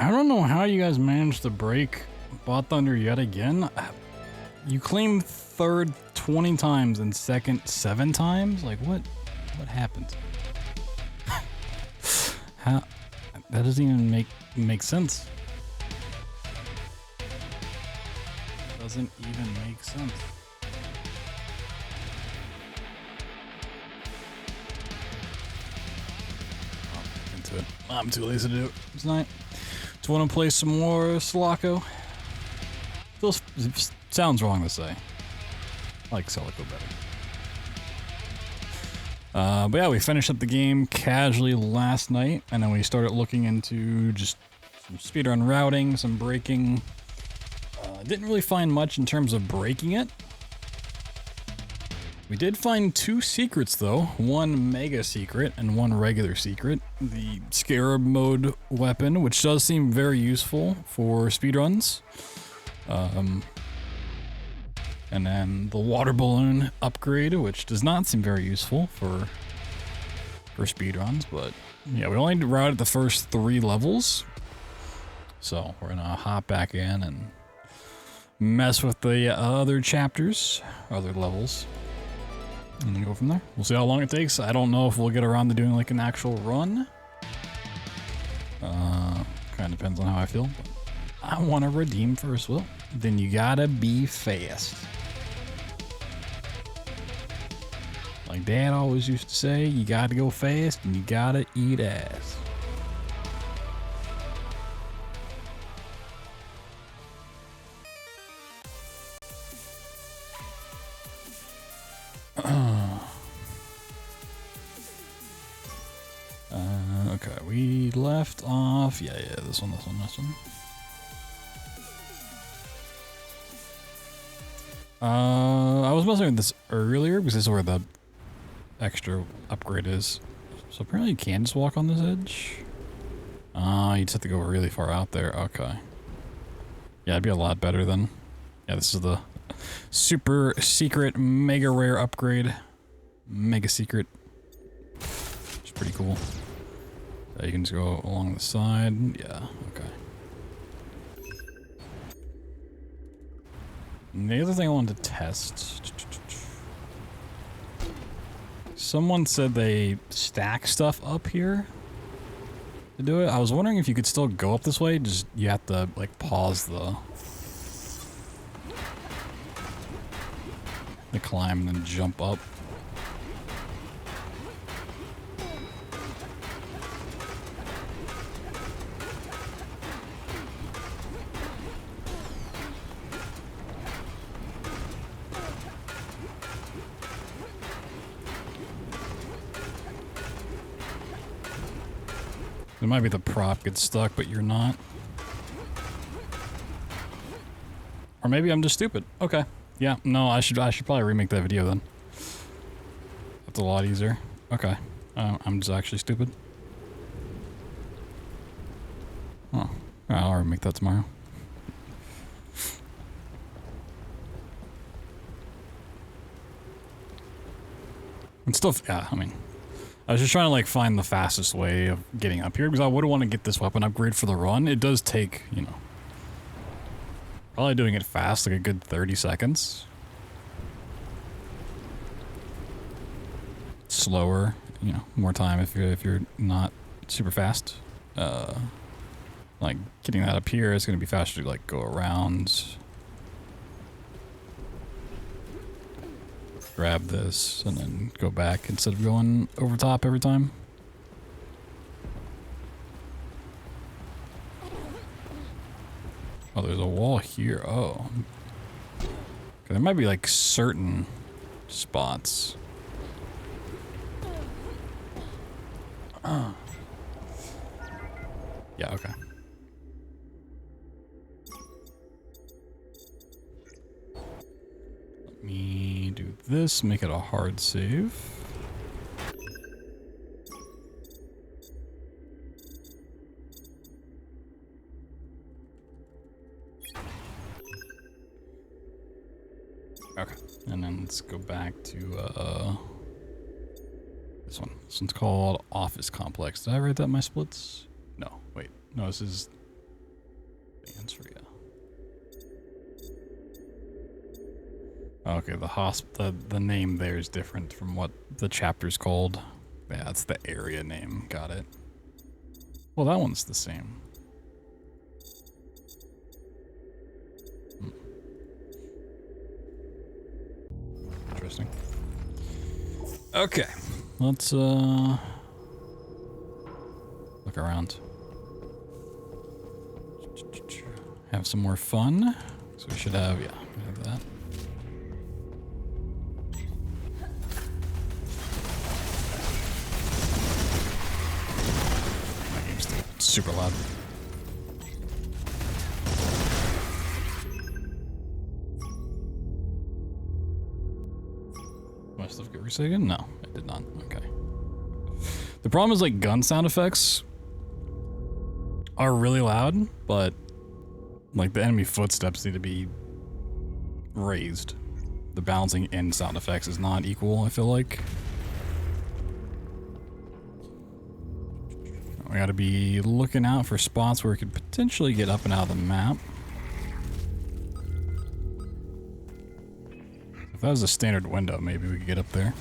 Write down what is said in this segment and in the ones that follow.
I don't know how you guys managed to break BloodThunder yet again. You claimed third 20 times and second 7 times? Like what happened? How that doesn't even make sense. Doesn't even make sense. Oh, into it. I'm too lazy to do it tonight. Just want to play some more Selaco. Feels sounds wrong to say. I like Selaco better. But yeah, we finished up the game casually last night, and then we started looking into just some speedrun routing, some breaking. Didn't really find much in terms of breaking it. We did find 2 secrets though, one mega secret and one regular secret. The Scarab mode weapon, which does seem very useful for speedruns. And then the water balloon upgrade, which does not seem very useful for speedruns, but yeah, we only routed the first 3 levels. So we're gonna hop back in and mess with the other chapters, other levels, and then go from there. We'll see how long it takes. I don't know if we'll get around to doing like an actual run. Kind of depends on how I feel, but I want to redeem first, Will. Then you gotta be fast. Like Dad always used to say, you gotta go fast and you gotta eat ass. Okay, we left off. Yeah, this one. I was messing with this earlier because this is where the extra upgrade is. So apparently you can just walk on this edge. You just have to go really far out there. Okay. Yeah, it'd be a lot better then. Yeah, this is the super secret mega rare upgrade. Mega secret. It's pretty cool. You can just go along the side. Yeah, okay. And the other thing I wanted to test. Someone said they stack stuff up here to do it. I was wondering if you could still go up this way. Just you have to like pause the climb and then jump up. It might be the prop gets stuck, but you're not. Or maybe I'm just stupid. Okay. Yeah, no, I should probably remake that video then. That's a lot easier. Okay. I'm just actually stupid. Oh. I'll remake that tomorrow. And still, yeah, I mean, I was just trying to like find the fastest way of getting up here because I would want to get this weapon upgrade for the run. It does take, you know, probably doing it fast, like a good 30 seconds. Slower, you know, more time if you're not super fast. Like getting that up here is going to be faster to like go around. Grab this and then go back instead of going over top every time. Oh, there's a wall here. Oh. There might be like certain spots. Yeah, okay. Let me do this, make it a hard save. Okay, and then let's go back to this one. This one's called Office Complex. Did I write that in my splits? No, wait. No, this is answer you. Okay, the name there is different from what the chapter's called. Yeah, it's the area name. Got it. Well, that one's the same. Interesting. Okay, let's look around. Have some more fun. So we should have, yeah, we have that. My game's still super loud. My stuff get reset again? No, it did not. Okay. The problem is like gun sound effects are really loud, but like the enemy footsteps need to be raised. The balancing in sound effects is not equal, I feel like. We gotta be looking out for spots where we could potentially get up and out of the map. If that was a standard window, maybe we could get up there.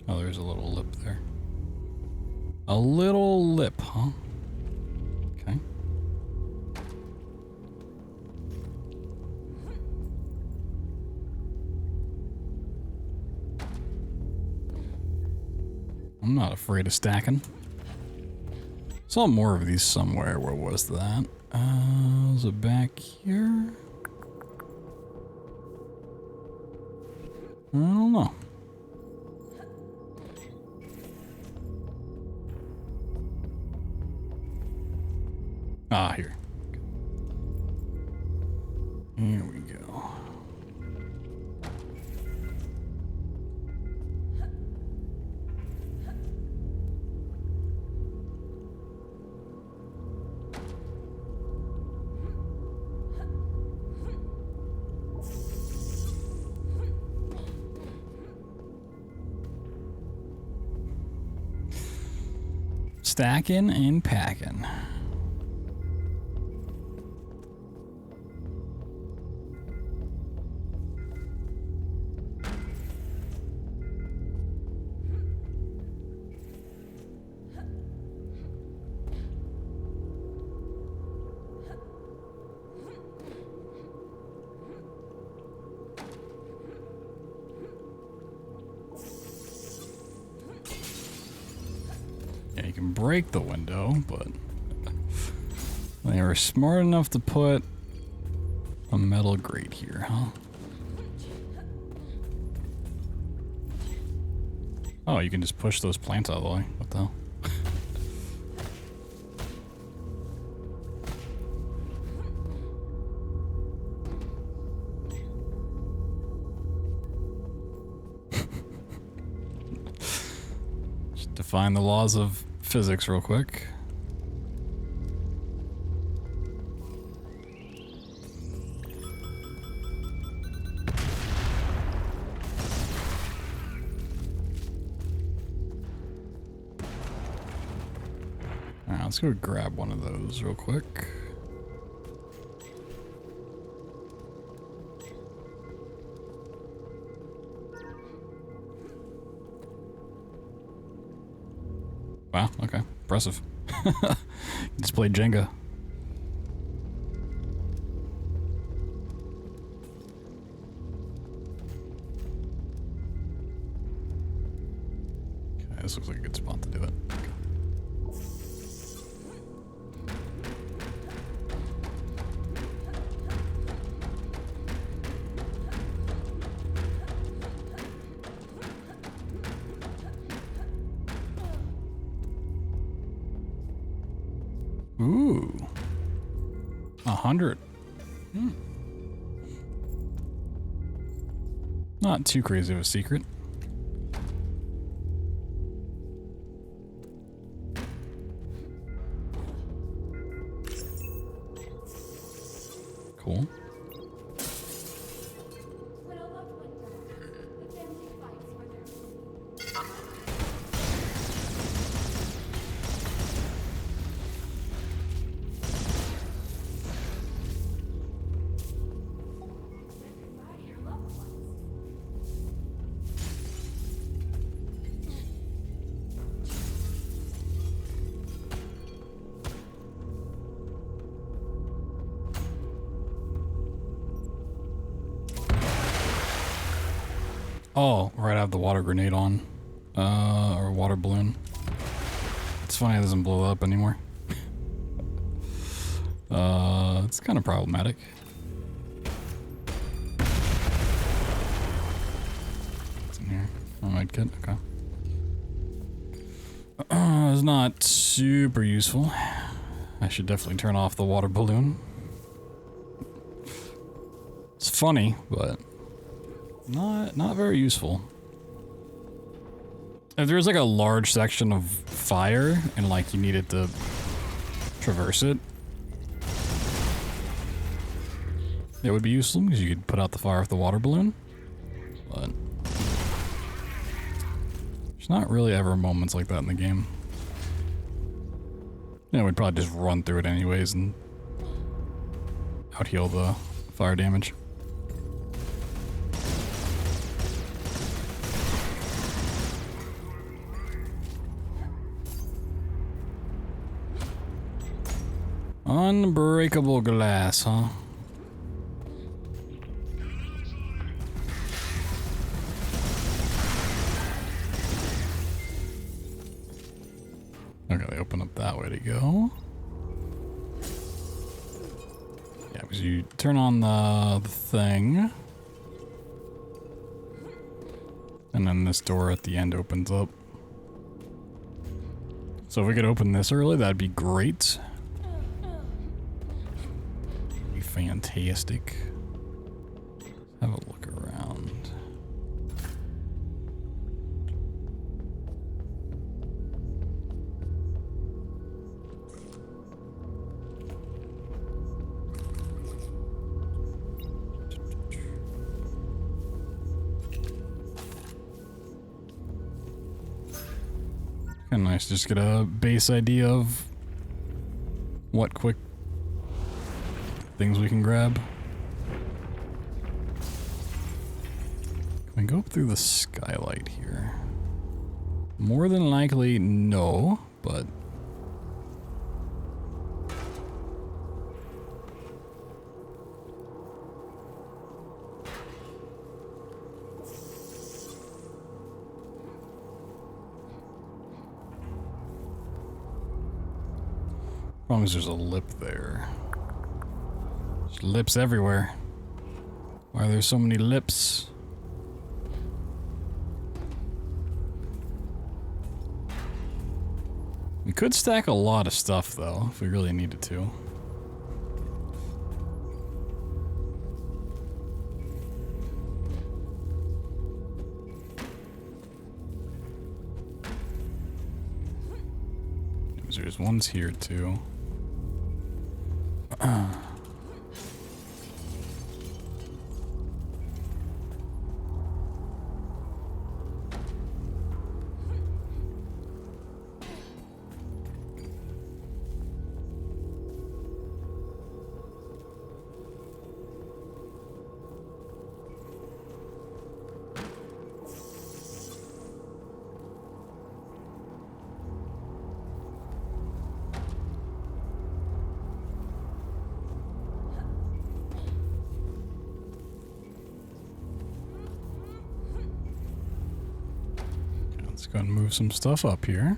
Oh, there's a little lip there. A little lip, huh? Okay. I'm not afraid of stacking. Saw more of these somewhere. Where was that? Was it back here? I don't know. Ah, here. Here we go. Stacking and packing. Yeah, you can break the window, but they were smart enough to put a metal grate here, huh? Oh, you can just push those plants out of the way. What the hell? Just define the laws of physics real quick. Alright, let's go grab one of those real quick. Wow, okay. Impressive. Just played Jenga. Okay, this looks like a good spot to do it. 100. Not too crazy of a secret. Cool. Oh, right, I have the water grenade on. Or water balloon. It's funny it doesn't blow up anymore. It's kind of problematic. What's in here? Oh, med kit, okay. It's not super useful. I should definitely turn off the water balloon. It's funny, but not very useful. If there's like a large section of fire and like you needed to traverse it, it would be useful because you could put out the fire with the water balloon. But there's not really ever moments like that in the game. Yeah, we'd probably just run through it anyways and out heal the fire damage. Unbreakable glass, huh? Okay, they open up that way to go. Yeah, because you turn on the thing. And then this door at the end opens up. So if we could open this early, that'd be great. Be fantastic. Have a look around. Kinda nice to just get a base idea of what quick things we can grab. Can we go up through the skylight here? More than likely, no, but as long as there's a lip there. There's lips everywhere. Why are there so many lips? We could stack a lot of stuff though, if we really needed to. There's ones here too. Let's go and move some stuff up here.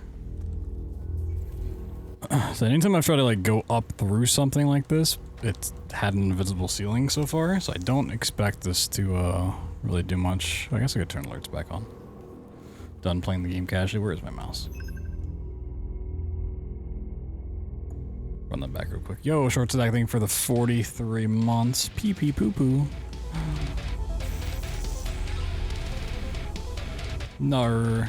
So anytime I've tried to like go up through something like this, it's had an invisible ceiling so far, so I don't expect this to really do much. I guess I could turn alerts back on. Done playing the game casually. Where's my mouse? Run that back real quick. Yo, short stack thing for the 43 months. Pee pee poo poo. No.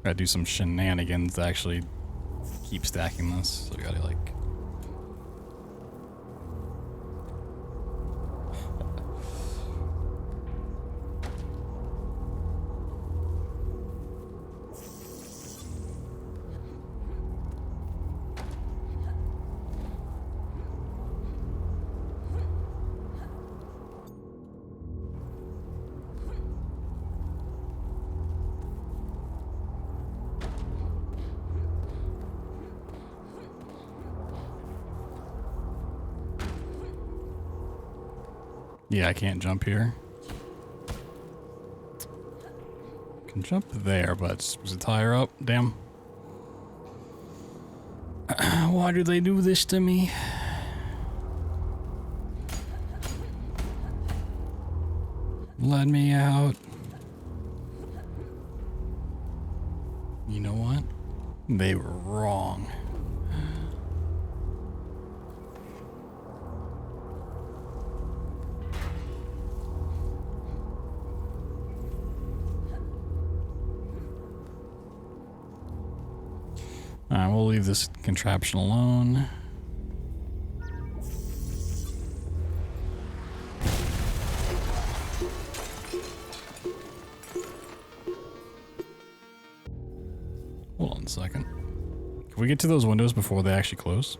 Gotta do some shenanigans to actually keep stacking this. So we gotta like... Yeah, I can't jump here. Can jump there, but was it higher up? Damn. Why do they do this to me? Let me out. You know what? They were wrong. Alright, we'll leave this contraption alone. Hold on a second. Can we get to those windows before they actually close?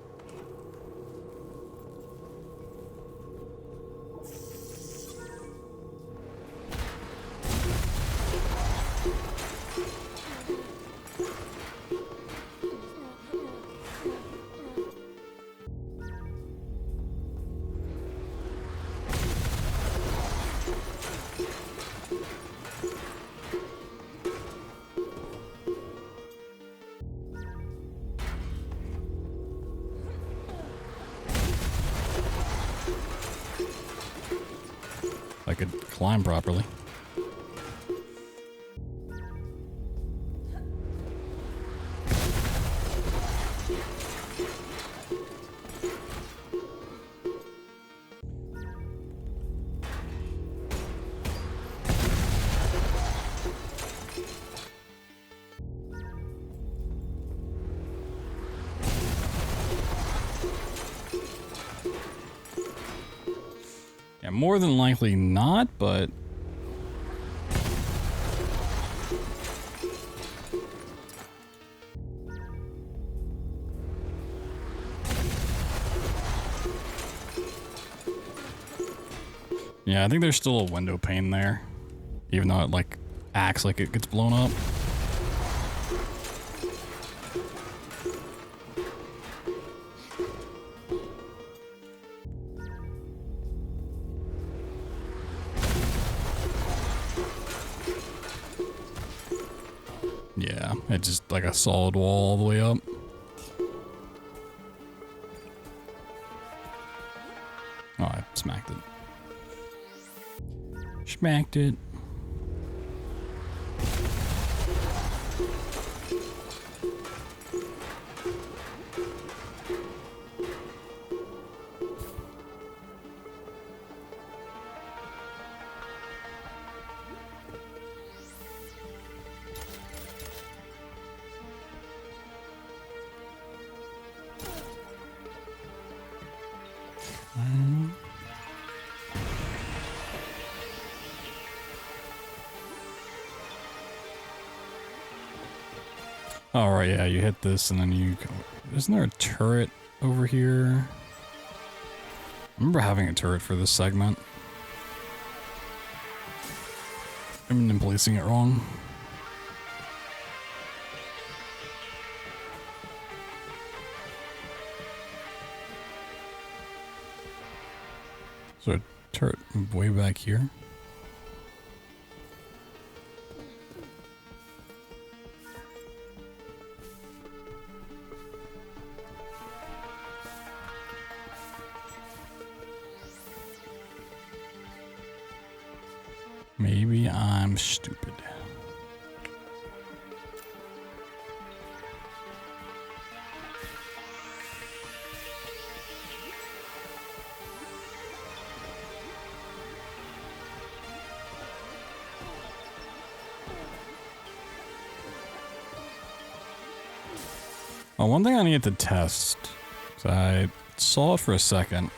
I could climb properly. Yeah, more than likely not, but... yeah, I think there's still a window pane there, even though it, like, acts like it gets blown up. Yeah, it's just like a solid wall all the way up. Oh, I smacked it. Smacked it. All right, yeah, you hit this and then you go. Isn't there a turret over here? I remember having a turret for this segment. I'm placing it wrong. So a turret way back here. Maybe I'm stupid. Well, one thing I need to test, 'cause I saw it for a second,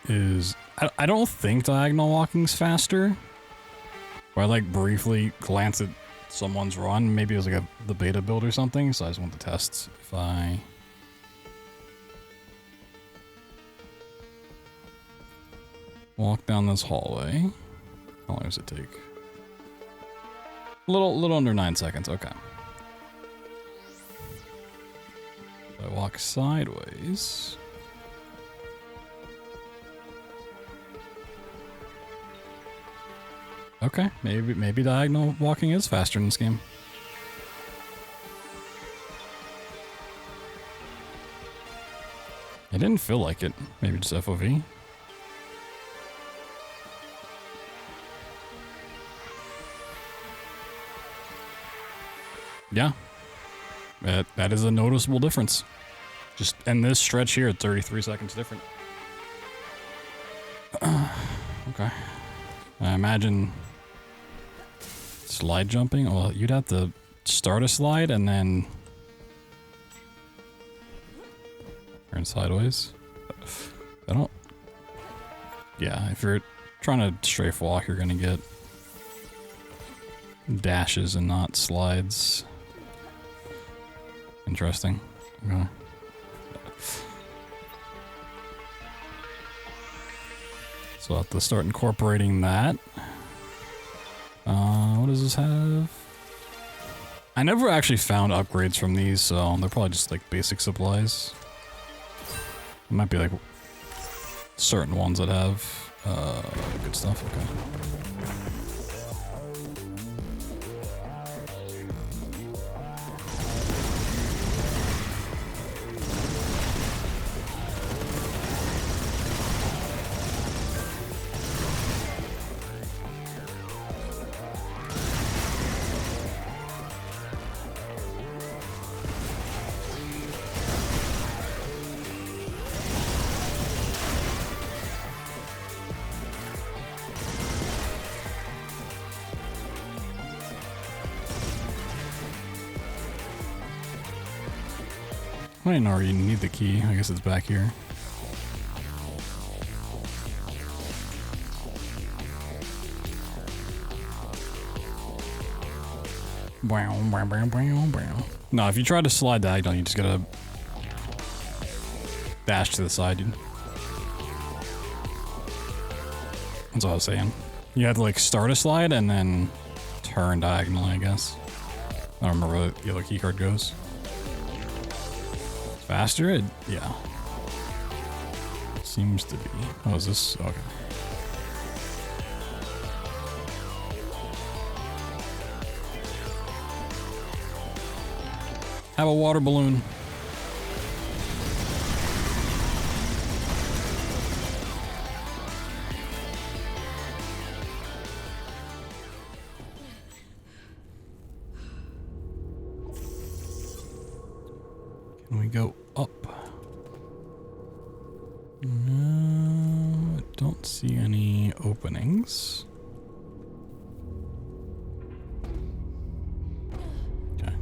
is I don't think diagonal walking's faster. Or I like briefly glance at someone's run. Maybe it was like the beta build or something, so I just want to test if I... walk down this hallway. How long does it take? A little under 9 seconds, okay. I walk sideways. Okay, maybe diagonal walking is faster in this game. It didn't feel like it. Maybe just FOV. Yeah. That is a noticeable difference. Just in this stretch here, 33 seconds different. Okay. I imagine slide jumping. Well, you'd have to start a slide and then turn sideways. I don't. Yeah, if you're trying to strafe walk, you're gonna get dashes and not slides. Interesting. Okay. So I'll have to start incorporating that. What does this have? I never actually found upgrades from these, so they're probably just like basic supplies. It might be like certain ones that have good stuff. Okay. I didn't already need the key. I guess it's back here. No, if you try to slide diagonal, you just gotta dash to the side, dude. That's all I was saying. You have to like start a slide and then turn diagonally, I guess. I don't remember where the other key card goes. Faster? Yeah. Seems to be. Oh, is this? Okay. Have a water balloon. Can we go up? No, I don't see any openings. Okay.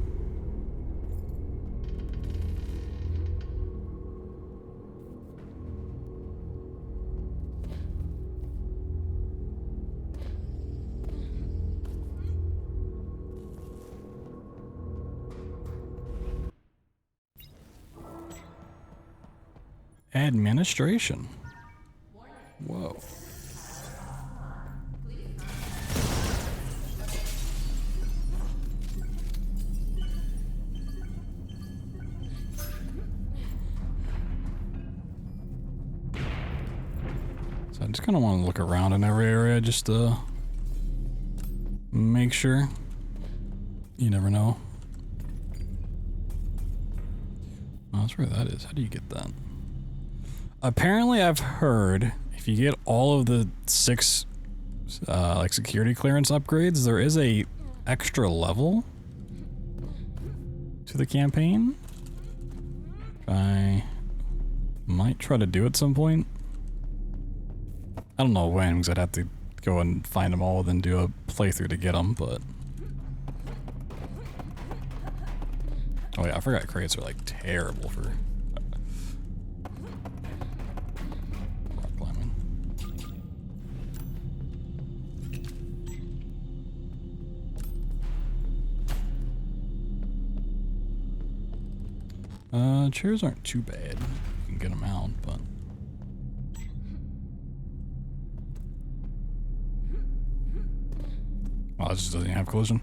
Administration. Whoa. So I just kind of want to look around in every area just to make sure. You never know. Oh, that's where that is. How do you get that? Apparently I've heard if you get all of the 6 like security clearance upgrades, there is a extra level to the campaign. I might try to do at some point. I don't know when, because I'd have to go and find them all, then do a playthrough to get them, but... Oh yeah, I forgot crates are like terrible for rock climbing. Chairs aren't too bad. You can get them out, but... Oh, this just doesn't have collision.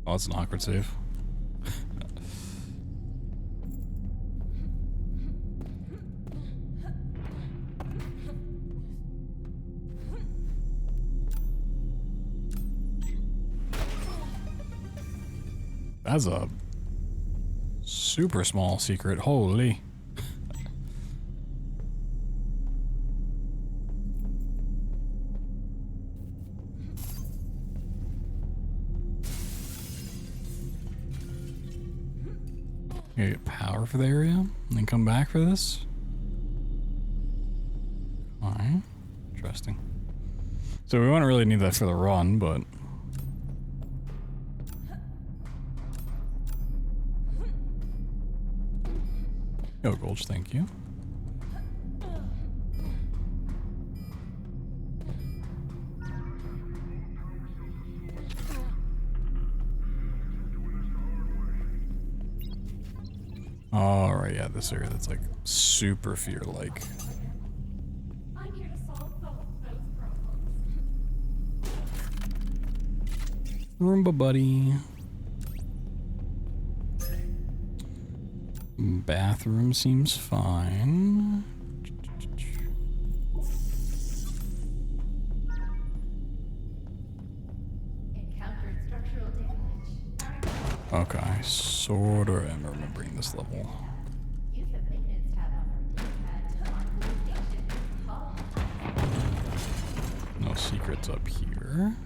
Oh, that's an awkward save. That's a super small secret. Holy. You get power for the area and then come back for this? Alright. Interesting. So we won't really need that for the run, but... Yo, Gulch, thank you. Alright, yeah, this area that's like super fear-like. I'm here to solve both those problems. Roomba buddy. Bathroom seems fine. Encountered structural damage. Okay, I sort of am remembering this level. Use the maintenance tab on our D-pad to unlock the station. No secrets up here.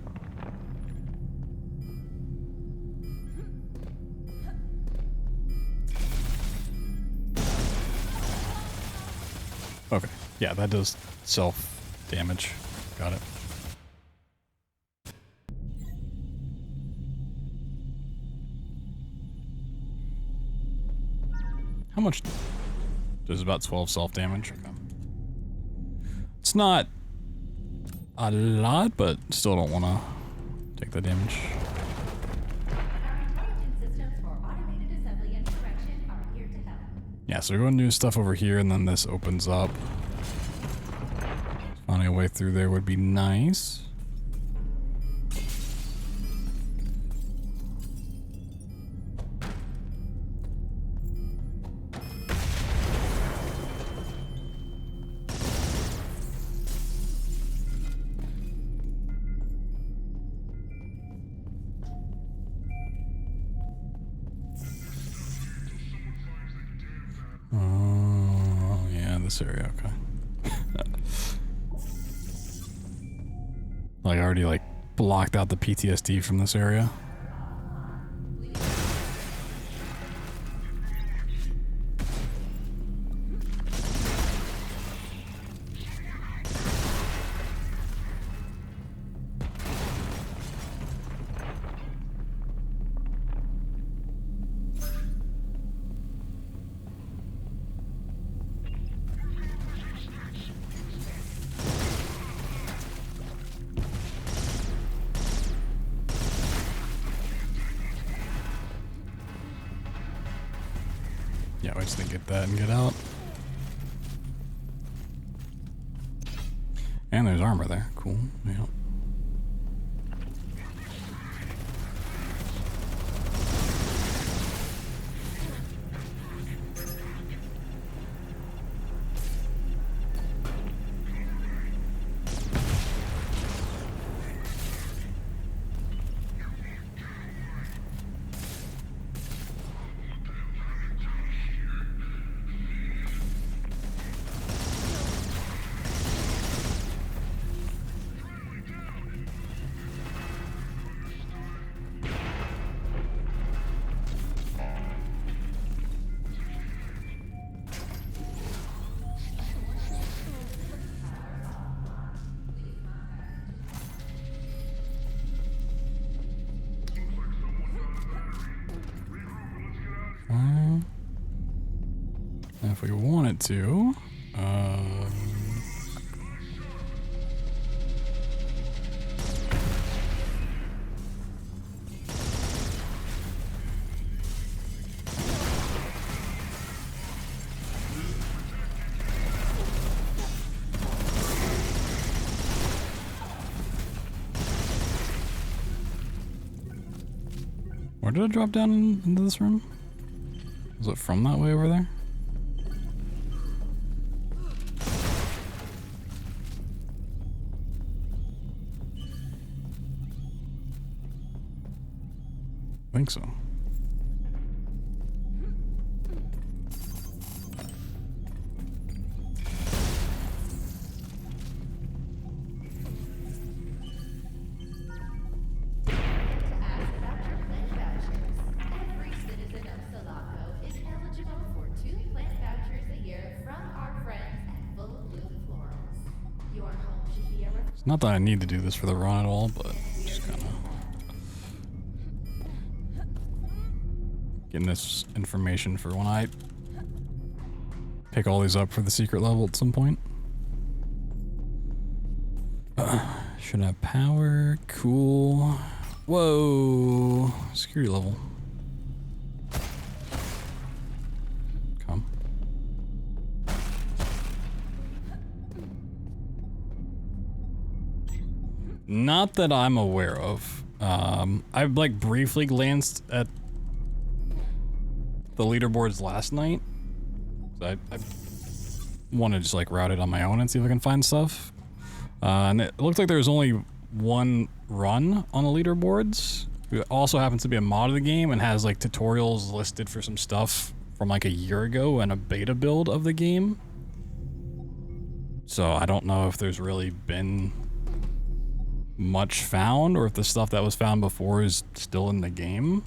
Okay, yeah, that does self-damage. Got it. How much does about 12 self-damage? Okay. It's not a lot, but still don't want to take the damage. Our intelligence systems for automated assembly and correction are here to help. Yeah, so we're going to do stuff over here, and then this opens up. Finding a way through there would be nice. Oh, yeah, this area, okay. Like, I already, like, blocked out the PTSD from this area. Yeah, we just need to get that and get out. And there's armor there. Cool. Yeah. If we wanted to, where did I drop down into this room? Was it from that way over there? I think so. Ask about your plant vouchers. Every citizen of Selaco is eligible for 2 plant vouchers a year from our friends at Blood Florals. Your home should be a It's not that I need to do this for the run at all, but just kind of getting this information for when I pick all these up for the secret level at some point. Should have power. Cool. Whoa. Security level. Come. Not that I'm aware of. I've like briefly glanced at the leaderboards last night. So I want to just like route it on my own and see if I can find stuff. And it looked like there was only one run on the leaderboards. It also happens to be a mod of the game and has like tutorials listed for some stuff from like a year ago and a beta build of the game. So I don't know if there's really been much found or if the stuff that was found before is still in the game.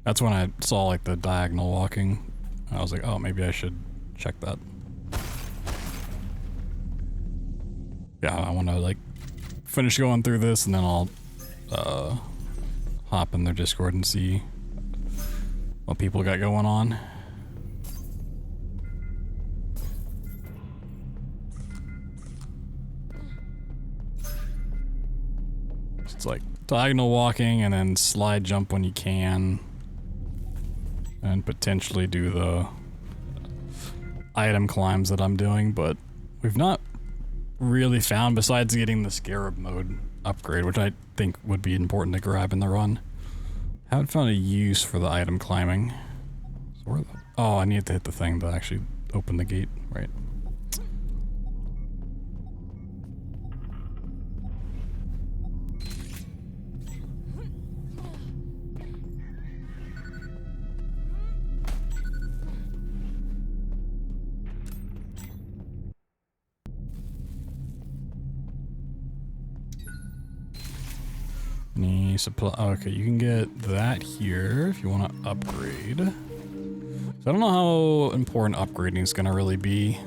That's when I saw like the diagonal walking. I was like, oh, maybe I should check that. Yeah, I want to like finish going through this and then I'll hop in their Discord and see what people got going on. It's like diagonal walking and then slide jump when you can. And potentially do the item climbs that I'm doing, but we've not really found, besides getting the Scarab mode upgrade, which I think would be important to grab in the run. Haven't found a use for the item climbing. So where the, oh, I need to hit the thing to actually open the gate, right? Any supply? Okay, you can get that here if you want to upgrade. So I don't know how important upgrading is going to really be.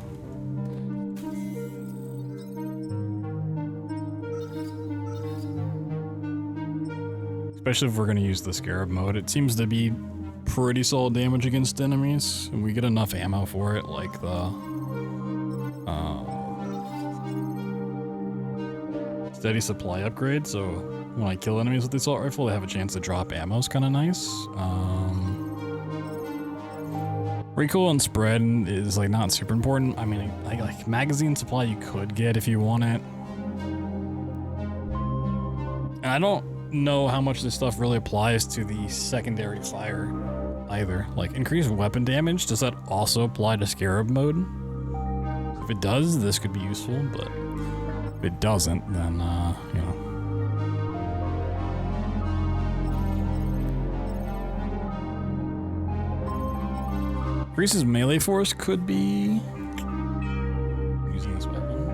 Especially if we're going to use the Scarab mode. It seems to be pretty solid damage against enemies, and we get enough ammo for it, like the steady supply upgrade, so when I kill enemies with the assault rifle, they have a chance to drop ammo. Is kind of nice. Recoil and spread is like not super important. I mean, like magazine supply you could get if you want it. And I don't know how much this stuff really applies to the secondary fire either. Like increased weapon damage, does that also apply to Scarab mode? If it does, this could be useful, but if it doesn't, then, you know. Increases melee force could be using this weapon.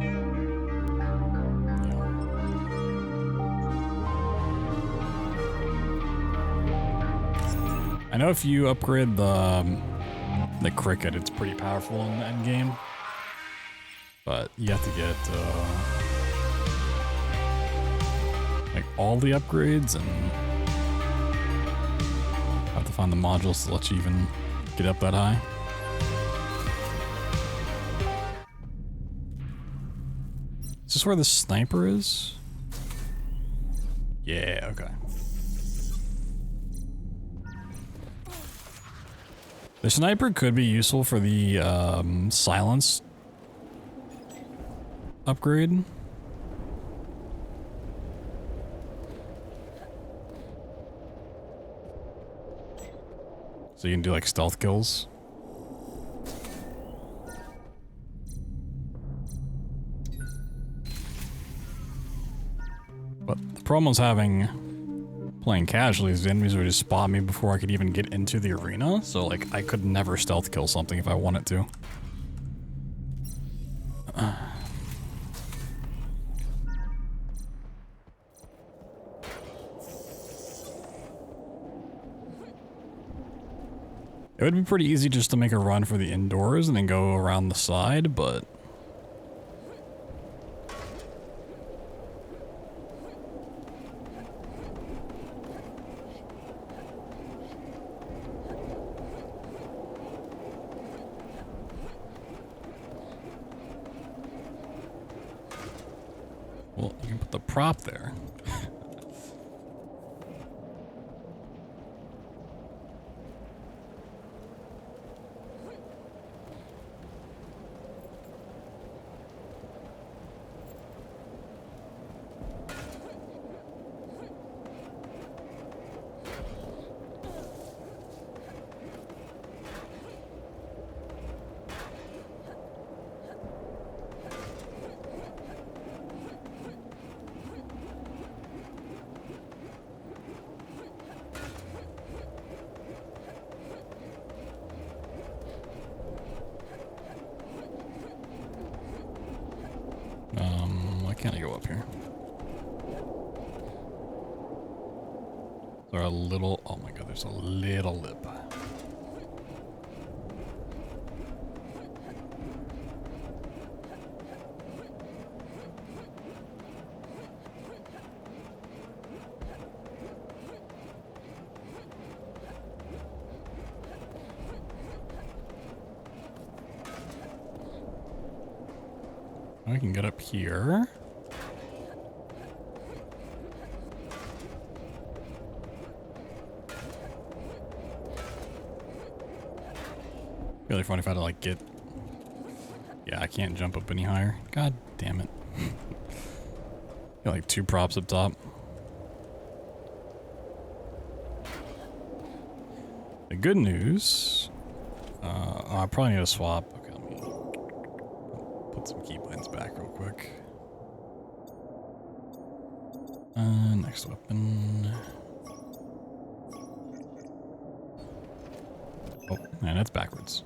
Yeah. I know if you upgrade the cricket, it's pretty powerful in the end game. But you have to get like all the upgrades, and have to find the modules to let you even get up that high. Is this where the sniper is? Yeah, okay. The sniper could be useful for the silence upgrade. So you can do like stealth kills. But the problem I was having playing casually is the enemies would just spot me before I could even get into the arena. So like I could never stealth kill something if I wanted to. It would be pretty easy just to make a run for the indoors and then go around the side, but... well, you can put the prop there. Why can't I go up here? There's a little, oh my god, there's a little lip. I can get up here. Really funny if I had to like get... Yeah, I can't jump up any higher. God damn it. Got like 2 props up top. The good news... I probably need to swap. Okay, let me put some keybinds back real quick. Next weapon. Oh, man, that's backwards.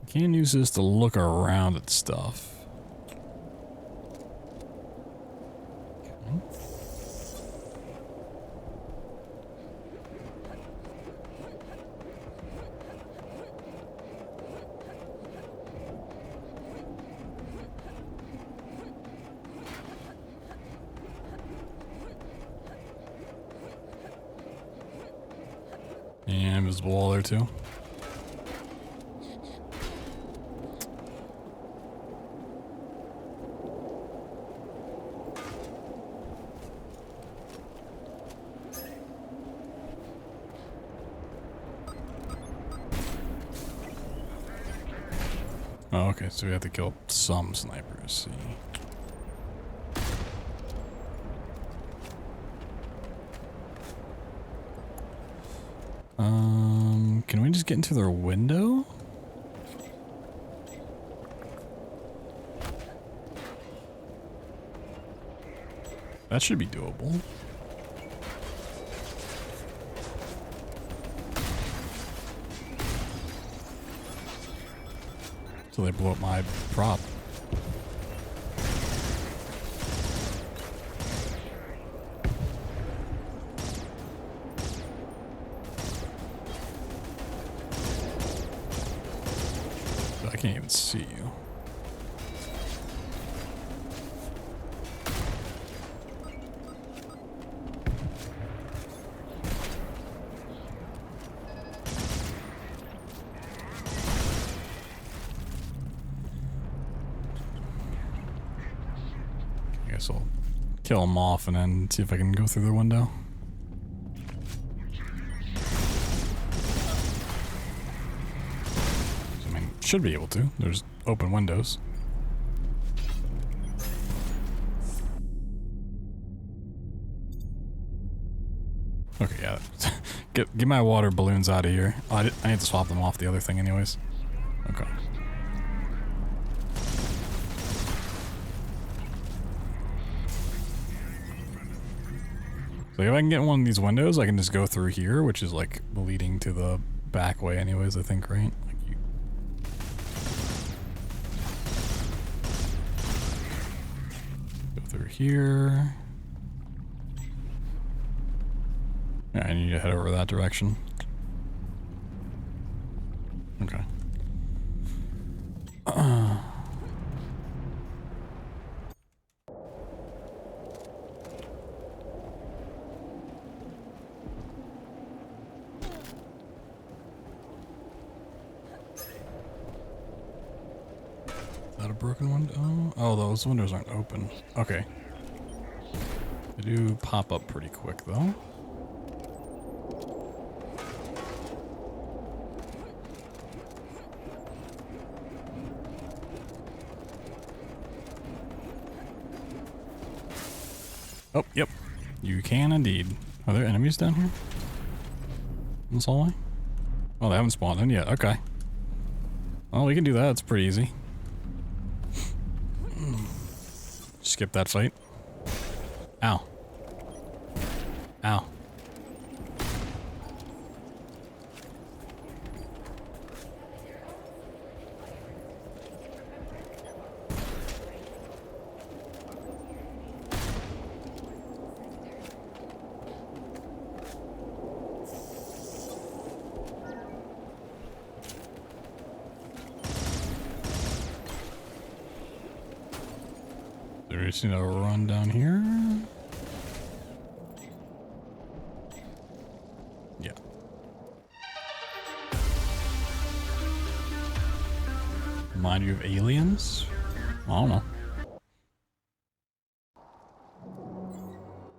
Can't use this to look around at stuff. Okay. And invisible wall there too. Oh, okay, so we have to kill some snipers, see. Can we just get into their window? That should be doable. So they blow up my prop. I can't even see you. I guess I'll kill them off and then see if I can go through the window. I mean, should be able to. There's open windows. Okay, yeah. Get my water balloons out of here. Oh, I need to swap them off the other thing anyways. Okay. So if I can get one of these windows, I can just go through here, which is like leading to the back way anyways, I think, right? Like you... Go through here. Yeah, I need to head over that direction. Okay. Is that a broken window? Oh, those windows aren't open. Okay. They do pop up pretty quick though. Oh, yep. You can indeed. Are there enemies down here? In this hallway? Oh, they haven't spawned in yet. Okay. Well, we can do that. It's pretty easy. Skip that fight. Ow. Ow. We just need to run down here. Yeah. Remind you of aliens? I don't know.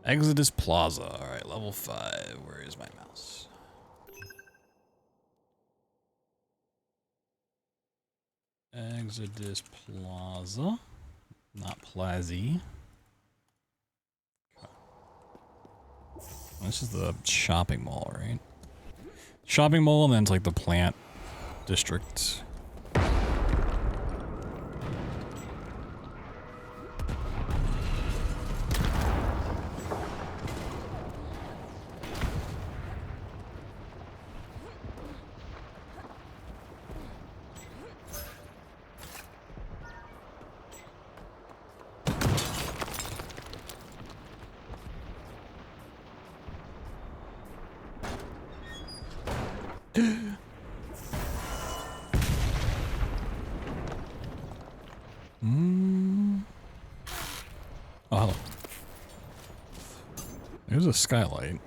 Exodus Plaza. Alright, level 5. Where is my mouse? Exodus Plaza. Not Plazy. This is the shopping mall, right? Shopping mall, and then it's like the plant district. Oh, hello. There's a skylight.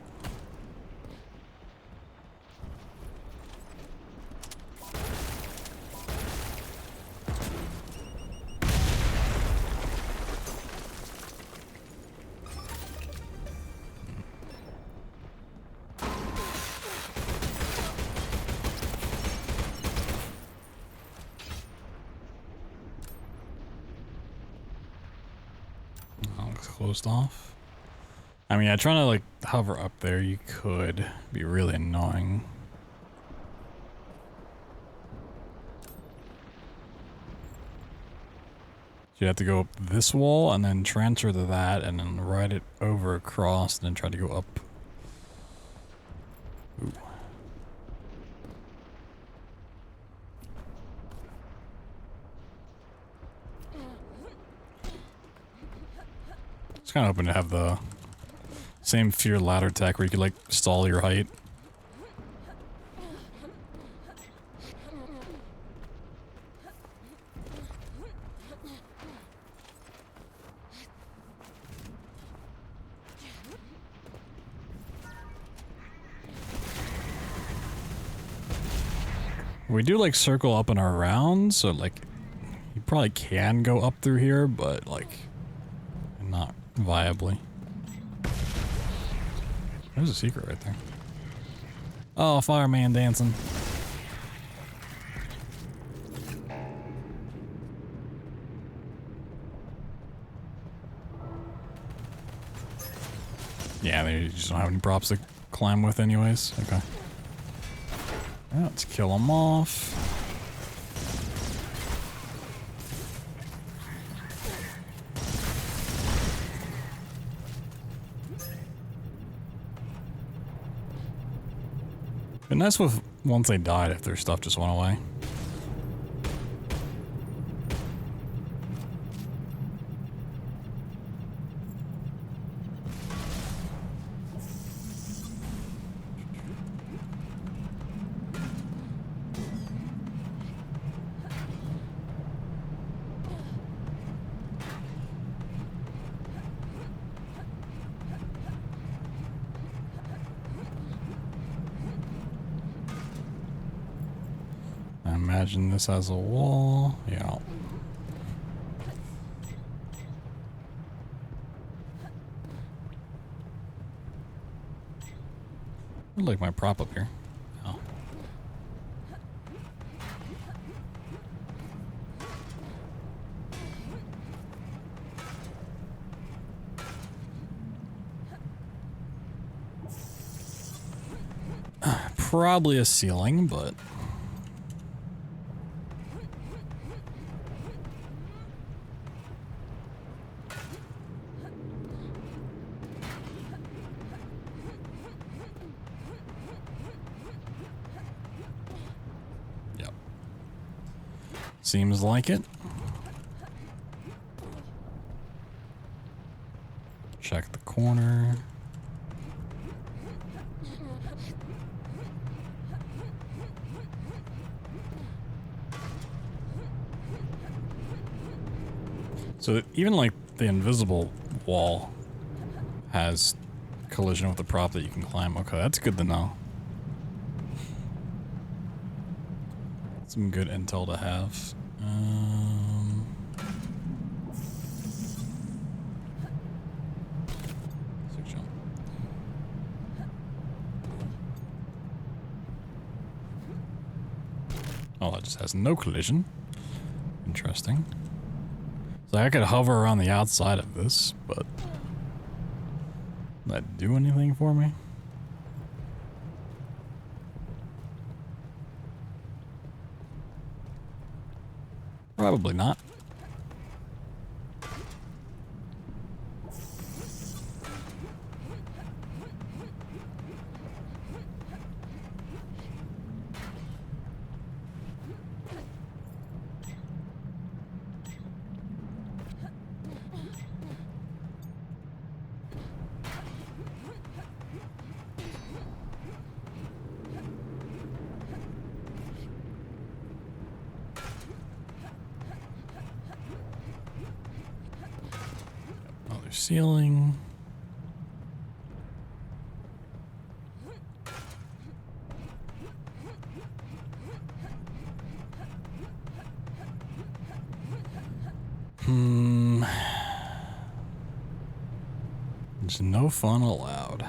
looks closed off. I mean, yeah, trying to like hover up there, you could be really annoying. You have to go up this wall and then transfer to that and then ride it over across and then try to go up. Ooh. It's kind of hoping to have the same fear ladder tech where you could like stall your height. We do like circle up and around, so like you probably can go up through here, but like not viably. There's a secret right there. Oh, fireman dancing. Yeah, they just don't have any props to climb with anyways. Okay. Let's kill them off. And that's with once they died if their stuff just went away. I imagine this has a wall. Yeah. I like my prop up here. Oh. Probably a ceiling, but yep. Seems like it. Check the corner. So even like the invisible wall has collision with the prop that you can climb. Okay, that's good to know. Some good intel to have. Sick jump. Oh, that just has no collision. Interesting. So I could hover around the outside of this, but will that do anything for me? Probably not. Ceiling. There's no fun allowed.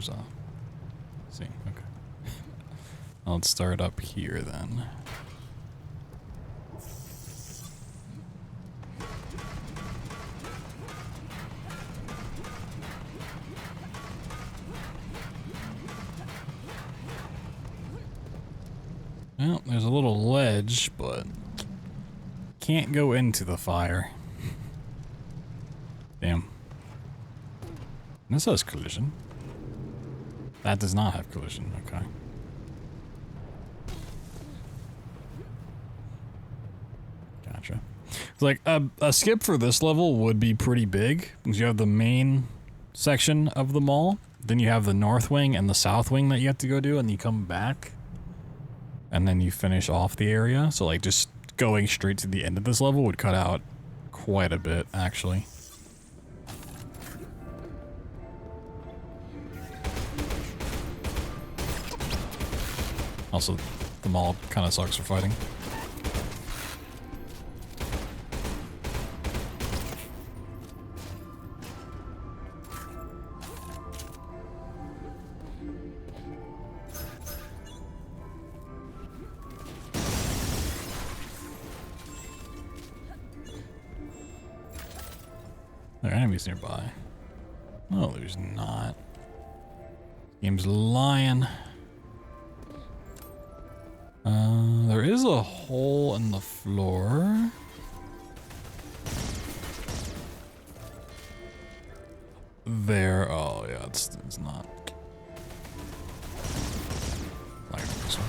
there's a... See, okay. Let's start up here then. Well, there's a little ledge, but can't go into the fire. Damn. This has collision. That does not have collision, okay. Gotcha. It's like a skip for this level would be pretty big because you have the main section of the mall, then you have the north wing and the south wing that you have to go do, and you come back and then you finish off the area. So like just going straight to the end of this level would cut out quite a bit actually. Also, the mall kind of sucks for fighting. There are enemies nearby. No, there's not. Game's lying. There is a hole in the floor. There. Oh yeah, it's not. Like this one.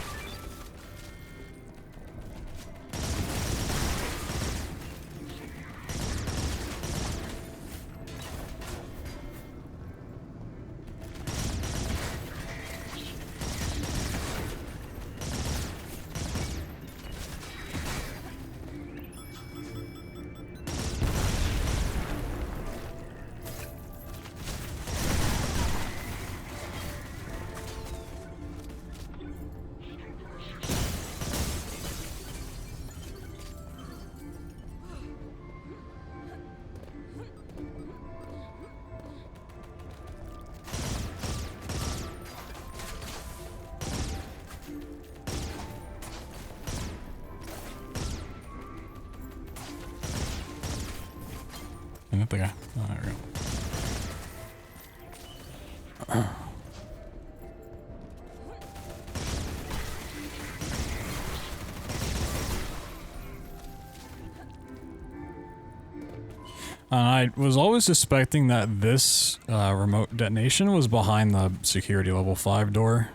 I think oh, there we go. I was always suspecting that this remote detonation was behind the security level 5 door.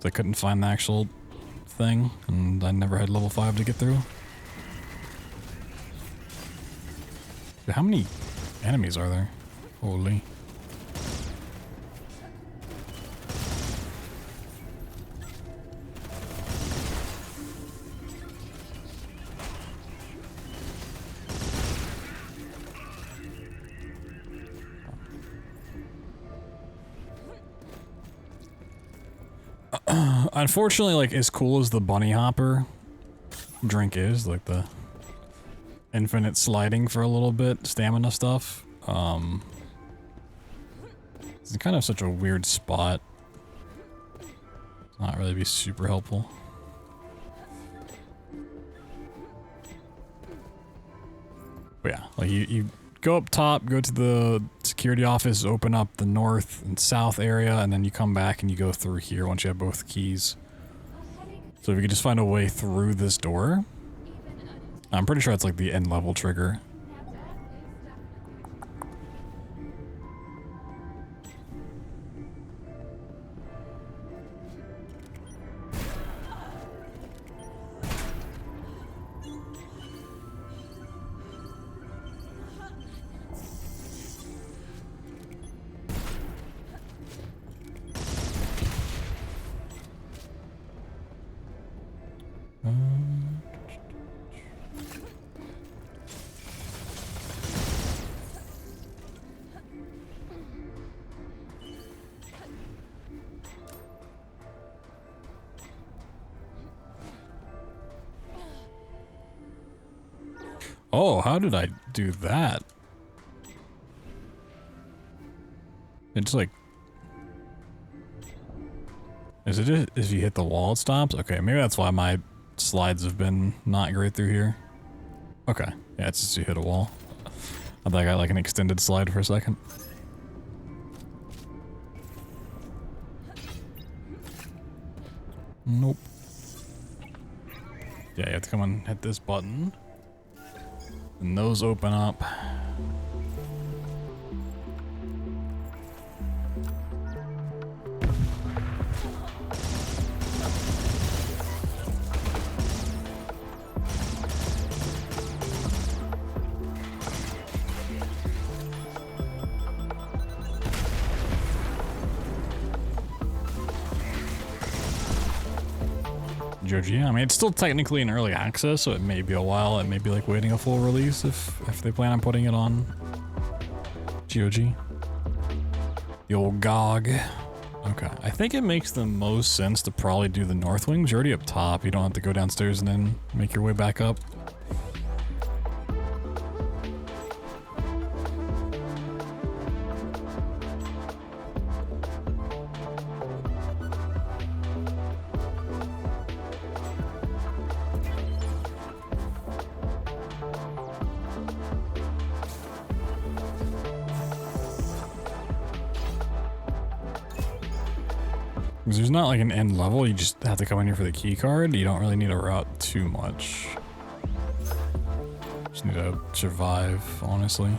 I couldn't find the actual thing, and I never had level 5 to get through. How many enemies are there? Holy. Unfortunately, like, as cool as the bunny hopper drink is, like the infinite sliding for a little bit, stamina stuff, it's kind of such a weird spot. It's not really be super helpful. But yeah, like you go up top, go to the security office, open up the north and south area, and then you come back and you go through here once you have both keys. So if you could just find a way through this door, I'm pretty sure it's like the end level trigger. Oh, how did I do that? It's like... Is it just if you hit the wall it stops? Okay, maybe that's why my slides have been not great through here. Okay, yeah, it's just you hit a wall. I thought I got like an extended slide for a second. Nope. Yeah, you have to come and hit this button. And those open up. GOG, I mean, it's still technically in early access, so it may be a while. It may be like waiting a full release if they plan on putting it on GOG. The old GOG. Okay, I think it makes the most sense to probably do the north wings. You're already up top. You don't have to go downstairs and then make your way back up. Because there's not like an end level, you just have to come in here for the key card. You don't really need to route too much. Just need to survive, honestly.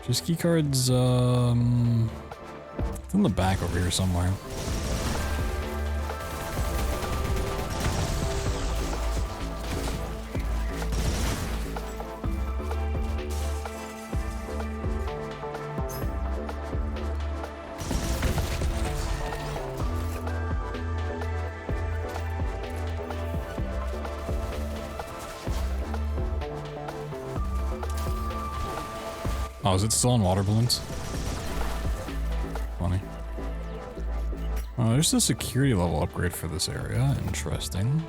Just key cards, it's in the back over here somewhere. Oh, is it still on water balloons? Funny. Oh, there's a security level upgrade for this area. Interesting.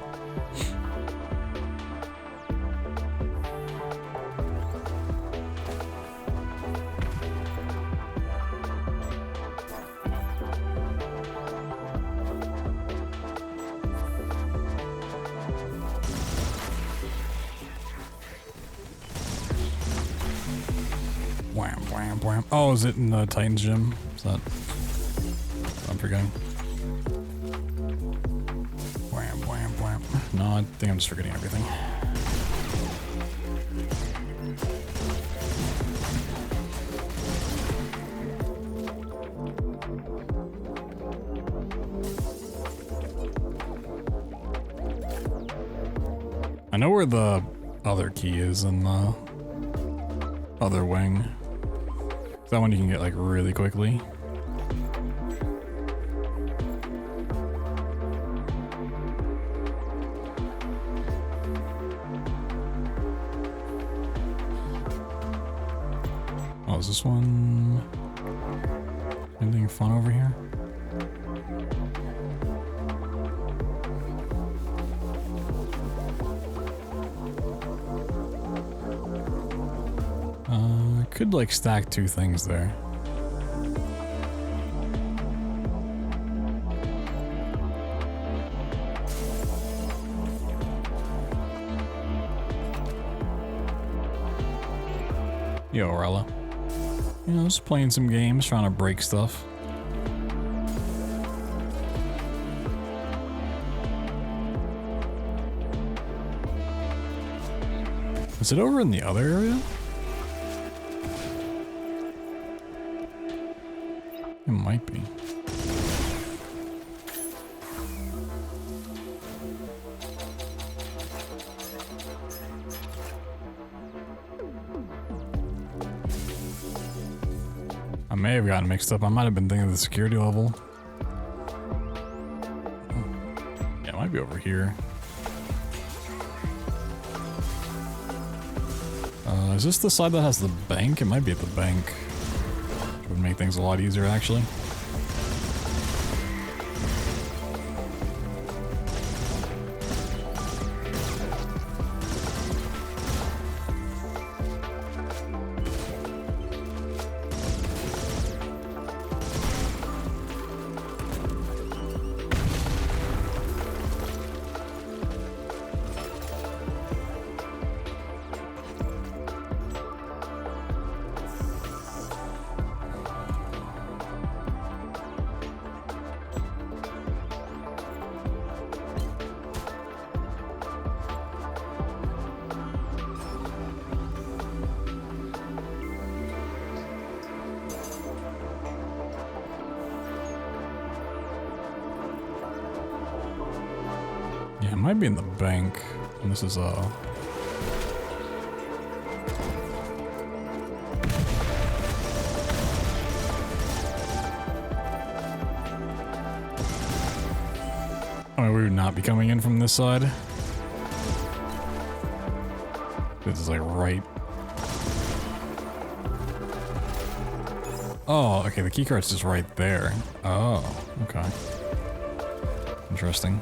Wham, wham, wham. Oh, is it in the Titans gym? Is that... I'm forgetting. Wham, wham, wham. No, I think I'm just forgetting everything. I know where the other key is in the other wing. That one you can get like really quickly. Oh, is this one? Anything fun over here? Could like stack two things there. Yo, Rella. You know, just playing some games, trying to break stuff. Is it over in the other area? It might be. I may have gotten mixed up. I might have been thinking of the security level. Yeah, it might be over here. Is this the side that has the bank? It might be at the bank. Would make things a lot easier, actually. It might be in the bank. And this is I mean, we would not be coming in from this side. This is like right. Oh, okay, the keycard's just right there. Oh, okay. Interesting.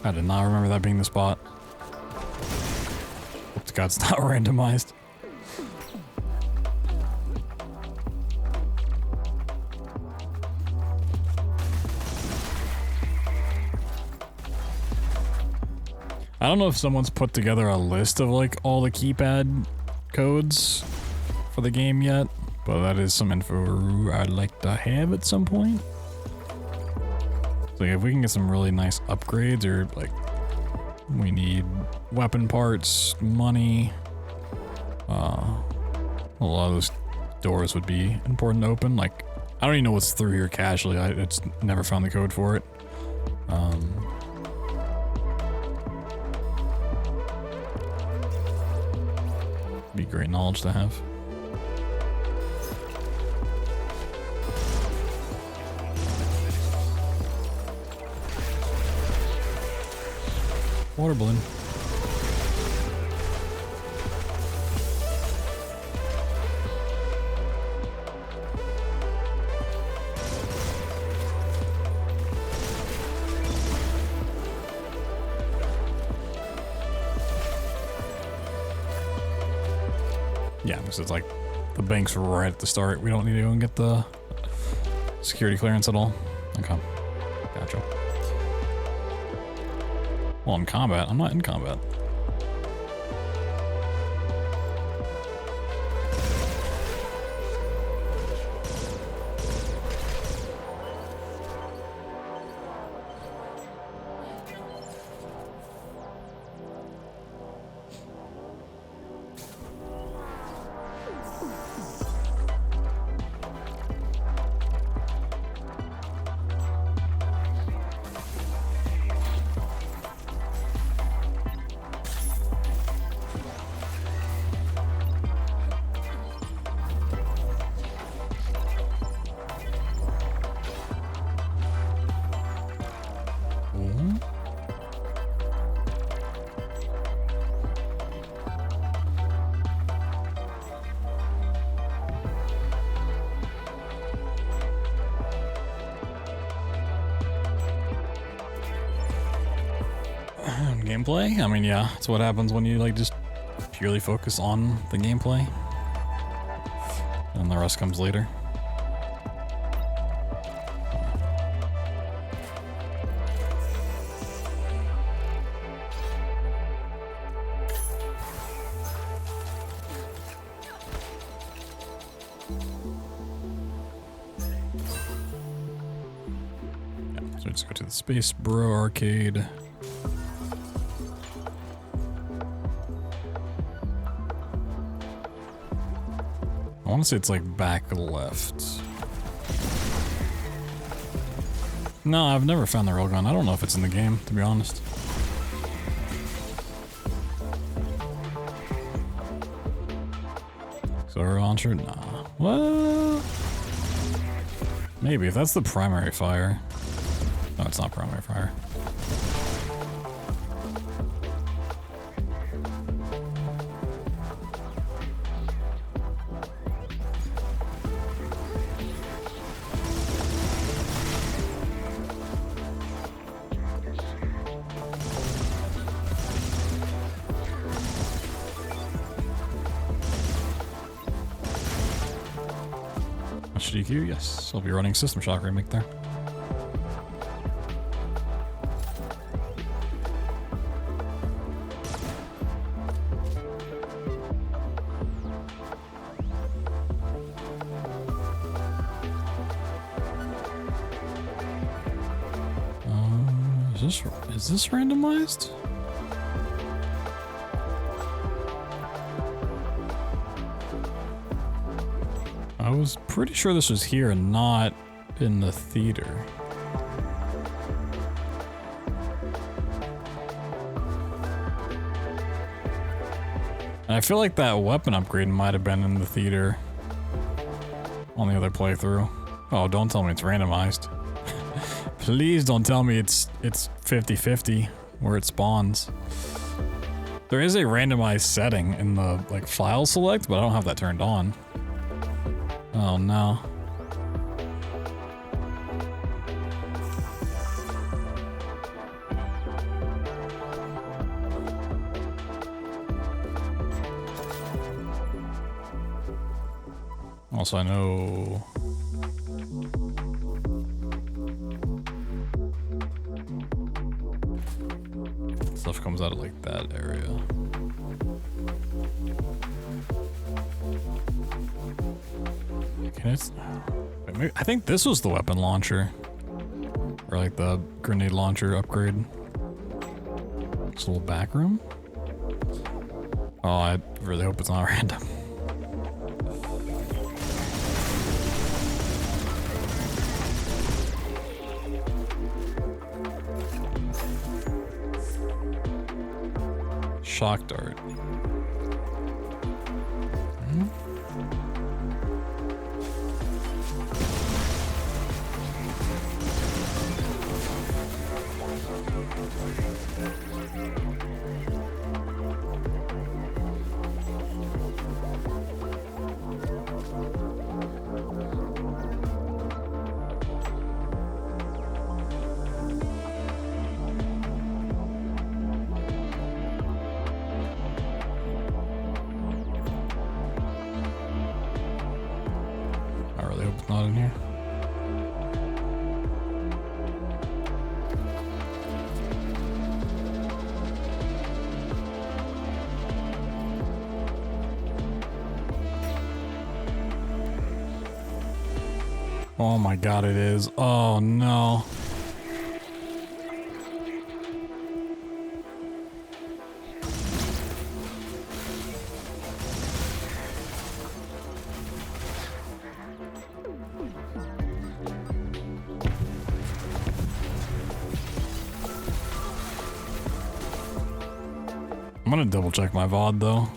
I did not remember that being the spot. Hope to God it's not randomized. I don't know if someone's put together a list of like all the keypad codes for the game yet, but that is some info I'd like to have at some point. So if we can get some really nice upgrades, or like we need weapon parts, money, a lot of those doors would be important to open. Like I don't even know what's through here casually. I just never found the code for it. Be great knowledge to have. Water balloon. Yeah, because it's like the bank's right at the start. We don't need to go and get the security clearance at all. Okay, gotcha. Well, in combat, I'm not in combat. Gameplay? I mean, yeah, it's what happens when you like just purely focus on the gameplay. And the rest comes later. Yeah, so just go to the Space Bro Arcade. I want to say it's like back left. No, I've never found the railgun. I don't know if it's in the game, to be honest. Solar launcher? Nah. What? Maybe, if that's the primary fire. No, it's not primary fire. HDQ, yes. I'll be running System Shock Remake there. Is this randomized? I was pretty sure this was here and not in the theater. And I feel like that weapon upgrade might have been in the theater on the other playthrough. Oh, don't tell me it's randomized. Please don't tell me it's 50-50 where it spawns. There is a randomized setting in the like file select, but I don't have that turned on. Oh no. Also, I know stuff comes out of like that area. Can it? Wait, maybe, I think this was the weapon launcher, or like the grenade launcher upgrade. This little back room. Oh, I really hope it's not random. Shock dart. Not in here. Oh my god, it is. Oh no. I'm gonna double check my VOD though.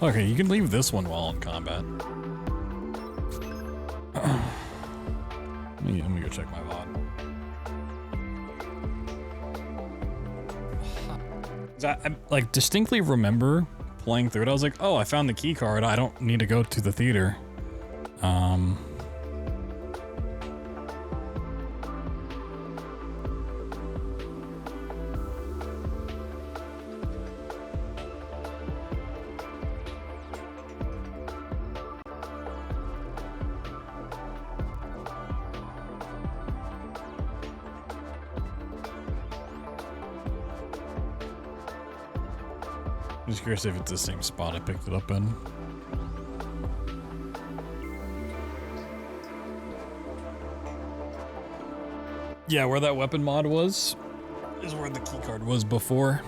Okay, you can leave this one while in combat. Let me go check my VOD. I like distinctly remember playing through it. I was like, oh, I found the key card. I don't need to go to the theater. I'm just curious if it's the same spot I picked it up in. Yeah, where that weapon mod was is where the key card was before.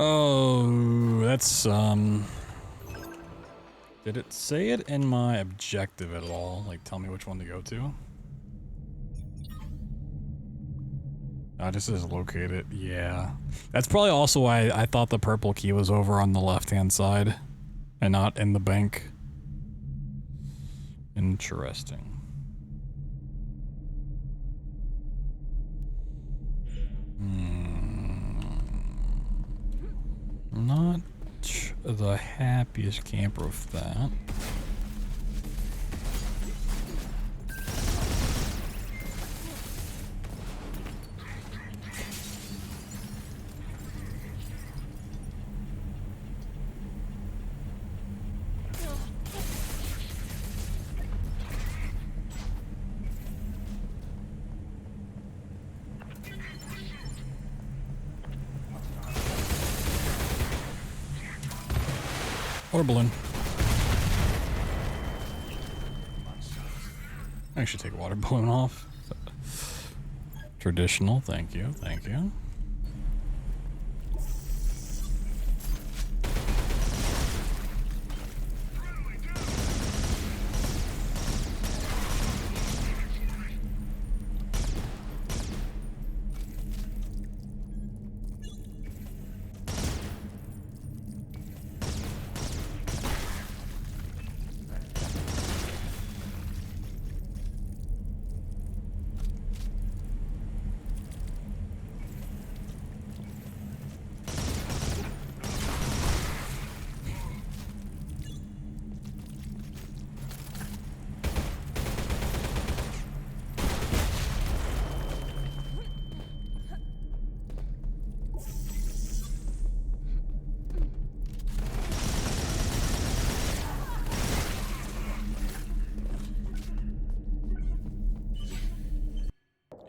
Oh, that's, did it say it in my objective at all? Like, tell me which one to go to? I just says locate it. Yeah. That's probably also why I thought the purple key was over on the left-hand side and not in the bank. Interesting. Not the happiest camper with that. Water balloon. I should take a water balloon off. Traditional, thank you, thank you.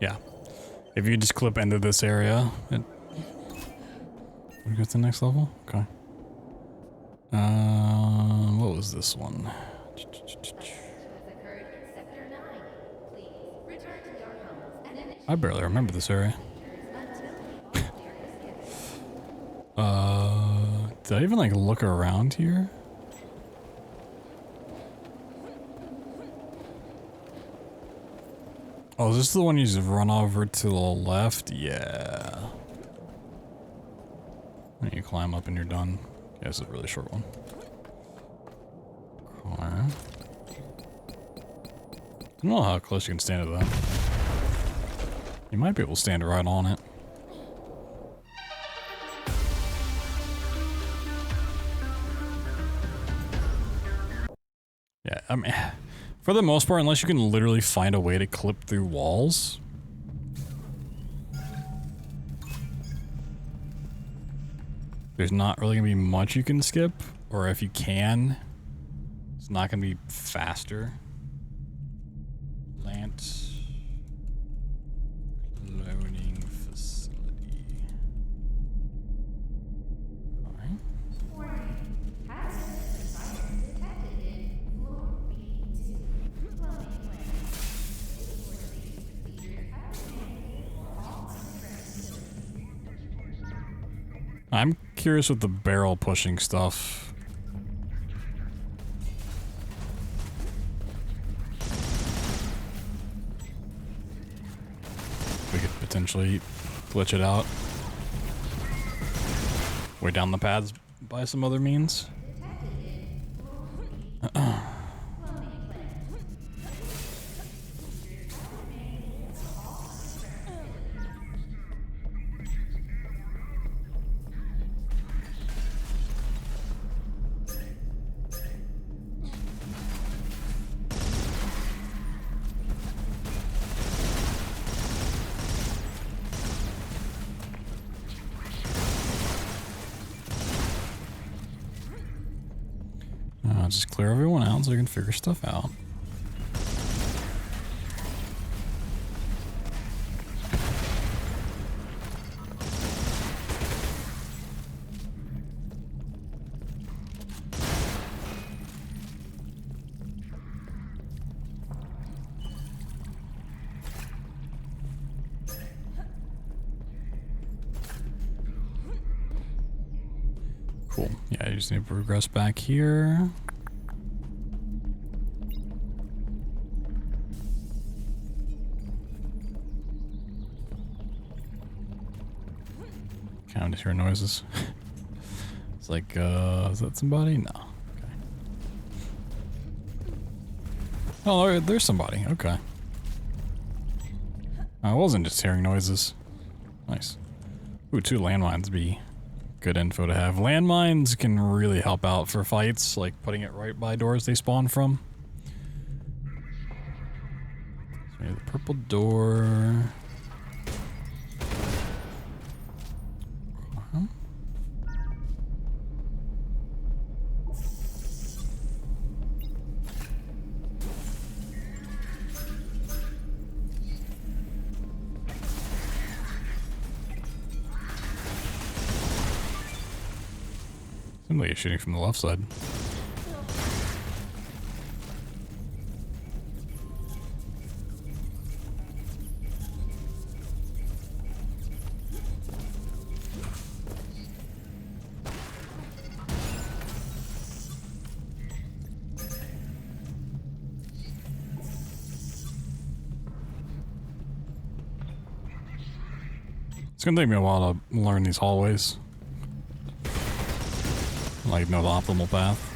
Yeah. If you just clip into this area, it... We go to the next level? Okay. What was this one? I barely remember this area. Did I even like look around here? Oh, is this the one you just run over to the left? Yeah. And you climb up and you're done. Yeah, this is a really short one. Okay. I don't know how close you can stand to that. You might be able to stand right on it. Yeah, I mean, for the most part, unless you can literally find a way to clip through walls. There's not really gonna be much you can skip, or if you can, it's not gonna be faster. Plant loading facility. Alright. I'm curious with the barrel pushing stuff. We could potentially glitch it out. Way down the paths by some other means. Just clear everyone out so we can figure stuff out. Cool. Yeah, you just need to progress back here. Kind of just hear noises. It's like, is that somebody? No. Okay. Oh, there's somebody. Okay. I wasn't just hearing noises. Nice. Ooh, 2 landmines be good info to have. Landmines can really help out for fights, like putting it right by doors they spawn from. So we have the purple door. Seems like you're shooting from the left side. It's gonna take me a while to learn these hallways. Like, know the optimal path.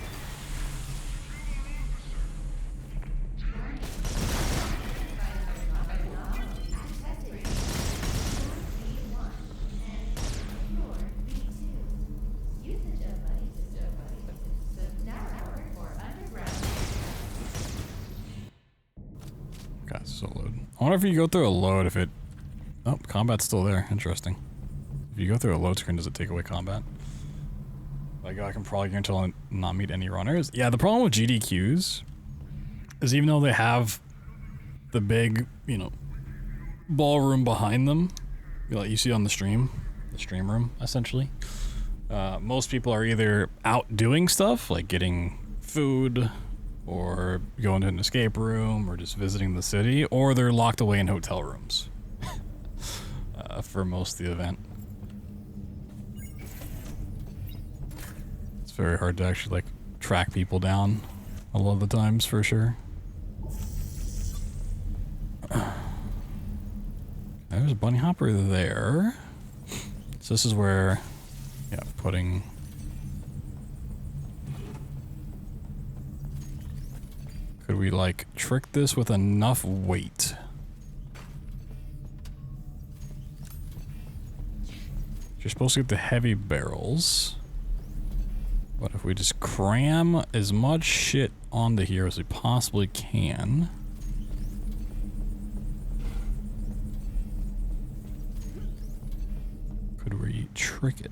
Okay, so load. I wonder if you go through a load, if it... Oh, combat's still there. Interesting. If you go through a load screen, does it take away combat? Like, I can probably guarantee I'll not meet any runners. Yeah, the problem with GDQs is even though they have the big, you know, ballroom behind them, like you see on the stream room, essentially, most people are either out doing stuff, like getting food, or going to an escape room, or just visiting the city, or they're locked away in hotel rooms for most of the event. It's very hard to actually, like, track people down a lot of the times, for sure. There's a bunny hopper there. So this is where, yeah, putting... Could we, like, trick this with enough weight? You're supposed to get the heavy barrels. But if we just cram as much shit onto here as we possibly can... Could we trick it?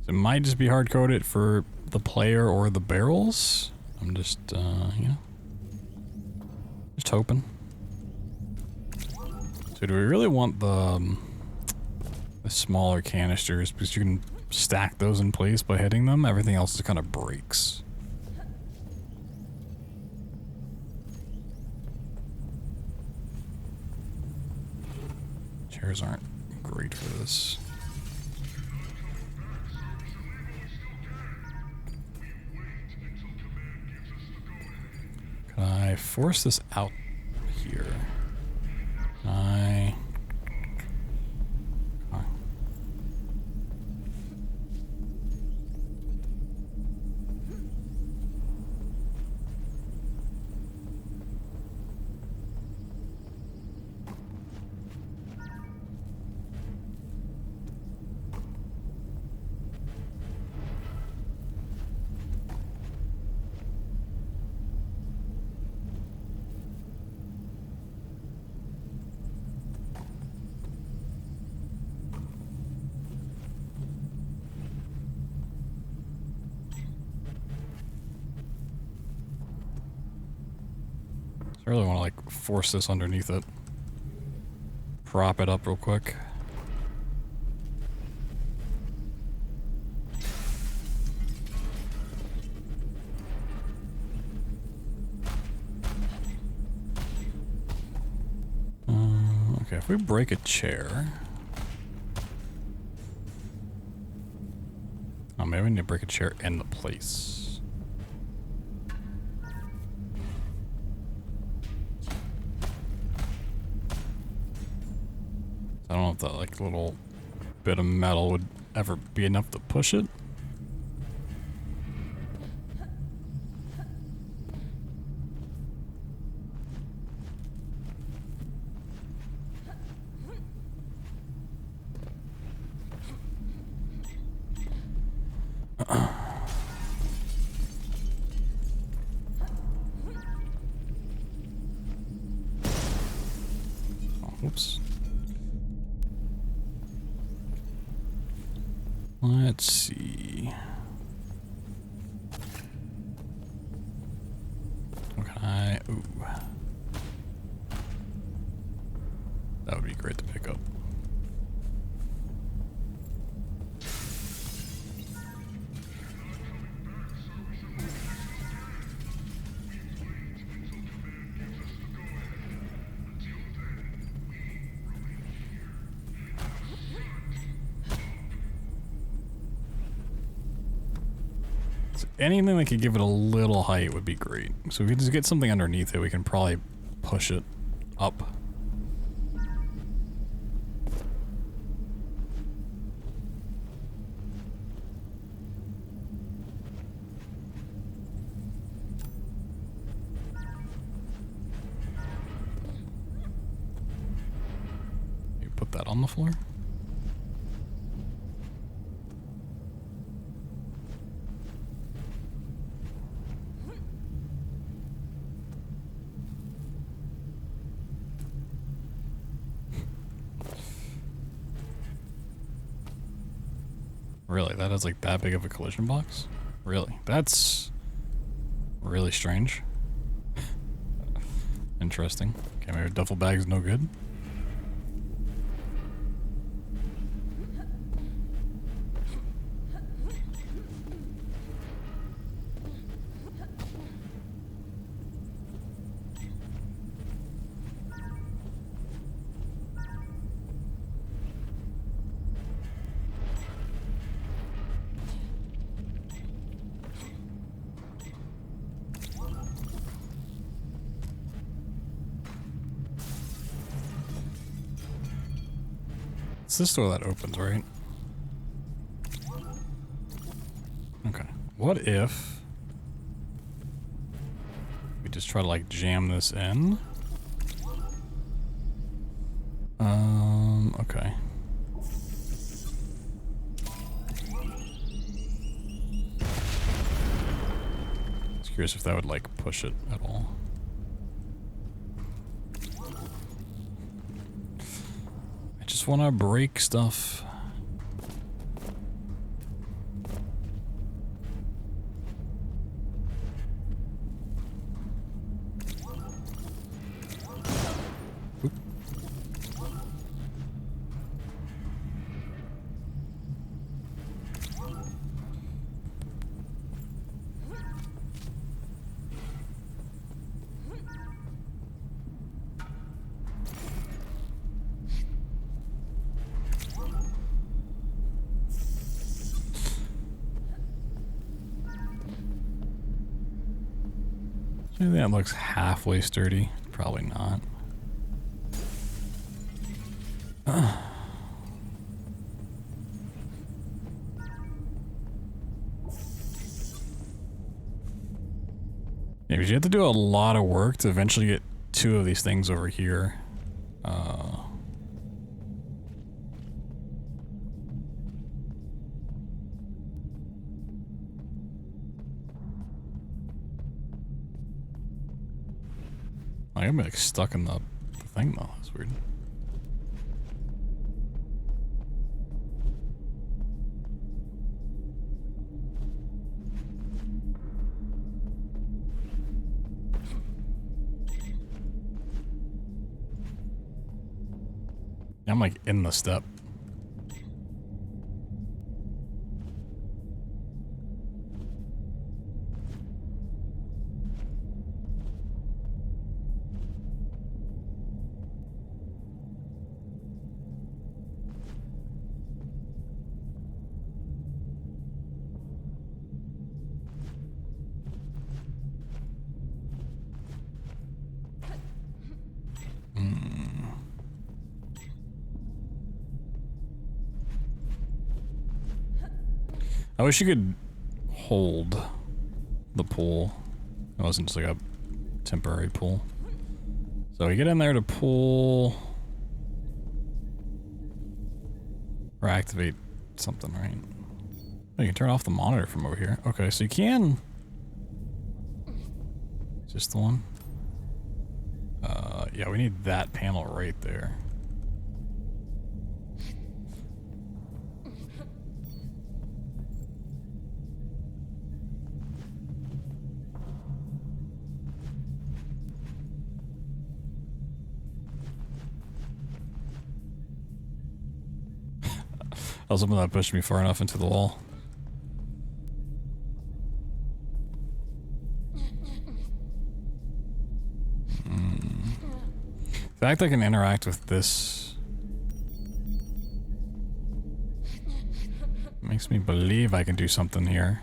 It might just be hard-coded for the player or the barrels. I'm just, you know, just hoping. So do we really want the smaller canisters? Because you can stack those in place by hitting them. Everything else just kind of breaks. Chairs aren't great for this. Can I force this out here? Can I... Okay. I really want to, like, force this underneath it. Prop it up real quick. Okay, if we break a chair... Oh, maybe we need to break a chair in the place. I don't know if that, like, little bit of metal would ever be enough to push it. Oops. Let's see. Ooh. That would be great to pick up. So anything that could give it a little height would be great. So if we just get something underneath it, we can probably push it up. You put that on the floor. Really? That has like that big of a collision box? Really? That's really strange. Interesting. Okay, maybe a duffel bag's no good. It's this door that opens, right? Okay. What if we just try to like jam this in? Okay. Just curious if that would like push it at all. I just want to break stuff. Oop. Maybe that looks halfway sturdy. Probably not. Yeah, because you have to do a lot of work to eventually get two of these things over here. I'm like stuck in the thing though. That's weird. I'm like in the step. I wish you could hold the pool. It wasn't just like a temporary pool. So we get in there to pull or activate something, right? Oh, you can turn off the monitor from over here. Okay, so you can. Is this the one? Yeah, we need that panel right there. was hoping that pushed me far enough into the wall. The fact I can interact with this makes me believe I can do something here.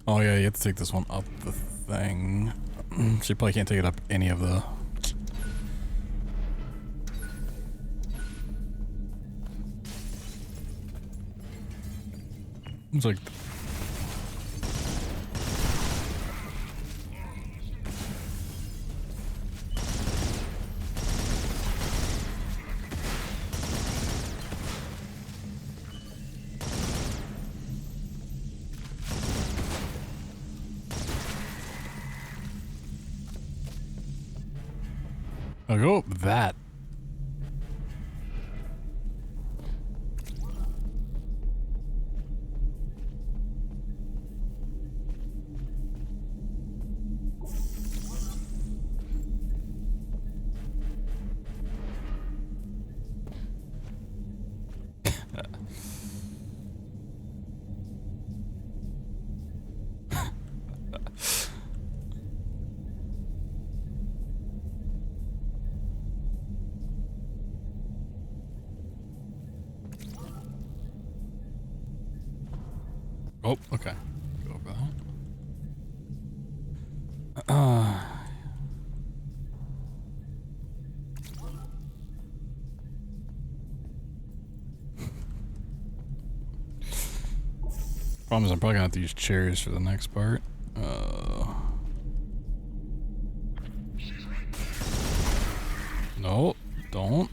Oh yeah, you have to take this one up the thing. So you probably can't take it up any of the... It's like... I'll go up that. Oh, okay. Go over that. Problem is I'm probably gonna have to use chairs for the next part. No, don't.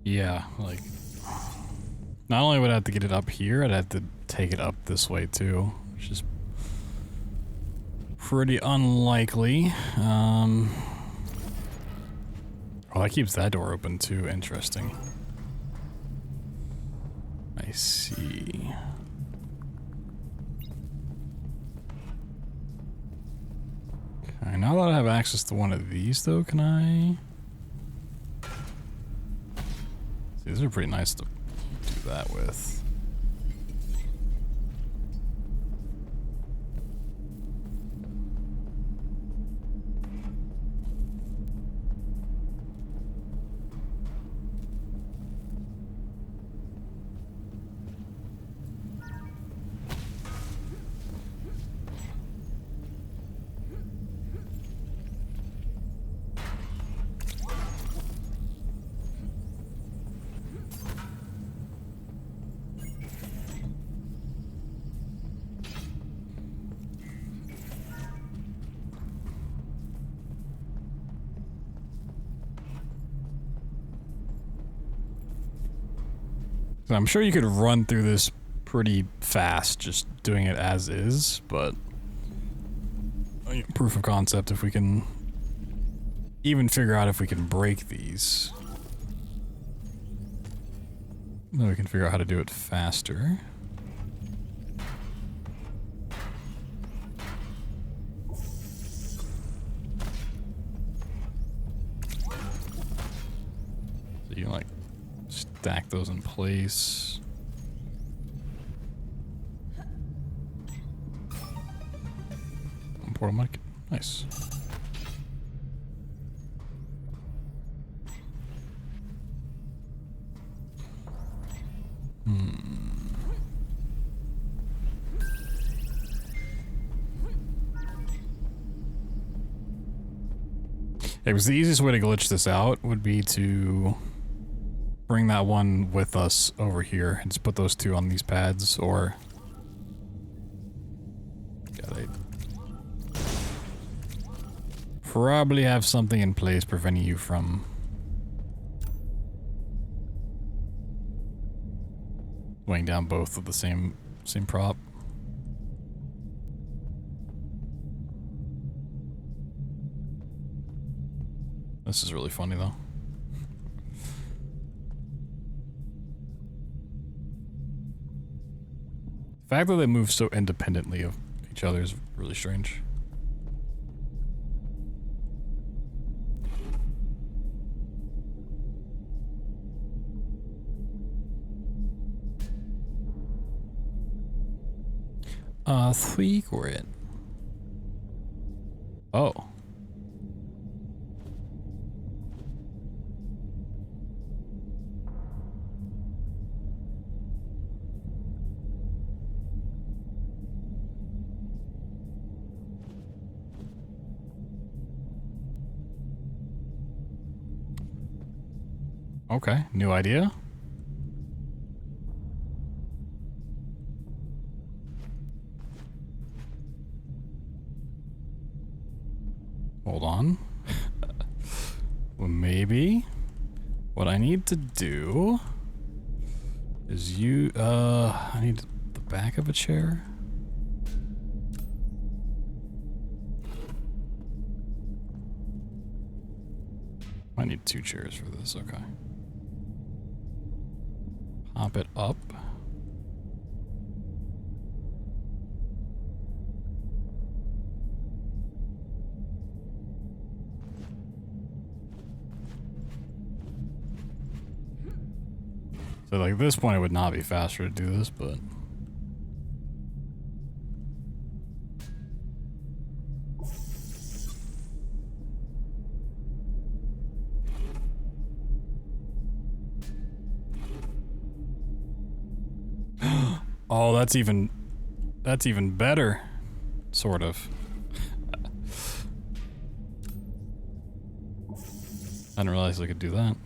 Yeah, like, not only would I have to get it up here, I'd have to take it up this way too, which is pretty unlikely. Oh, that keeps that door open too. Interesting. I see. Okay, now that I have access to one of these though, can I? See, these are pretty nice to do that with. I'm sure you could run through this pretty fast just doing it as is, but proof of concept if we can even figure out if we can break these. Then we can figure out how to do it faster. So you can like stack those in place. Portal mic. Nice. Yeah, because the easiest way to glitch this out would be to bring that one with us over here and just put those two on these pads, or yeah, they probably have something in place preventing you from weighing down both of the same prop. This is really funny though. The fact that they move so independently of each other is really strange. Secret. Oh. Okay, new idea. Hold on. Well, maybe what I need to do is I need the back of a chair. I need 2 chairs for this, okay. Pop it up. So like at this point it would not be faster to do this, but oh, that's even better, sort of. I didn't realize I could do that.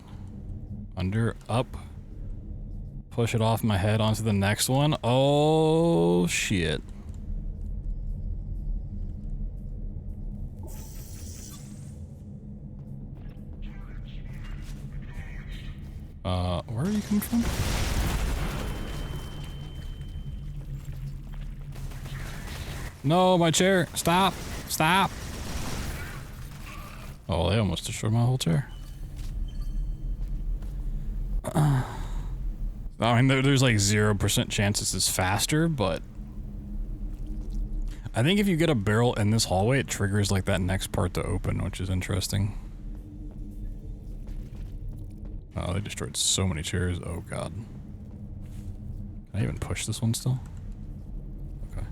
Under, up, push it off my head onto the next one. Oh, shit. Where are you coming from? No, my chair. Stop. Stop. Oh, they almost destroyed my whole chair. I mean, there's like 0% chance this is faster, but I think if you get a barrel in this hallway, it triggers like that next part to open, which is interesting. Oh, they destroyed so many chairs. Oh, God. Can I even push this one still? Okay.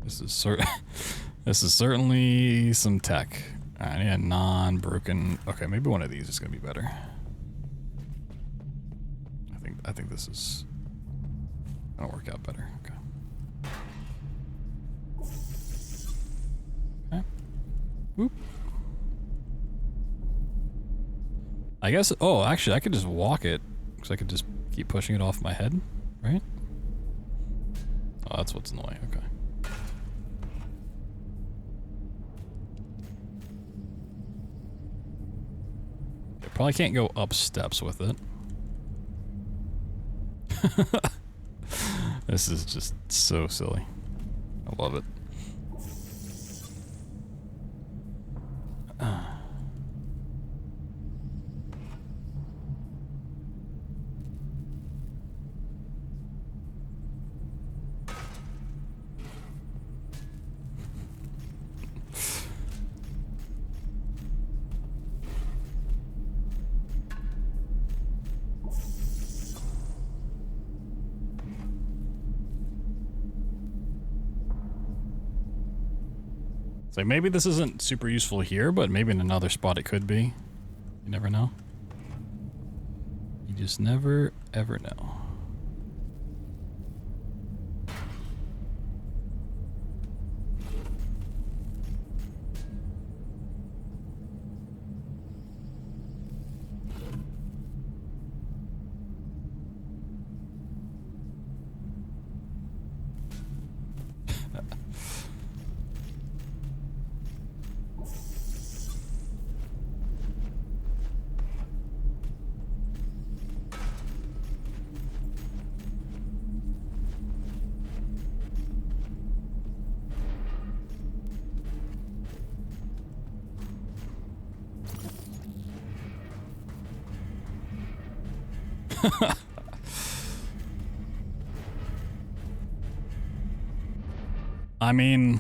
This is certainly some tech. I need a non-broken. Okay, maybe one of these is gonna be better. I think this is gonna work out better. Okay. Okay. Whoop. I guess. Oh, actually, I could just walk it because I could just keep pushing it off my head, right? Oh, that's what's in the way. Okay. Probably can't go up steps with it. This is just so silly. I love it. It's like maybe this isn't super useful here, but maybe in another spot it could be. You never know. You just never, ever know. I mean,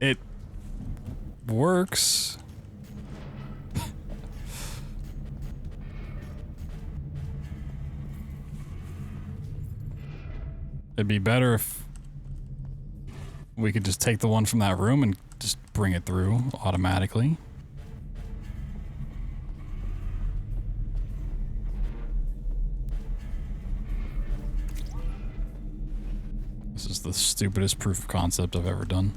it works. It'd be better if we could just take the one from that room and just bring it through automatically. This is the stupidest proof of concept I've ever done.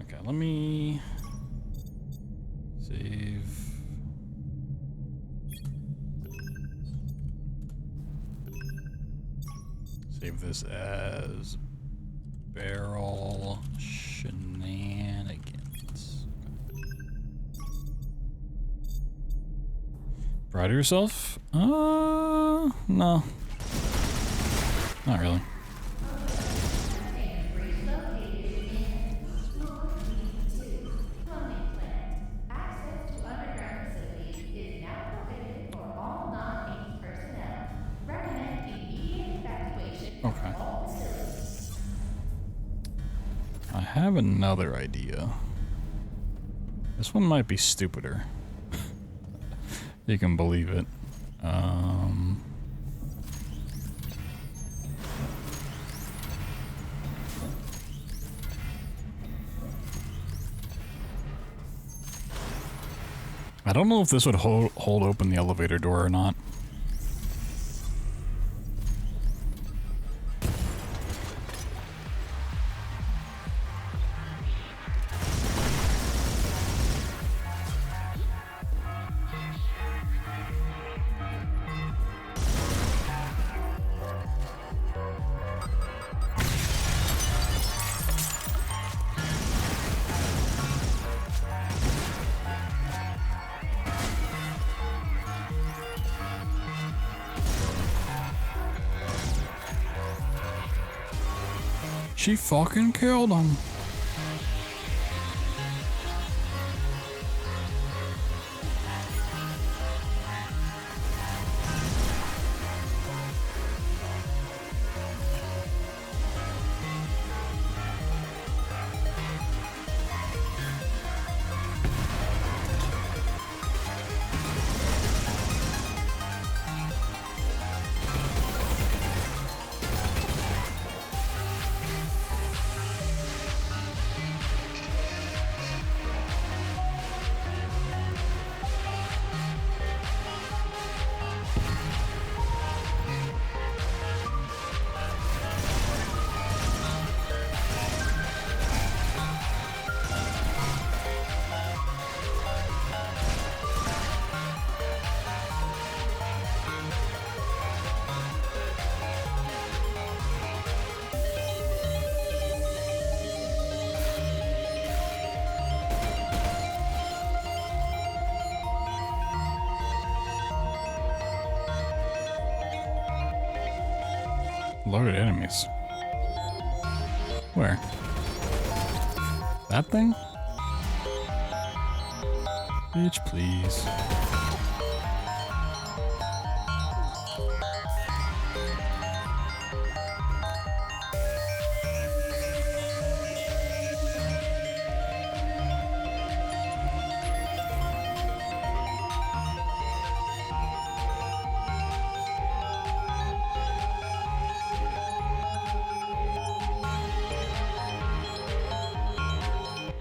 Okay, let me save. Save this as barrel shenanigans. Proud of yourself? No. Not really. Okay. I have another idea. This one might be stupider. You can believe it. I don't know if this would hold open the elevator door or not. She fucking killed him. Loaded enemies. Where? That thing? Bitch, please.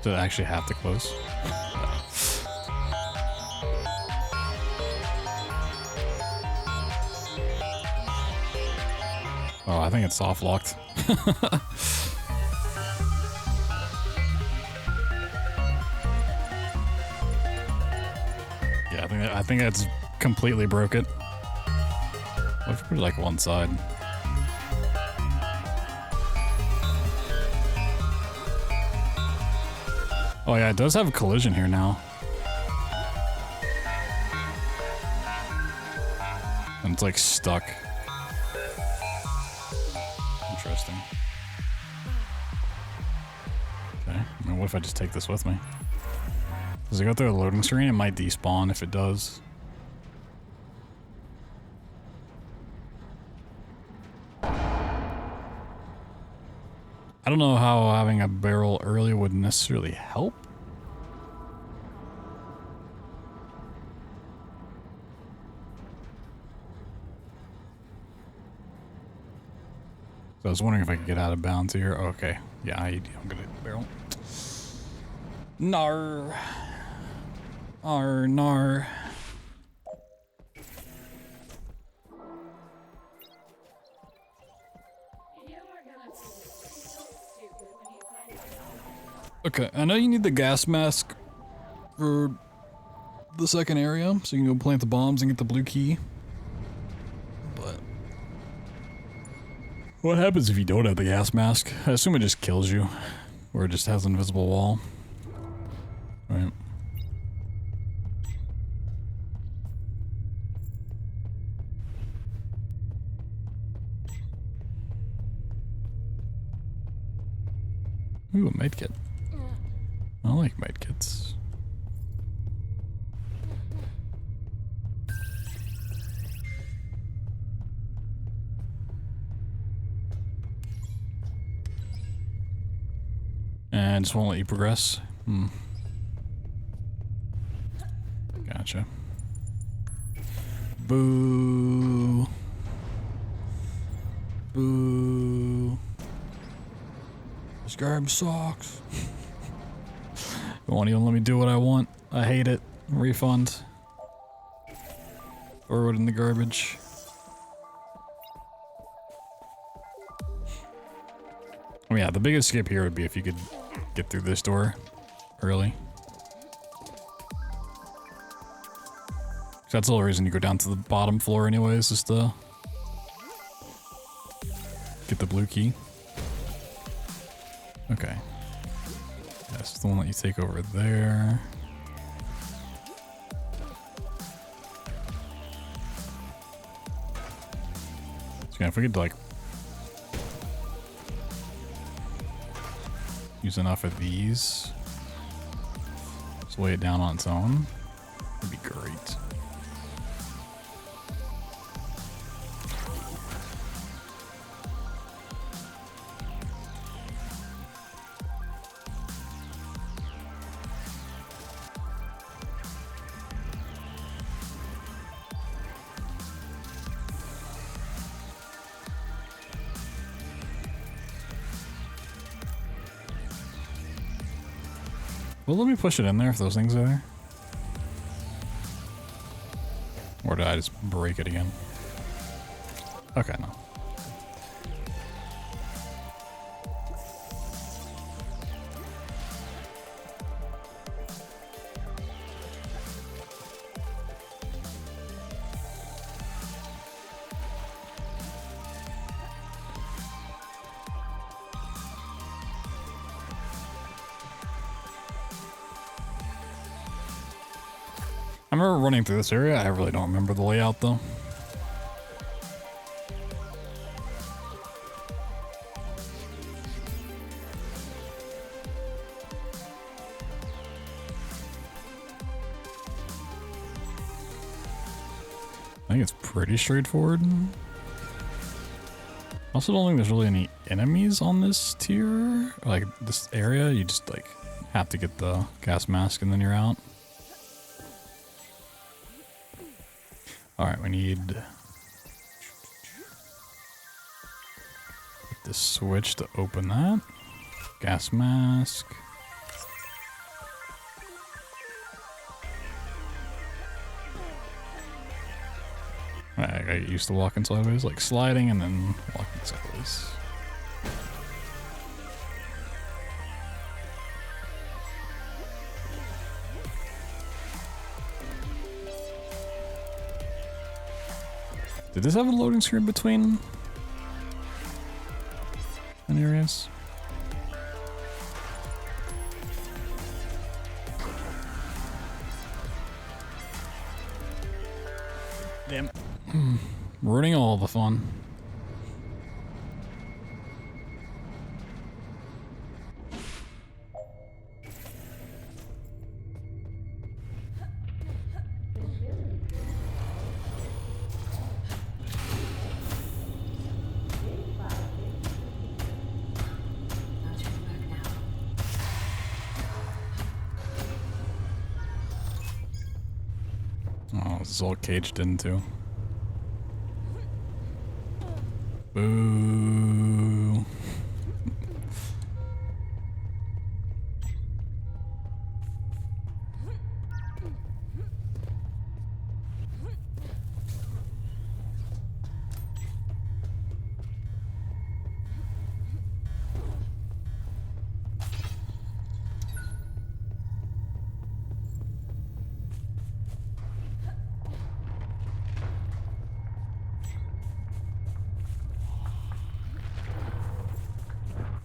Did I actually have to close? Oh, I think it's soft locked. Yeah, I think that's completely broke it. What if we put it like one side? Oh yeah, it does have a collision here now. And it's like stuck. Interesting. Okay, and what if I just take this with me? Does it go through a loading screen? It might despawn if it does. I don't know how having a barrel early would necessarily help. So I was wondering if I could get out of bounds here. Okay. Yeah, I'm gonna barrel. Nar. Nar. Okay, I know you need the gas mask for the second area, so you can go plant the bombs and get the blue key. But what happens if you don't have the gas mask? I assume it just kills you, or it just has an invisible wall. Right. Ooh, a medkit. I like medkits. And just won't let you progress. Gotcha. Boo. Boo. This garbage sucks. It won't even let me do what I want. I hate it. Refund. Throw it in the garbage. Oh yeah, the biggest skip here would be if you could get through this door early. That's the whole reason you go down to the bottom floor anyways, is to get the blue key. Okay. That's the one that you take over there. So yeah, if we could like use enough of these, just lay it down on its own, that'd be great. Well, let me push it in there if those things are there. Or did I just break it again? Okay, no. I remember running through this area. I really don't remember the layout though. I think it's pretty straightforward. Also don't think there's really any enemies on this tier, like this area. You just like have to get the gas mask and then you're out. Alright, we need this switch to open that. Gas mask. I got used to walking sideways, like sliding and then walking sideways. Did this have a loading screen between areas? Damn. Ruining all the fun. Oh, this is all caged into. Boo.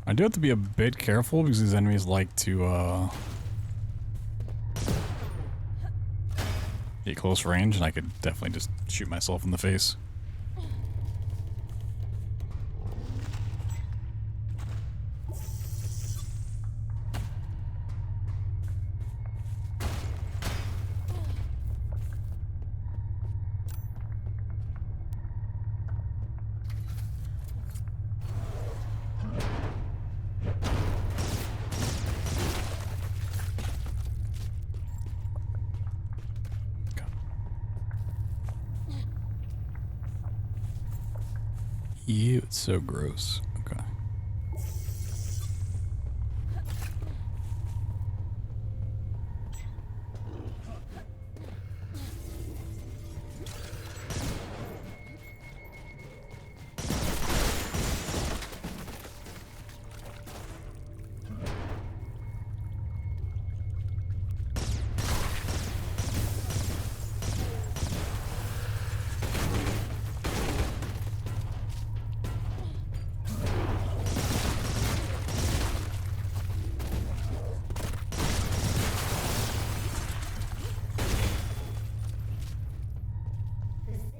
I do have to be a bit careful because these enemies like to get close range, and I could definitely just shoot myself in the face. Ew, it's so gross. Okay.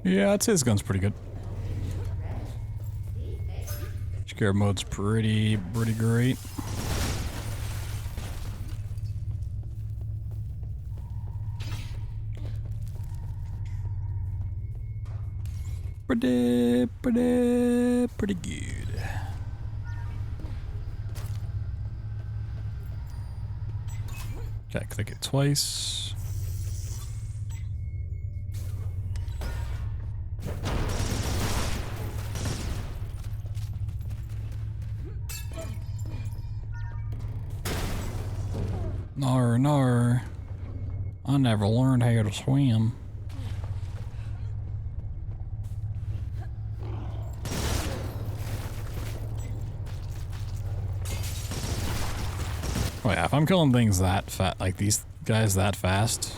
Yeah, I'd say this gun's pretty good. Scarab mode's pretty great. Pretty good. Okay, click it twice. No, I never learned how to swim. Oh yeah, if I'm killing things that fast, like these guys that fast,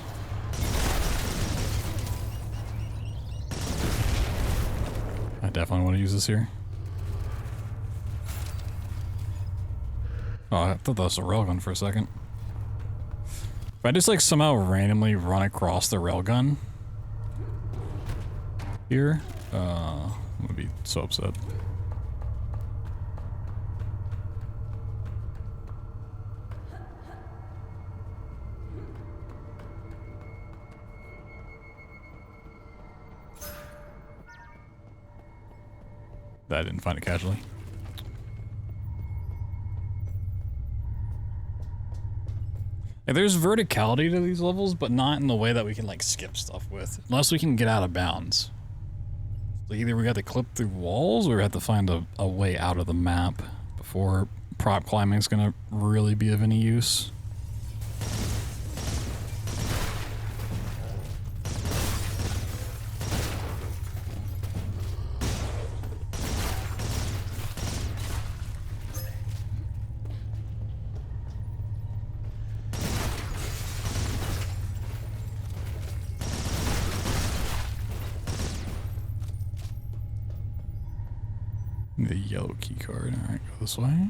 I definitely want to use this here. Oh, I thought that was a railgun for a second. If I just like somehow randomly run across the railgun here, I'm gonna be so upset. That I didn't find it casually. Yeah, there's verticality to these levels, but not in the way that we can like skip stuff with. Unless we can get out of bounds. So either we got to clip through walls or we have to find a way out of the map before prop climbing is going to really be of any use. The yellow key card. All right, go this way.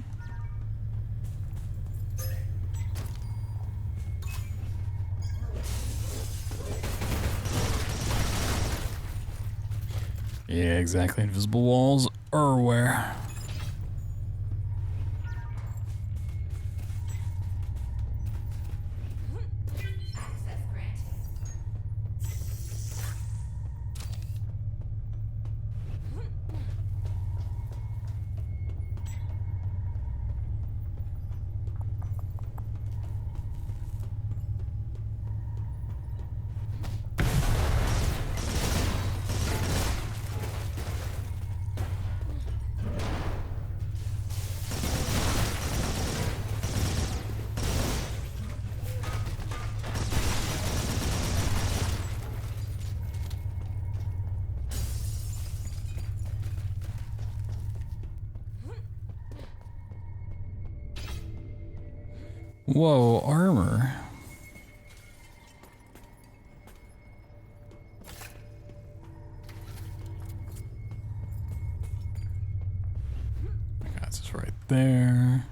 Yeah, exactly. Invisible walls are where. Access granted. Whoa, armor. I got this right there.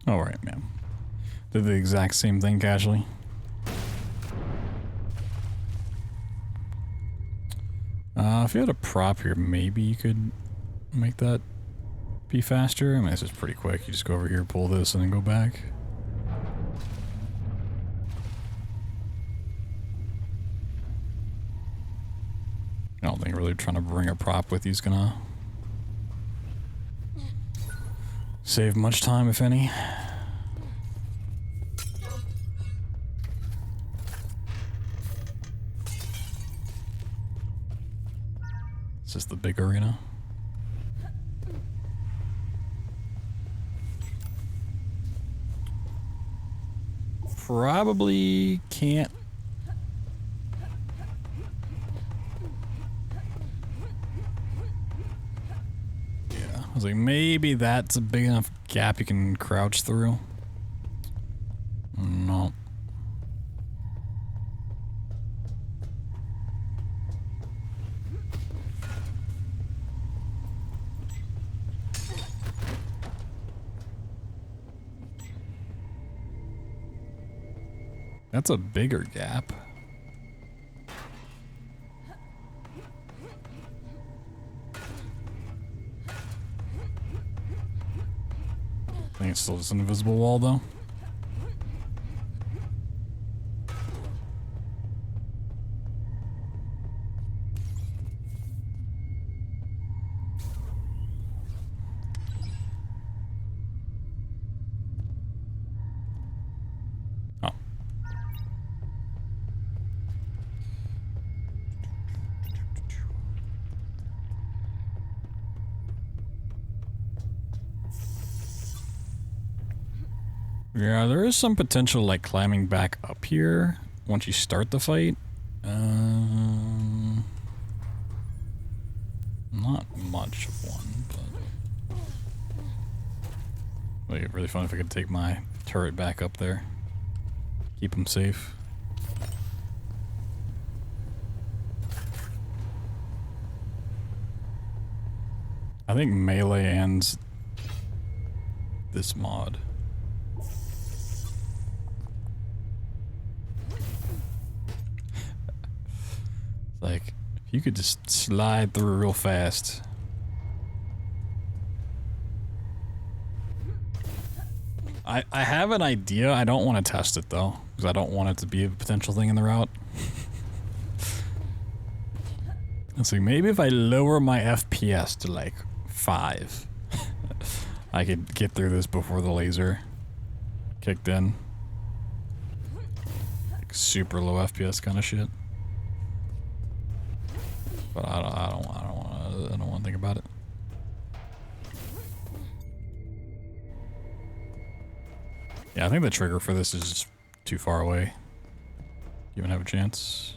All right, man. Did the exact same thing casually. If you had a prop here, maybe you could make that be faster. I mean, this is pretty quick. You just go over here, pull this, and then go back. I don't think really trying to bring a prop with you is gonna save much time, if any. It's just the big arena. Probably can't. Yeah, I was like, maybe that's a big enough gap you can crouch through. No. That's a bigger gap. I think it's still just an invisible wall, though. Oh. Yeah, there is some potential like climbing back up here once you start the fight. Not much of one, but it'd be really fun if I could take my turret back up there. Keep them safe. I think melee ends this mod. You could just slide through real fast. I have an idea. I don't want to test it though, because I don't want it to be a potential thing in the route. Let's see, maybe if I lower my FPS to like 5, I could get through this before the laser kicked in. Like super low FPS kind of shit. But I don't want to think about it. Yeah, I think the trigger for this is just too far away. You even have a chance.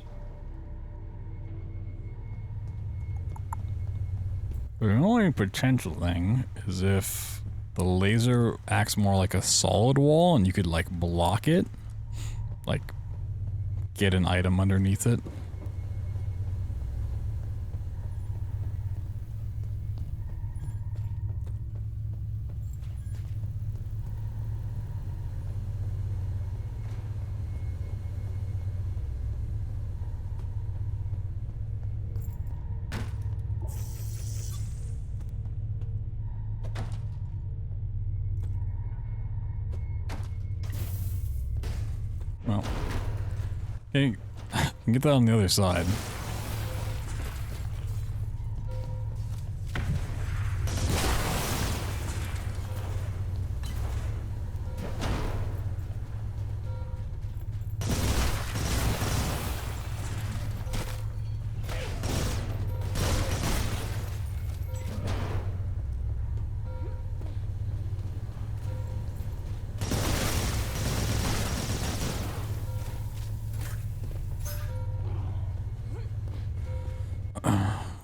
The only potential thing is if the laser acts more like a solid wall and you could like block it, like get an item underneath it. Well, okay, I can get that on the other side.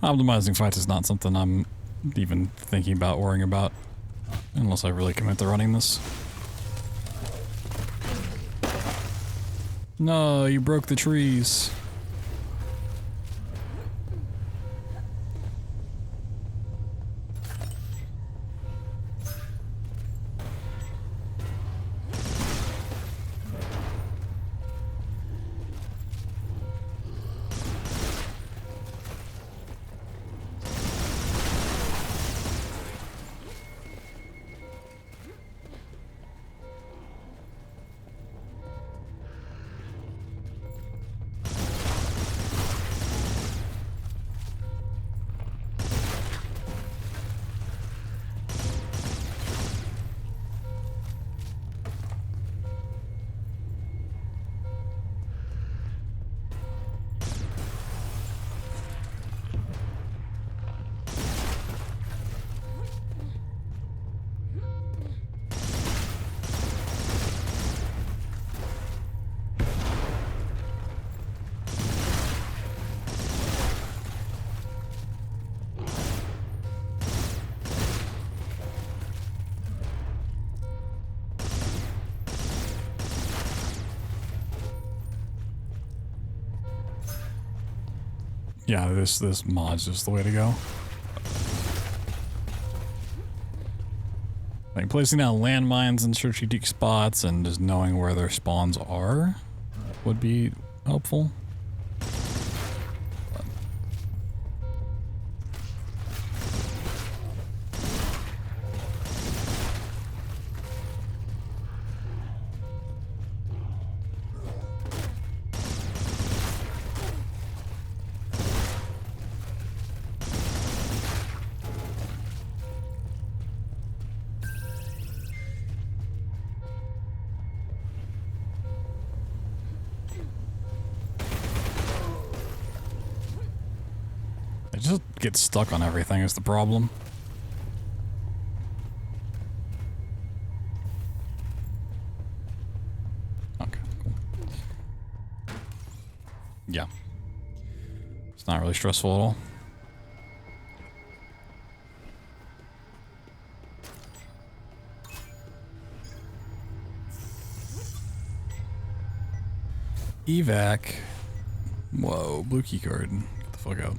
Optimizing fights is not something I'm even thinking about worrying about, unless I really commit to running this. No, you broke the trees. Yeah, this mod's just the way to go. Like placing down landmines in strategic spots and just knowing where their spawns are would be helpful. I just get stuck on everything is the problem. Okay, cool. Yeah. It's not really stressful at all. Evac. Whoa, blue key card. Get the fuck out.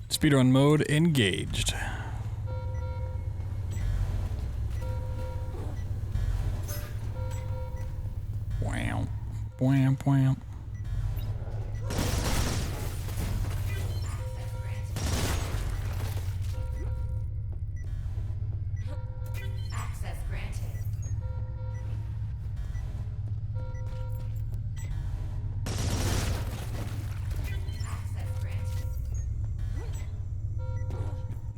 Speedrun mode engaged. Wham. Wham, wham.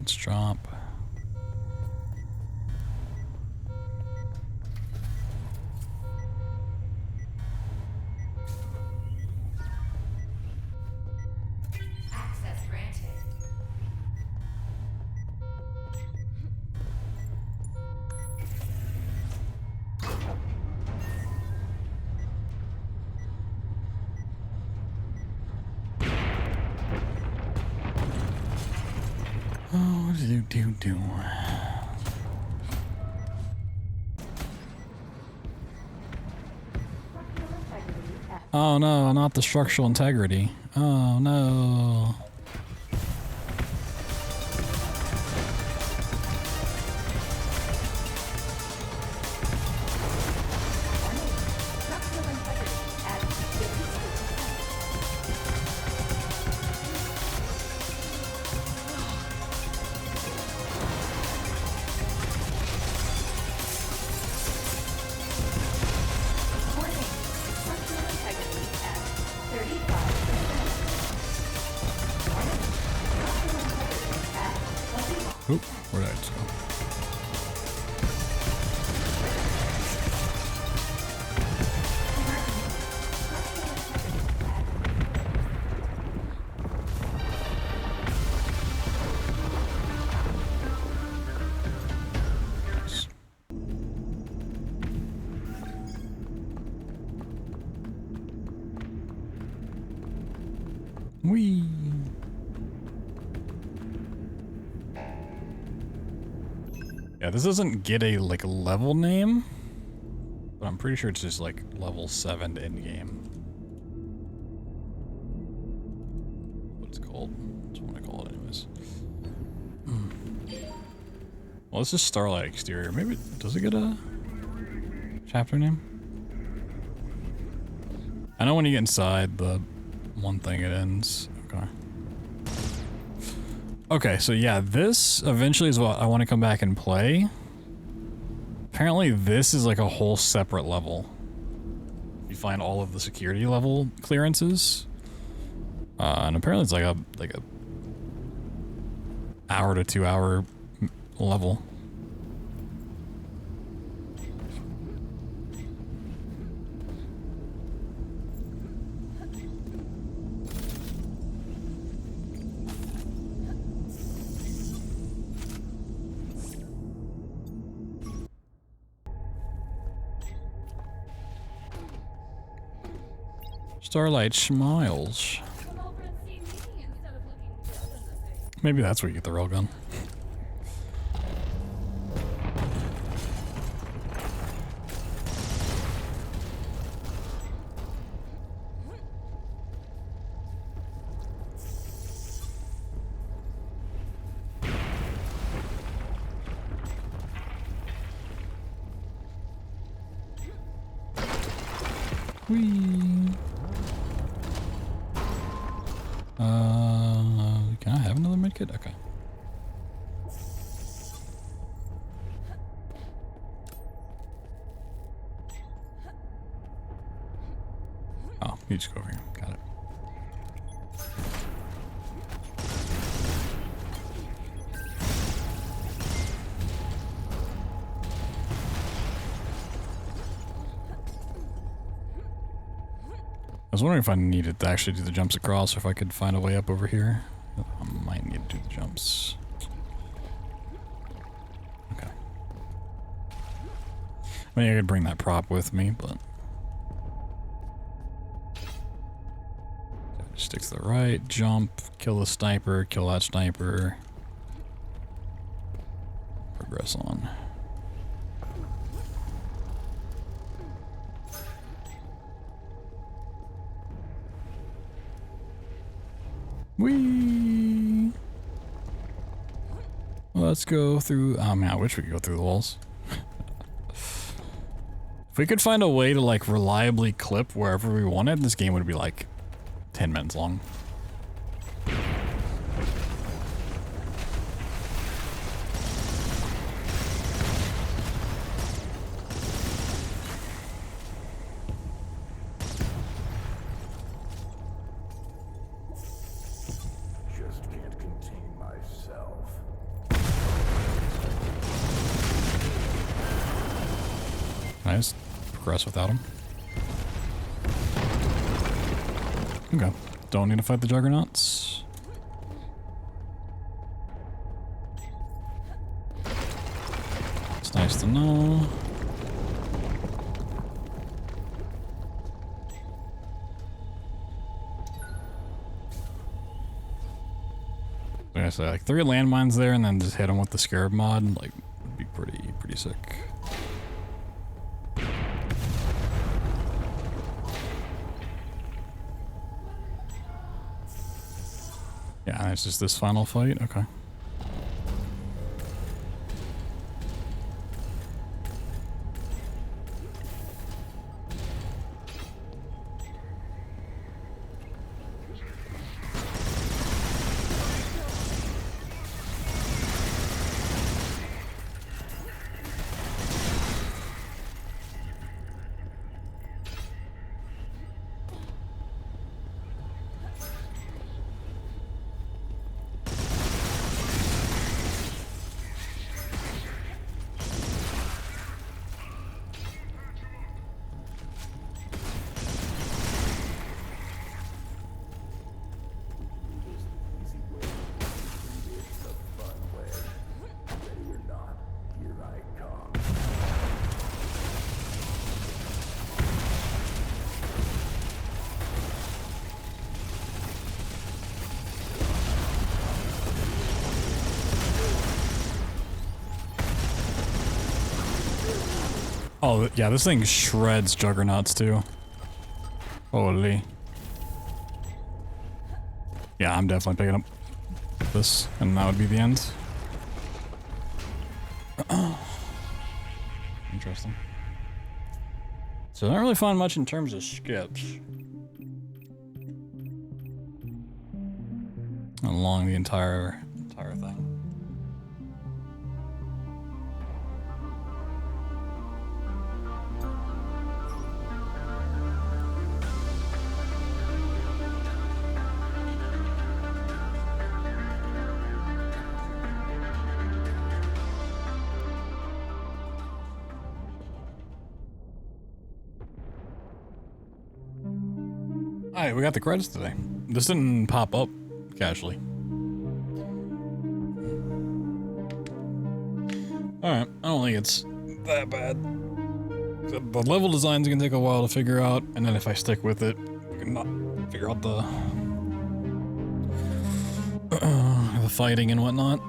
let's drop. Access granted. Oh, do. Oh no, not the structural integrity. Oh no. Oop, where did I just go? Whee! Yeah, this doesn't get a like level name, but I'm pretty sure it's just like level 7 to end game. What it's called? That's what I call it anyways. Well, this is Starlight Exterior. Maybe, does it get a chapter name? I know when you get inside the one thing it ends. Okay. Okay, so yeah, this eventually is what I want to come back and play. Apparently this is like a whole separate level. You find all of the security level clearances. And apparently it's like a hour to 2 hour level. Starlight smiles. Maybe that's where you get the railgun. Whee! Can I have another medkit? Okay. Oh, you just go over here. Got it. I was wondering if I needed to actually do the jumps across, or if I could find a way up over here. I might need to do the jumps. Okay. I mean, I could bring that prop with me, but... Stick to the right, jump, kill the sniper, kill that sniper. Progress on. Whee! Let's go through. Oh man, I wish we could go through the walls. If we could find a way to like reliably clip wherever we wanted, this game would be like 10 minutes long. Can I just progress without him? Okay. Don't need to fight the juggernauts. It's nice to know. Like I say, like 3 landmines there, and then just hit them with the scarab mod. Like, would be pretty sick. Yeah, it's just this final fight. Okay. Oh, yeah, this thing shreds juggernauts too. Holy. Yeah, I'm definitely picking up this, and that would be the end. Interesting. So I don't really find much in terms of skips along the entire thing. Alright, we got the credits today. This didn't pop up casually. Alright, I don't think it's that bad. The level designs can take a while to figure out, and then if I stick with it, we can not figure out the fighting and whatnot.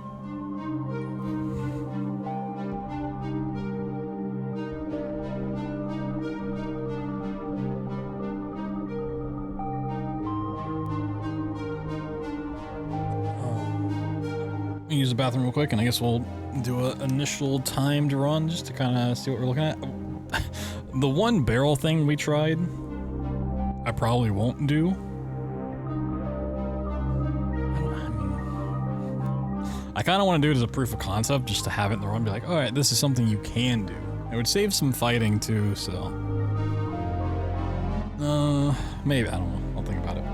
Use the bathroom real quick, and I guess we'll do an initial timed run just to kind of see what we're looking at. The one barrel thing we tried, I probably won't do. I kind of want to do it as a proof of concept, just to have it in the run, be like, all right, this is something you can do. It would save some fighting too, so. Maybe, I don't know. I'll think about it.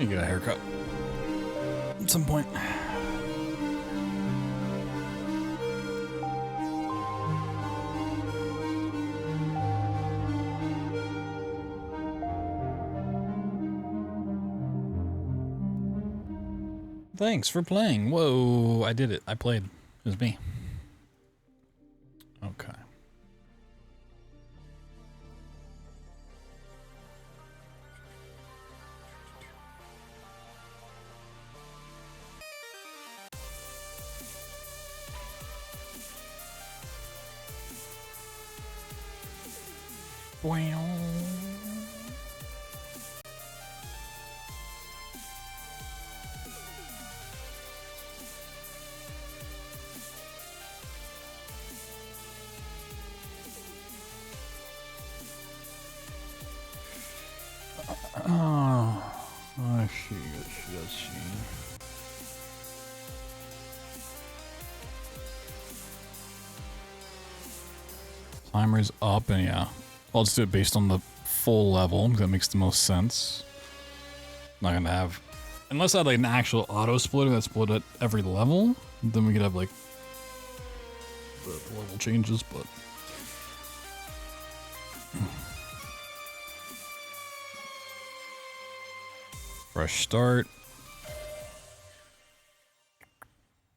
You get a haircut at some point. Thanks for playing. Whoa, I did it. I played. It was me. Okay. Wow. Oh, I see, I see. Timer's up, and yeah, I'll just do it based on the full level, because that makes the most sense. Not gonna have, unless I had like an actual auto splitter that split at every level, then we could have like the level changes, but. Fresh start.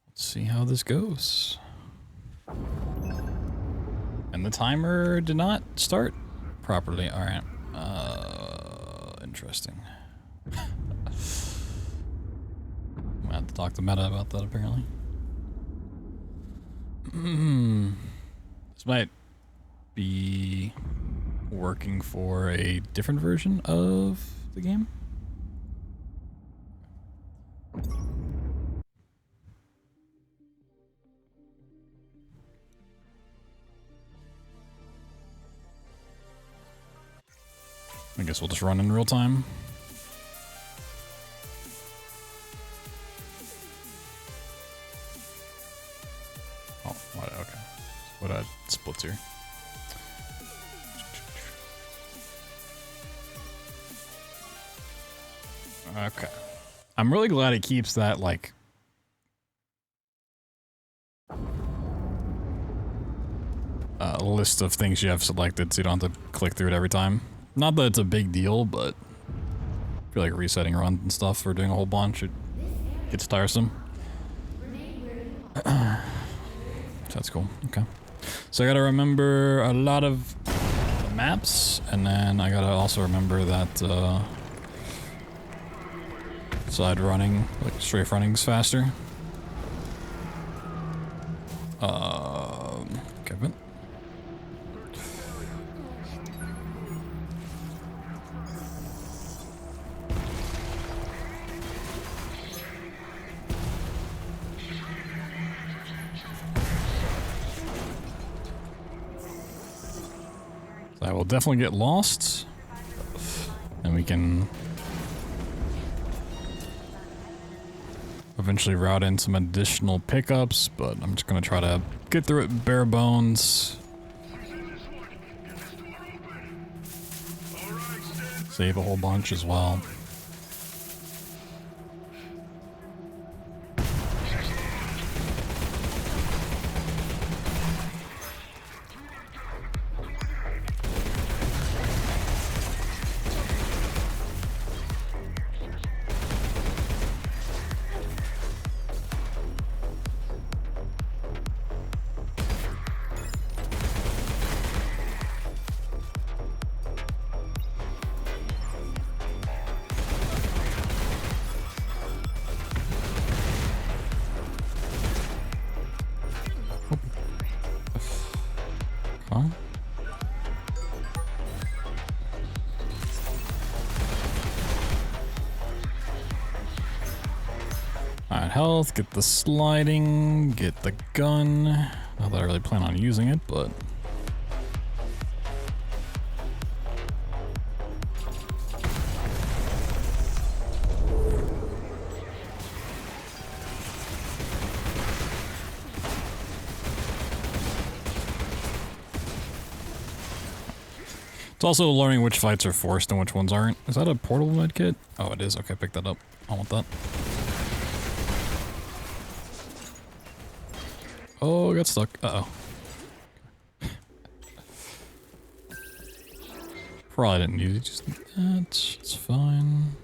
Let's see how this goes. And the timer did not start properly. All right. Interesting. I'm gonna have to talk to Meta about that apparently. This might be working for a different version of the game. I guess we'll just run in real time. Oh, what? Okay. What splits here? Okay. I'm really glad it keeps that, like, list of things you have selected so you don't have to click through it every time. Not that it's a big deal, but I feel like resetting runs and stuff or doing a whole bunch, it gets tiresome. So that's cool. Okay. So I gotta remember a lot of the maps, and then I gotta also remember that side running, like strafe running's faster. Kevin. So I will definitely get lost, and we can eventually route in some additional pickups, but I'm just gonna try to get through it bare bones. Save a whole bunch as well. Alright, health, get the sliding, get the gun. Not that I really plan on using it, but... It's also learning which fights are forced and which ones aren't. Is that a portable med kit? Oh, it is. Okay, pick that up. I want that. Oh, I got stuck. Uh-oh. Probably didn't need to just that. It's fine.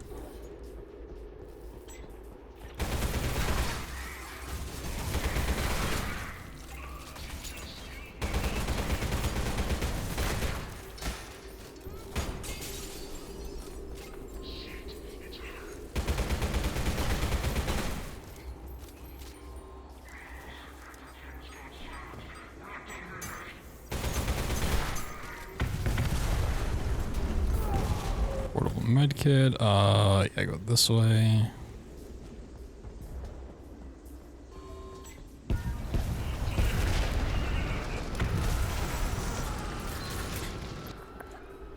Portable medkit. Yeah, go this way.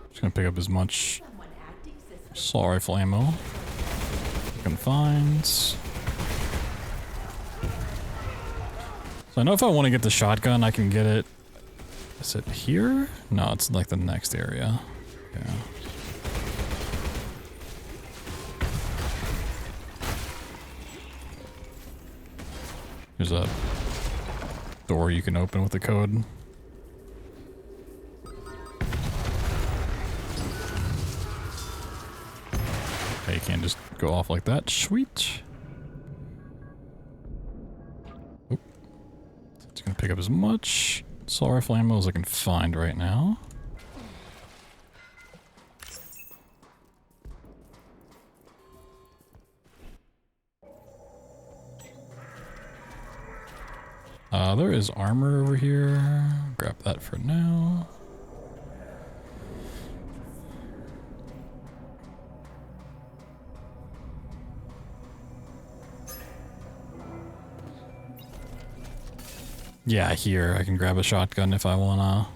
Just gonna pick up as much assault rifle ammo I can find. So I know if I want to get the shotgun, I can get it. Is it here? No, it's like the next area. Yeah. There's a door you can open with the code. Okay, you can't just go off like that. Sweet. Oop. Just gonna pick up as much assault rifle ammo as I can find right now. There is armor over here. Grab that for now. Yeah, here I can grab a shotgun if I wanna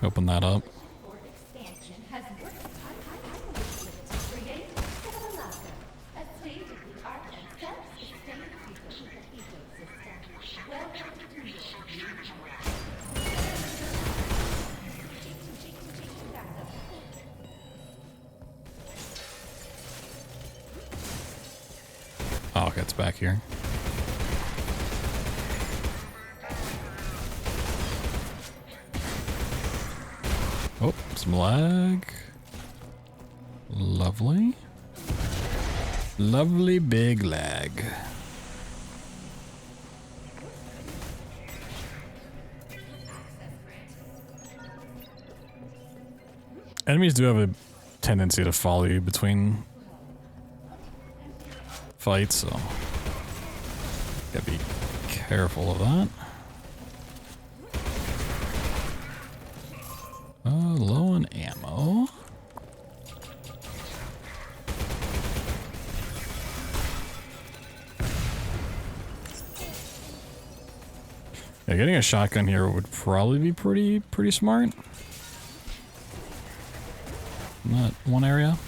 open that up. Oh, okay, it's back here. Oh, some lag. Lovely. Lovely big lag. Enemies do have a tendency to follow you between fights, so gotta be careful of that. Low on ammo. Yeah, getting a shotgun here would probably be pretty smart. In that one area.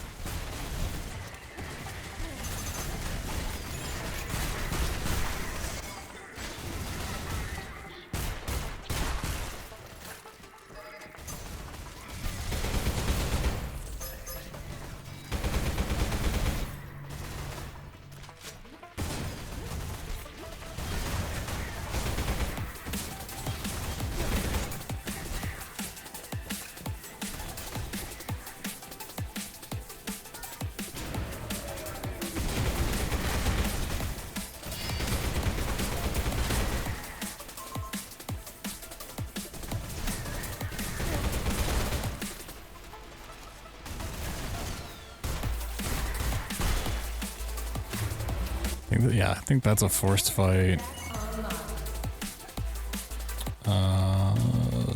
Yeah, I think that's a forced fight.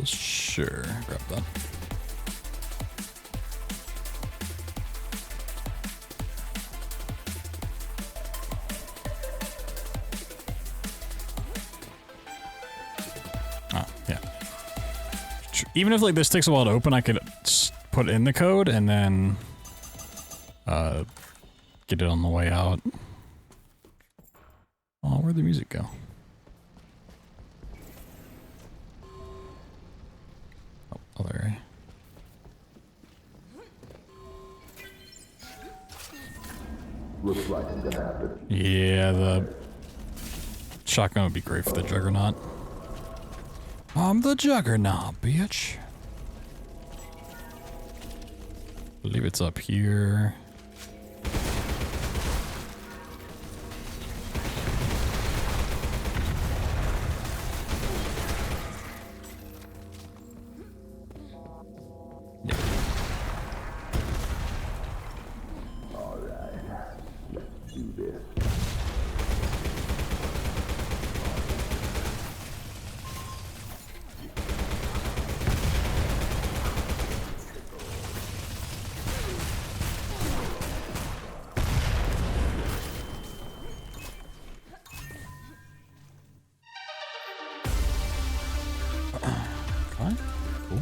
Sure, grab that. Oh, yeah. Even if like this takes a while to open, I could put in the code and then get it on the way out. Oh, where'd the music go? Oh, other area. Looks like it's gonna happen. Yeah, the shotgun would be great for the Juggernaut. I'm the Juggernaut, bitch. I believe it's up here. Yeah. Alright, let's do this. Fine. Cool.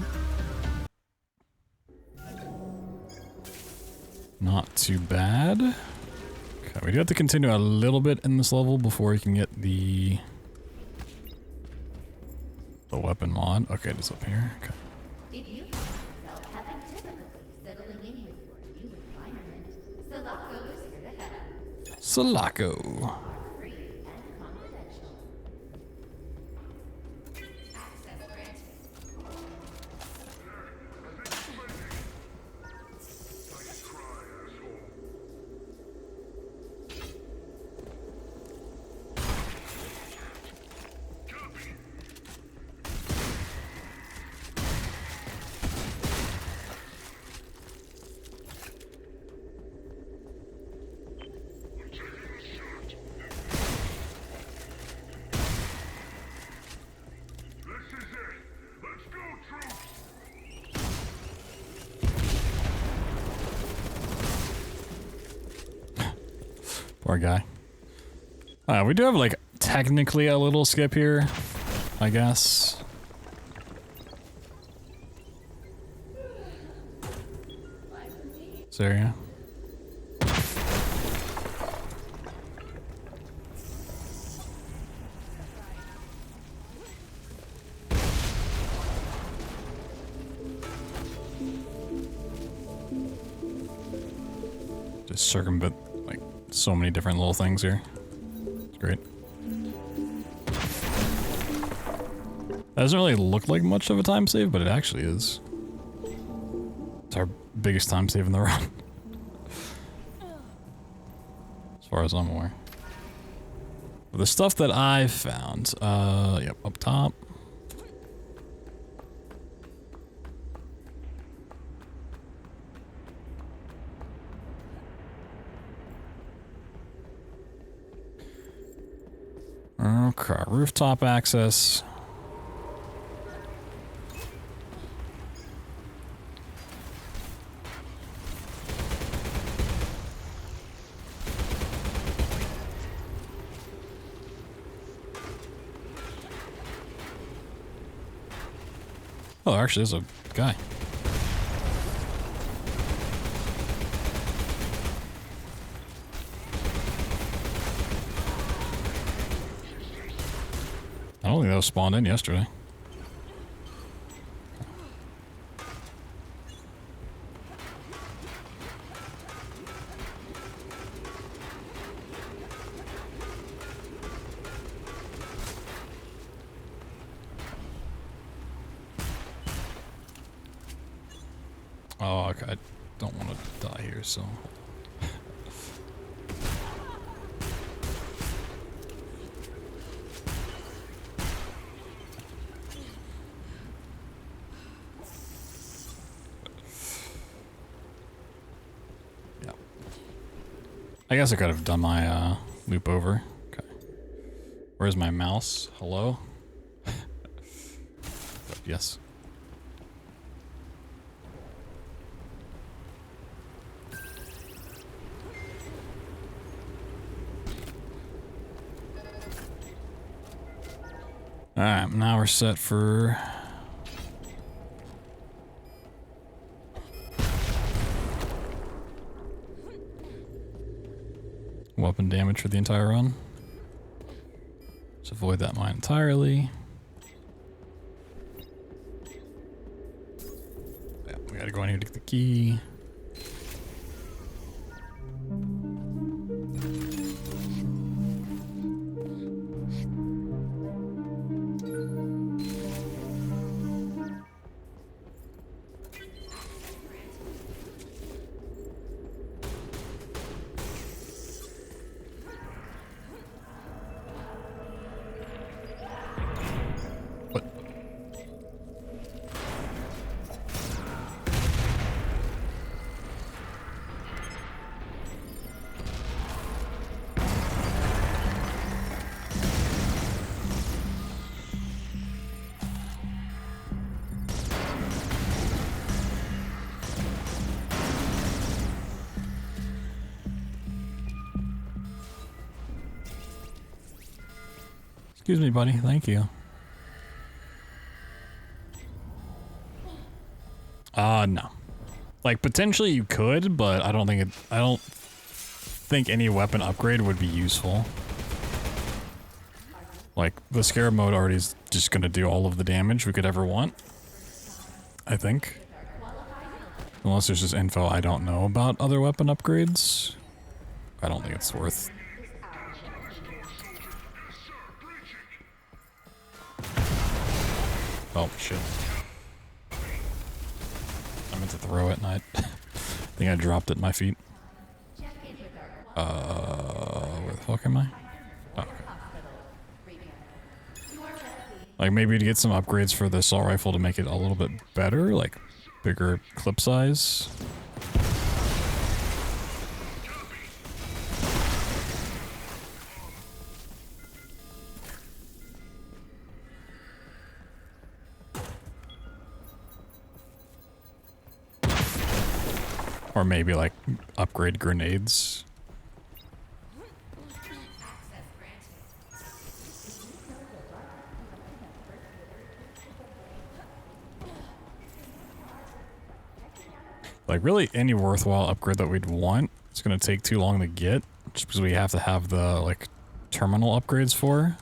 Not too bad. Okay, we do have to continue a little bit in this level before we can get the weapon mod. Okay, it's up here. Okay. If you find yourself having difficulty settling in with your new environment, Selaco is here to help. Selaco. Free and confidential. Access granted. Poor guy. We do have like technically a little skip here, I guess. Syria. Just circumvent like so many different little things here. It's great. That doesn't really look like much of a time save, but it actually is. It's our biggest time save in the run. As far as I'm aware. But the stuff that I've found, yep, up top. Okay, rooftop access. Oh, actually, there's a guy. I don't think that was spawned in yesterday. Oh, okay. I don't want to die here, so... yeah. I guess I could have done my loop over. Okay. Where's my mouse? Hello? Yes. Alright, now we're set for... weapon damage for the entire run. Let's avoid that mine entirely. Gotta go in here to get the key. What? Excuse me, buddy. Thank you. No. Like, potentially you could, but I don't think any weapon upgrade would be useful. Like, the Scarab mode already is just gonna do all of the damage we could ever want. I think. Unless there's just info I don't know about other weapon upgrades. I don't think it's worth. Oh, shit. I meant to throw it and I think I dropped it at my feet. Where the fuck am I? Oh, okay. Like maybe to get some upgrades for the assault rifle to make it a little bit better, like bigger clip size. Or maybe like upgrade grenades. Like really any worthwhile upgrade that we'd want, it's gonna take too long to get, just because we have to have the like terminal upgrades for.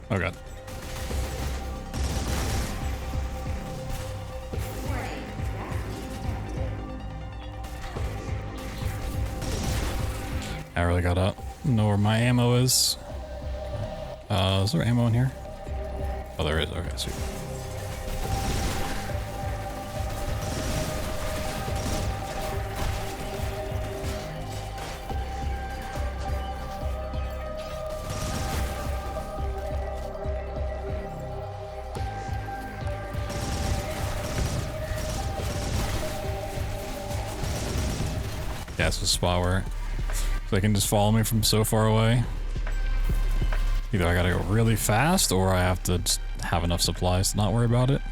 Oh god. I really gotta know where my ammo is. Is there ammo in here? Oh, there is. Okay, sweet. Yeah, it's a spot where they can just follow me from so far away. Either I gotta go really fast or I have to just have enough supplies to not worry about it.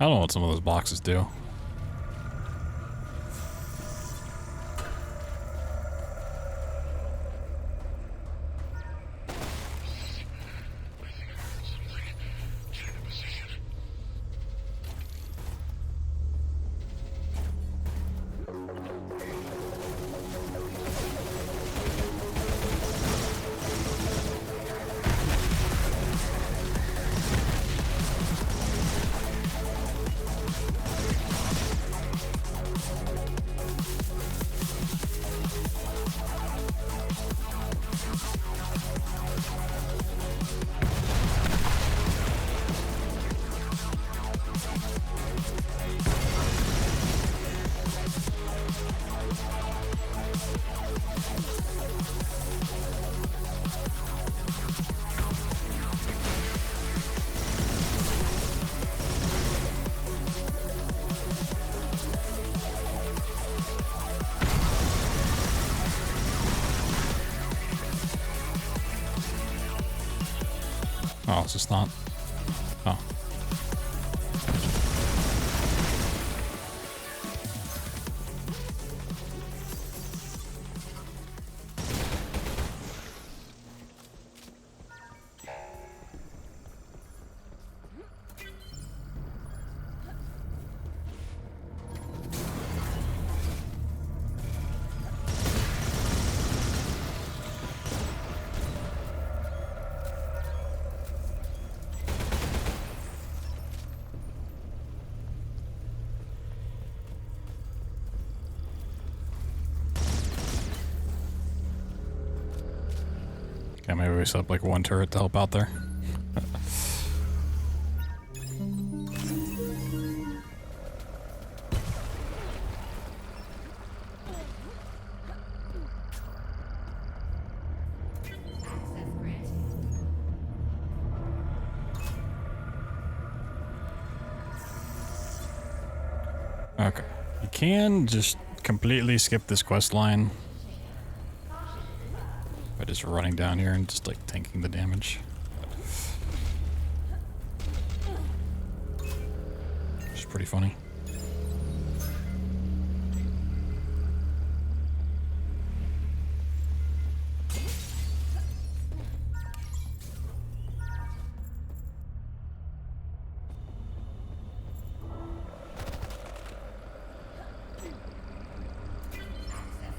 I don't know what some of those boxes do. it's just not. Oh. Okay, maybe we set up like one turret to help out there. Access granted. Okay. You can just completely skip this quest line by just running down here and just like tanking the damage. Which is pretty funny. Access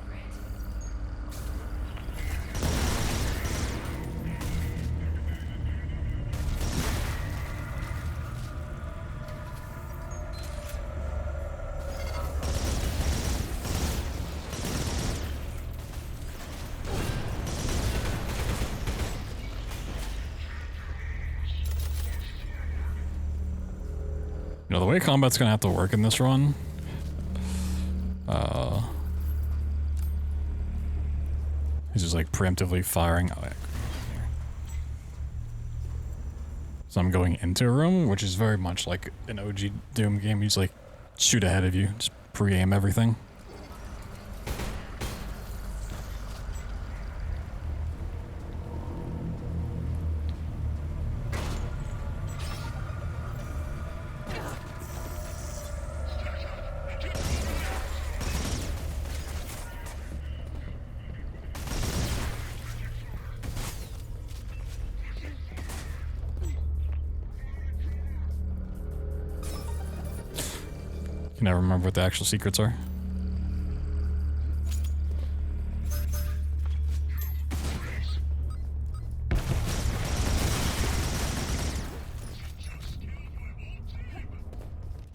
granted. You know, the way combat's gonna have to work in this run, is just like preemptively firing. Oh, yeah. So I'm going into a room, which is very much like an OG Doom game. You just like shoot ahead of you, just pre-aim everything. Can never remember what the actual secrets are.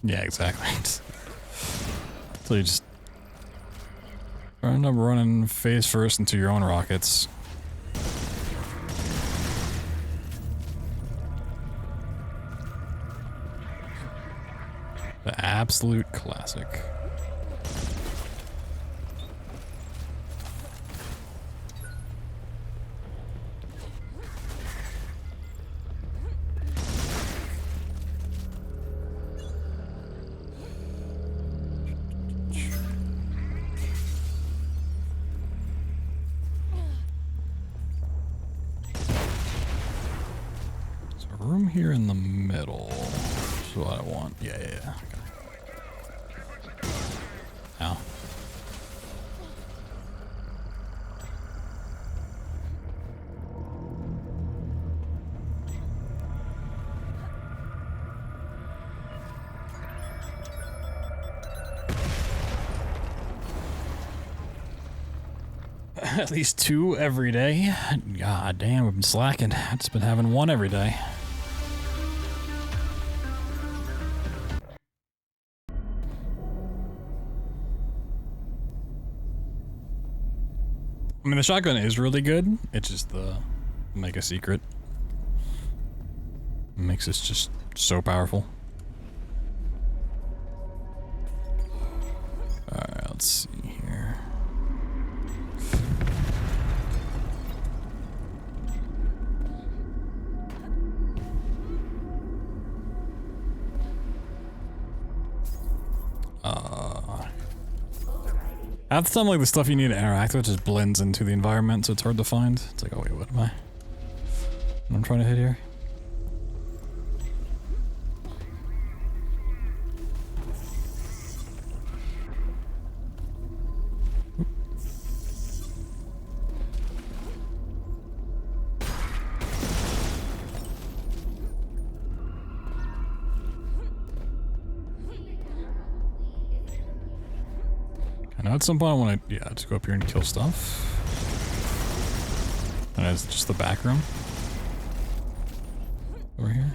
Yeah, exactly. So you just end up running face first into your own rockets. The absolute classic. So a room here in the middle is what I want. Yeah. Okay. Ow. At least 2 every day. God damn, we've been slacking. I've just been having 1 every day. I mean, the shotgun is really good. It's just the mega secret makes this just so powerful. Alright, let's see here. Half the time, like, the stuff you need to interact with just blends into the environment, so it's hard to find. It's like, oh wait, what am I trying to hit here? I know at some point I want to, yeah, just go up here and kill stuff. And it's just the back room. Over here.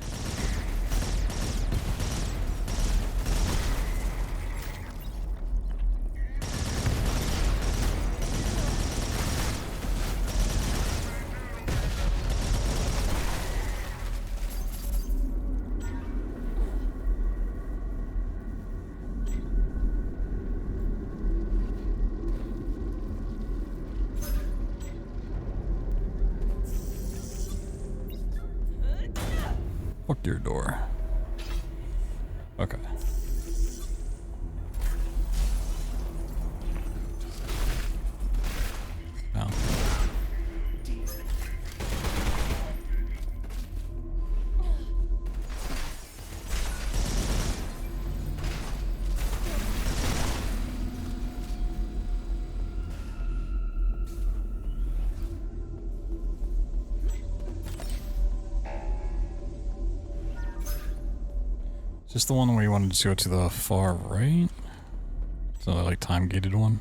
Fuck your door. Okay. Now. Is this the one where you wanted to go to the far right? So like time gated one?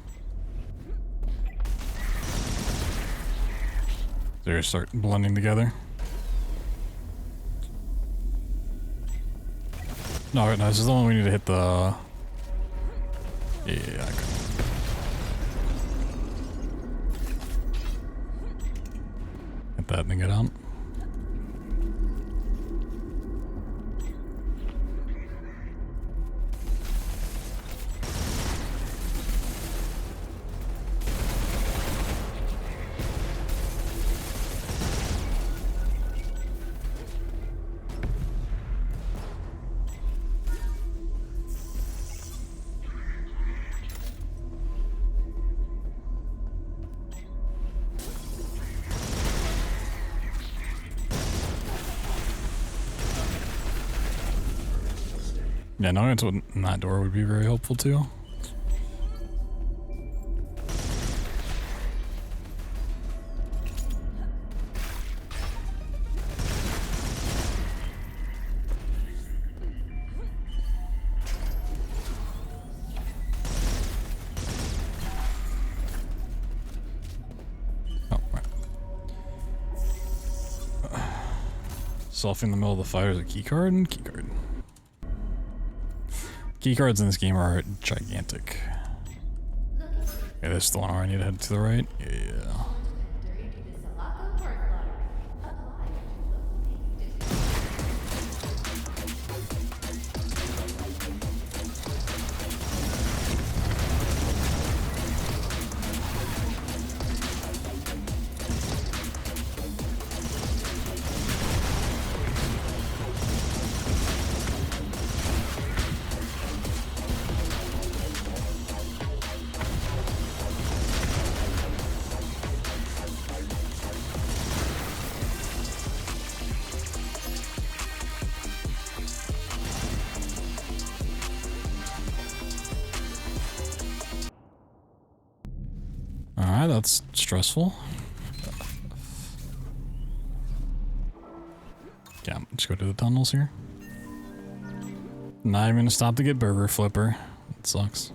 They start blending together. No, this is the one we need to hit the. Yeah, okay. Hit that and then get out. Yeah, knowing it's what in that door would be very helpful too. Oh, right. Selfie in the middle of the fire is a keycard and keycard. Keycards in this game are gigantic. Okay, this is the one where I need to head to the right. Yeah. Alright, that's stressful. Yeah, let's go to the tunnels here. Not even gonna stop to get Burger Flipper. It sucks.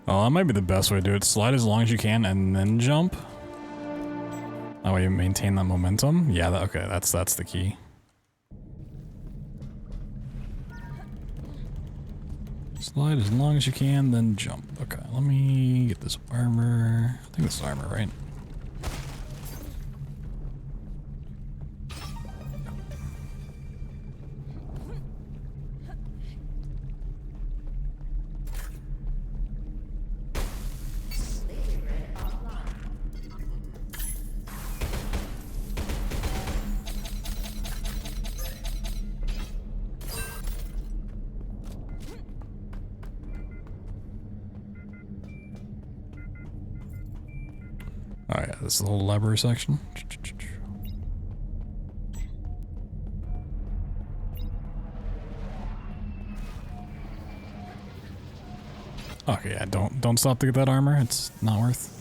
Oh, that might be the best way to do it. Slide as long as you can and then jump. That way you maintain that momentum. Yeah, okay, that's the key. Slide as long as you can, then jump. Okay, let me get this armor. I think this is armor, right? Oh yeah, this is the whole library section. Okay, yeah, don't stop to get that armor. It's not worth.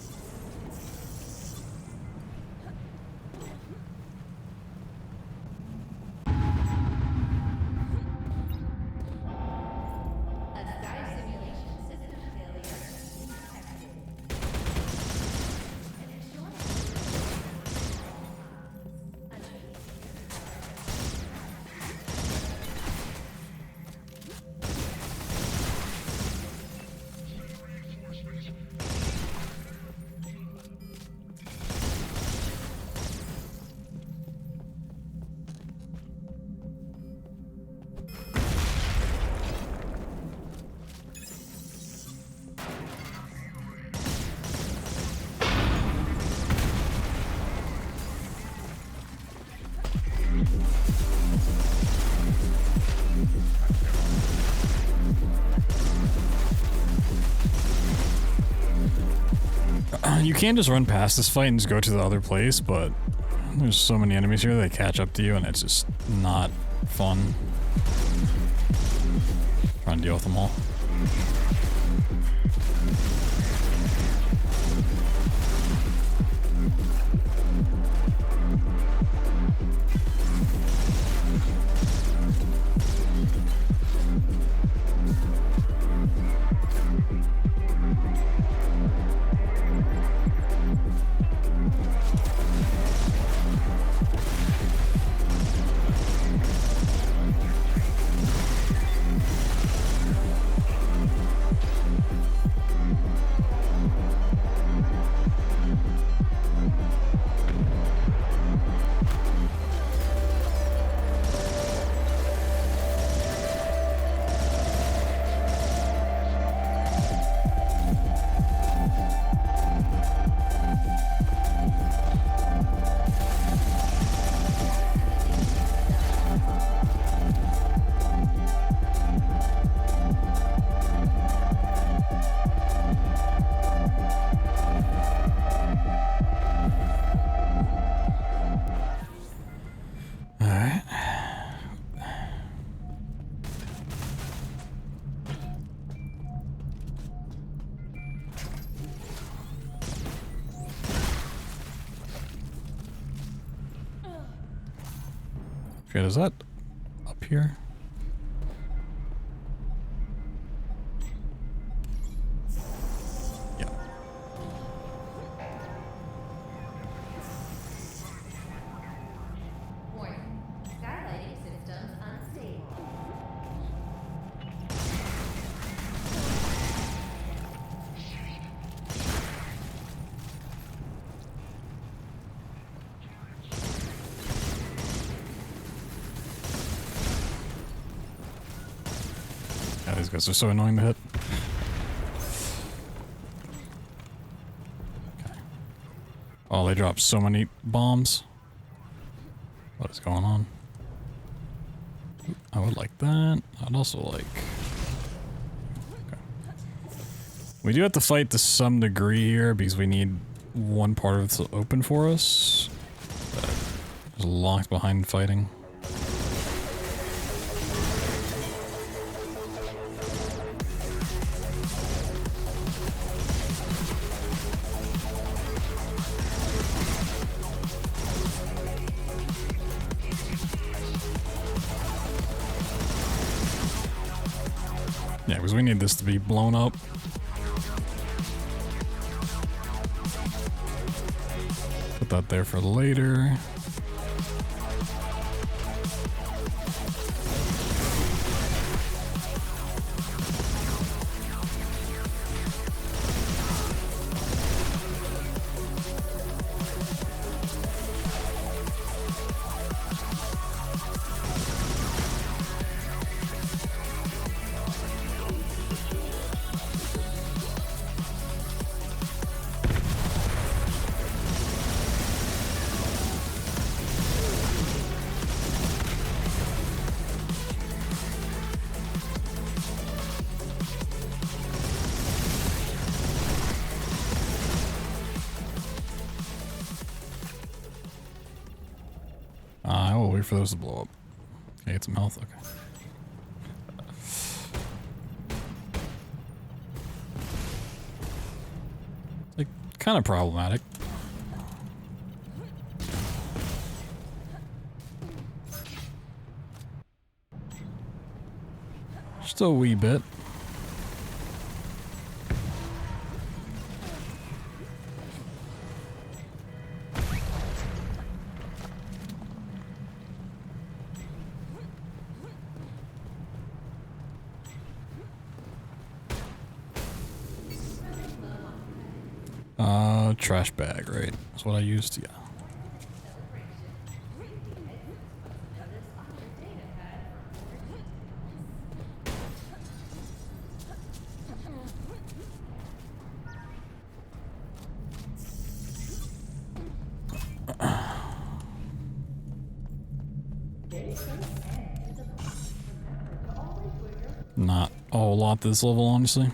You can just run past this fight and just go to the other place, but there's so many enemies here they catch up to you and it's just not fun. Trying to deal with them all. Okay, is that up here? Yeah. Warning. Skylighting systems unstable. Yeah, these guys are so annoying to hit. Okay. Oh, they dropped so many bombs. What is going on? I would like that. I'd also like... Okay. We do have to fight to some degree here because we need one part of it to open for us. There's locked behind fighting. Yeah, because we need this to be blown up. Put that there for later. I will wait for those to blow up. Okay, get some health. Okay. Like, kind of problematic. Just a wee bit. Trash bag, right? That's what I used, yeah. Not a whole lot this level, honestly.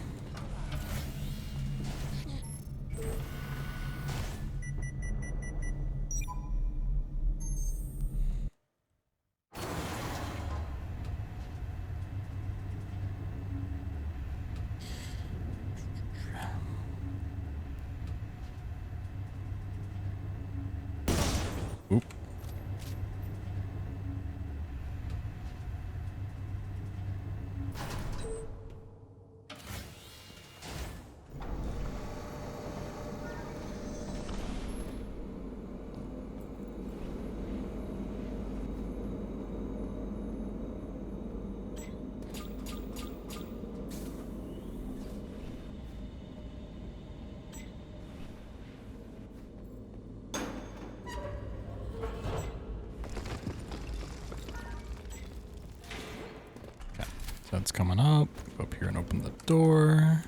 So that's coming up. Go up here and open the door.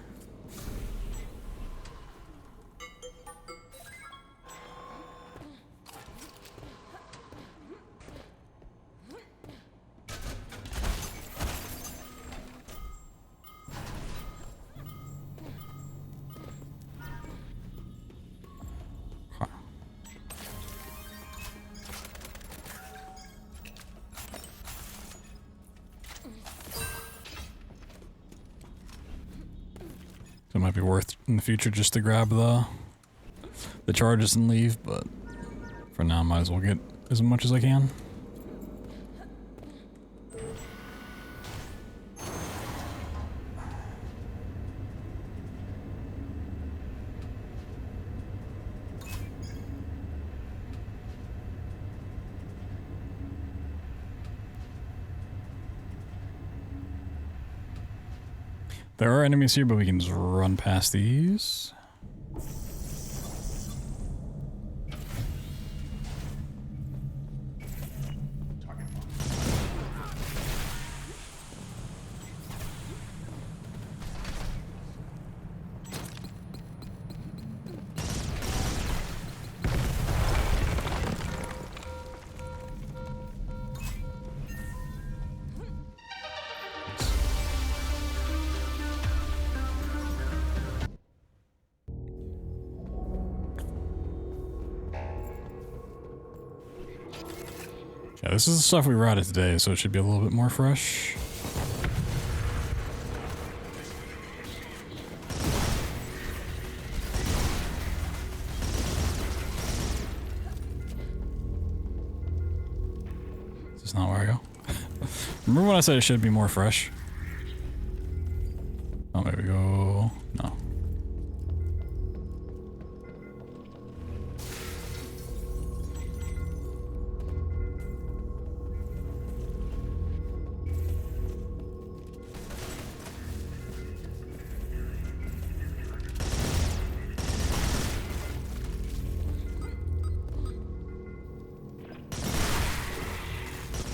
So it might be worth in the future just to grab the charges and leave, but for now, might as well get as much as I can. There are enemies here, but we can just run past these. Yeah, this is the stuff we routed today, so it should be a little bit more fresh. Is this not where I go? Remember when I said it should be more fresh? Oh, maybe go... No.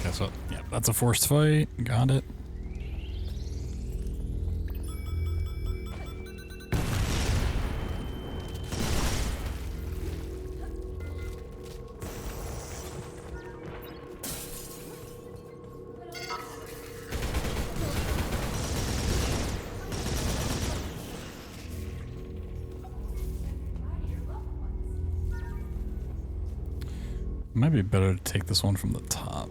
Guess what? Yeah, that's a forced fight. Got it. Might be better to take this one from the top.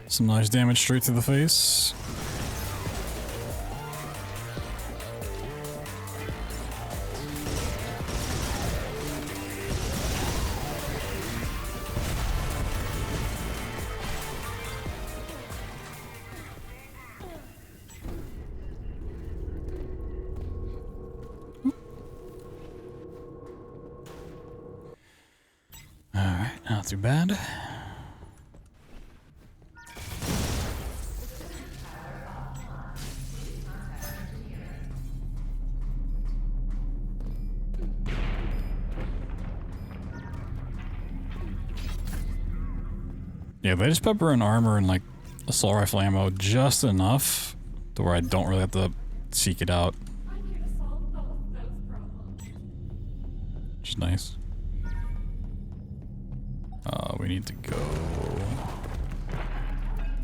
Some nice damage straight to the face. All right, not too bad. Yeah, they just pepper in armor and like assault rifle ammo just enough to where I don't really have to seek it out. I'm here to solve both those problems. Which is nice. We need to go.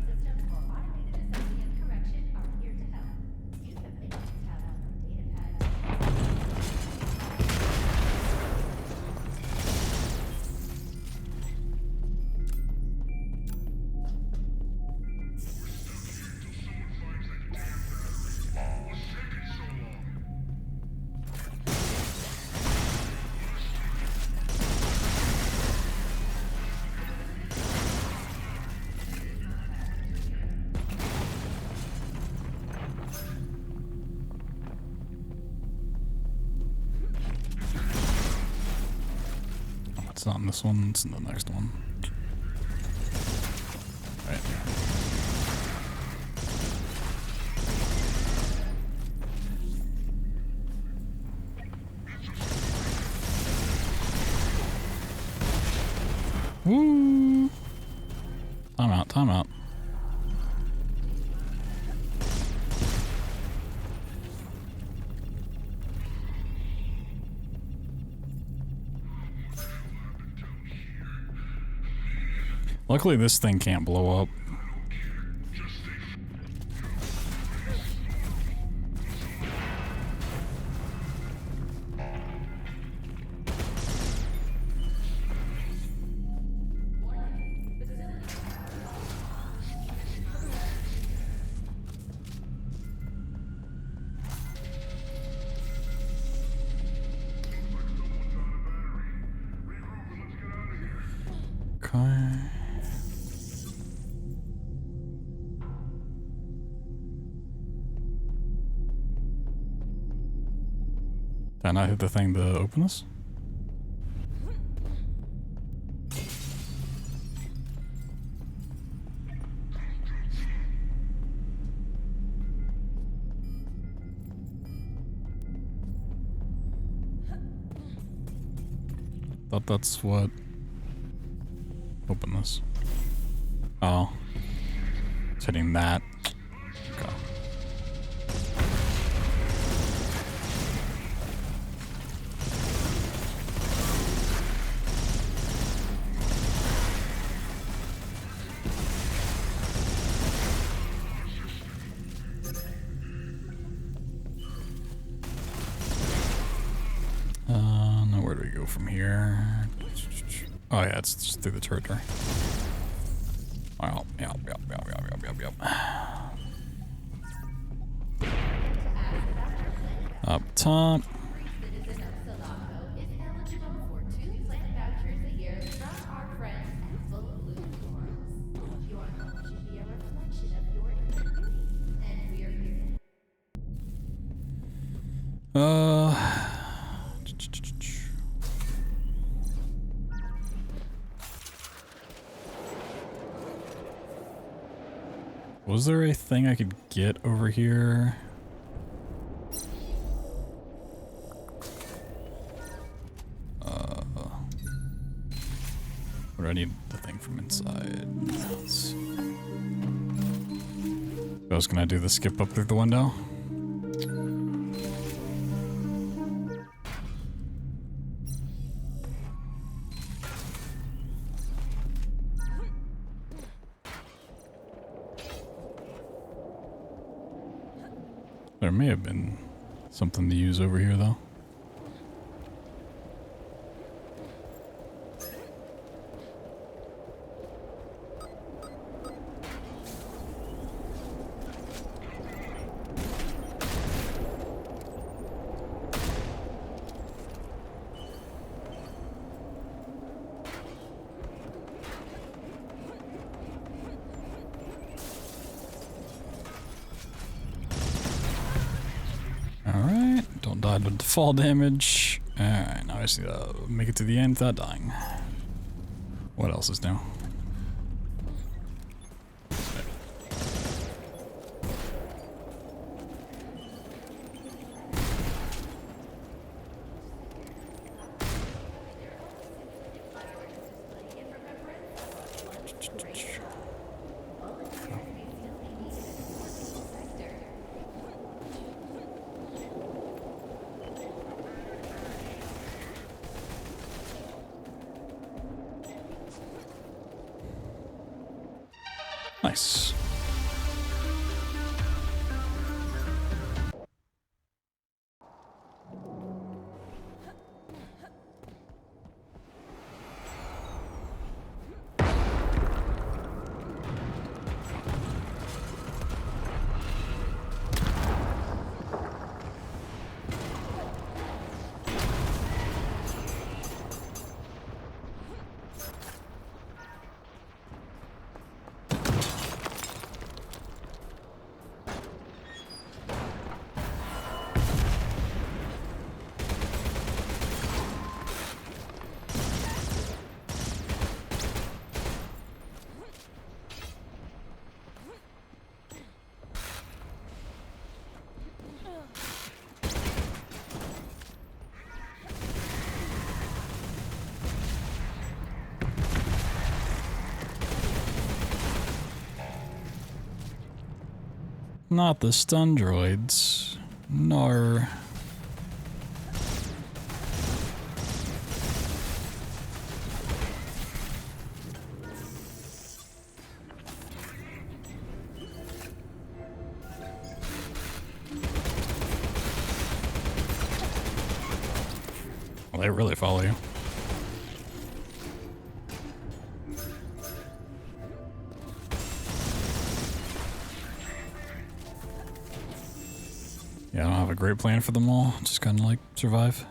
Systems for automated assembly and correction are here to help. You have been It's not in this one, it's in the next one. Right here. Woo! Time out, time out. Luckily this thing can't blow up. Okay. Did I not hit the thing to open this? Thought that's what... Open this. Oh. It's hitting that. Okay. Now where do we go from here? Oh yeah, it's just through the turret door. Well, yep. Up top. Citizen of Selaco is eligible for 2 plant vouchers a year from our friends at Full Bloom Florals. Your home should be a reflection of your inner beauty, and we are here to Was there a thing I could get over here? Or do I need the thing from inside? I was gonna do the skip up through the window. There may have been something to use over here, though. Alright, don't die to fall damage. Alright, now I just need to make it to the end without dying. What else is new? Nice. Not the stun droids. No. Well, they really follow you. Yeah, I don't have a great plan for them all. Just kind of like survive.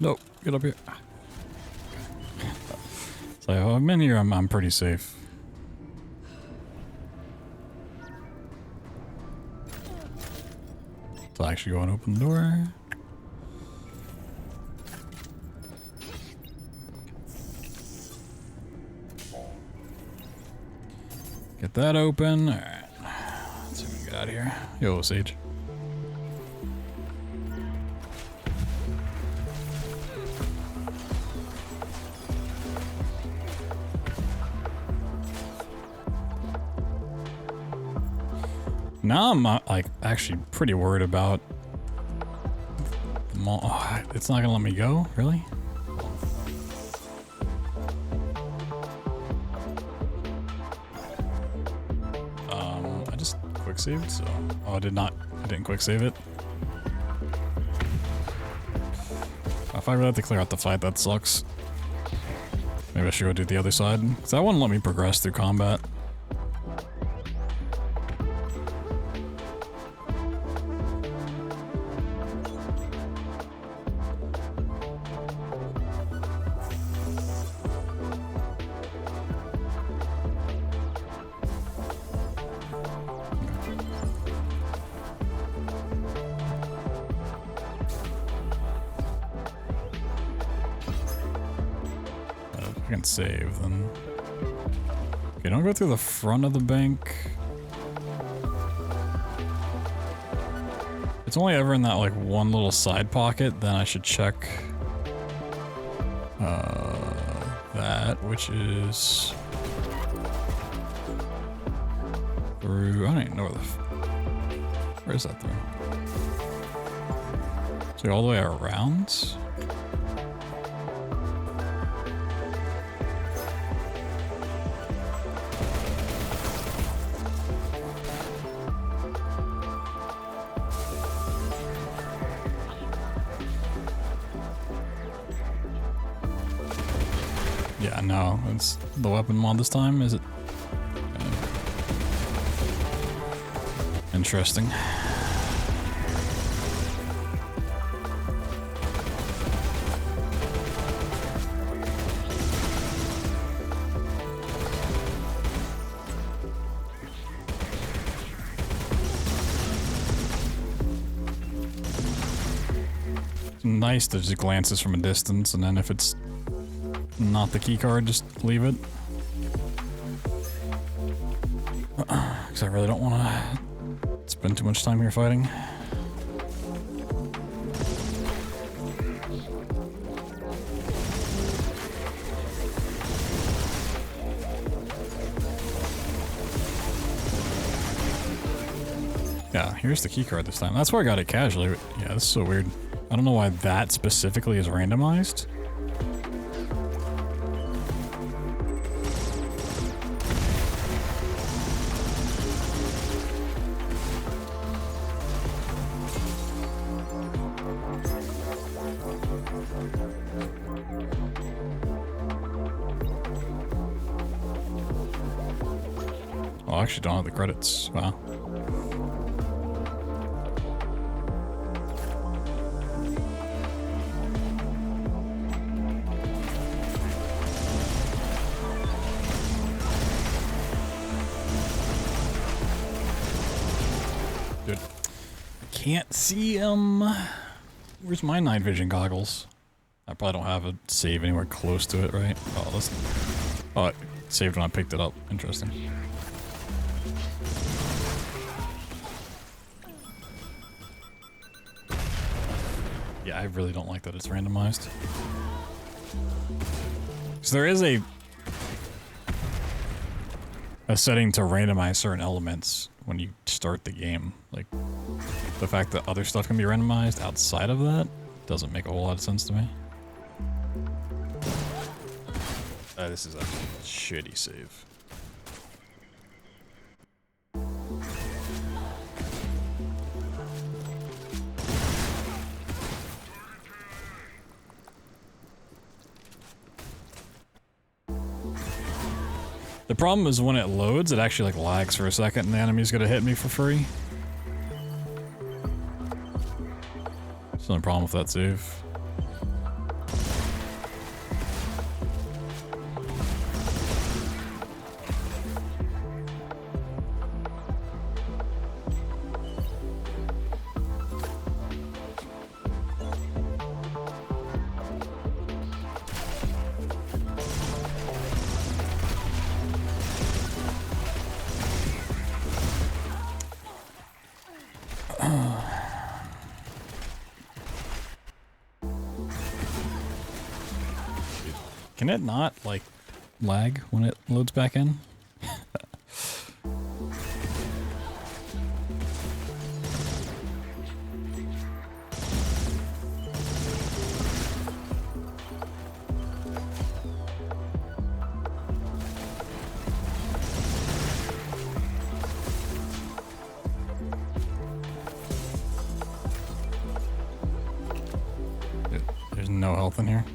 Nope, get up here. So I'm in here, I'm pretty safe. So I actually go and open the door. Get that open. Alright. Let's see if we can get out of here. Yo, Sage. Now I'm like actually pretty worried about the mall. Oh, it's not gonna let me go, really? I just quick saved, so I didn't quick save it. If I really have to clear out the fight, that sucks. Maybe I should go do the other side, because that wouldn't let me progress through combat. I can save then. Okay, don't go through the front of the bank. It's only ever in that like one little side pocket, then I should check that, which is through, I don't even know where is that through? So all the way around? Yeah, no, it's the weapon mod this time, is it? Interesting. It's nice to just glances from a distance, and then if it's not the key card, just leave it. Because I really don't want to spend too much time here fighting. Yeah, here's the key card this time. That's where I got it casually. Yeah, this is so weird. I don't know why that specifically is randomized. Oh, I actually don't have the credits. Wow. can't see him. Where's my night vision goggles? I probably don't have a save anywhere close to it, right? Oh, that's... Oh, it saved when I picked it up. Interesting. Yeah, I really don't like that it's randomized. So there is a setting to randomize certain elements when you start the game. Like, the fact that other stuff can be randomized outside of that doesn't make a whole lot of sense to me. This is a shitty save. The problem is when it loads, it actually like lags for a second and the enemy's gonna hit me for free. There's no problem with that save. Can it not, like, lag when it loads back in? There's no health in here.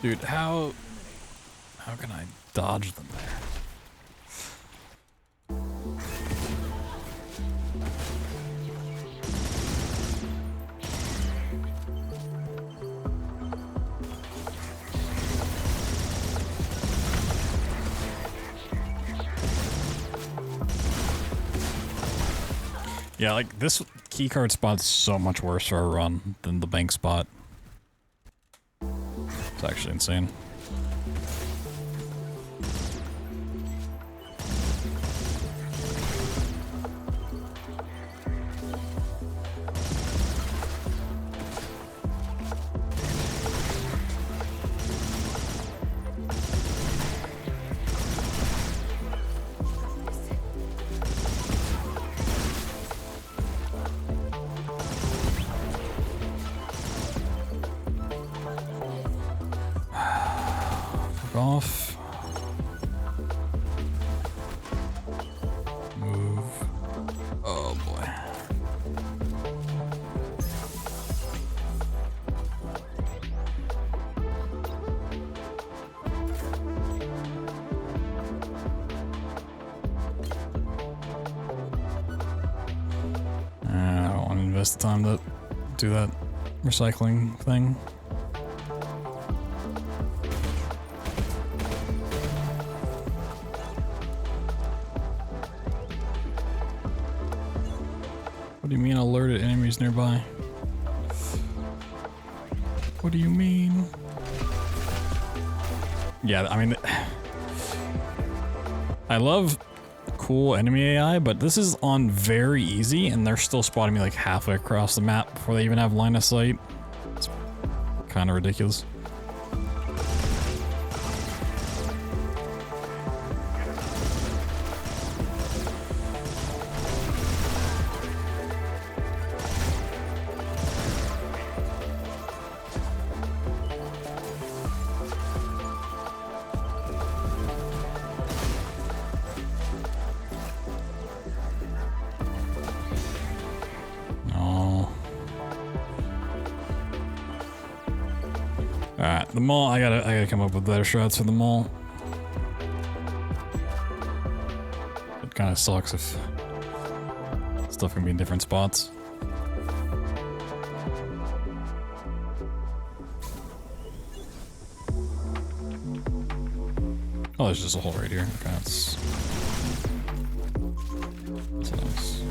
Dude, how can I dodge them there? Yeah, like this keycard spot's so much worse for a run than the bank spot. It's actually insane. Off. Move. Oh boy. I don't want to invest the time to do that recycling thing. What do you mean alerted enemies nearby? What do you mean? Yeah, I mean, I love cool enemy AI, but this is on very easy and they're still spotting me like halfway across the map before they even have line of sight. It's kind of ridiculous. Alright, the mall, I gotta come up with better shots for the mall. It kinda sucks if stuff can be in different spots. Oh, there's just a hole right here. Okay, that's nice.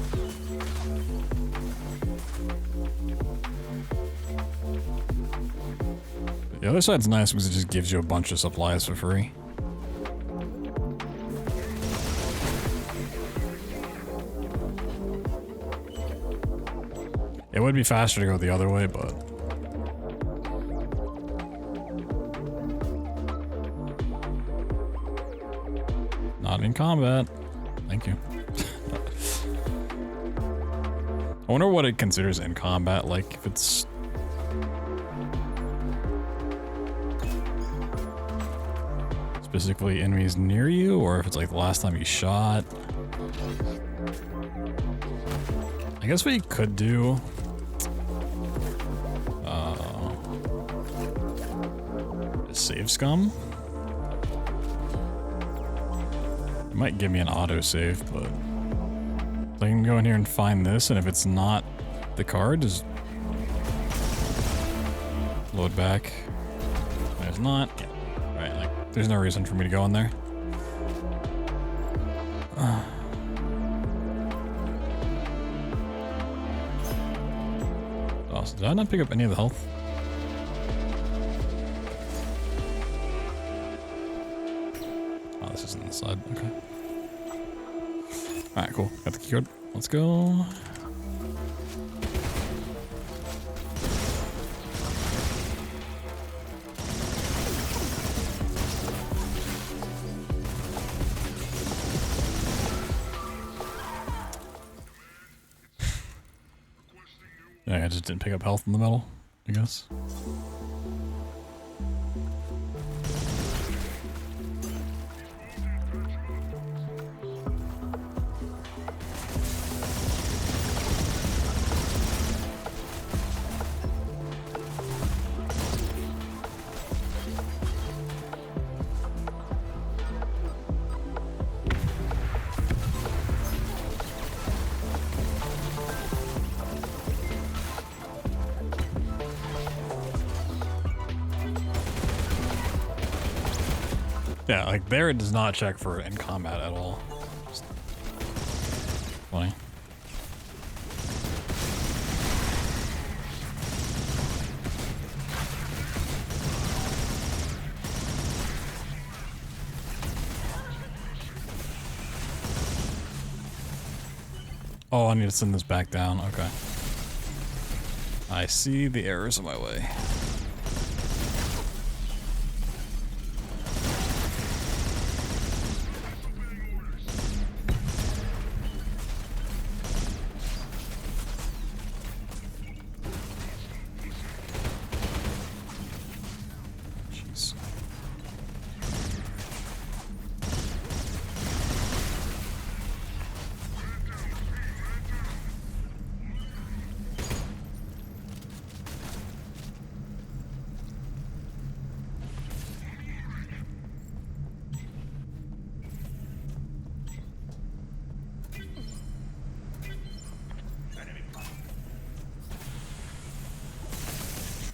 The other side's nice because it just gives you a bunch of supplies for free. It would be faster to go the other way, but... Not in combat. Thank you. I wonder what it considers in combat, like if it's... specifically enemies near you, or if it's like the last time you shot. I guess what you could do... is save scum? It might give me an autosave, but... I can go in here and find this, and if it's not the card, just... load back. There's not. Yeah. Right, like... There's no reason for me to go in there. Oh, so did I not pick up any of the health? Oh, this isn't the side. Okay. Alright, cool. Got the keycard. Let's go. Yeah, I just didn't pick up health in the middle, I guess. Yeah, like there it does not check for in combat at all. Just funny. Oh, I need to send this back down. Okay. I see the errors in my way.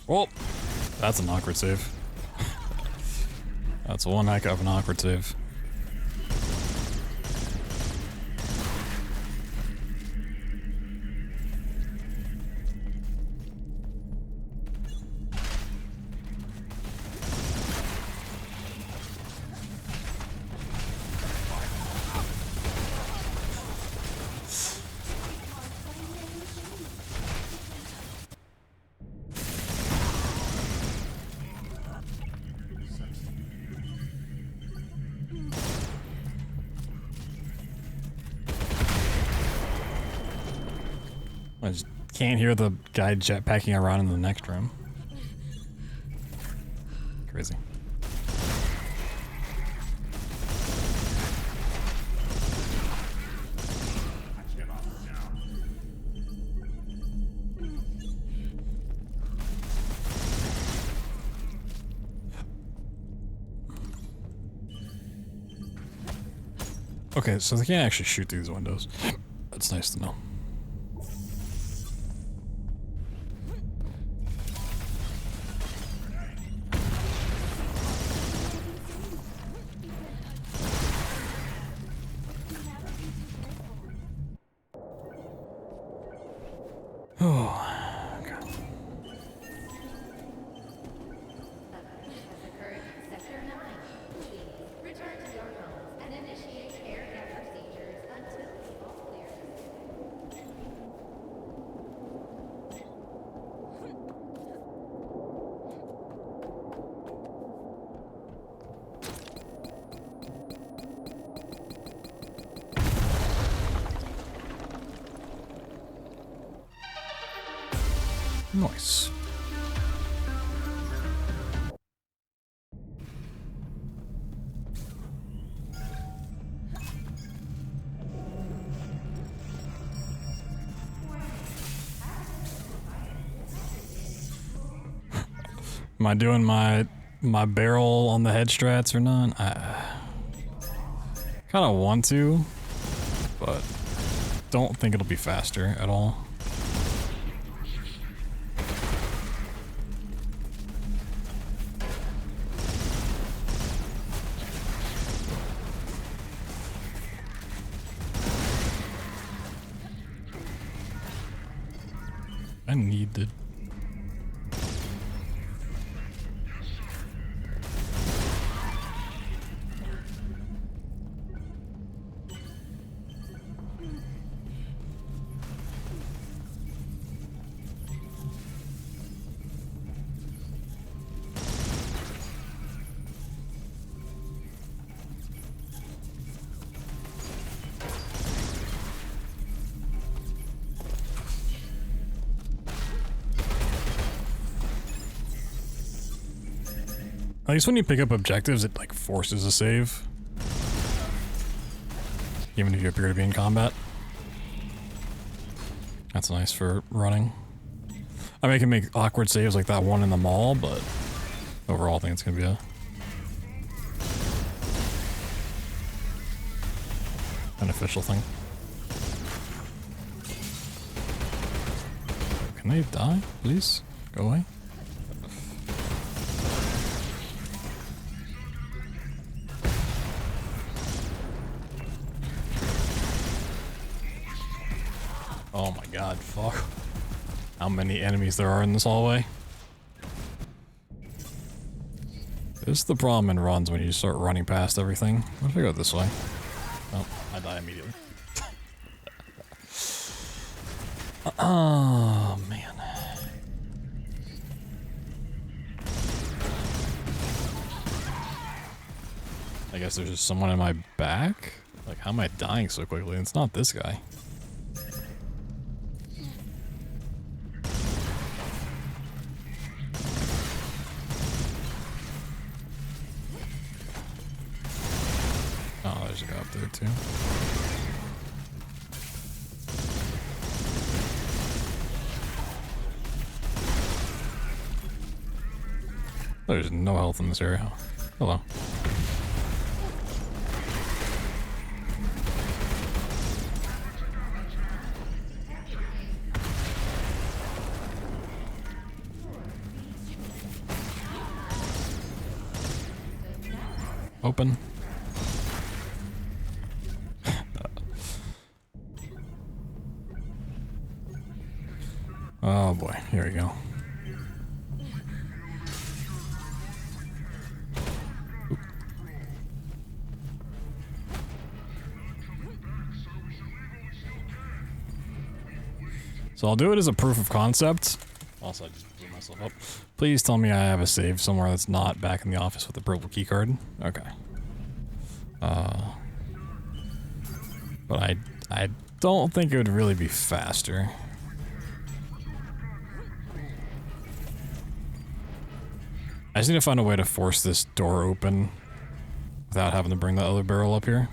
Well, that's an awkward save. That's one heck of an awkward save. I just can't hear the guy jetpacking around in the next room. Crazy. Okay, so they can't actually shoot through these windows. That's nice to know. Nice. Am I doing my barrel on the head strats or not? I kind of want to, but don't think it'll be faster at all. I need to. At least when you pick up objectives, it like forces a save. Even if you appear to be in combat. That's nice for running. I mean, I can make awkward saves like that one in the mall, but overall I think it's gonna be a beneficial thing. Can they die, please? Go away. Oh my god, fuck. How many enemies there are in this hallway. This is the problem in runs when you start running past everything. What if I go this way? Oh, I die immediately. Oh, man. I guess there's just someone in my back? Like, how am I dying so quickly? It's not this guy. Oh, there's a guy up there too. There's no health in this area. Hello. Open. Oh boy, here we go. Oop. So I'll do it as a proof of concept. Also, I just blew myself up. Please tell me I have a save somewhere that's not back in the office with the purple key card. Okay. But I don't think it would really be faster. I just need to find a way to force this door open without having to bring the other barrel up here.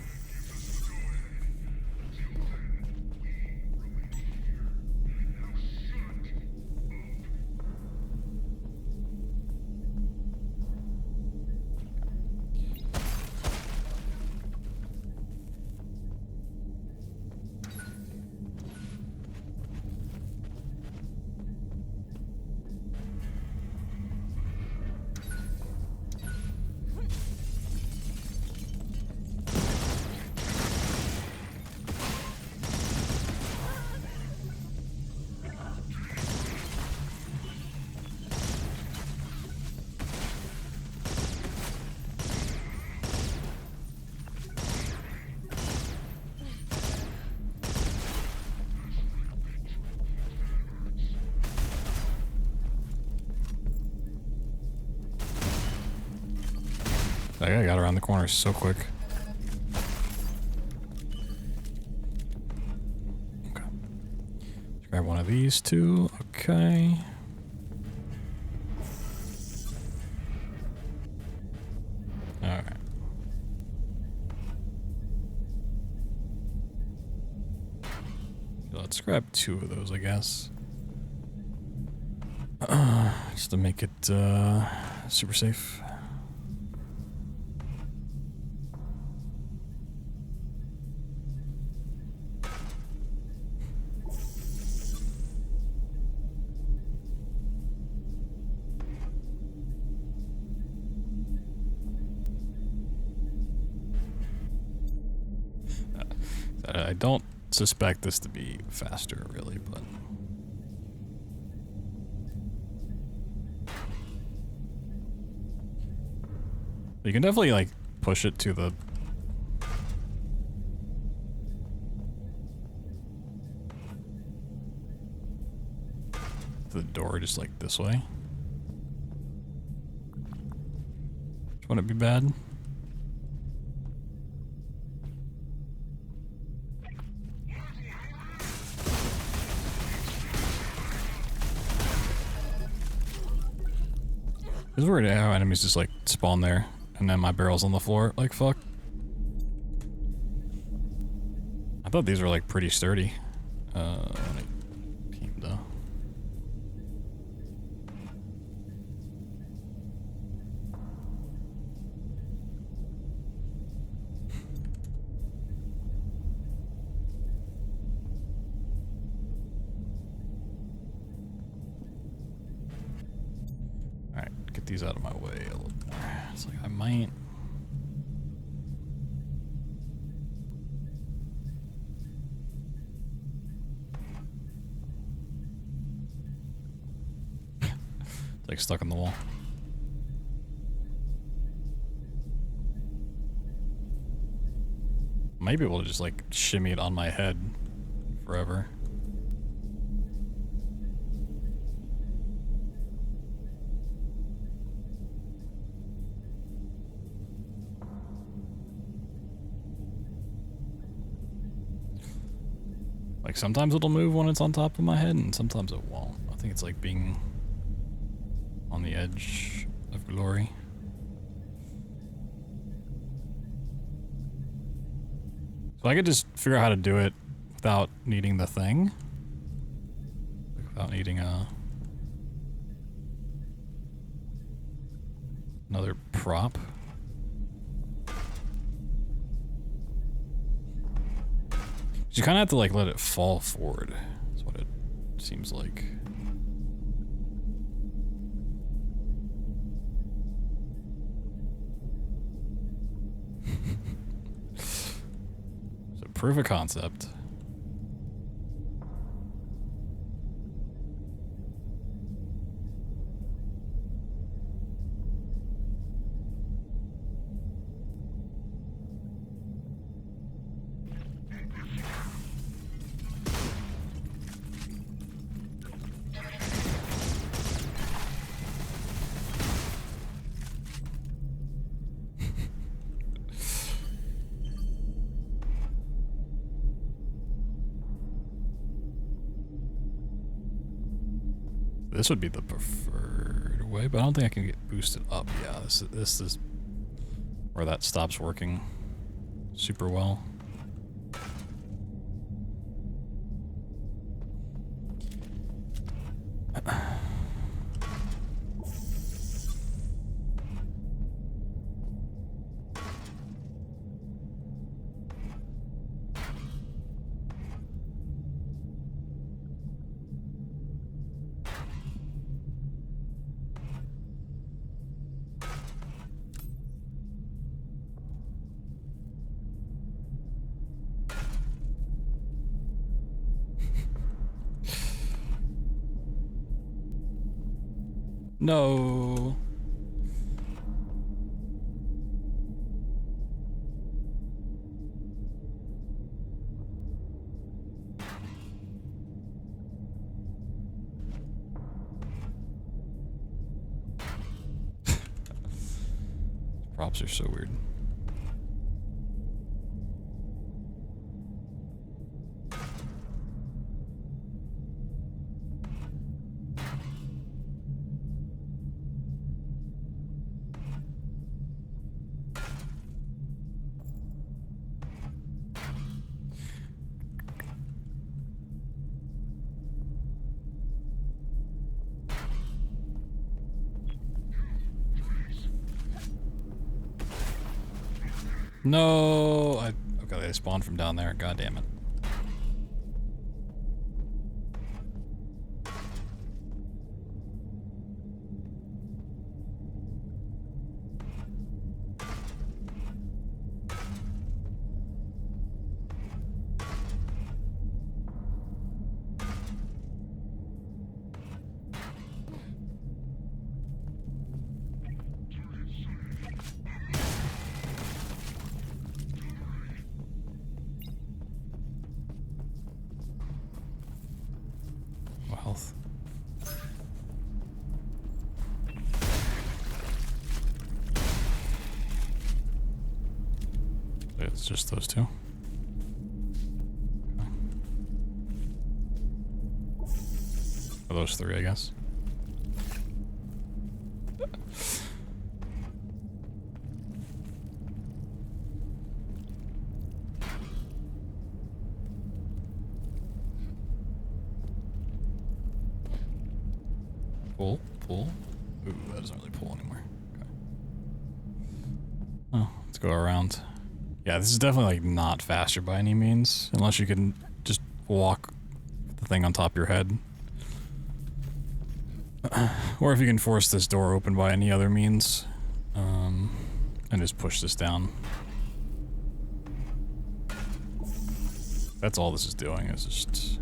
That guy got around the corner so quick. Okay. Let's grab one of these two. Okay. Let's grab 2 of those, I guess. Just to make it super safe. I don't suspect this to be faster, really, but... You can definitely, like, push it to the... door, just like this way. Wouldn't it be bad? It's weird how enemies just like spawn there, and then my barrel's on the floor. Like, fuck. I thought these were like pretty sturdy. When it came to... Alright, get these out of my way a little more. It's like I might... It's like stuck in the wall. Might be able to just like shimmy it on my head forever. Like sometimes it'll move when it's on top of my head and sometimes it won't. I think it's like being on the edge of glory. So I could just figure out how to do it without needing the thing. Without needing another prop. You kind of have to like let it fall forward. That's what it seems like. So proof of concept. This would be the preferred way, but I don't think I can get boosted up. Yeah, this is where that stops working super well. No. Props are so weird. No! Okay, they spawned from down there. God damn it. Health. It's just those two. Okay. Or those three, I guess. Pull. Ooh, that doesn't really pull anymore. Okay. Oh, let's go around. Yeah, this is definitely like not faster by any means, unless you can just walk the thing on top of your head. Or if you can force this door open by any other means, and just push this down. That's all this is doing, is just...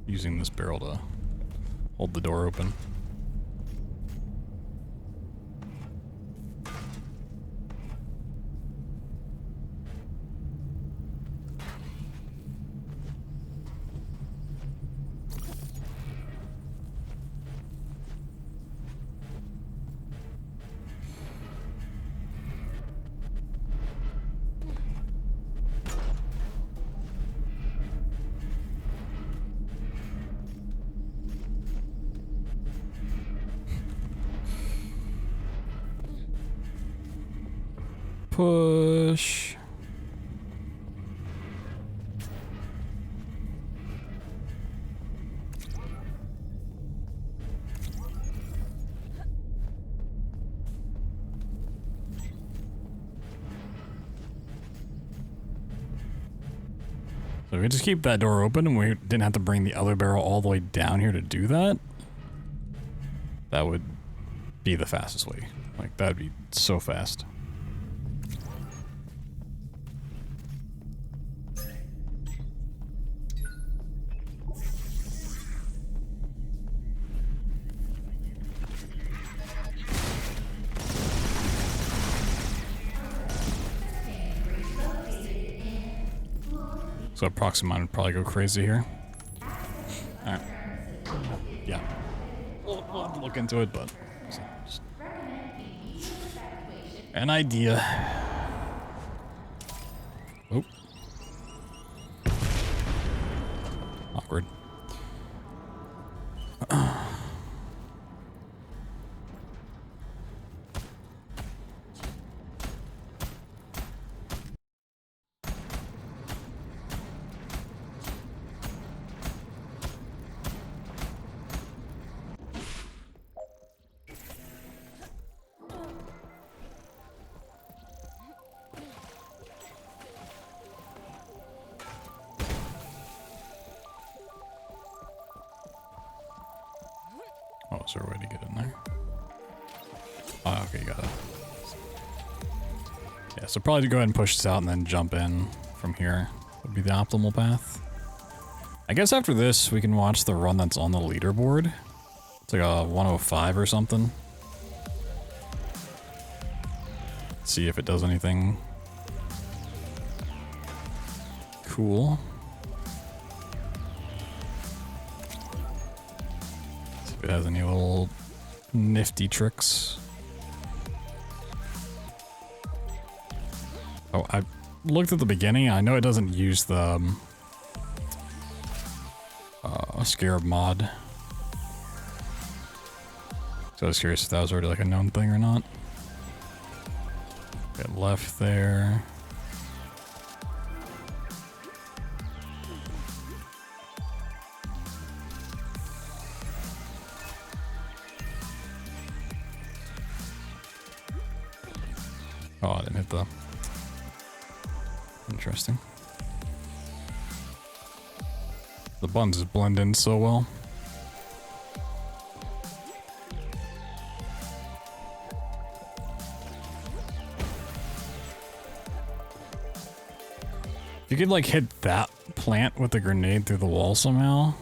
using this barrel to hold the door open. Push. So we just keep that door open and we didn't have to bring the other barrel all the way down here to do that. That would be the fastest way. Like, that'd be so fast. So Proximine would probably go crazy here. Alright. Yeah. We'll have to look into it, but... just an idea. Oh. Awkward. Oh, is there a way to get in there? Oh, okay, got it. Yeah, so probably to go ahead and push this out and then jump in from here would be the optimal path. I guess after this, we can watch the run that's on the leaderboard. It's like a 105 or something. See if it does anything cool. See if it has any little nifty tricks. Oh, I looked at the beginning. I know it doesn't use the Scarab mod. So I was curious if that was already like a known thing or not. Get left there. Oh, I didn't hit the... Interesting. The buns just blend in so well. If you could like hit that plant with a grenade through the wall somehow,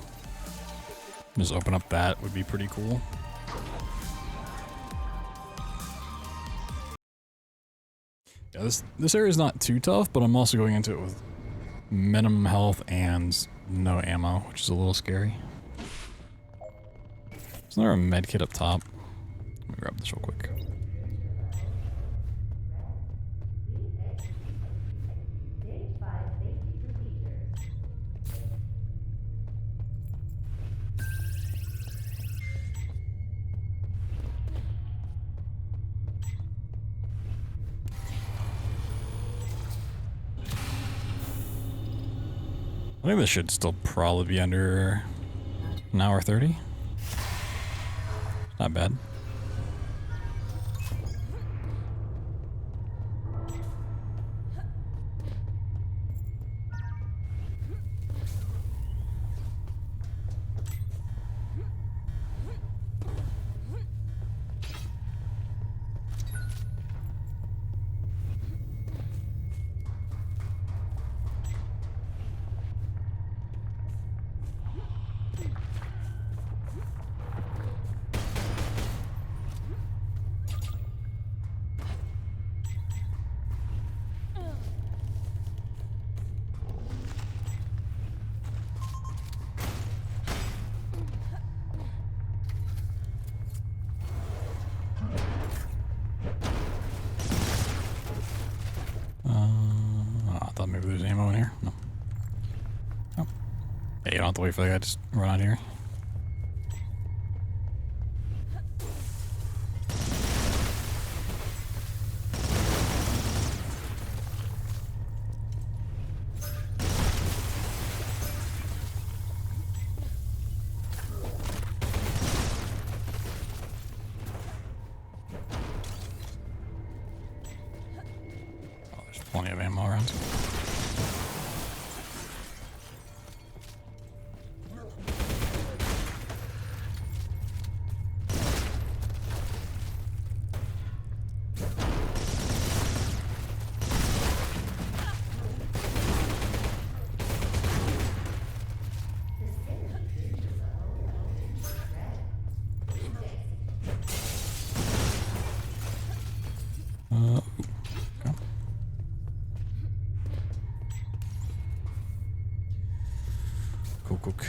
just open up that would be pretty cool. Yeah, this area is not too tough, but I'm also going into it with minimum health and no ammo, which is a little scary. Isn't there a med kit up top? Let me grab this real quick. I think this should still probably be under an hour 30. Not bad. I thought maybe there's ammo in here. No. Oh. Yeah, you don't have to wait for the guy to just run out here. Plenty of ammo around.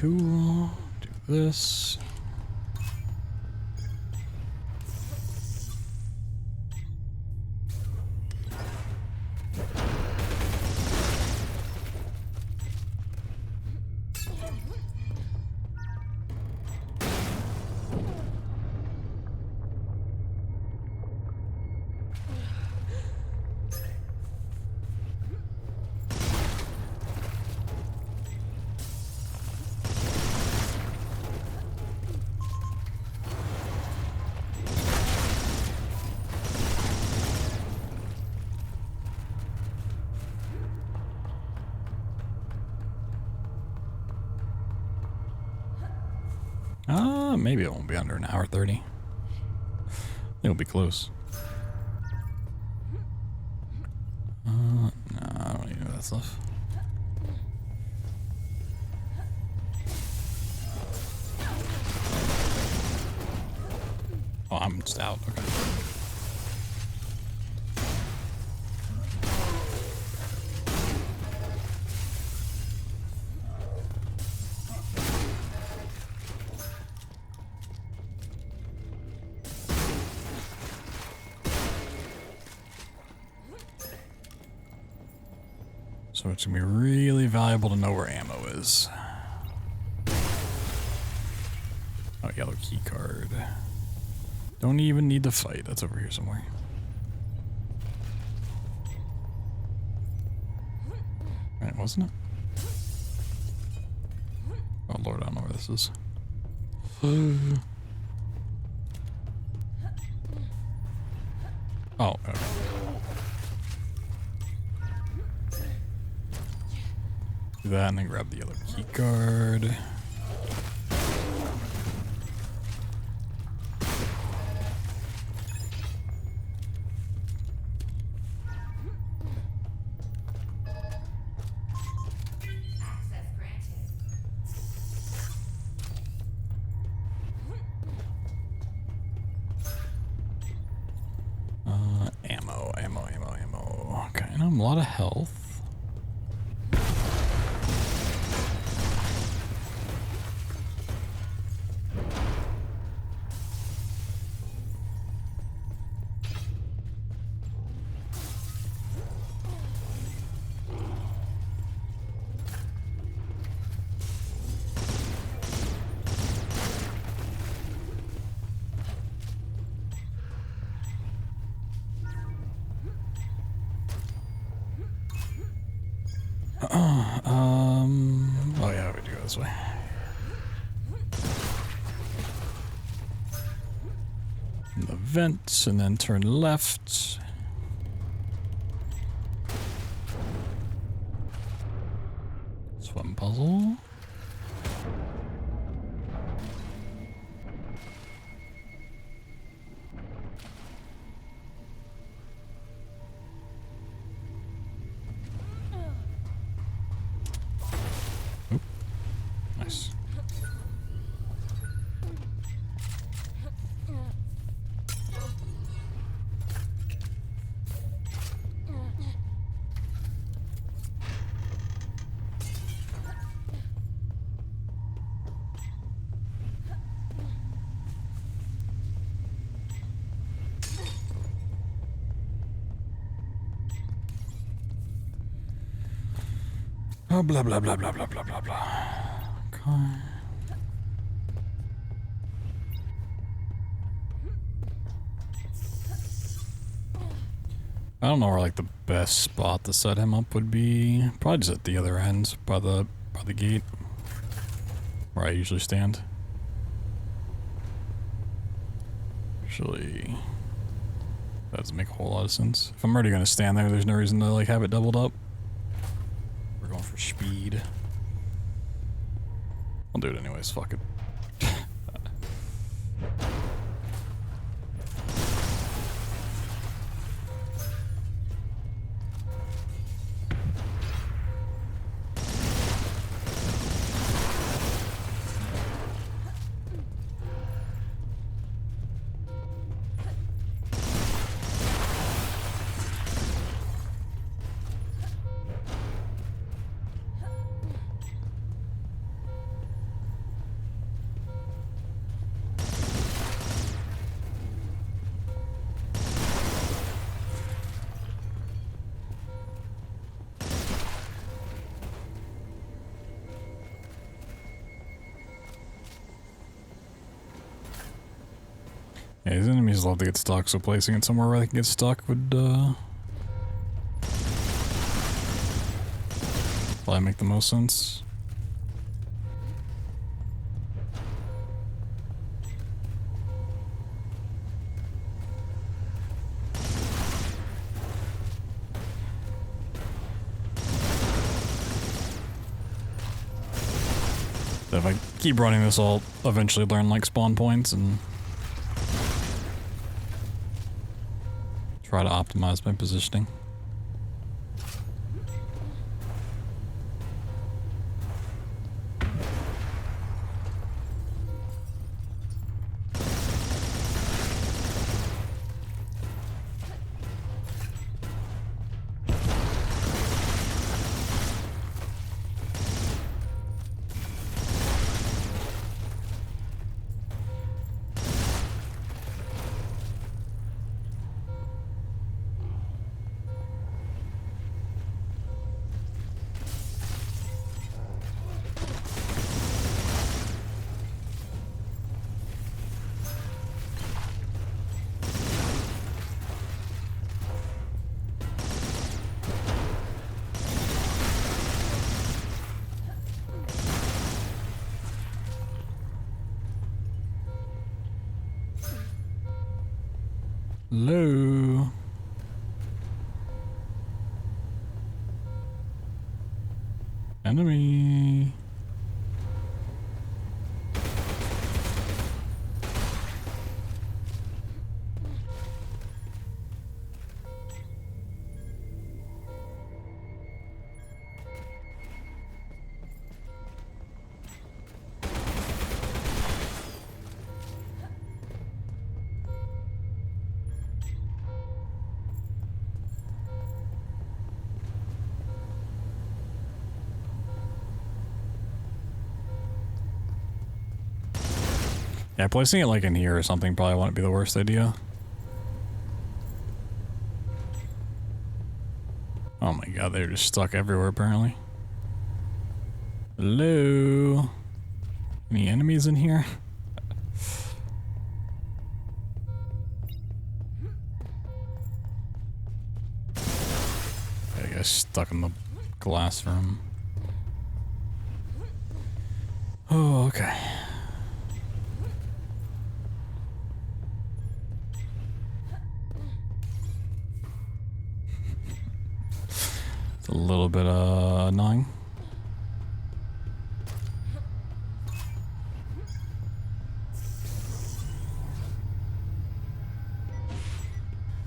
Cool. Do this. Maybe it won't be under an hour 30. I think it'll be close. No, I don't need that stuff. Oh, I'm just out. Okay. So it's gonna be really valuable to know where ammo is. Oh, yellow key card. Don't even need to fight. That's over here somewhere. Right, wasn't it? Oh Lord, I don't know where this is. Oh, okay. Do that and then grab the yellow key card. Access granted. Ammo. Okay, and I'm a lot of health. Oh yeah, we do go this way. In the vents, and then turn left. Swim puzzle. Oop. Nice. Oh, blah, blah, blah, blah, blah, blah, blah, blah. Okay. I don't know where like the best spot to set him up would be. Probably just at the other end by the gate where I usually stand. Actually, that doesn't make a whole lot of sense. If I'm already gonna stand there, there's no reason to like have it doubled up. We're going for speed. I'll do it anyways, fuck it. Yeah, these enemies love to get stuck, so placing it somewhere where they can get stuck would, probably make the most sense. If I keep running this, I'll eventually learn, like, spawn points and try to optimize my positioning. Hello. Yeah, Enemy. Yeah, placing it like in here or something probably wouldn't be the worst idea. Oh my god, they're just stuck everywhere apparently. Hello? Any enemies in here? I guess stuck in the glass room. Oh, okay. It's a little bit annoying.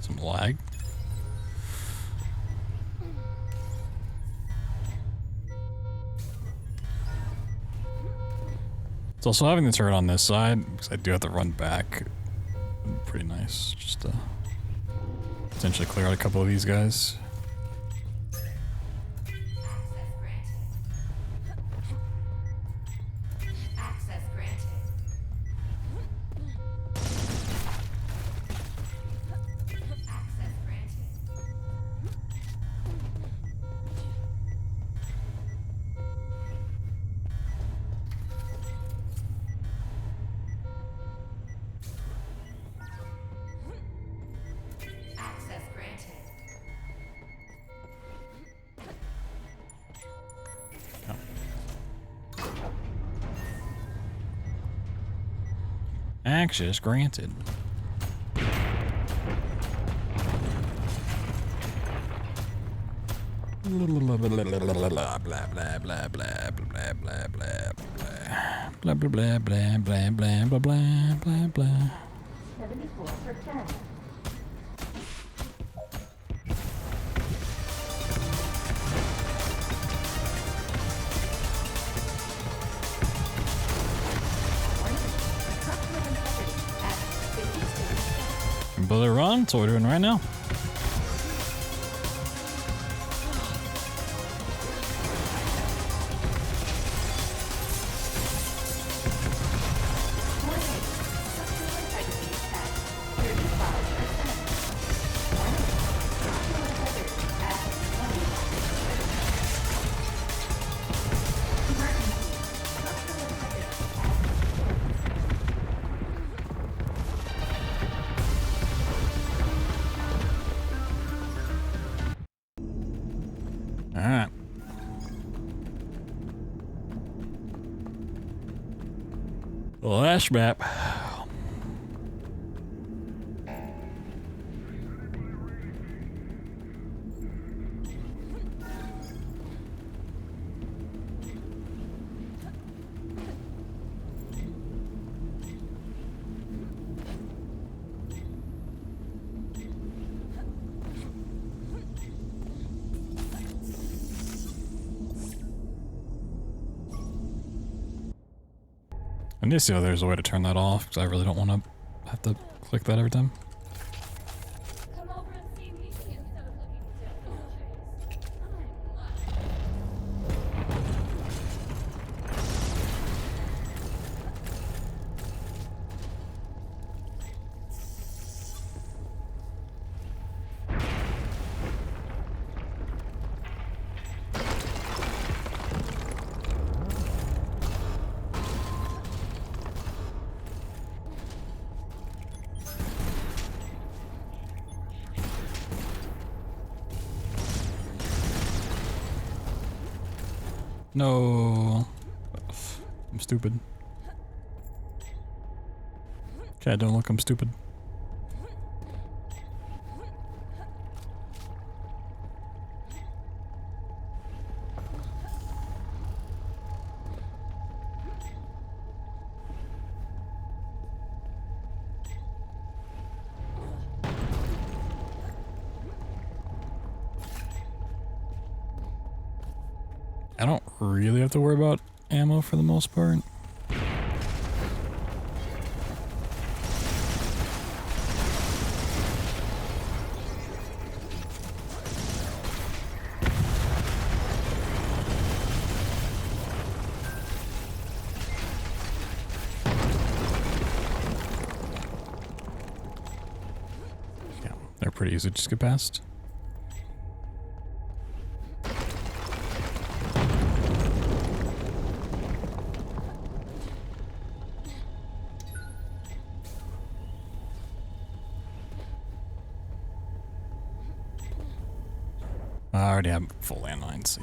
Some lag. It's also having the turret on this side, because I do have to run back. Pretty nice, just to potentially clear out a couple of these guys. Access granted. Access granted. Access granted. Access granted. Blah blah blah blah blah blah blah blah blah blah blah blah blah blah blah blah blah blah blah blah. 74%. Bullet run, that's what we're doing right now. Alright. Last map. I need to see if there's a way to turn that off, because I really don't want to have to click that every time. Come over and see me instead of looking at No. I'm stupid. Chad, don't look, I'm stupid. I don't really have to worry about ammo for the most part. Yeah, they're pretty easy to just get past. I already have full landmines.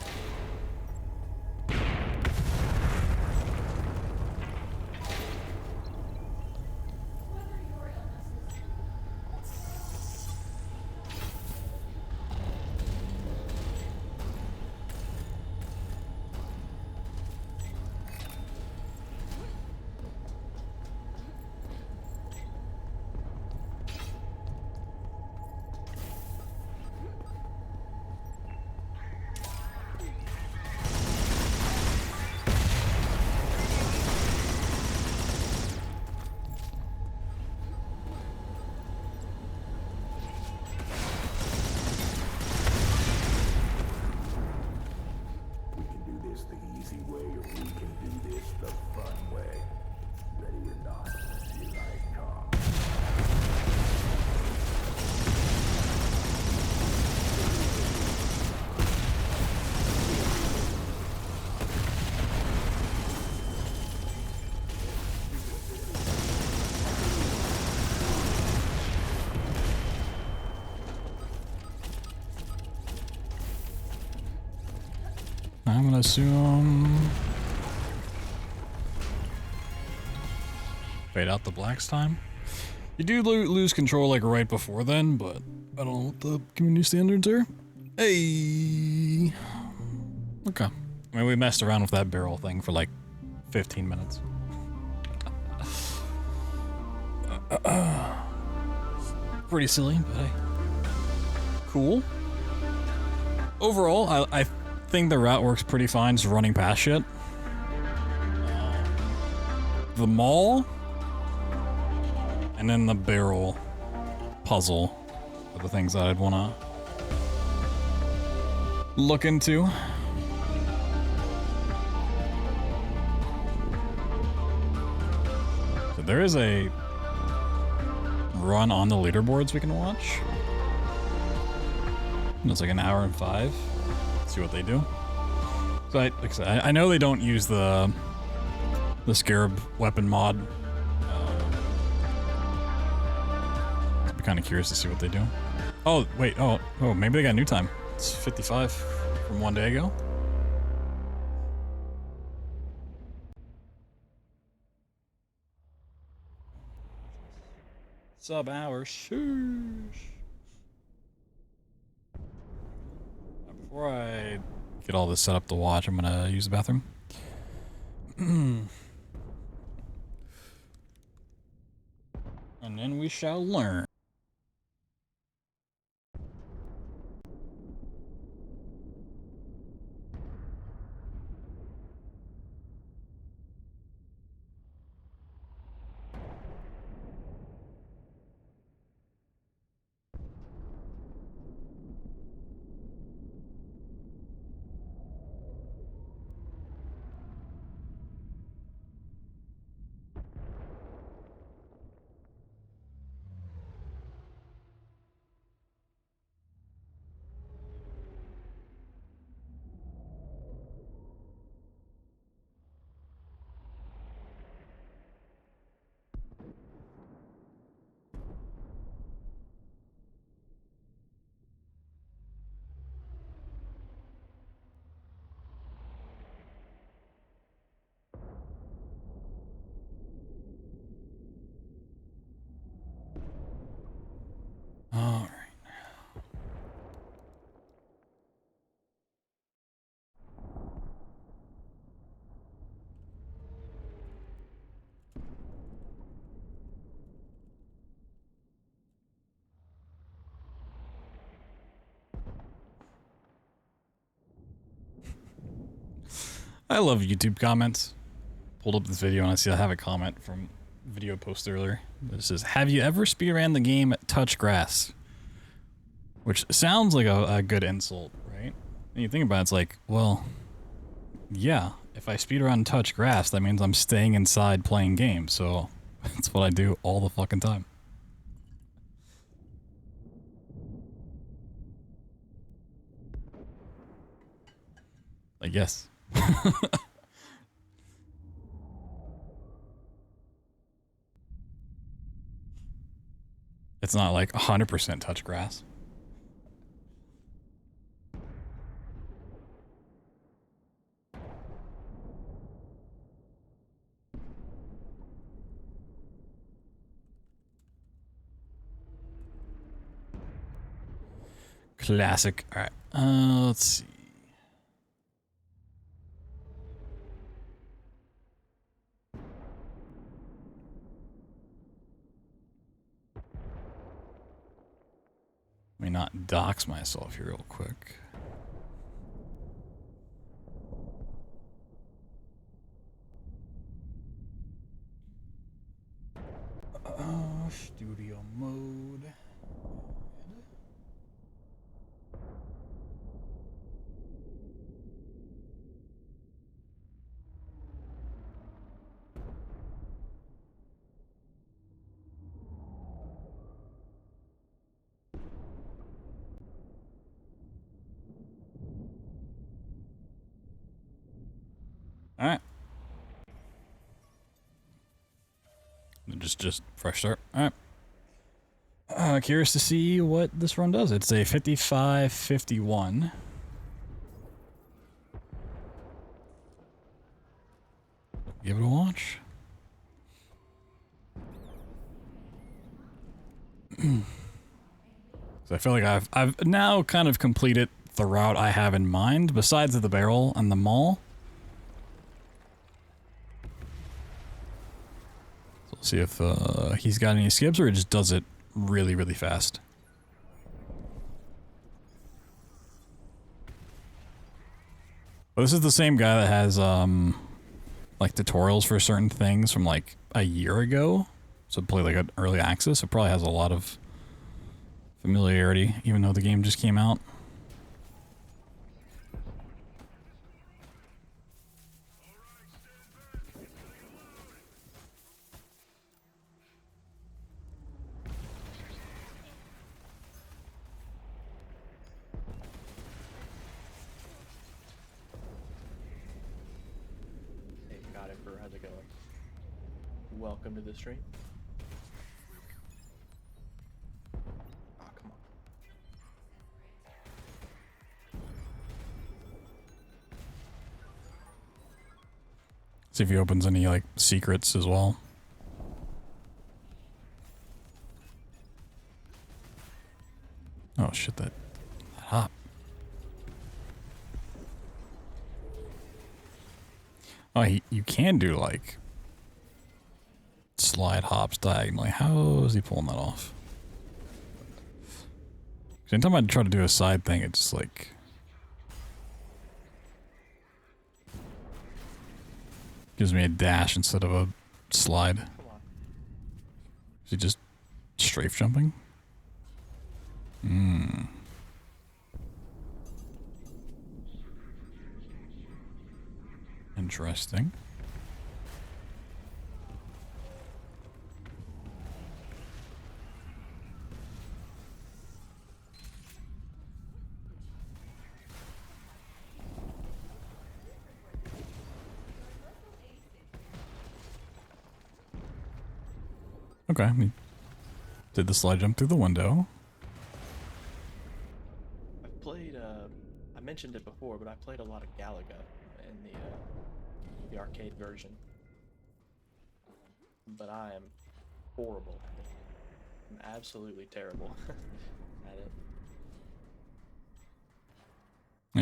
We can do this the easy way, or we can do this the fun way. Ready or not, here I come. I'm gonna assume... Fade out the blacks time. You do lose control like right before then, but I don't know what the community standards are. Hey! Okay. I mean, we messed around with that barrel thing for like 15 minutes. Pretty silly, but hey. Cool. Overall, I think the route works pretty fine just running past shit. The mall and then the barrel puzzle are the things that I'd want to look into. So there is a run on the leaderboards we can watch. It's like an hour and 5. See what they do. So like I said, I know they don't use the Scarab weapon mod. I'd be kind of curious to see what they do. Oh wait, oh maybe they got a new time. It's 55 from one day ago. Sub-hour, shoosh. Before I get all this set up to watch, I'm gonna use the bathroom. And then we shall learn. I love YouTube comments. Pulled up this video and I see I have a comment from a video post earlier. It says, "Have you ever speedran the game Touch Grass?" Which sounds like a good insult, right? And you think about it, it's like, well, yeah, if I speedrun Touch Grass, that means I'm staying inside playing games, so that's what I do all the fucking time. I guess. It's not like 100% touch grass. Classic. All right. Let's see. Let me not dox myself here real quick. Studio mode. All right. Just fresh start. All right. Curious to see what this run does. It's a 55-51. Give it a watch. So I feel like I've now kind of completed the route I have in mind, besides the barrel and the mall. So we'll see if he's got any skips or he just does it really, really fast. But this is the same guy that has like tutorials for certain things from like a year ago. So play like an early access. It probably has a lot of familiarity, even though the game just came out. Hey, got it, bro. How's it going? Welcome to the stream. Ah, come on. See if he opens any like secrets as well. Oh shit, that hop. Oh, you can do like slide hops diagonally. How is he pulling that off? 'Cause anytime I try to do a side thing, it's just like gives me a dash instead of a slide. Come on. Is he just strafe jumping? Hmm. Interesting. Okay, we did the slide jump through the window. I've played, I mentioned it before, but I played a lot of Galaga in the arcade version. But I am horrible at it. I'm absolutely terrible at it.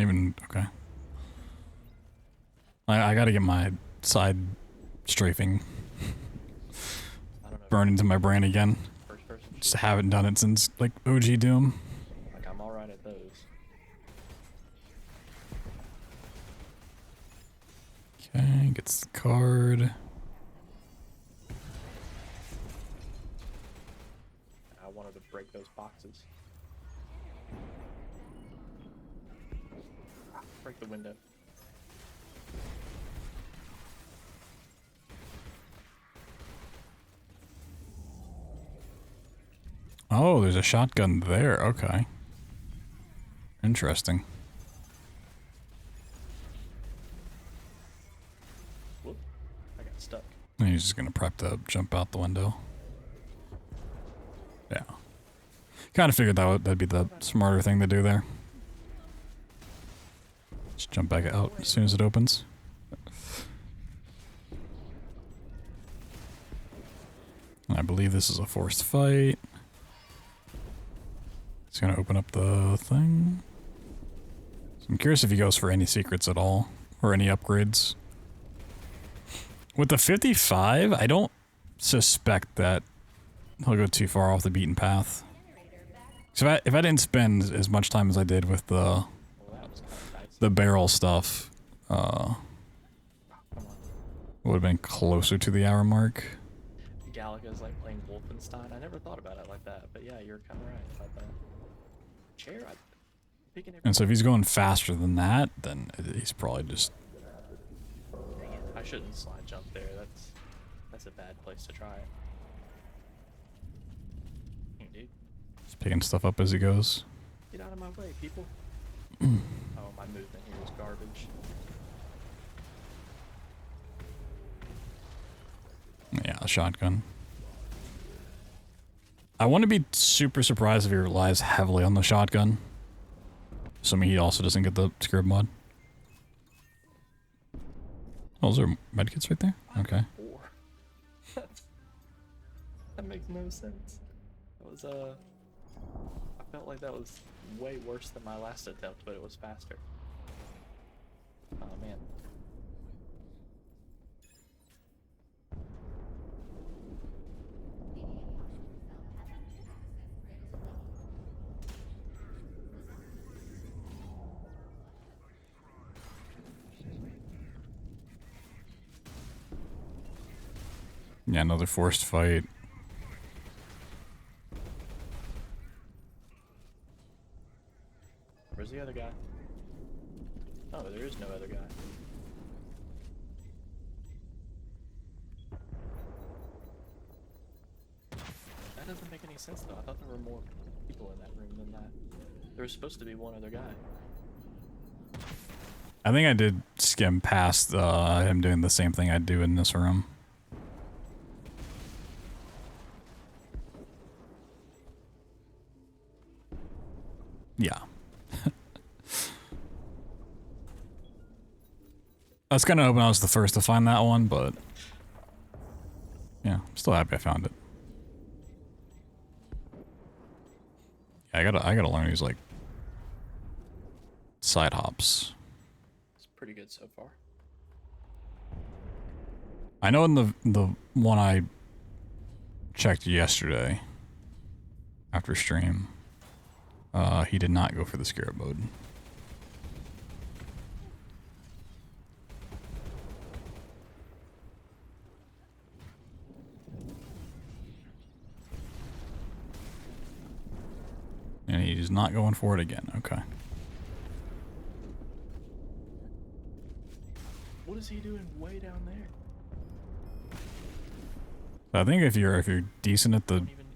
Even, okay. I gotta get my side strafing I don't know. burned into my brain again. First person Just shooter, haven't done it since, like, OG Doom. like I'm alright at those. Okay, gets the card. I wanted to break those boxes. Break the window. Oh, there's a shotgun there. Okay. Interesting. Whoop. I got stuck. And he's just gonna prep to jump out the window. Yeah. Kind of figured that'd be the smarter thing to do there. Just jump back out as soon as it opens. I believe this is a forced fight. It's gonna open up the thing. So I'm curious if he goes for any secrets at all, or any upgrades. With the 55, I don't suspect that he'll go too far off the beaten path. So if I didn't spend as much time as I did with Well, that was kind of nice. the barrel stuff, Come on. would have been closer to the hour mark. Galaga's like playing Wolfenstein. I never thought about it like that, but yeah, you're kind of right about that. Chair, I'm picking every. And so if he's going faster than that, then he's probably just... Dang it. I shouldn't slide jump there. That's a bad place to try it. Dang, dude, just picking stuff up as he goes. get out of my way, people. Oh, my movement here is garbage. Yeah, a shotgun. I want to be super surprised if he relies heavily on the shotgun. Assuming he also doesn't get the scarab mod. Oh, those are medkits right there? Okay. 4. That makes no sense. That was I felt like that was way worse than my last attempt, but it was faster. Oh man. Yeah, another forced fight. Where's the other guy? Oh, there is no other guy. That doesn't make any sense though. I thought there were more people in that room than that. There was supposed to be one other guy. I think I did skim past him doing the same thing I'd do in this room. Yeah. I was kind of hoping I was the first to find that one, but yeah, I'm still happy I found it. Yeah, I gotta learn these like side hops. It's pretty good so far. I know in the one I checked yesterday after stream, he did not go for the scarab mode. And he's not going for it again. Okay. What is he doing way down there? I think if you're decent at the Don't even.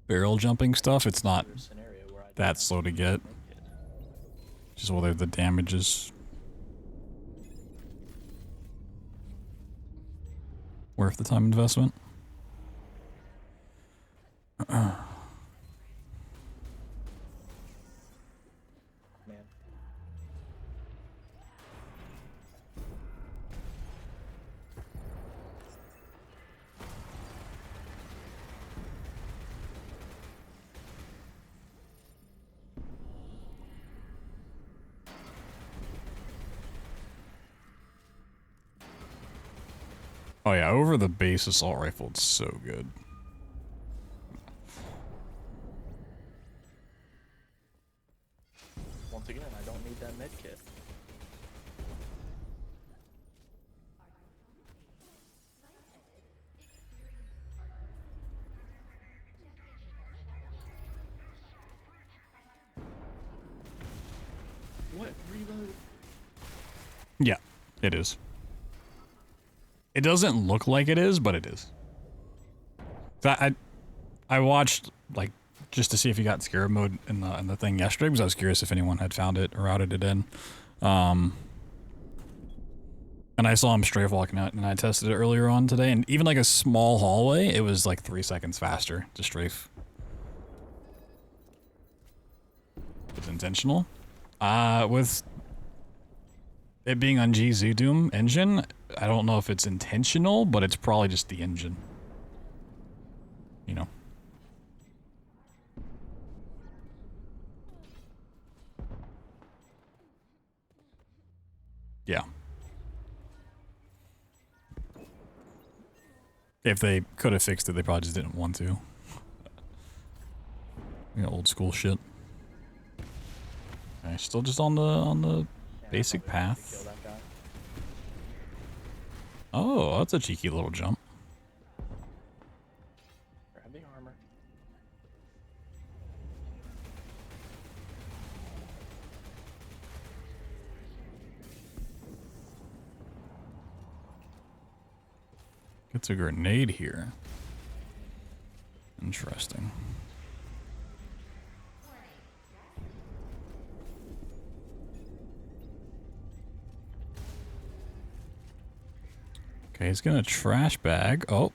barrel jumping stuff, it's not There's a scenario where I that slow to get. Just whether the damage is worth the time investment. Man. Oh yeah, over the base assault rifle, it's so good. Once again, I don't need that med kit. mode? Yeah, it is. It doesn't look like it is, but it is. I watched like just to see if you got scarab mode in the thing yesterday because I was curious if anyone had found it or routed it in. And I saw him strafe walking out, and I tested it earlier on today, and even like a small hallway, it was like 3 seconds faster to strafe. It's intentional. With it being on Doom engine, I don't know if it's intentional, but it's probably just the engine. You know. Yeah. If they could have fixed it, they probably just didn't want to. Old school shit. Okay, still just on the basic path. Kill that guy. Oh, that's a cheeky little jump. Grab the armor. Gets a grenade here. Interesting. Okay, he's gonna trash bag. Oh.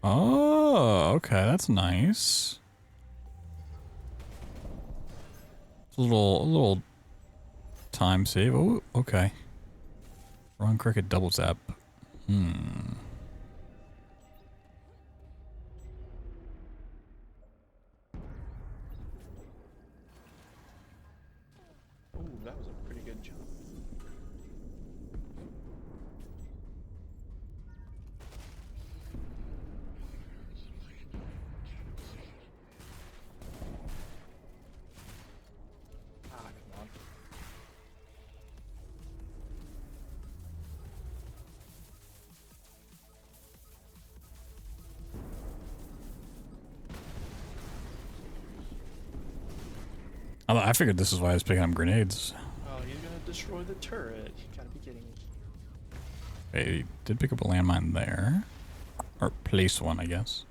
Oh, okay, that's nice. It's a little time save. Oh, okay. Wrong cricket double tap. Ooh, that was a pretty good jump. Ah, come on. I figured this is why I was picking up grenades. Oh, he's gonna destroy the turret. You gotta be kidding me. Hey, he did pick up a landmine there. Or place one, I guess.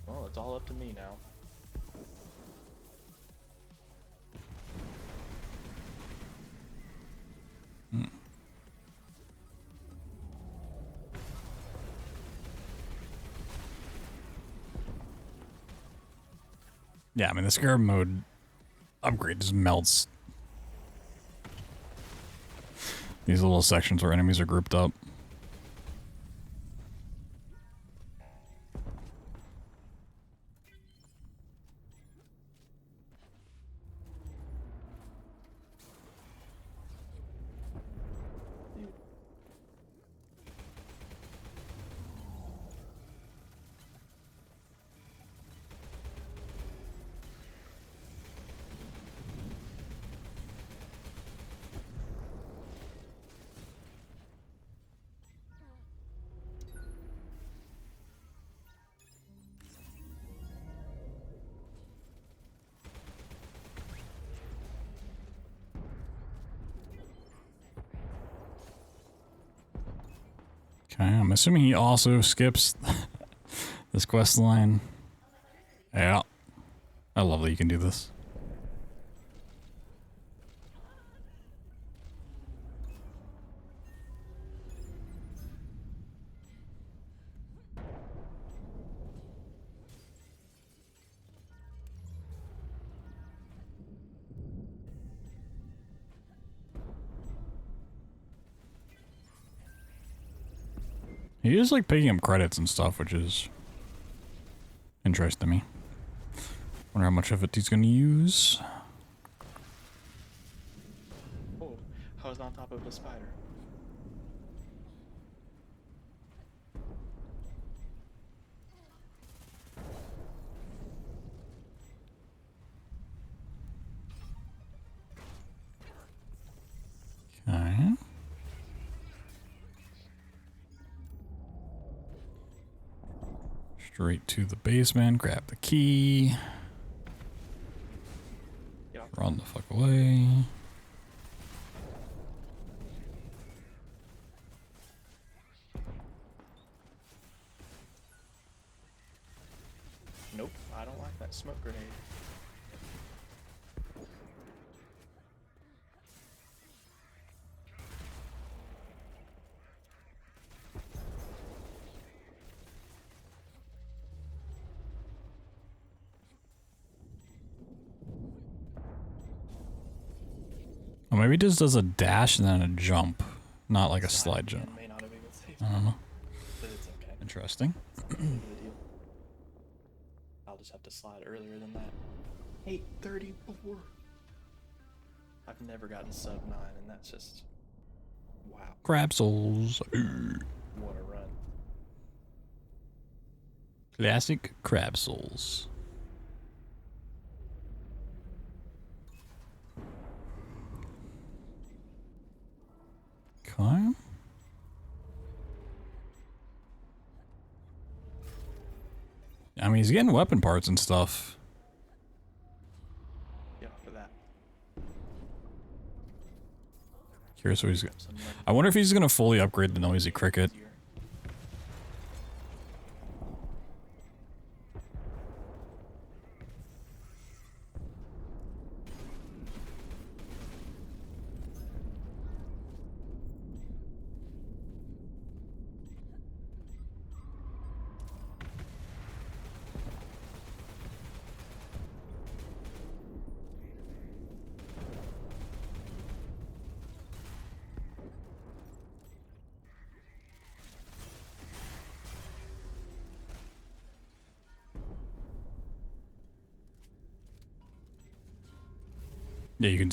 Well, it's all up to me now. Yeah, I mean, the scarab mode upgrade just melts these little sections where enemies are grouped up. Okay, I'm assuming he also skips this quest line. Yeah. I love that you can do this. He is like picking up credits and stuff, which is interesting to me. Wonder how much of it he's gonna use. Oh, I was on top of a spider. Okay. Straight to the basement, grab the key. Get off Run the fuck away. Nope, I don't like that smoke grenade. Or maybe it just does a dash and then a jump, not like a slide jump. May not have even saved I don't know. but it's okay. Interesting. End of the deal. I'll just have to slide earlier than that. 8:34. I've never gotten sub 9, and that's just wow. Crab souls. What a run. Classic crab souls. Okay. I mean, he's getting weapon parts and stuff. Yeah, for that. Curious what he's. Some money I wonder if he's gonna fully upgrade the noisy cricket. easier. Yeah, you can.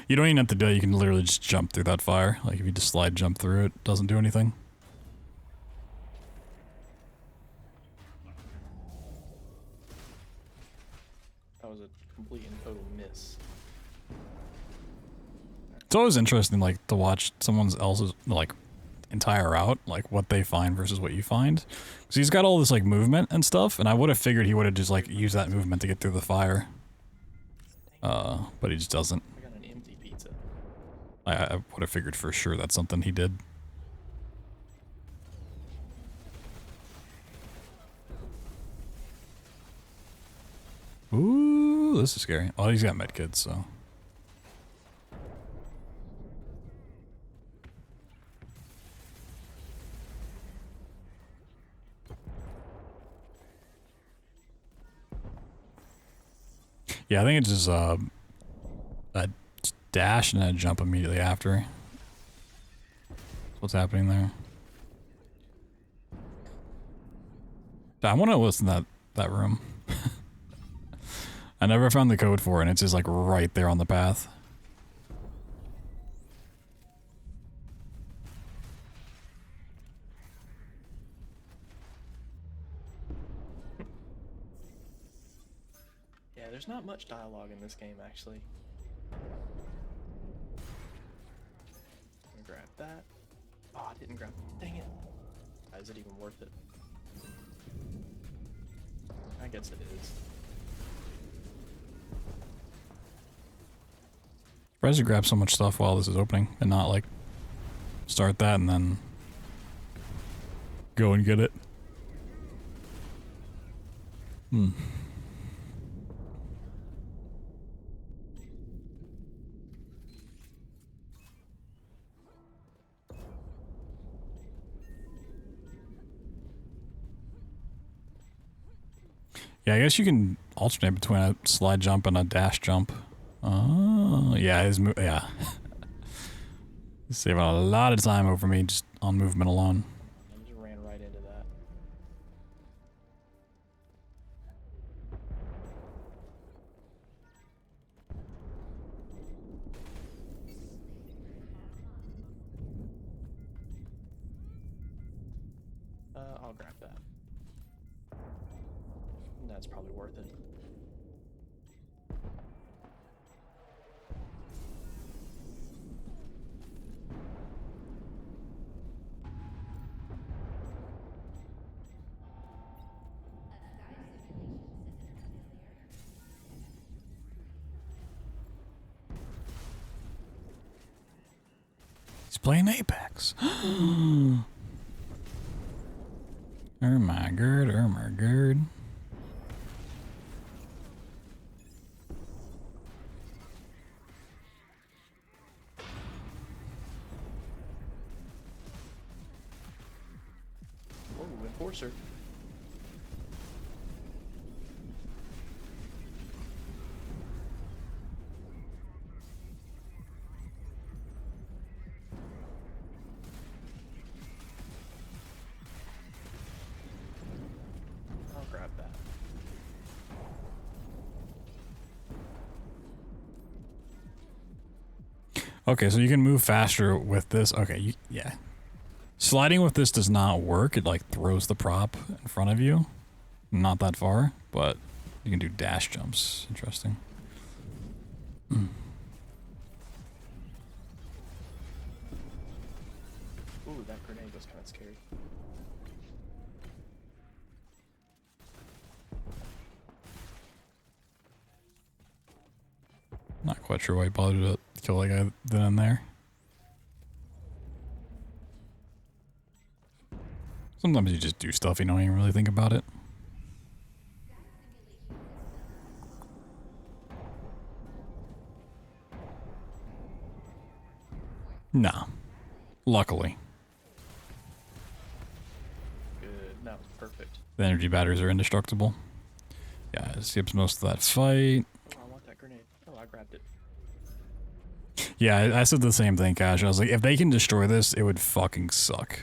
You don't even have to do it. You can literally just jump through that fire. Like if you just slide jump through it, doesn't do anything. That was a complete and total miss. It's always interesting, like to watch someone else's like entire route, like what they find versus what you find. Because he's got all this like movement and stuff, and I would have figured he would have just like used that movement to get through the fire. But he just doesn't. I got an empty pizza. I would have figured for sure that's something he did. Ooh, this is scary. Oh, he's got medkits, so. Yeah, I think it's just a dash and a jump immediately after. What's happening there? I want to listen to that room. I never found the code for it, and it's just like right there on the path. Yeah, there's not much dialogue in this game, actually. Grab that. Oh, I didn't grab it. Dang it. Is it even worth it? I guess it is. Surprised you grab so much stuff while this is opening and not like start that and then go and get it. Hmm. Yeah, I guess you can alternate between a slide jump and a dash jump. Oh, yeah, yeah. Saving a lot of time over me just on movement alone. I just ran right into that. I'll grab that. That's probably worth it. He's playing Apex. Oh my god, oh my god. Whoa, enforcer. I'll grab that. Okay, so you can move faster with this. Okay, yeah. Sliding with this does not work. It like throws the prop in front of you. Not that far, but you can do dash jumps. Interesting. Ooh, that grenade was kind of scary. Not quite sure why he bothered to kill that guy then and there. Sometimes you just do stuff you don't even really think about it. Nah. Luckily. Good. No, perfect. The energy batteries are indestructible. Yeah, it skips most of that fight. Oh, I want that grenade. Oh, I grabbed it. Yeah, I said the same thing, Cash. I was like, if they can destroy this, it would fucking suck.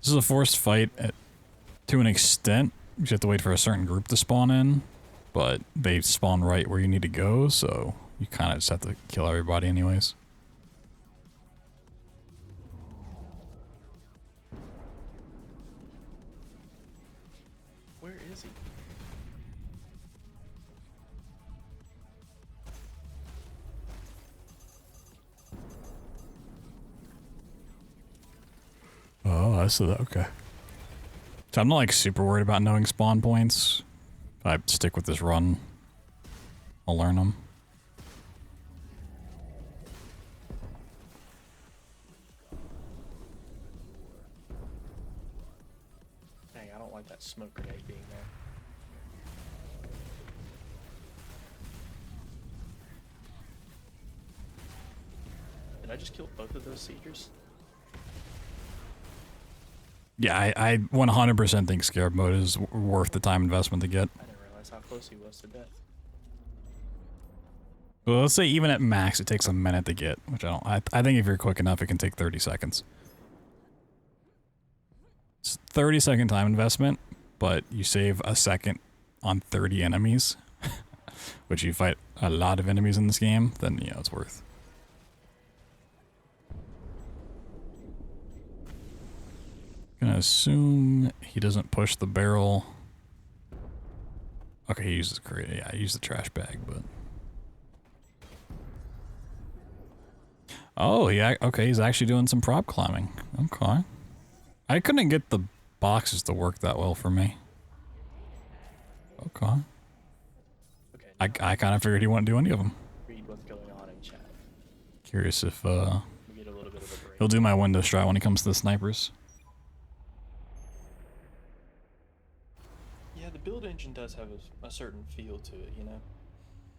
This is a forced fight to an extent. You have to wait for a certain group to spawn in, but they spawn right where you need to go, so you kind of just have to kill everybody anyways. Where is he? Oh, I see that. Okay. So I'm not like super worried about knowing spawn points. If I stick with this run, I'll learn them. Dang, I don't like that smoke grenade being there. Did I just kill both of those siegers? Yeah, I 100% think scarab mode is worth the time investment to get. I didn't realize how close he was to death. Well, let's say even at max, it takes a minute to get, which I don't. I think if you're quick enough, it can take 30 seconds. It's 30-second time investment, but you save a second on 30 enemies, which you fight a lot of enemies in this game, then, you know, it's worth. Gonna assume he doesn't push the barrel. Okay, he uses yeah, he used the trash bag, but. Oh, yeah, okay, he's actually doing some prop climbing. Okay. I couldn't get the boxes to work that well for me. Okay. Okay. I kind of figured he wouldn't do any of them. Read what's going on in chat. Curious if We get a little bit of a break. he'll do my window strat when it comes to the snipers. Yeah, the build engine does have a certain feel to it, you know?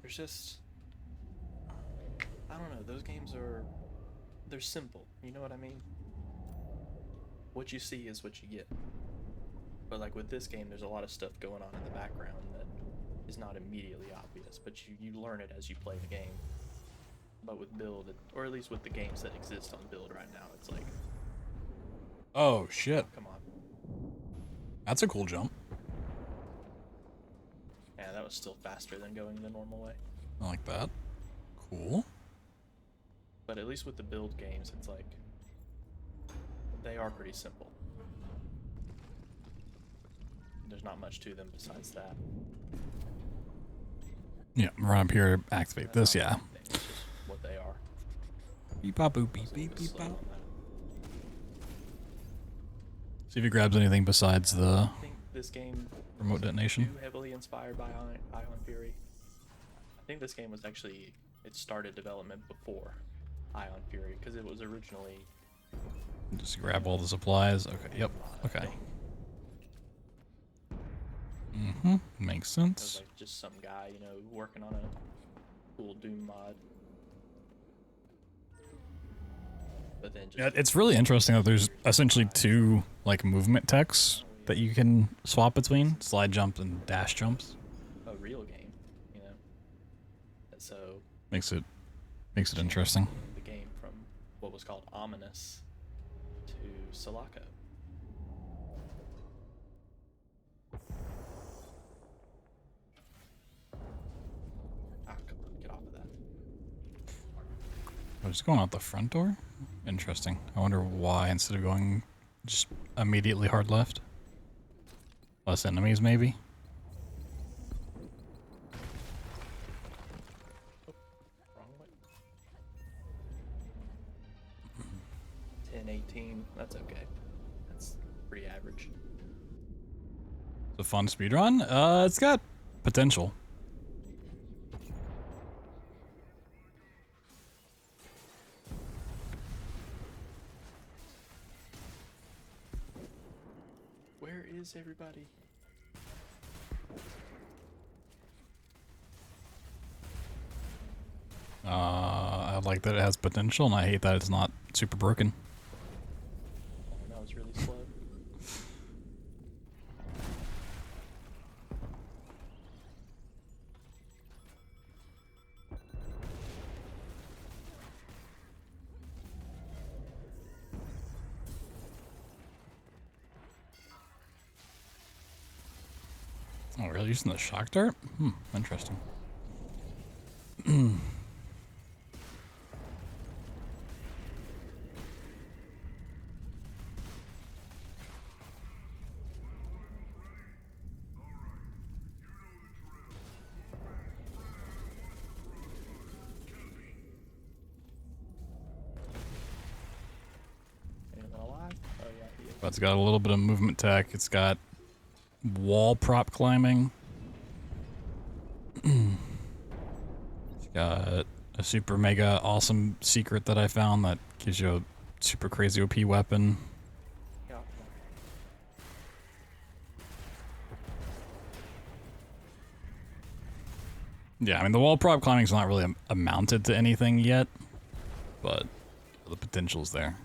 There's just... I don't know, those games are... They're simple, you know what I mean? What you see is what you get. But like with this game, there's a lot of stuff going on in the background that is not immediately obvious, but you learn it as you play the game. But with build, or at least with the games that exist on build right now, it's like... Oh, shit. Come on. That's a cool jump. Yeah, that was still faster than going the normal way. I like that. Cool. But at least with the build games, it's like... They are pretty simple. There's not much to them besides that. Yeah, run up here, activate this, yeah. It's just what they are. Beep bop boop beep So beep it's beep slow bop. on that. See if he grabs anything besides the I think this game remote detonation. too heavily inspired by Ion Fury. I think this game was actually, it started development before Ion Fury because it was originally Just grab all the supplies. Okay, yep. Okay. Mm-hmm. Makes it was sense. like just some guy, you know, working on a cool Doom mod. But then just Yeah, it's really interesting that there's essentially two like movement techs that you can swap between: slide jump and dash jumps. a real game, you know. And so Makes it interesting. the game from what was called Ominous to Selaco. Ah, come on, get off of that. I'm just going out the front door. Interesting. I wonder why instead of going just immediately hard left. Less enemies, maybe. Wrong way. 10-18, that's okay. That's pretty average. It's a fun speedrun. It's got potential. Where is everybody? I like that it has potential, and I hate that it's not super broken. Oh, no, it's really slow. Oh, really? Using the shock dart? Interesting. Anyone alive? Oh yeah, he is. But it's got a little bit of movement tech. It's got wall prop climbing. It's got a super mega awesome secret that I found that gives you a super crazy OP weapon. Yeah. Yeah, I mean the wall prop climbing's not really amounted to anything yet, but the potential's there.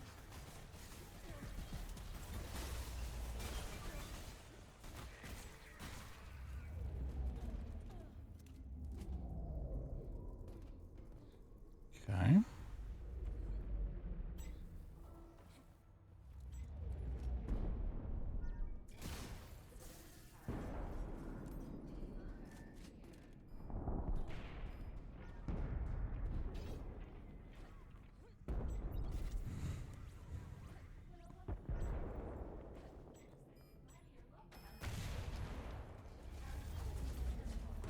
Okay.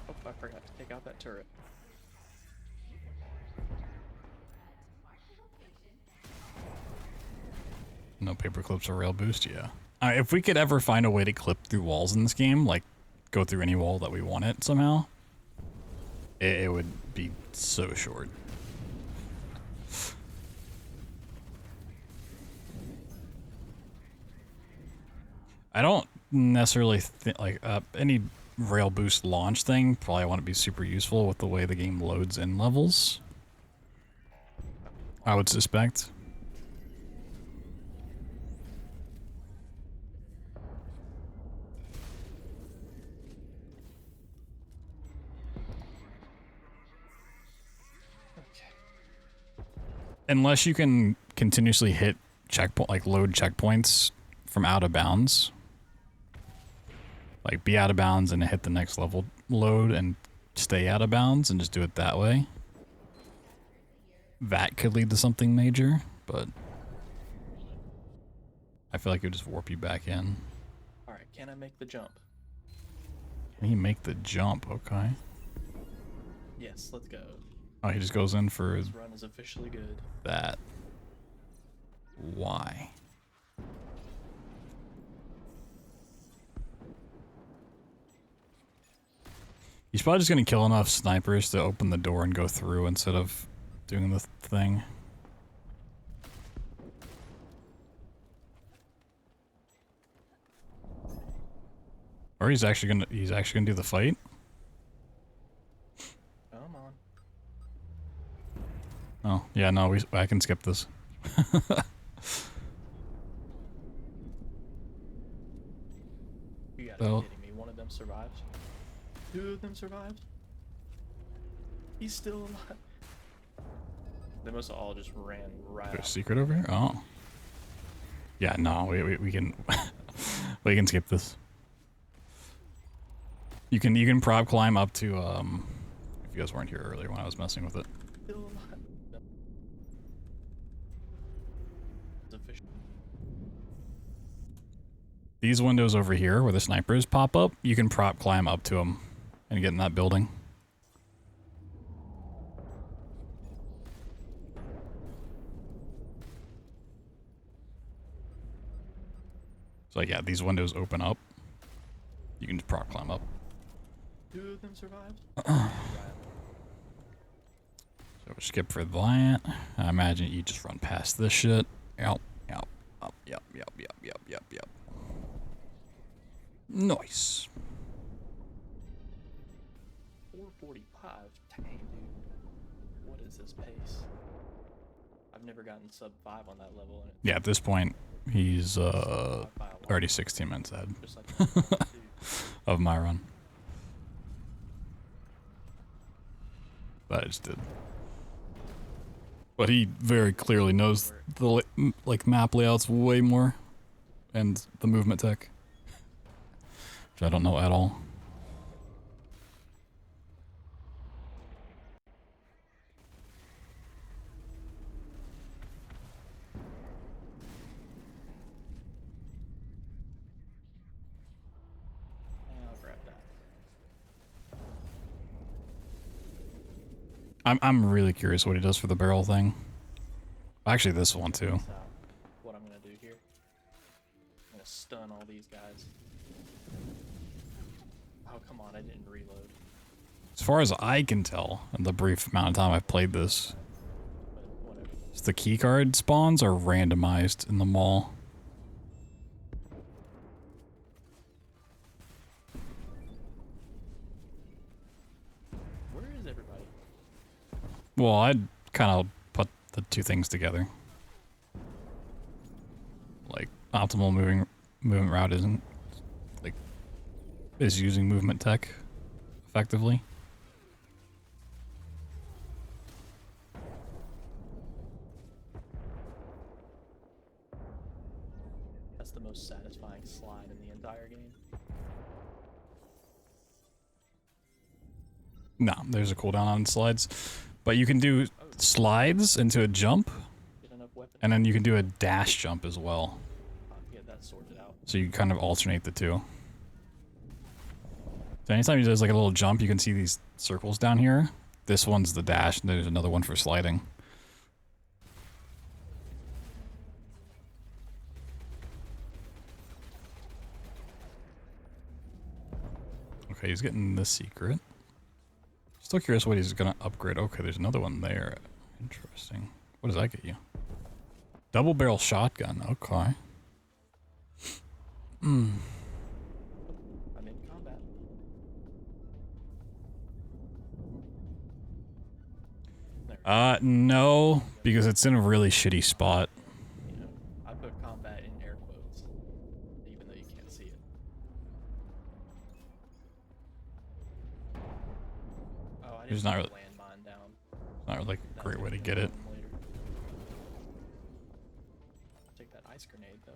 Oh, I forgot to take out that turret. No paper clips or rail boost, yeah. If we could ever find a way to clip through walls in this game, like go through any wall that we want it somehow, it would be so short. I don't necessarily think like any rail boost launch thing probably wouldn't be super useful with the way the game loads in levels. I would suspect. Unless you can continuously hit checkpoint, like load checkpoints from out of bounds. Like be out of bounds and hit the next level load and stay out of bounds and just do it that way. That could lead to something major, but I feel like it would just warp you back in. Alright, can I make the jump? Can he make the jump? Okay. Yes, let's go. Oh, he just goes in for This run is officially good. that. Why? He's probably just gonna kill enough snipers to open the door and go through instead of doing the thing. Or he's actually gonna do the fight. Come on. Oh yeah, no, I can skip this. You gotta So- be kidding me. One of them survives. 2 of them survived. He's still alive. They must have all just ran right There's a out. secret over here? Oh. Yeah, no, we can we can skip this. You can prop climb up to if you guys weren't here earlier when I was messing with it. Still alive. It's official. These windows over here where the snipers pop up, you can prop climb up to them and get in that building. So yeah, these windows open up. You can just prop climb up. 2 of them survived. So we'll skip for that. I imagine you just run past this shit. Yep, yep, up, yep, yep, yep, yep, yep, yep. Nice. 445. Dang, dude. What is this pace? I've never gotten sub 5 on that level. And Yeah, at this point, he's by a lot, already 16 minutes ahead just like that, dude. of my run. That I just did. But he very clearly knows the like map layouts way more, and the movement tech, which I don't know at all. Yeah, I'll grab that. I'm really curious what he does for the barrel thing. Actually, this one too. So, what I'm gonna do here? I'm gonna stun all these guys. Oh, come on, I didn't reload. As far as I can tell, in the brief amount of time I've played this, But whatever. the keycard spawns are randomized in the mall. Where is everybody? Well, I'd kind of put the two things together. Like optimal movement route isn't like is using movement tech effectively. That's the most satisfying slide in the entire game. No, there's a cooldown on slides, but you can do slides into a jump, Get enough weapons. and then you can do a dash jump as well. I'll get that sorted out. So you kind of alternate the two. So anytime he does like a little jump, you can see these circles down here. This one's the dash, and there's another one for sliding. Okay, he's getting the secret. Still curious what he's gonna upgrade. Okay, there's another one there. Interesting. What does that get you? Double barrel shotgun. Okay. I'm in combat. There. No, because it's in a really shitty spot. You know, I put combat in air quotes, even though you can't see it. Oh, I There's didn't not put really- landmine down. Not like a That's great way to gonna get it. come later. Take that ice grenade though.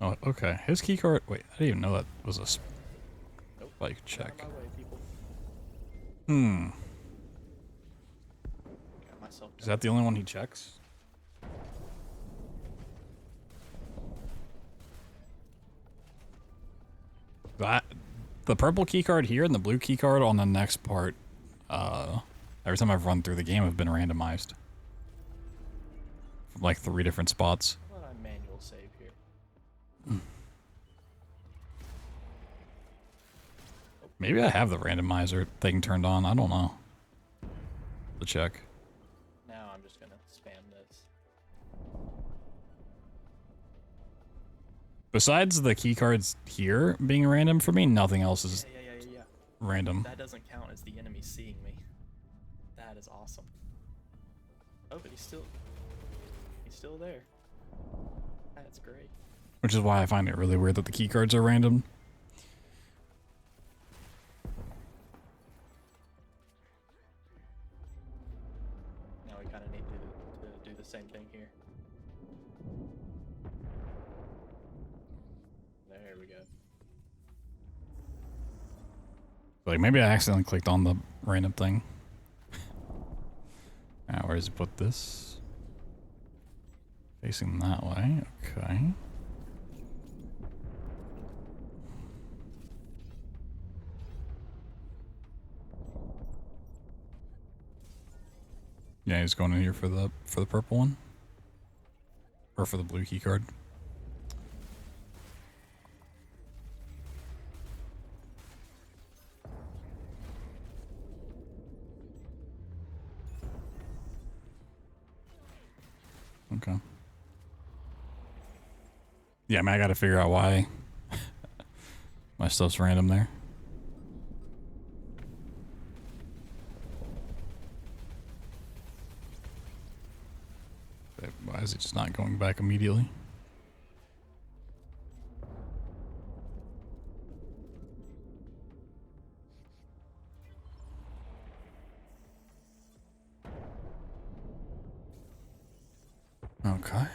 Oh, okay. His keycard. Wait, I didn't even know that was a. Nope. Well, you could Get out of check. my way, people. Got myself Is that the only one he checks? That the purple keycard here and the blue keycard on the next part. Every time I've run through the game, have been randomized from like 3 different spots. How about I manual save here? Maybe I have the randomizer thing turned on. I don't know. To check. Now I'm just gonna spam this. Besides the keycards here being random for me, nothing else is Yeah. random. That doesn't count as the enemy seeing me. That is awesome. Oh, but he's still there. That's great. Which is why I find it really weird that the keycards are random. Now we kind of need to do the same thing here. There we go. Like maybe I accidentally clicked on the random thing. Now where does it put this? Facing that way, okay. Yeah, he's going in here for the purple one. Or for the blue key card. Okay. Yeah, I mean, I gotta figure out why my stuff's random there. Why is it just not going back immediately? Okay.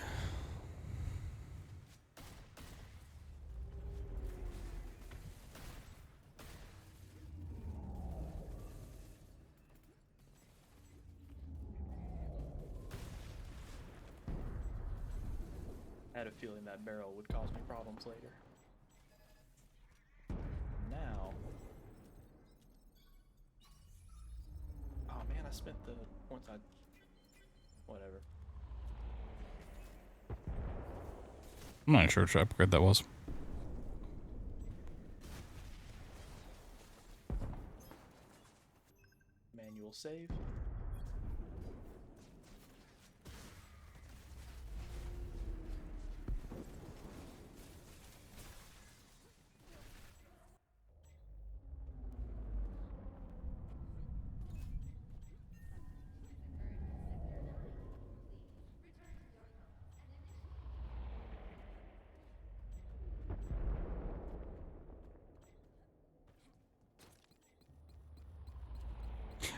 I had a feeling that barrel would cause me problems later. Now... Oh man, I spent the points I... Whatever. I'm not sure which upgrade that was. Manual save.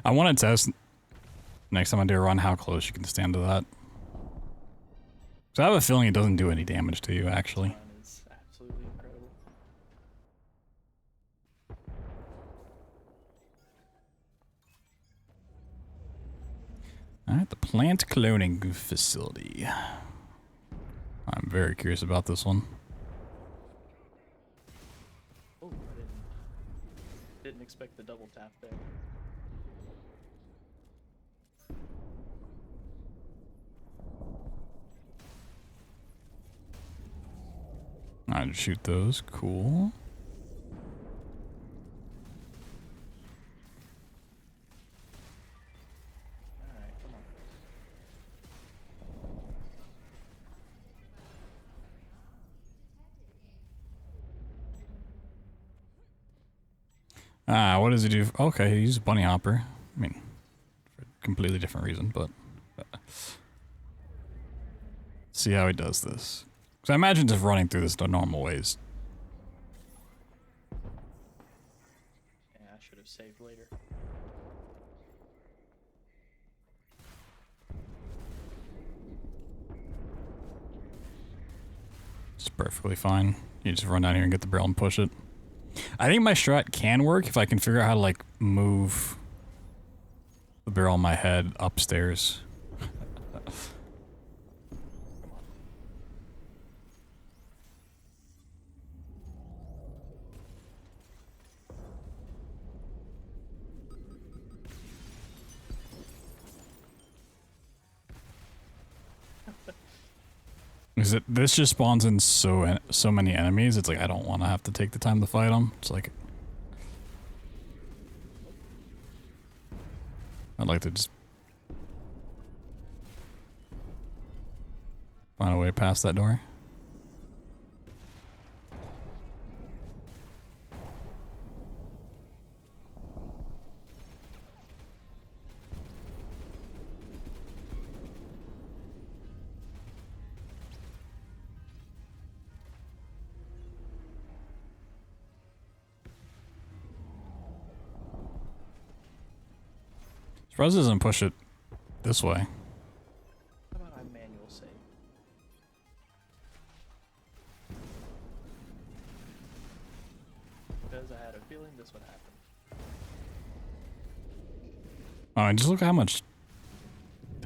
I want to test next time I do a run how close you can stand to that. So I have a feeling it doesn't do any damage to you, actually. Run is absolutely incredible. Alright, the plant cloning facility. I'm very curious about this one. Oh, I didn't expect the double tap there. I'd shoot those. Cool. Alright, come on. Ah, what does he do? Okay, he uses bunny hopper. I mean, for a completely different reason, but see how he does this. Because I imagine just running through this the normal ways. Yeah, I should have saved later. It's perfectly fine. You just run down here and get the barrel and push it. I think my strat can work if I can figure out how to like move the barrel on my head upstairs. Is it? This just spawns in so many enemies. It's like I don't want to have to take the time to fight them. It's like I'd like to just find a way past that door. Surprised it doesn't push it this way. How about I manual save? Because I had a feeling this would happen. Oh, and just look how much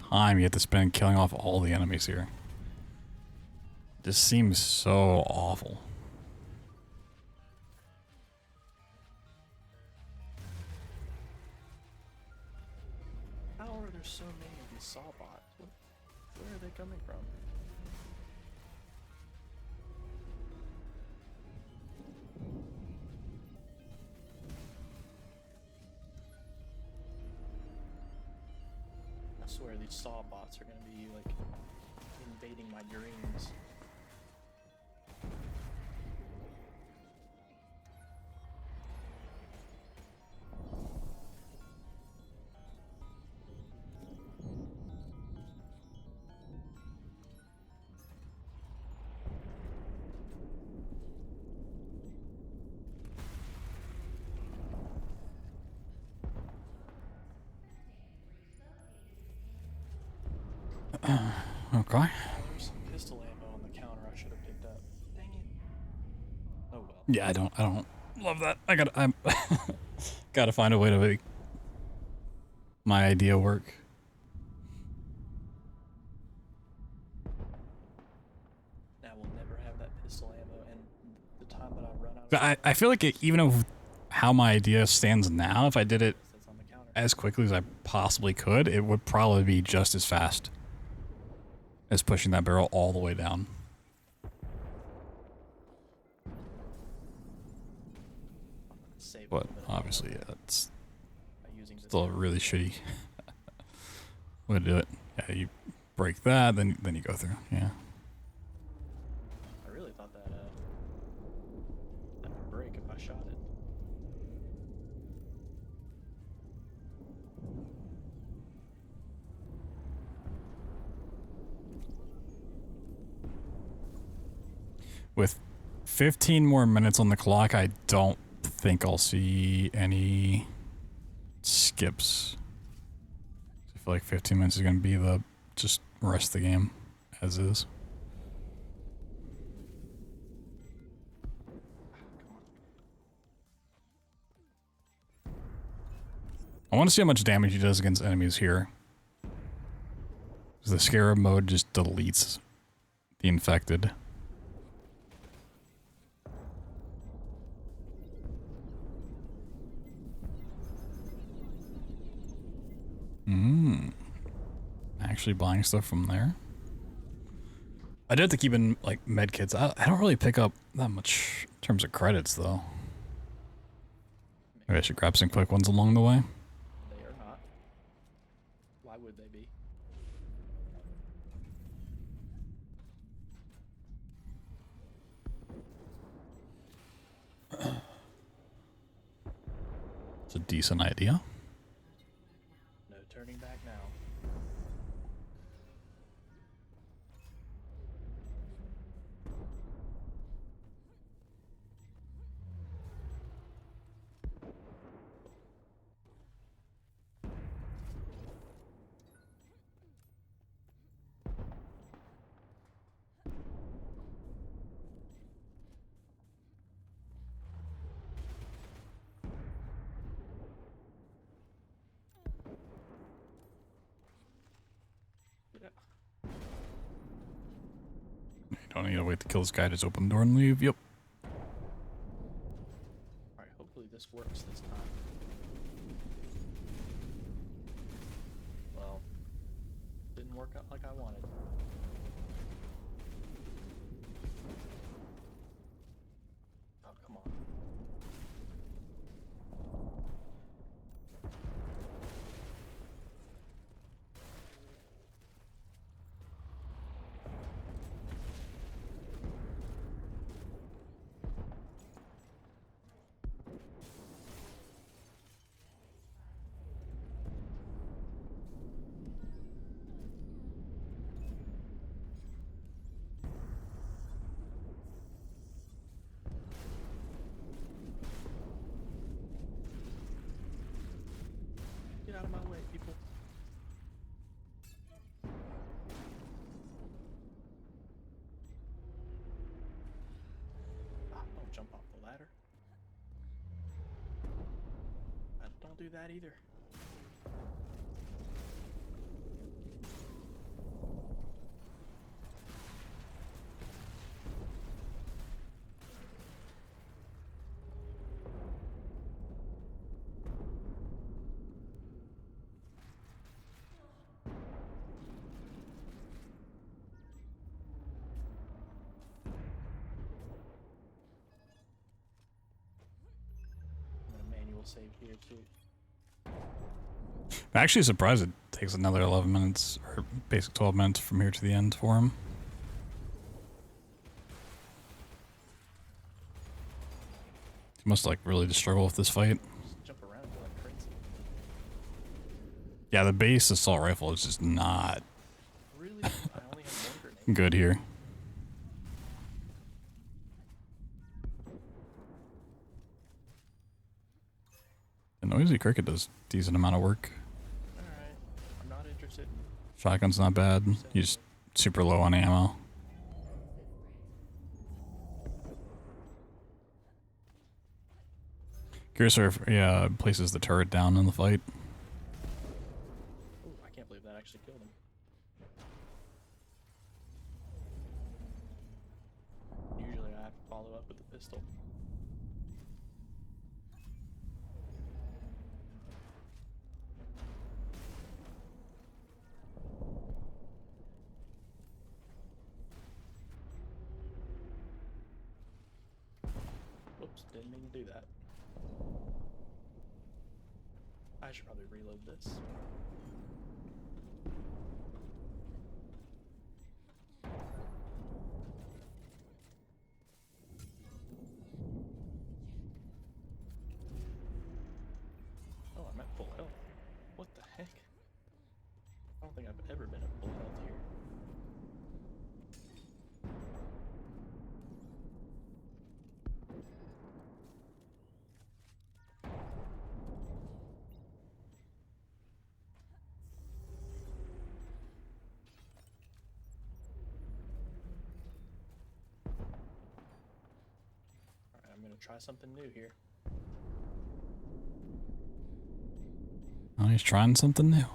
time you have to spend killing off all the enemies here. This seems so awful. How are there so many of these saw bots? Where are they coming from? I swear these saw bots are gonna be like invading my dreams. Okay. There's some pistol ammo on the counter I should have picked up. Dang it. Oh well. Yeah, I don't love that. I'm gotta find a way to make my idea work. Now we'll never have that pistol ammo, and the time that I run out of I feel like even of how my idea stands now, if I did it that's on the counter. as quickly as I possibly could, it would probably be just as fast as pushing that barrel all the way down. Save a But little bit of obviously, ammo yeah, it's by using this still a really shitty way to do it. Yeah, you break that, then you go through. Yeah. I really thought that that would break if I shot it. With 15 more minutes on the clock, I don't think I'll see any skips. I feel like 15 minutes is going to be the just rest of the game as is. I want to see how much damage he does against enemies here. 'Cause the scarab mode just deletes the infected. Actually buying stuff from there. I do have to keep in like med kits. I don't really pick up that much in terms of credits though. Maybe I should grab some quick ones along the way. They are not. Why would they be? It's a decent idea. No turning back now. You don't need to wait to kill this guy. Just open the door and leave. Yep. Alright, hopefully this works this time. Well, didn't work out like I wanted. Oh, come on. Don't do that either. Save here too. I'm actually surprised it takes another 11 minutes, or basic 12 minutes from here to the end for him. He must like really just struggle with this fight. Just jump around like crazy. Yeah, the base assault rifle is just not Really? I only have one grenade. good here. The noisy cricket does a decent amount of work. Alright. I'm not interested. Shotgun's not bad. He's super low on ammo. Curious if he places the turret down in the fight. Ooh, I can't believe that actually killed him. Usually I have to follow up with the pistol. Whoops, didn't mean to do that. I should probably reload this. Oh, I'm at full health. What the heck? I don't think I've ever been at full health here. Alright, I'm gonna try something new here. Oh, he's trying something new.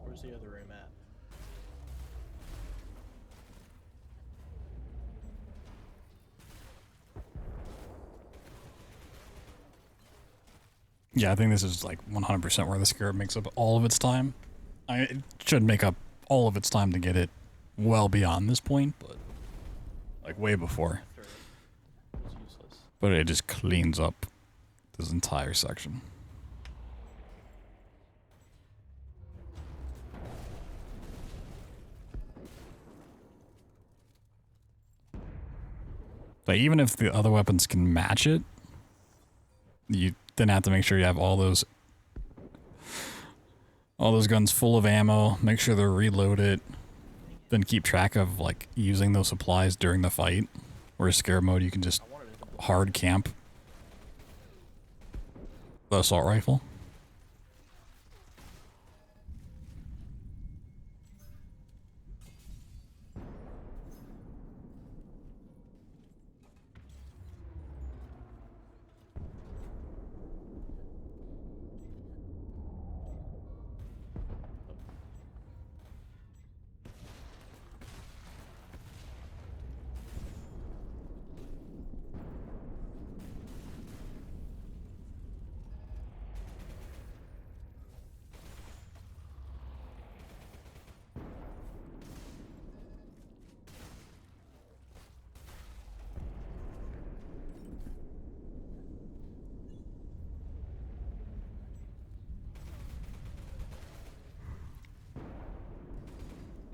Where's the other room at? Yeah, I think this is like 100% where the scarab makes up all of its time. It should make up all of its time to get it well beyond this point, but like way before. Throw it. It was useless. But it just cleans up this entire section. But even if the other weapons can match it, you then have to make sure you have all those guns full of ammo, make sure they're reloaded, then keep track of like using those supplies during the fight. Whereas scarab mode, you can just I wanted it to hard camp the assault rifle.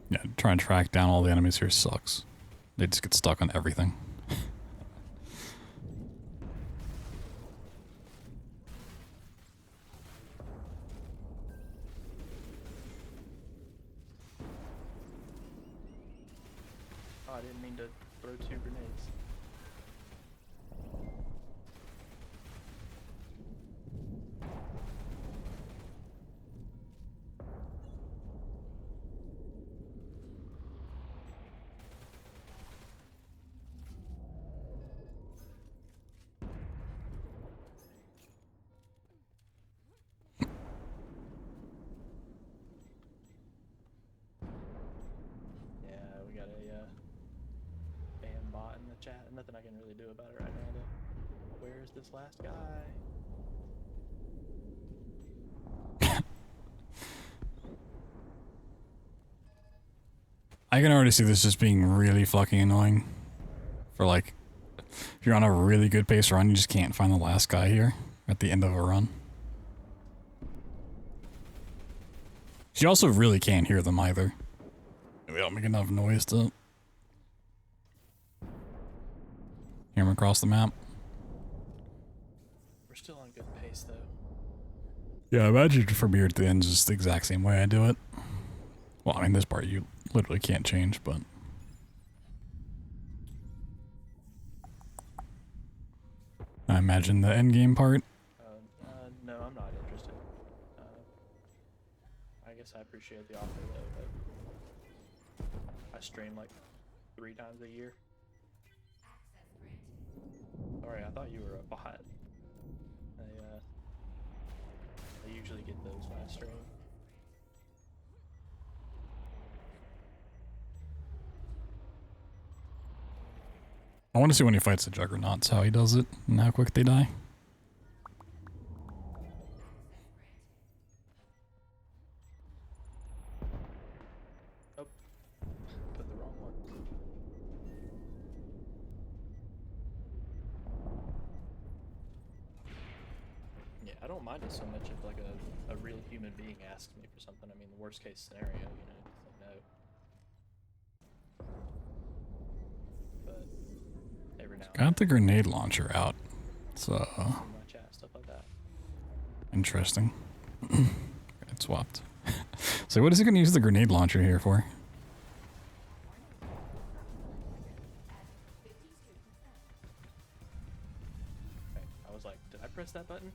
Yeah, trying to track down all the enemies here sucks. They just get stuck on everything. Oh, I didn't mean to throw 2 grenades. nothing I can really do about it right now, though. Where's this last guy? I can already see this just being really fucking annoying. For like, if you're on a really good pace run, you just can't find the last guy here at the end of a run. You also really can't hear them either. They don't make enough noise to hear them across the map. We're still on good pace, though. Yeah, I imagine from here to the end is just the exact same way I do it. Well, I mean, this part you literally can't change, but... I imagine the end game part. No, I'm not interested. I guess I appreciate the offer, though, but I stream like 3 times a year. Sorry, I thought you were a bot. I usually get those when I stream. I want to see when he fights the Juggernauts, how he does it, and how quick they die. Oh, put the wrong one. Yeah, I don't mind it so much if like a real human being asks me for something. I mean, the worst case scenario, you know, say no. But every now and Got the grenade launcher out. So, then, in my chat, stuff like that. interesting. It swapped. So what is he going to use the grenade launcher here for? Okay, I was like, did I press that button?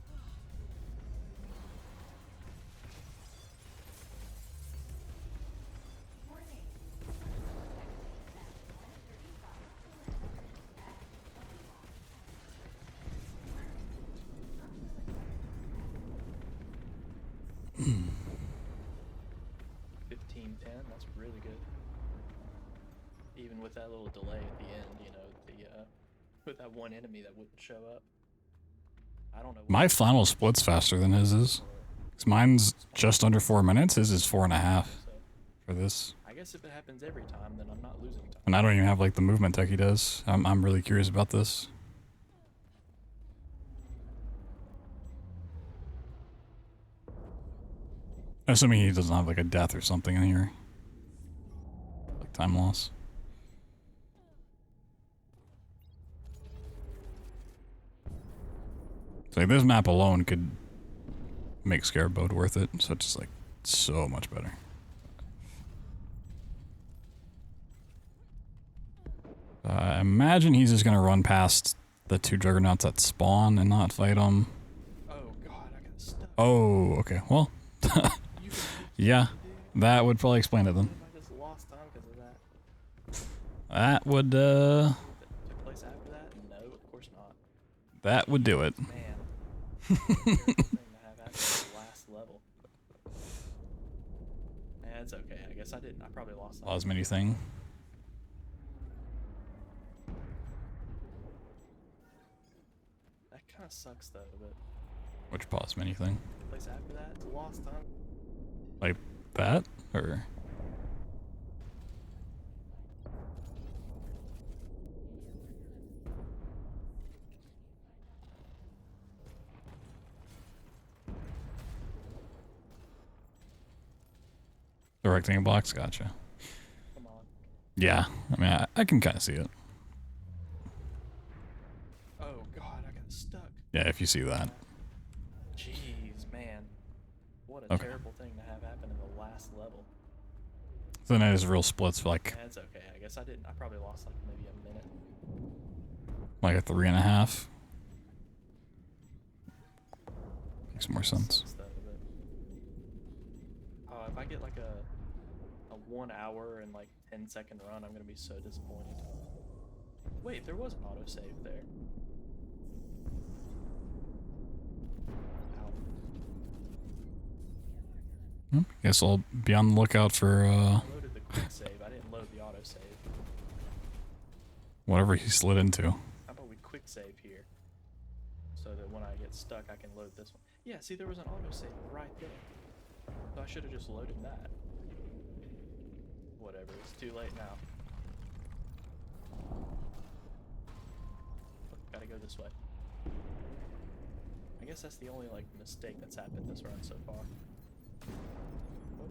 Hmm. 15:10, that's really good. Even with that little delay at the end, you know, with that one enemy that wouldn't show up. I don't know. My final split's faster than his is. 'Cause mine's just under 4 minutes, his is 4.5 So, for this. I guess if it happens every time, then I'm not losing time. And I don't even have like the movement tech he does. I'm really curious about this. Assuming he doesn't have like a death or something in here. Like time loss. So like, this map alone could make Scarab Mode worth it. So it's just like so much better. I imagine he's just gonna run past the 2 Juggernauts that spawn and not fight them. Oh god, I got stuck. Oh, okay. Well, You yeah, that would probably explain it then. I just lost time because of that. That would, Took place after that? No, of course not. that would do it. Man. Terrible thing to have happen at the last level. Yeah, it's okay. I guess I didn't. I probably lost time. Pause menu thing. That kind of sucks though, but Which pause menu thing? place after that, it's lost time. Like that? Or? The rectangle blocks? Gotcha. Come on. Yeah, I mean, I can kind of see it. Oh god, I got stuck. Yeah, if you see that. Jeez, man. What a Okay. terrible thing to have happen in the last level. Then it is real splits for like, That's okay. I guess I didn't. I probably lost like maybe a minute. like a 3.5. Makes more sense. Sucks, though, but... Oh, if I get like a 1 hour and like 10-second run, I'm gonna be so disappointed. Wait, there was an autosave there. Ow. Guess I'll be on the lookout for, I loaded the quick save. I didn't load the autosave. whatever he slid into. How about we quick save here? So that when I get stuck, I can load this one. Yeah, see, there was an autosave right there. So I should have just loaded that. Whatever, it's too late now. Oh, gotta go this way. I guess that's the only, like, mistake that's happened this run so far. Oh.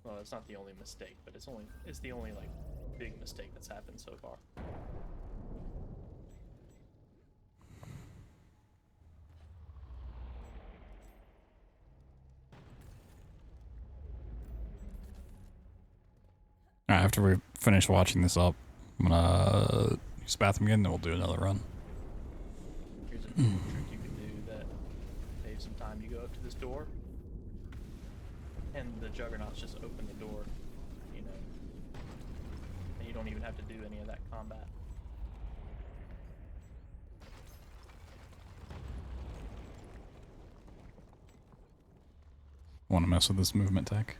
Well, it's not the only mistake, but it's the only, like, big mistake that's happened so far. Alright, after we finish watching this up, I'm gonna use the bathroom again, then we'll do another run. Here's a trick you can do that saves some time. You go up to this door, and the juggernauts just open the door, you know. And you don't even have to do any of that combat. Want to mess with this movement tech?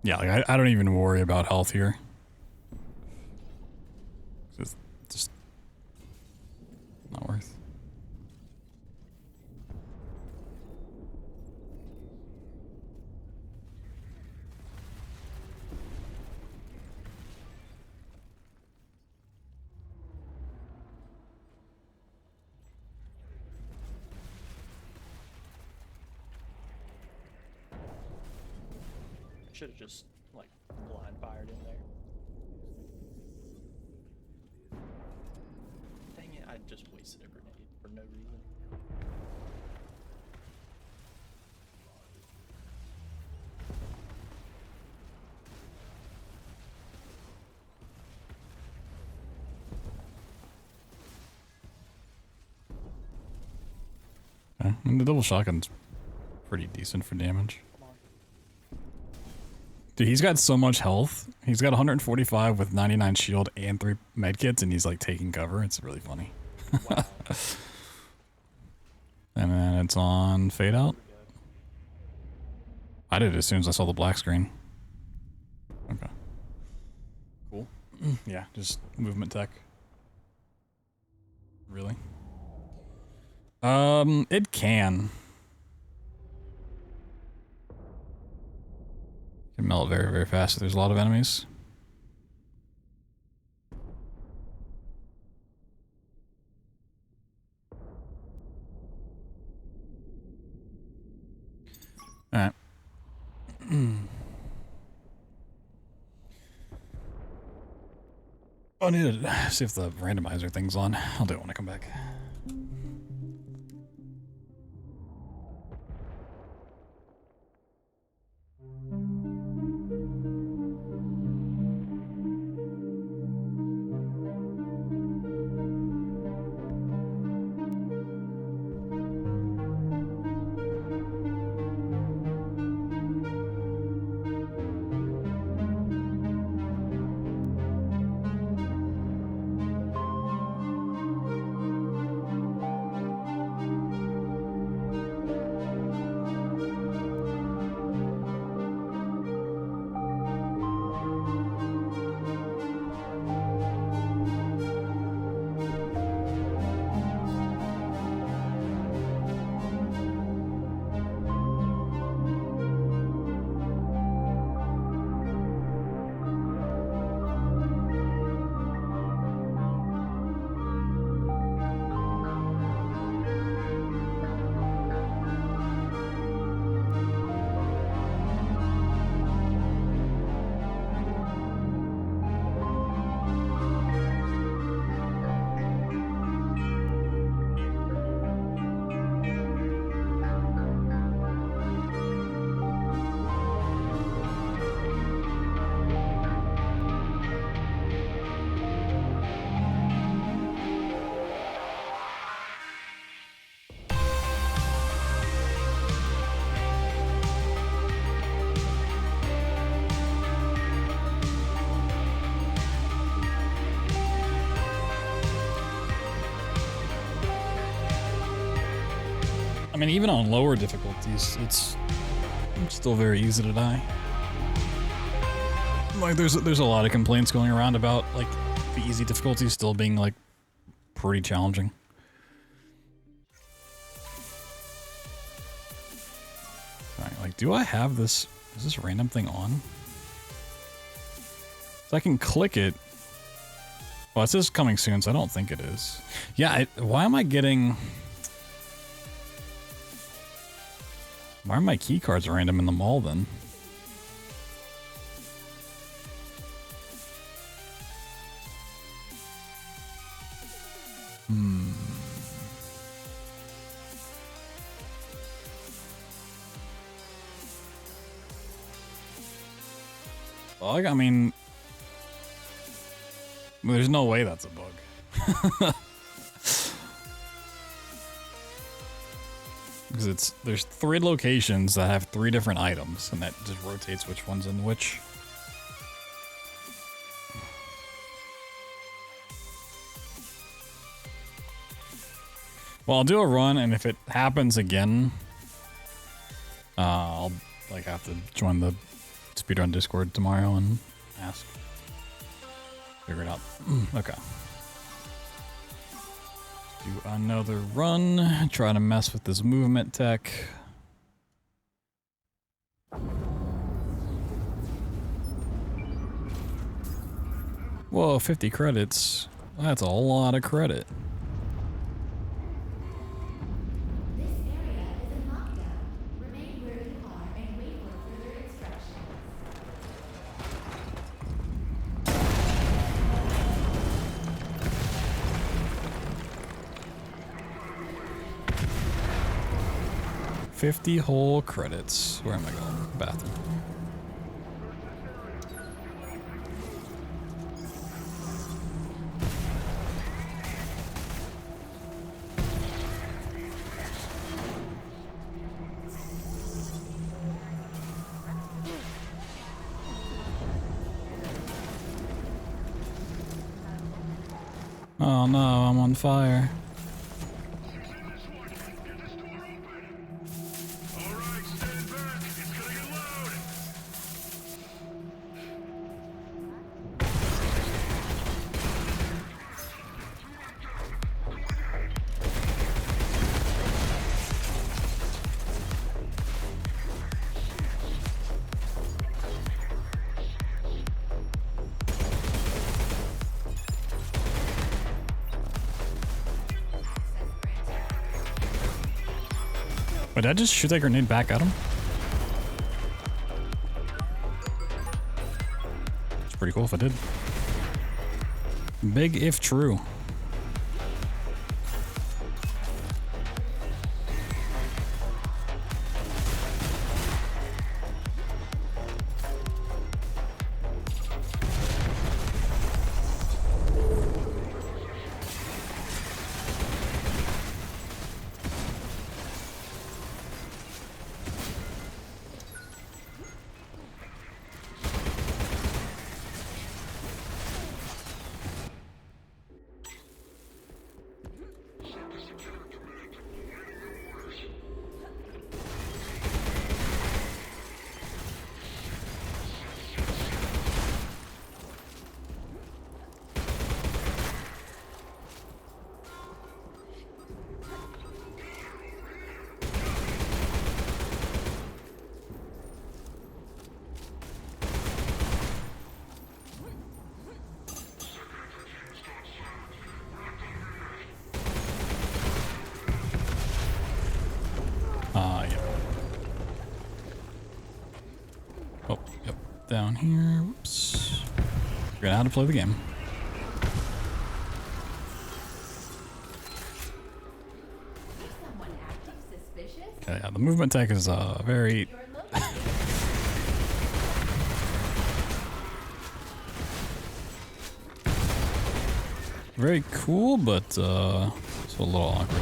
Yeah, like I don't even worry about health here. It's just not worth. I should have just, like, blind fired in there. Dang it, I just wasted a grenade for no reason. Okay. And the double shotgun's pretty decent for damage. Come on. Dude, he's got so much health. He's got 145 with 99 shield and 3 medkits, and he's like taking cover. It's really funny. Wow. And then it's on fade out. Here we go. I did it as soon as I saw the black screen. Okay. Cool. Yeah, just movement tech. Really? It can. Can melt very, very fast if there's a lot of enemies. Alright. I need to see if the randomizer thing's on. I'll do it when I come back. I mean, even on lower difficulties, it's still very easy to die. Like, there's a lot of complaints going around about, like, the easy difficulties still being, like, pretty challenging. Alright, like, do I have this... Is this random thing on? So I can click it. Well, it says coming soon, so I don't think it is. Yeah, why am I getting... Why are my key cards random in the mall, then? Bug? I mean... There's no way that's a bug. Because there's 3 locations that have 3 different items, and that just rotates which one's in which. Well, I'll do a run, and if it happens again, I'll like have to join the Speedrun Discord tomorrow and ask. Figure it out. Okay. Do another run. Try to mess with this movement tech. Whoa, 50 credits. That's a lot of credit. This area is a knockdown. Remain where you are and wait for further instructions. $50 whole credits. Where am I going? Bathroom. Oh no, I'm on fire. Did I just shoot that grenade back at him? It's pretty cool if I did. Big if true. Down here, whoops. Figure out how to play the game. Someone acting suspicious? Okay, yeah, the movement tech is very... You're located. very cool, but it's a little awkward.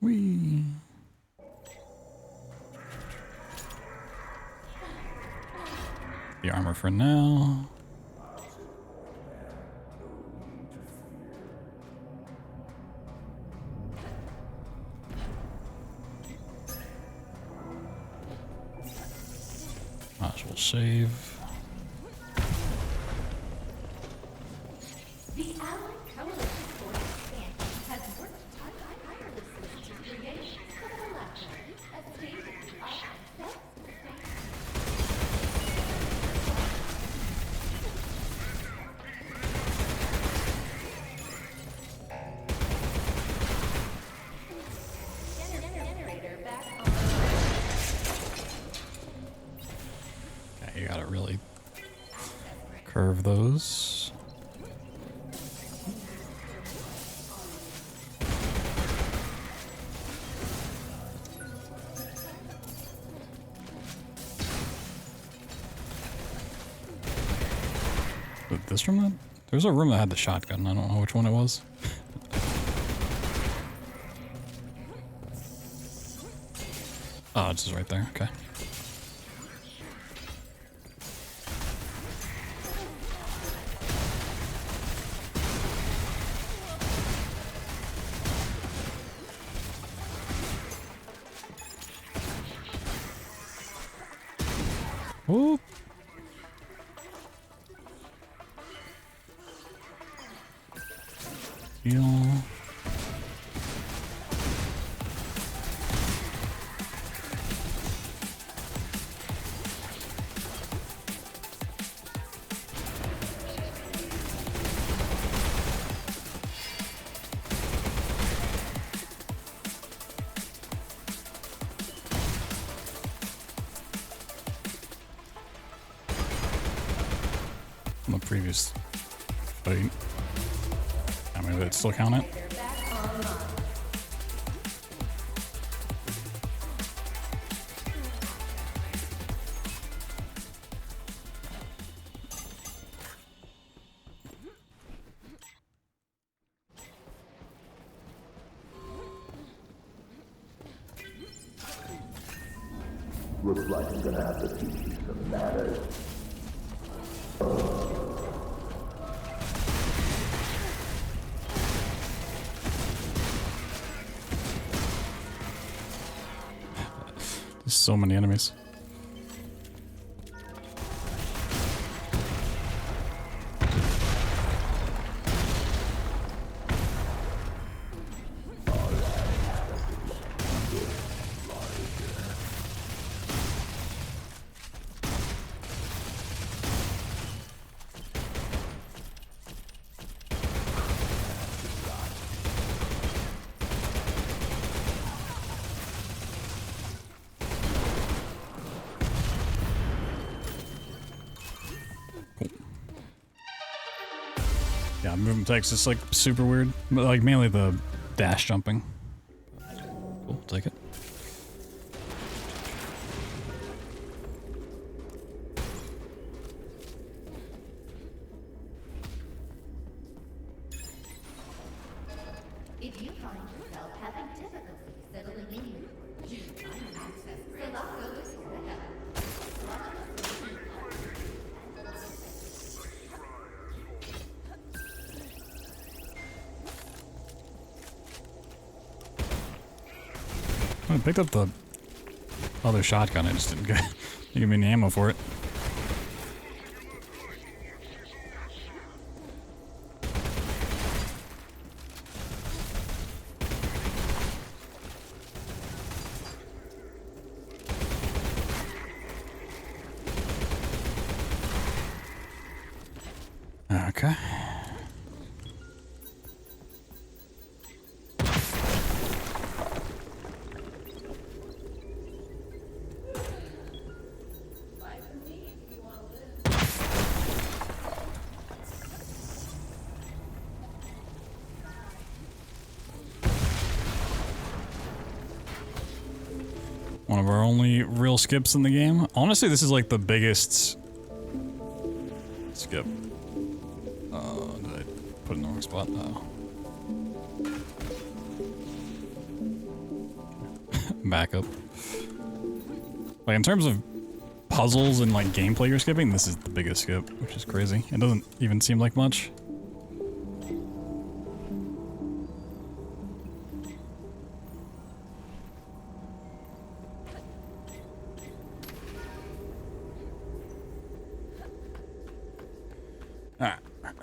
Whee! The armor for now. Might as well save. The Allied Coalition for Expansion has worked tirelessly to create Selaco, a state-of-the-art and self-sustained generator back on. Okay, you gotta really curve those. This room then? There's a room that had the shotgun. I don't know which one it was. Oh, it's just right there. Okay. Whoop. Heal. On the previous fight. I mean, did it still count it? Looks like I'm gonna have to teach you some manners. There's so many enemies. Yeah, movement takes is like super weird, but like mainly the dash jumping. Cool, take it. If you find yourself having difficulty settling in, you find access. Selaco is here to help. I picked up the other shotgun, I just didn't get give me any ammo for it. Okay. One of our only real skips in the game. Honestly, this is like the biggest skip. Did I put it in the wrong spot? Oh. backup. Like in terms of puzzles and like gameplay you're skipping, this is the biggest skip, which is crazy. It doesn't even seem like much. Alright,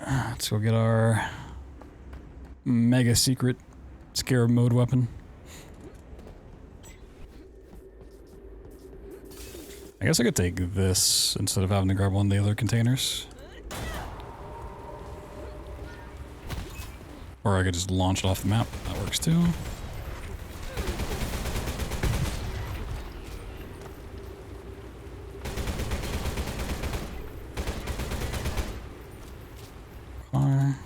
let's go get our mega secret scarab mode weapon. I guess I could take this instead of having to grab one of the other containers. Or I could just launch it off the map. That works too. Car.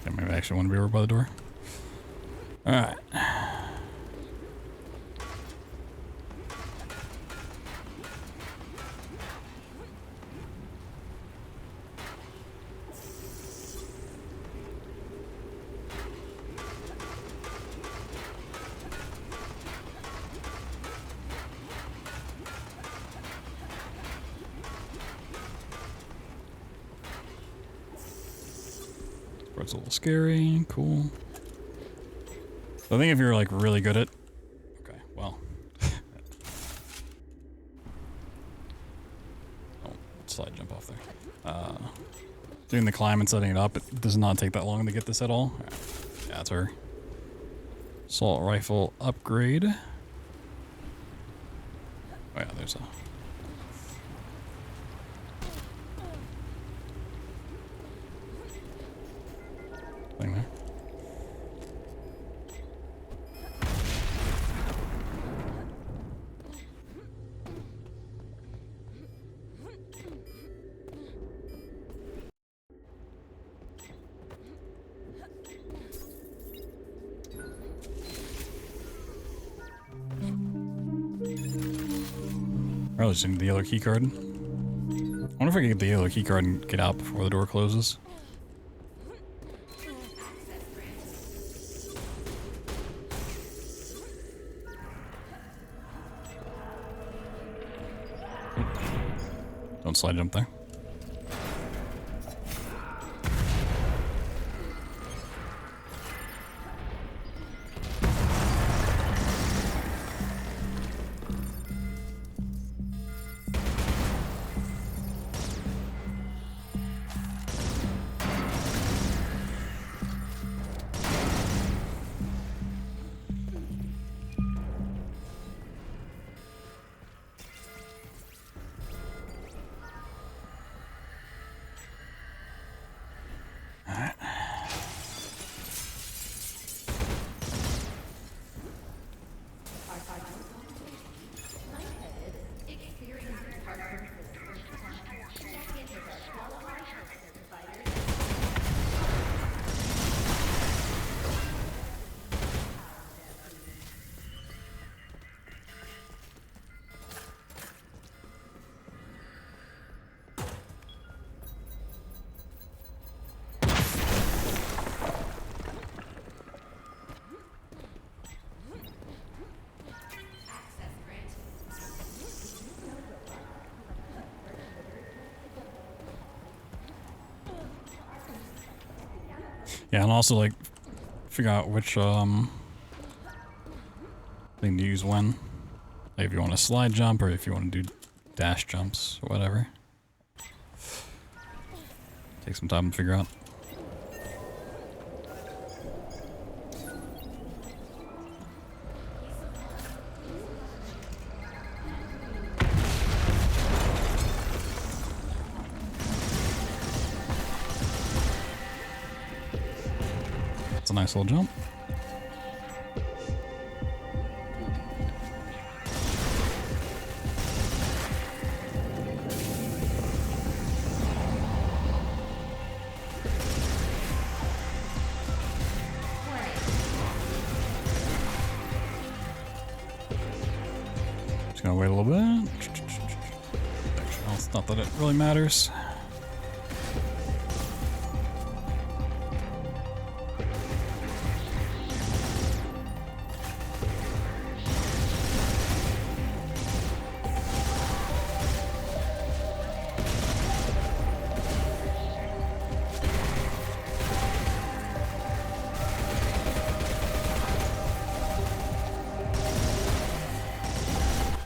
Yeah, maybe I actually want to be over by the door. Alright. It's a little scary. Cool. I think if you're like really good at... Okay, well. Oh, slide jump off there. Doing the climb and setting it up, it does not take that long to get this at all. Right. Yeah, that's our assault rifle upgrade. Oh yeah, there's a... thing there. Probably just need the yellow key card. I wonder if I can get the yellow key card and get out before the door closes. Don't slide jump there. Yeah, and also like figure out which thing to use when. Like if you want to slide jump or if you want to do dash jumps or whatever. Take some time to figure out. It's a nice little jump. Just gonna wait a little bit. It's not that it really matters.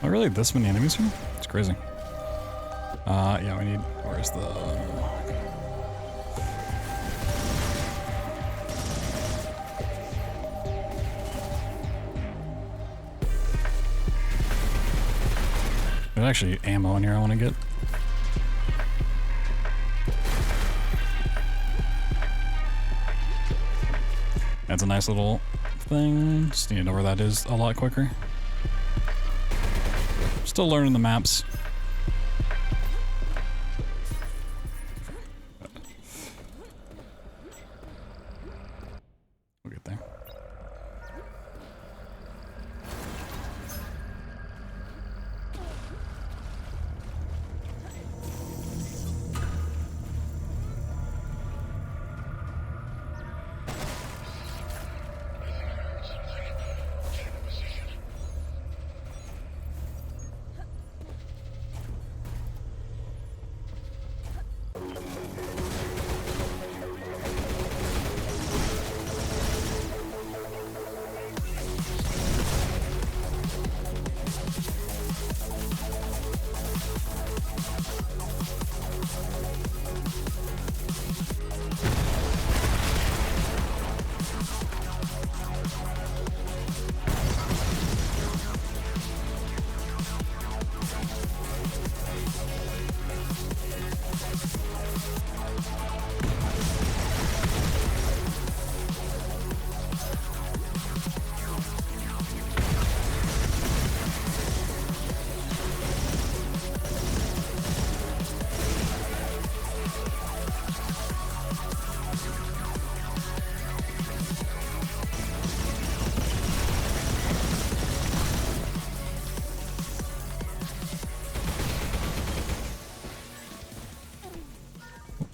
Oh, really? This many enemies here? It's crazy. Yeah, we need... Where's the... There's actually ammo in here I want to get. That's a nice little thing. Just need to know where that is a lot quicker. Still learning the maps. We'll get there.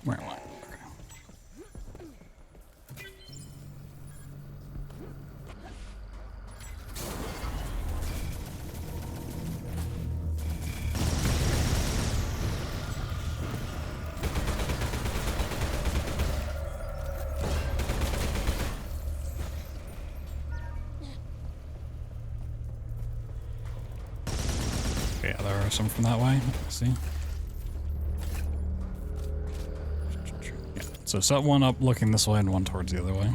Where am I? Okay, yeah, there are some from that way. Let's see. Yeah. So set one up looking this way and one towards the other way.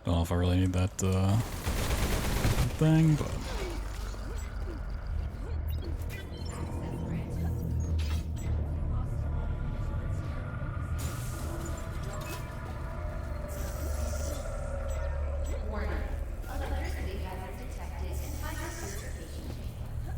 Don't know if I really need that thing, but... Warning. Electricity hazard detected in hydro purification chamber.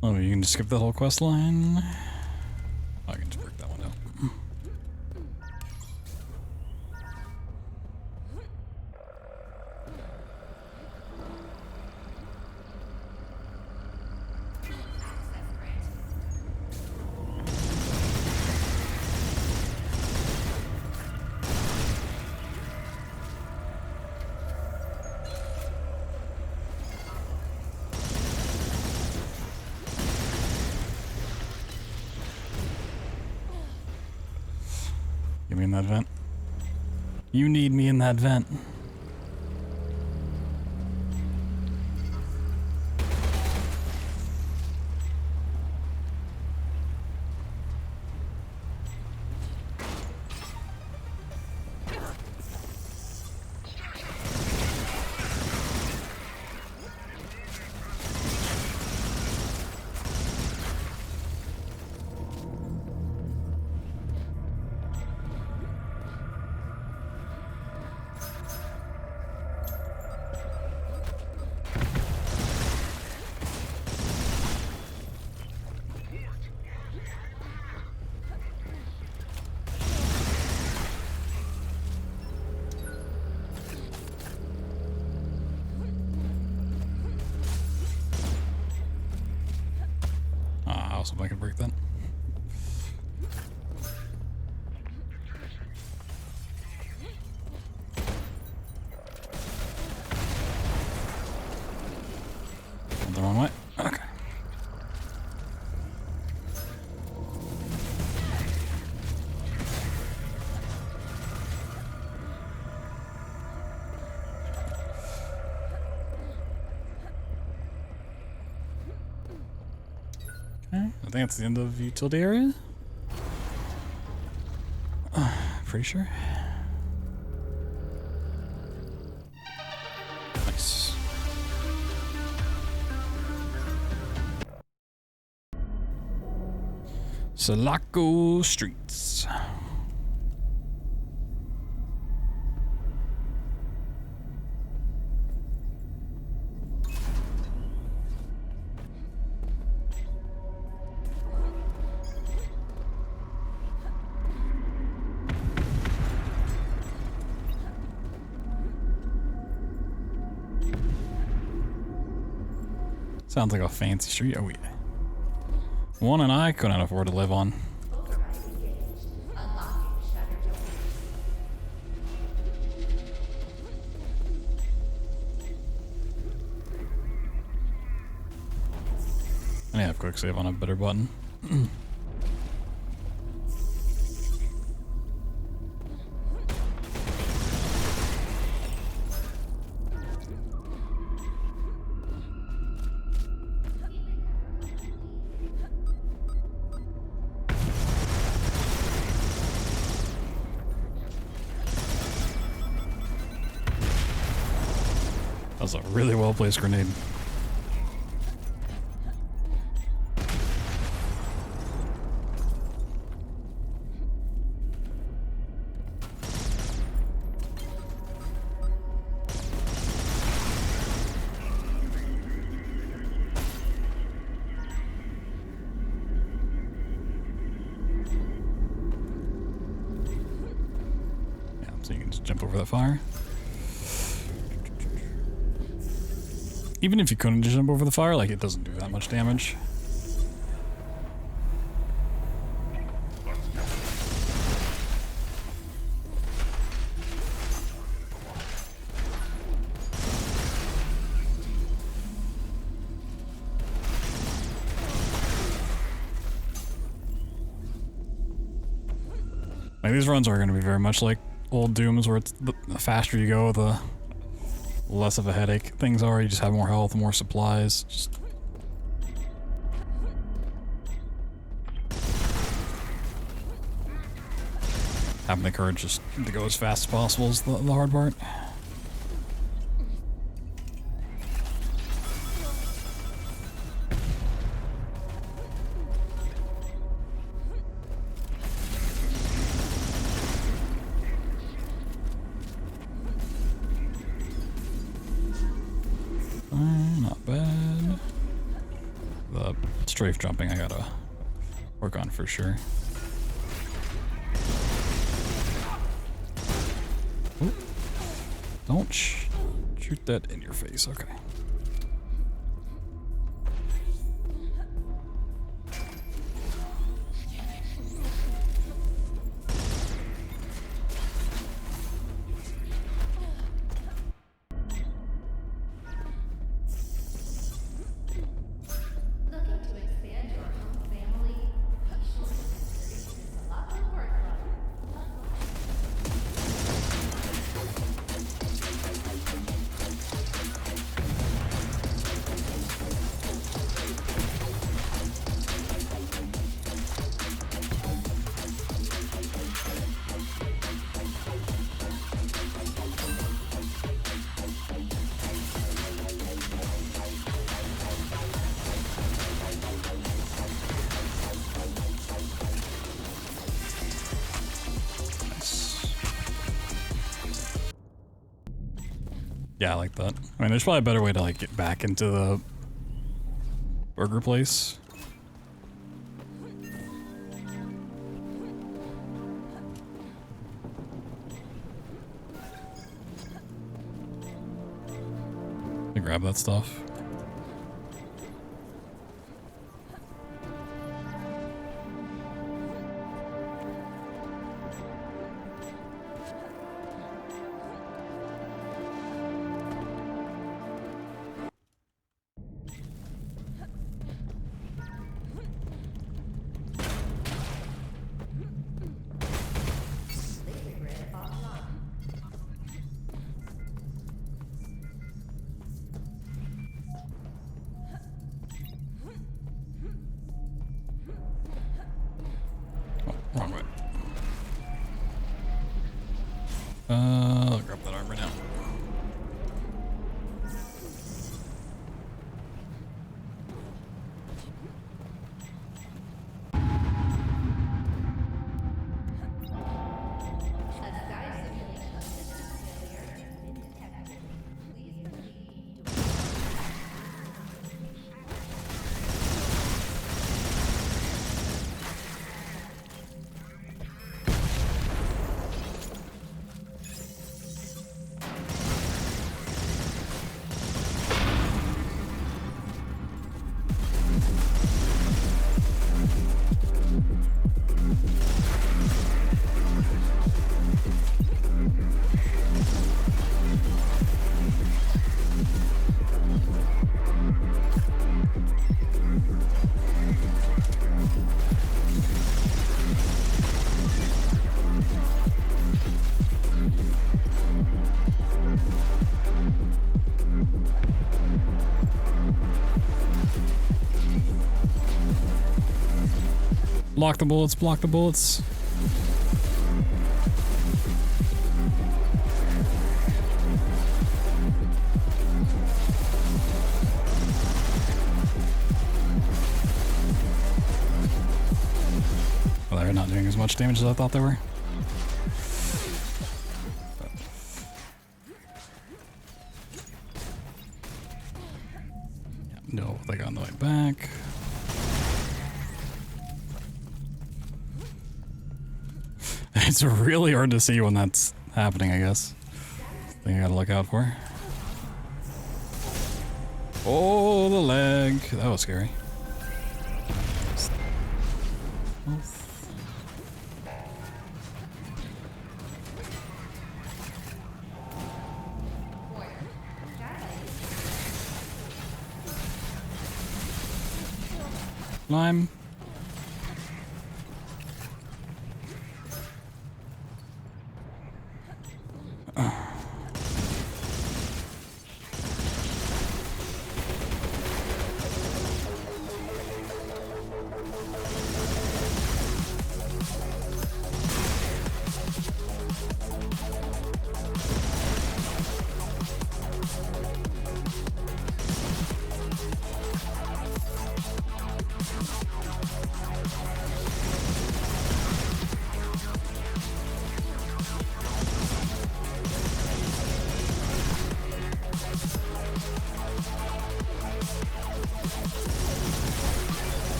Oh, you can just skip the whole quest line. Oh, I can just break that one out. Access granted. Get me in that vent. You need me in that vent. I'll see if I can break that. I think that's the end of utility area. Pretty sure. Nice. Selaco streets. Sounds like a fancy street. Oh yeah. One and I couldn't afford to live on. Override engaged. Unlocking shutter doors. I need to have quick save on a better button. That was a really well placed grenade. Yeah, so you can just jump over that fire. Even if you couldn't just jump over the fire, like, it doesn't do that much damage. Like, these runs are going to be very much like old Dooms, where it's the faster you go, the less of a headache things are. You just have more health, more supplies. Just having the courage just to go as fast as possible is the hard part. Not bad. The strafe jumping I gotta work on for sure. Ooh. Don't shoot that in your face, okay. Looking to expand your home family? Be sure to consider the Selaco Birthright. Yeah, I like that. I mean, there's probably a better way to like get back into the burger place. To grab that stuff. Laser grid offline. Block the bullets, block the bullets. Well, they're not doing as much damage as I thought they were. No, they got on the way back. It's really hard to see when that's happening, I guess. Thing I gotta look out for. Oh, the leg. That was scary. Climb.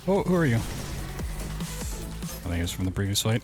Oh, who are you? I think it's from the previous fight.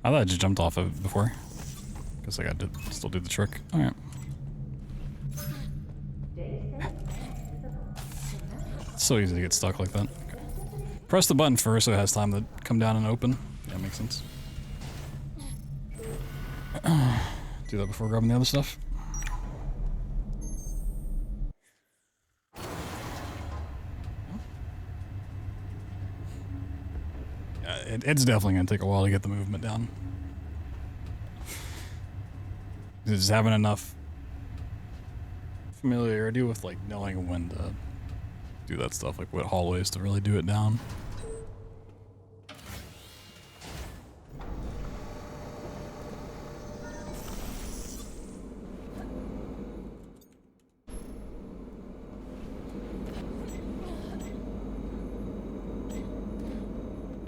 I thought I just jumped off of it before. Guess I got to still do the trick. Alright. It's so easy to get stuck like that. Okay. Press the button first so it has time to come down and open. Yeah, makes sense. Do that before grabbing the other stuff. It's definitely going to take a while to get the movement down. Just having enough familiarity with like knowing when to do that stuff, like what hallways to really do it down.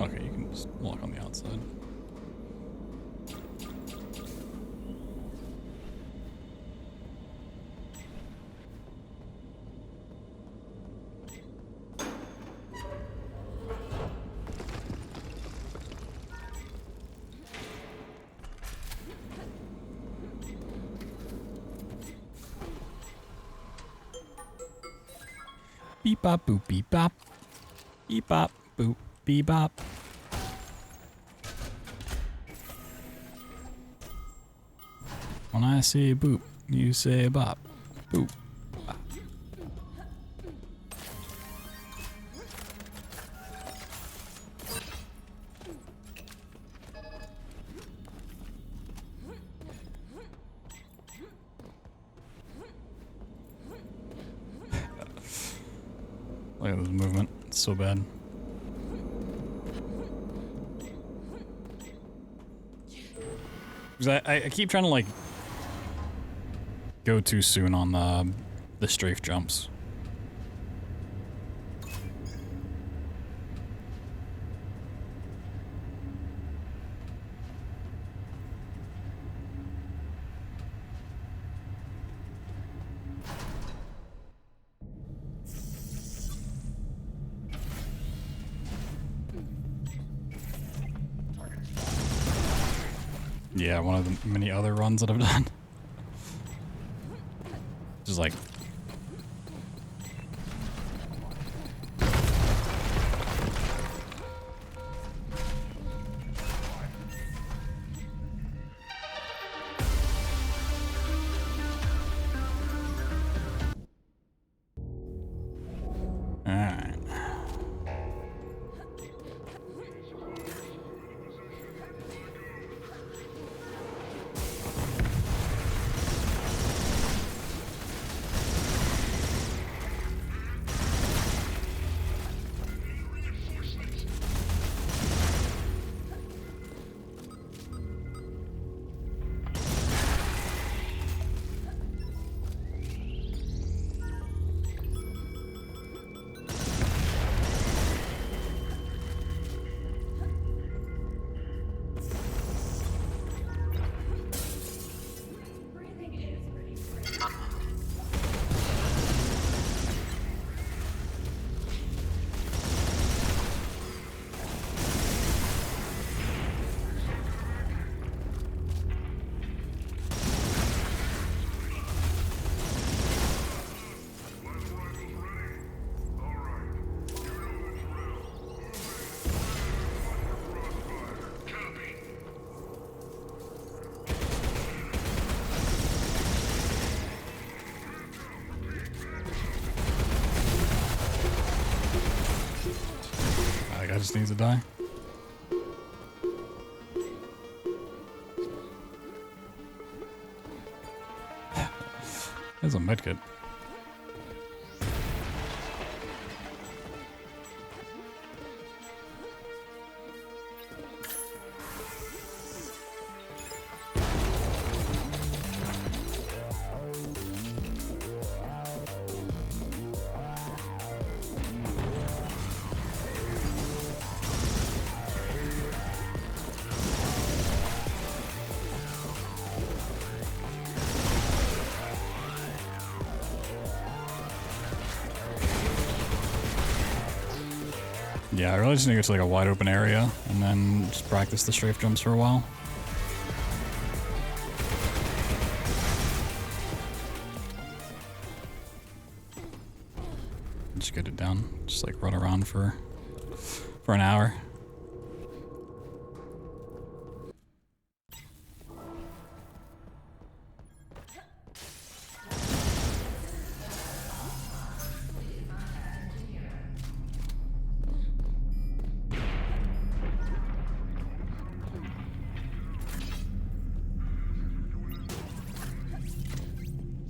Okay, you can just walk on the outside. Beep bop boop beep bop. Beep bop boop beep bop. When I say boop, you say bop. Boop. Bop. Look at this movement. It's so bad. Because I keep trying to like go too soon on the strafe jumps. Yeah, one of the many other runs that I've done. Just like... Alright. Breathing is pretty great. That guy just needs to die. There's a medkit. Yeah, I really just need to get to like a wide open area and then just practice the strafe jumps for a while. Just get it down. Just like run around for an hour.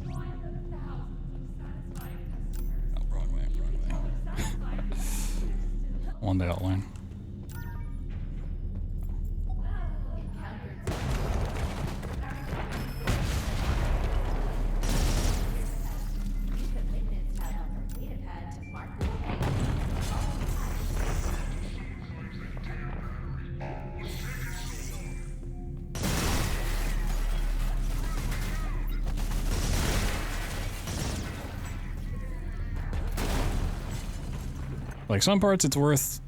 Join the thousands of satisfied customers. Oh, wrong way, wrong way. Satisfied customers. One day I'll learn. You can witness tab on the data pad to mark the location. Like some parts it's worth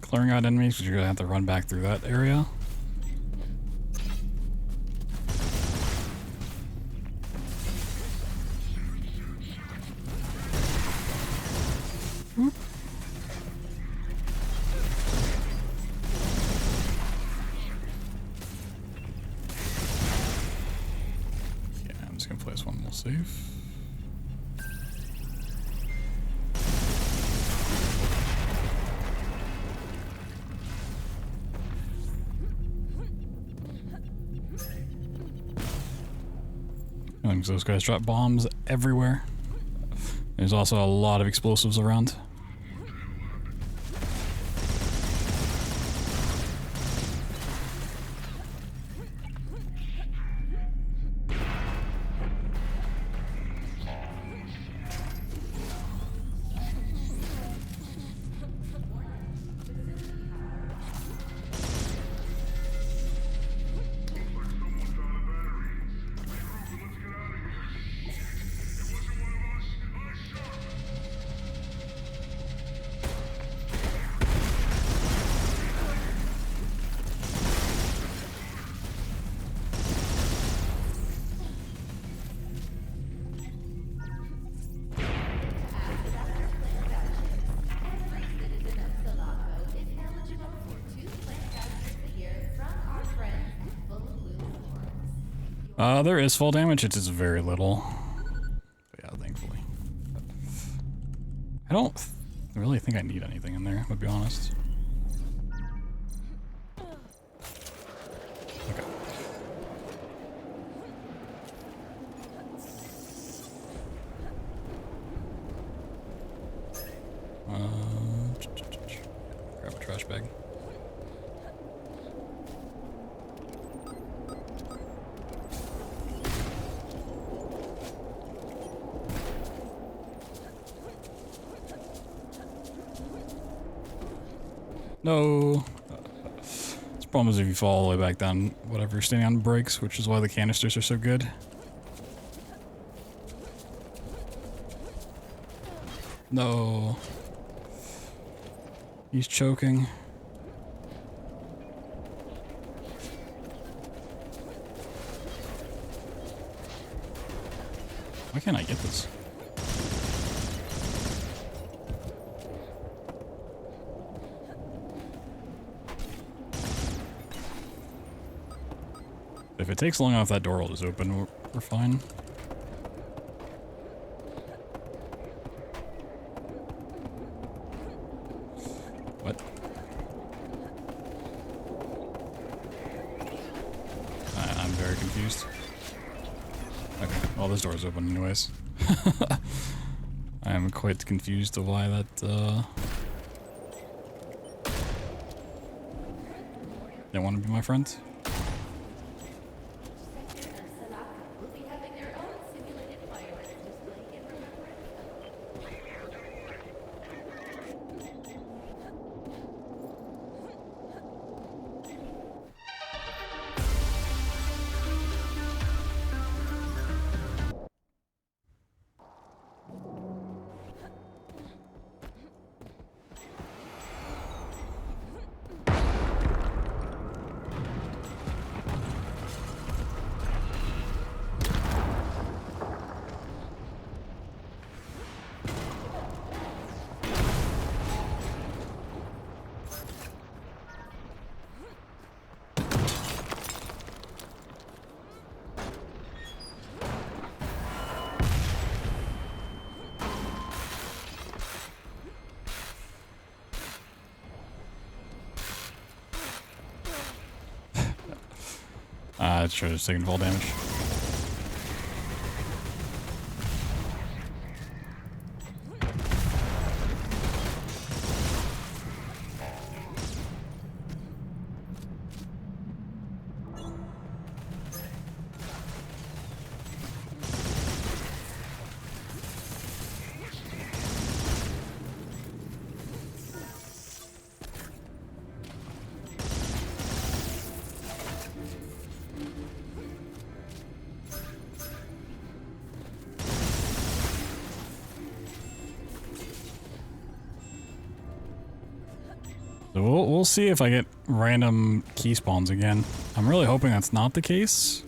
clearing out enemies because you're gonna have to run back through that area. Yeah, I'm just gonna place one more save. Because those guys drop bombs everywhere. There's also a lot of explosives around. There is fall damage, it's just very little. But yeah, thankfully. I don't really think I need anything in there, to be honest. Okay. Grab a trash bag. No. This problem is if you fall all the way back down, whatever, you're standing on breaks, which is why the canisters are so good. No. He's choking. Why can't I get this? If it takes long enough, that door will just open. We're fine. What? I'm very confused. Okay, well, this door's open anyways. I am quite confused of why that, they want to be my friends. Selaco will be having their own simulated fireworks display in remembrance It's sure it's taking fall damage. So we'll see if I get random key spawns again. I'm really hoping that's not the case.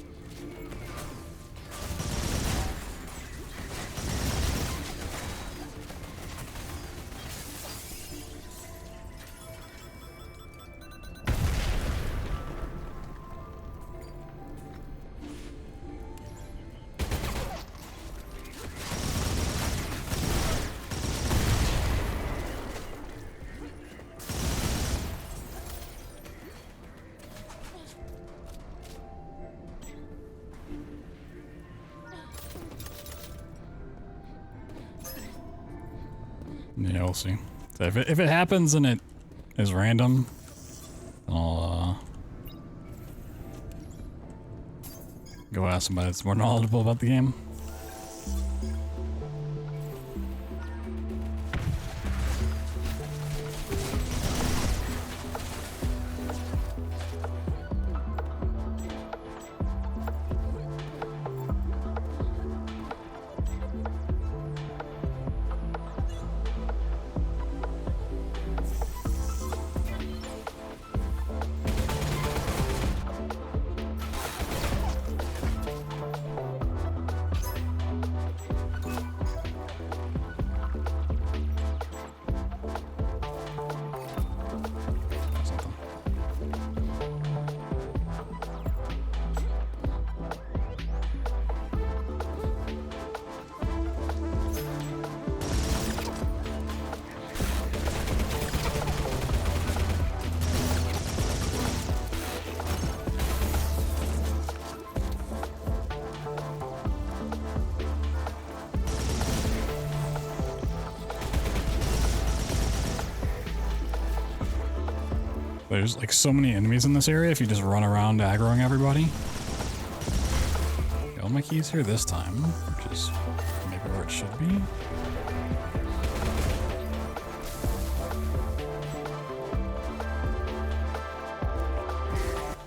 Yeah, we'll see. So if it happens and it is random, then I'll go ask somebody that's more knowledgeable about the game. There's like so many enemies in this area if you just run around aggroing everybody. Got all my keys here this time, which is maybe where it should be.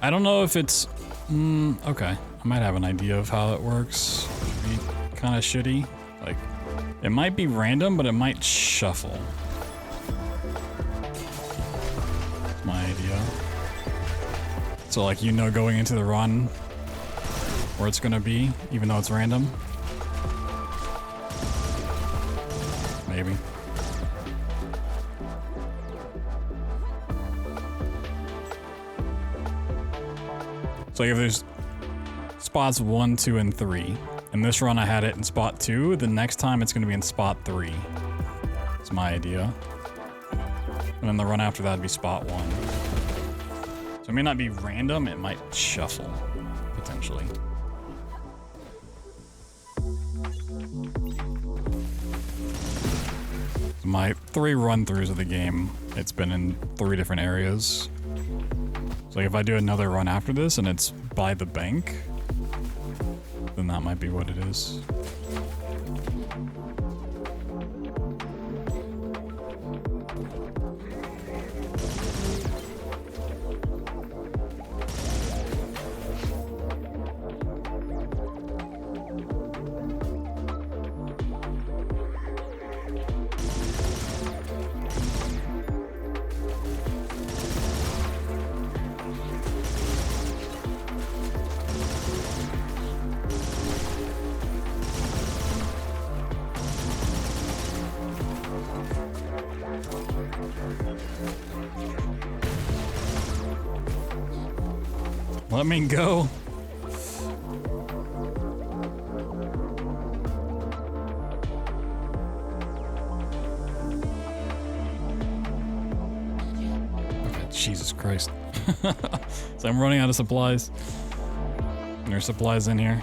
I don't know if it's... okay. I might have an idea of how it works. Should be kind of shitty. Like, it might be random, but it might shuffle. That's my idea. So, like, you know going into the run where it's gonna be, even though it's random. Maybe. So if there's spots 1, 2, and 3, and this run I had it in spot 2, the next time it's gonna be in spot 3. That's my idea. And then the run after that would be spot 1. So it may not be random, it might shuffle, potentially. My 3 run-throughs of the game, it's been in 3 different areas. So like if I do another run after this and it's by the bank, then that might be what it is. Let me go. Okay, Jesus Christ. So I'm running out of supplies. And there's supplies in here.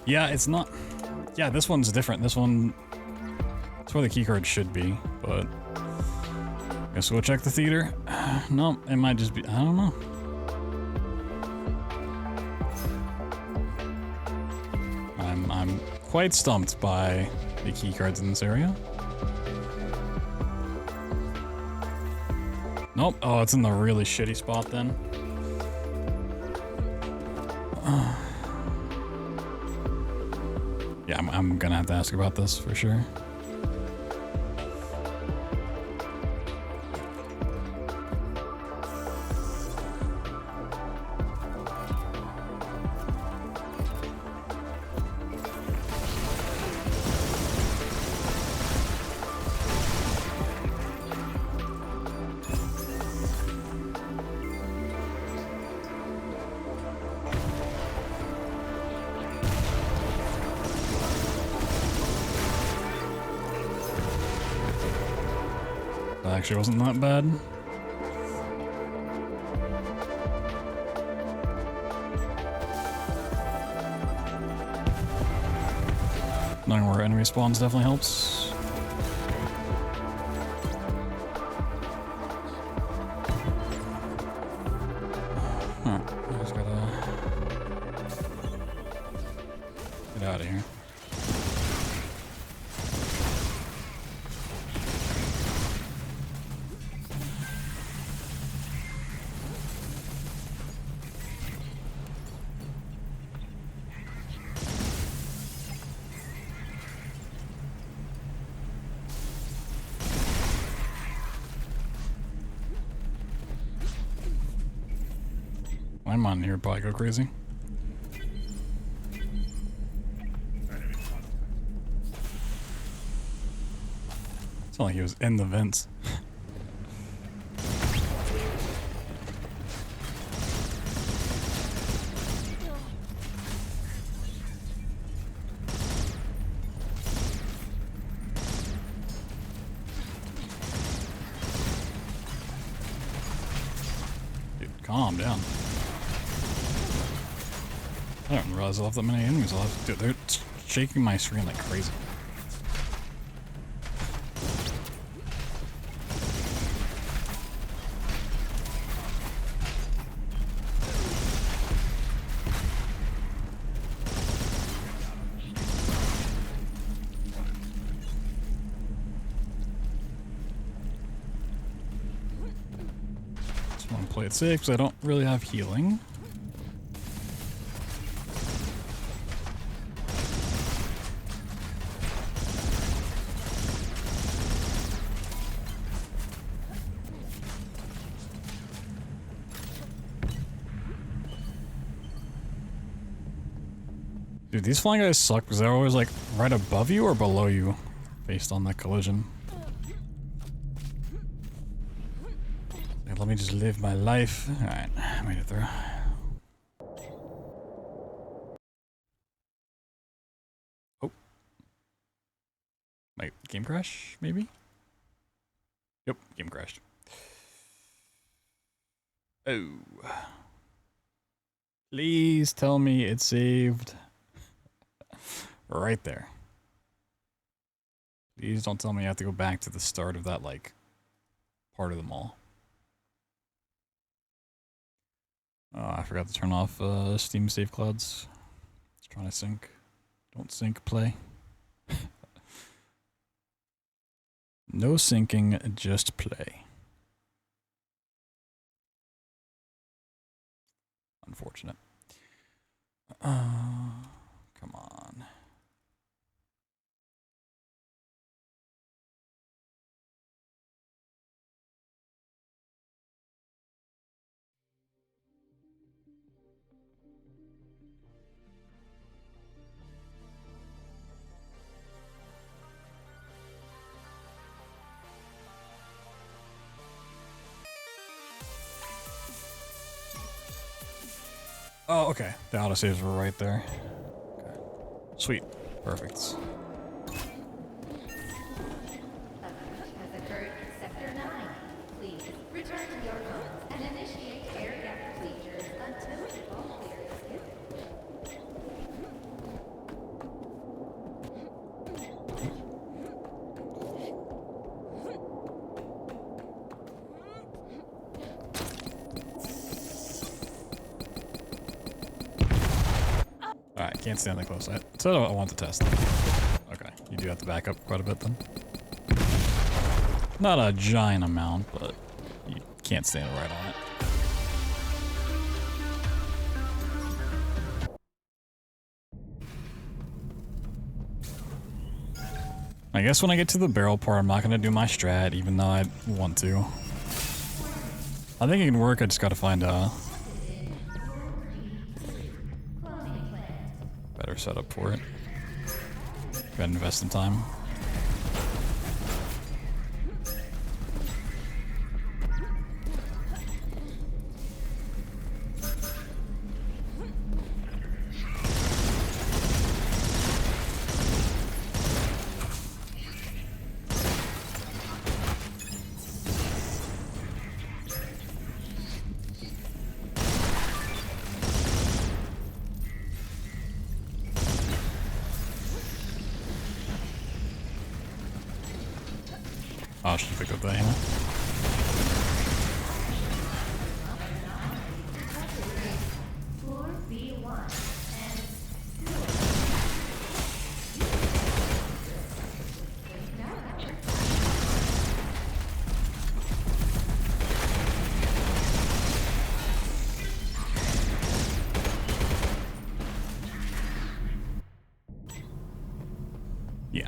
Yeah, it's not... Yeah, this one's different. This one... That's where the keycard should be, but... Guess we'll check the theater. No, it might just be... I don't know. I'm quite stumped by the keycards in this area. Nope. Oh, it's in the really shitty spot then. Yeah, I'm gonna have to ask about this for sure. Actually wasn't that bad. Knowing where enemy spawns definitely helps. Alright, I just gotta get out of here. I'm on here, probably go crazy. Felt like he was in the vents. Dude, calm down. I didn't realize I left that many enemies left. Dude, they're shaking my screen like crazy. Just want to play it safe because I don't really have healing. Dude, these flying guys suck because they're always like right above you or below you based on that collision. Like, let me just live my life. Alright, I made it through. Oh. Like, game crash, maybe? Yep, game crashed. Oh. Please tell me it saved. Right there. Please don't tell me I have to go back to the start of that, like, part of the mall. Oh, I forgot to turn off Steam Save Clouds. It's trying to sync. Don't sync, play. No syncing, just play. Unfortunate. Come on. Oh, okay. The autosaves were right there. Okay. Sweet. Perfect. Has occurred in Sector 9. Please return to your homes and initiate air gap procedures until the all clear is given. Alright, can't stand that close. So I want to test. Okay, you do have to back up quite a bit then. Not a giant amount, but you can't stand right on it. I guess when I get to the barrel part, I'm not going to do my strat, even though I want to. I think it can work, I just got to find a better setup for it. Gotta invest in time. Oh, I should pick up that hammer. Yeah.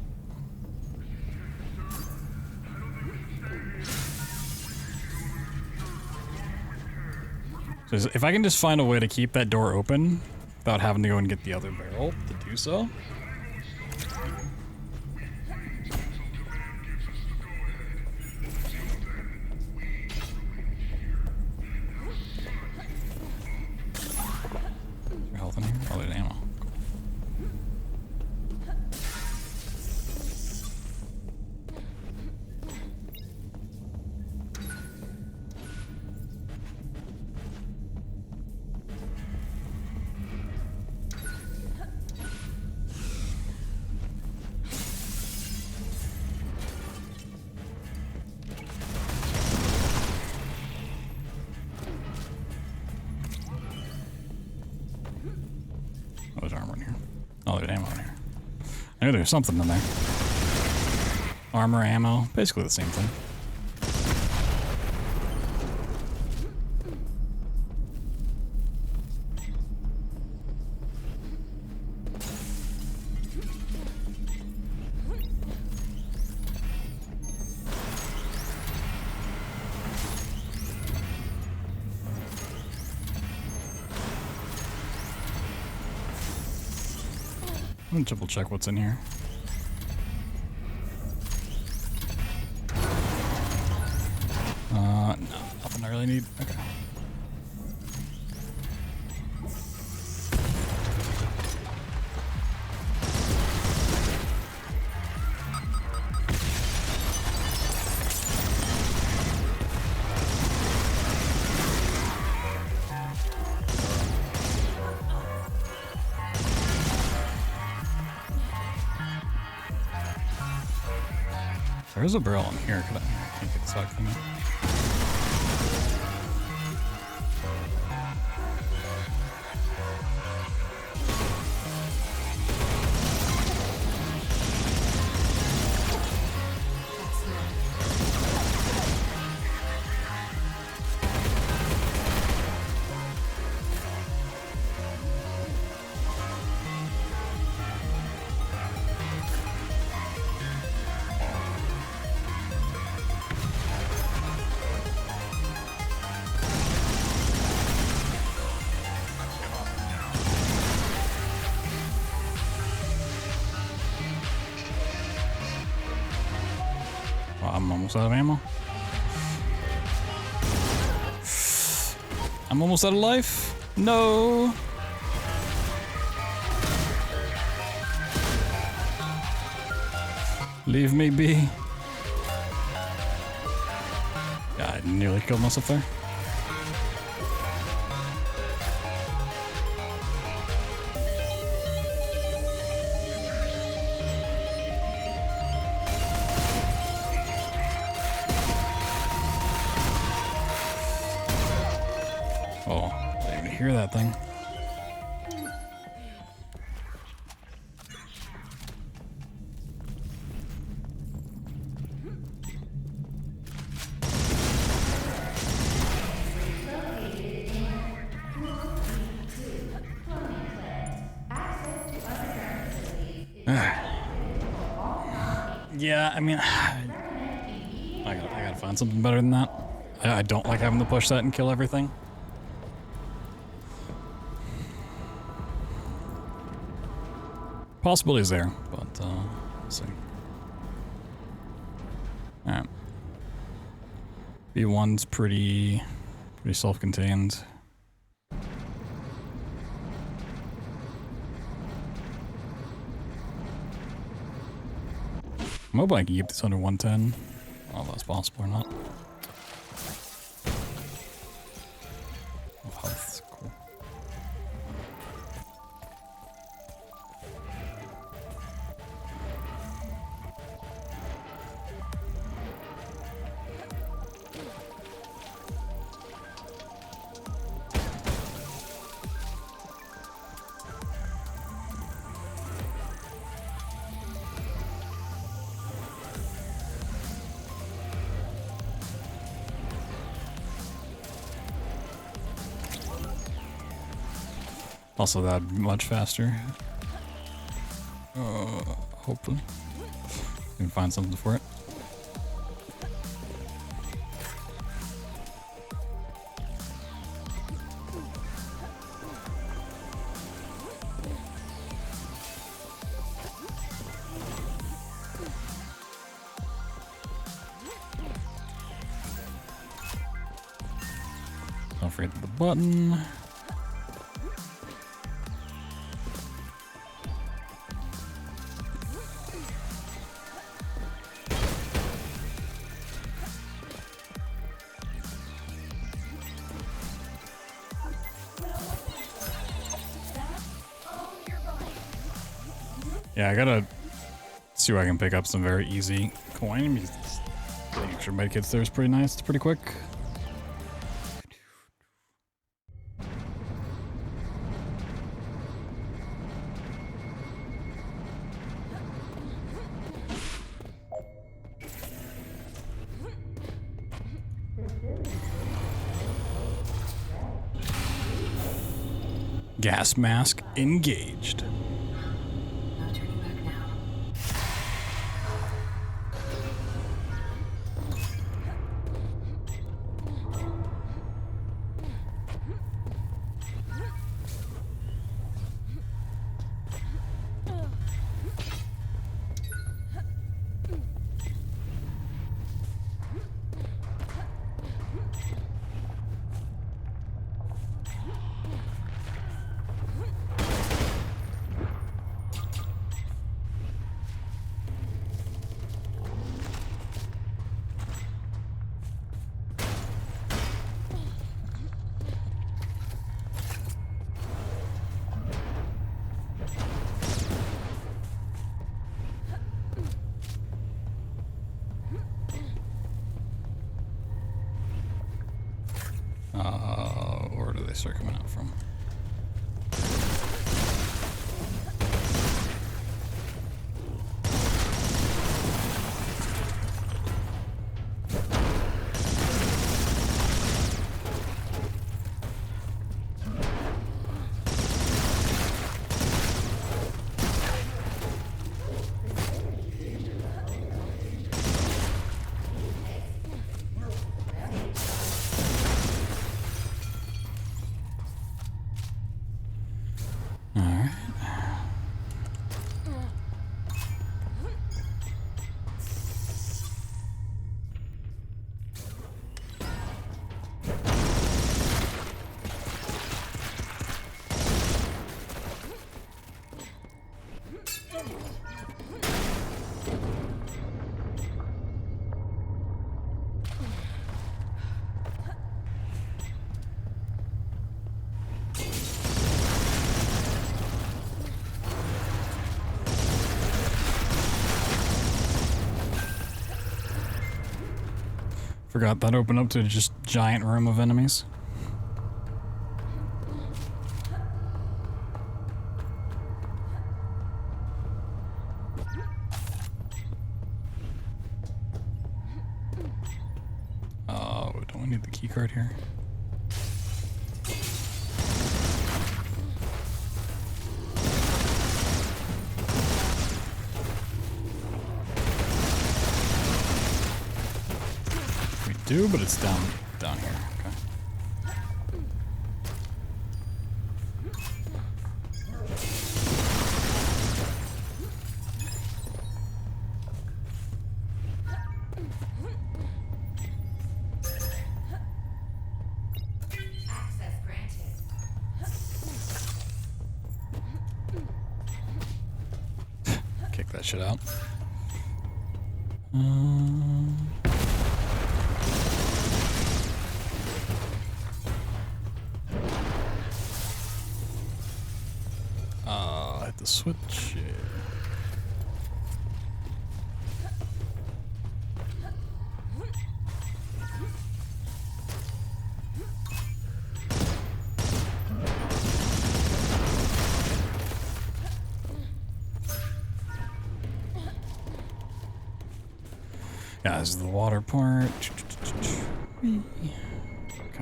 So if I can just find a way to keep that door open without having to go and get the other barrel to do so. nothing here. Oh, there's ammo. Oh, there's armor in here. Oh, there's ammo in here. I knew there was something in there. Armor, ammo, basically the same thing. I'm gonna triple check what's in here. No, nothing I really need. Okay. There's a barrel in here. I can't get this out from it. I'm almost out of ammo. I'm almost out of life. No. Leave me be. Yeah, I nearly killed myself there. Oh, I didn't even hear that thing. Yeah, I mean, I gotta find something better than that. I don't like having to push that and kill everything. Possibilities there, but let's see. Alright. B1's pretty self-contained. I'm hoping I can keep this under 110. All that's possible or not. Oh, health's cool. Also that much faster. Hopefully. We can find something for it. Don't forget the button. Yeah, I gotta see where I can pick up some very easy coin because the extra medkits there is pretty nice. It's pretty quick. Gas mask engaged. No turning back now. Where do they start coming out from? Forgot that opened up to just giant room of enemies. Oh, don't we need the key card here? Do, but it's down here. Okay. Access granted. Kick that shit out. Hit the switch. Yeah. Yeah, this is the water part. Okay,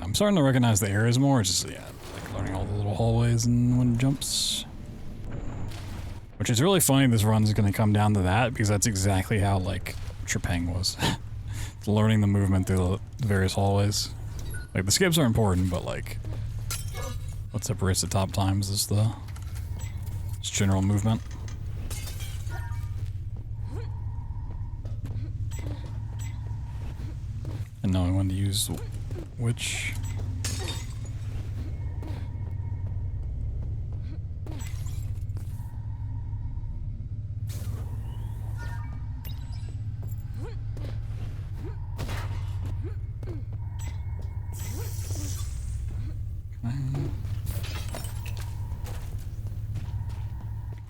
I'm starting to recognize the areas more. It's just, yeah, like learning all the little hallways and when it jumps. Which is really funny this run's going to come down to that, because that's exactly how, like, Trepang was. Learning the movement through the various hallways. Like, the skips are important, but, like, what separates the top times is the just general movement. And knowing when to use which.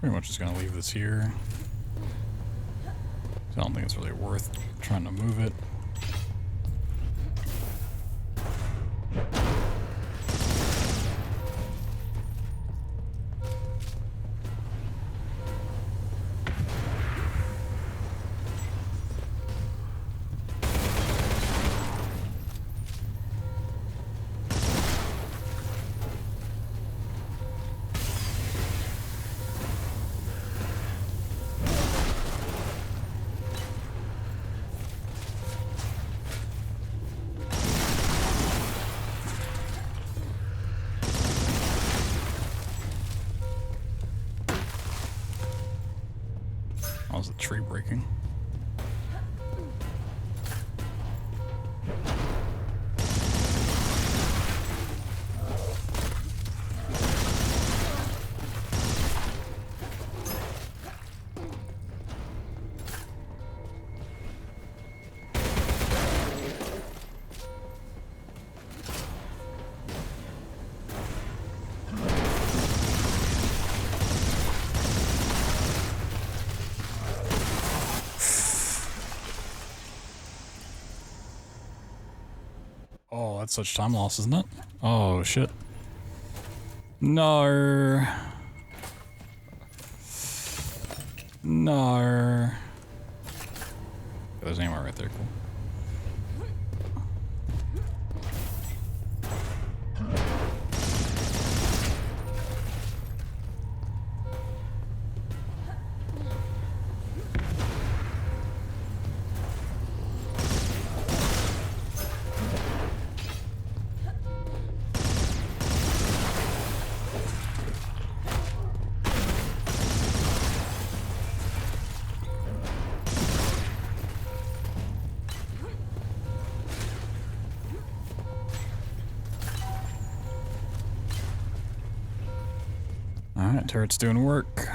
Pretty much just gonna leave this here. I don't think it's really worth trying to move it. That was a tree breaking. Oh, that's such time loss, isn't it? Oh, shit. No. No. There's ammo right there, cool. Alright, turret's doing work.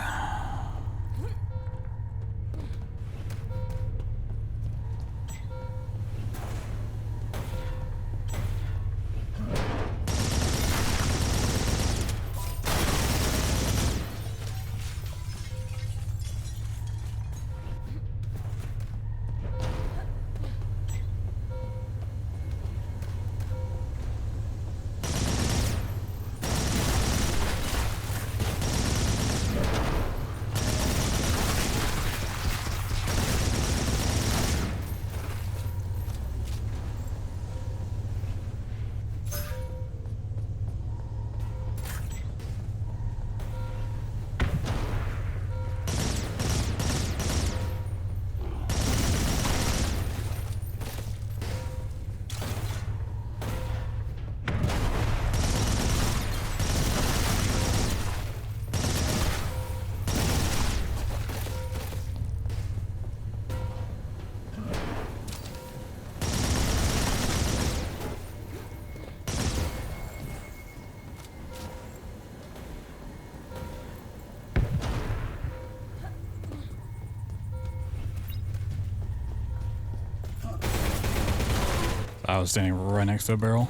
I was standing right next to a barrel.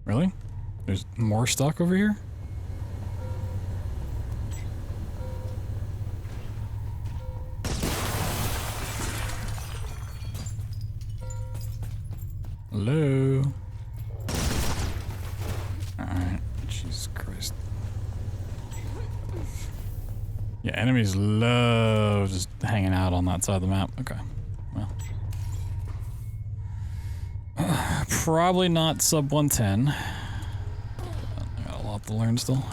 Really? There's more stock over here? Hello? Alright, Jesus Christ. Yeah, enemies love just hanging out on that side of the map. Okay, well. Probably not sub 110. I got a lot to learn still.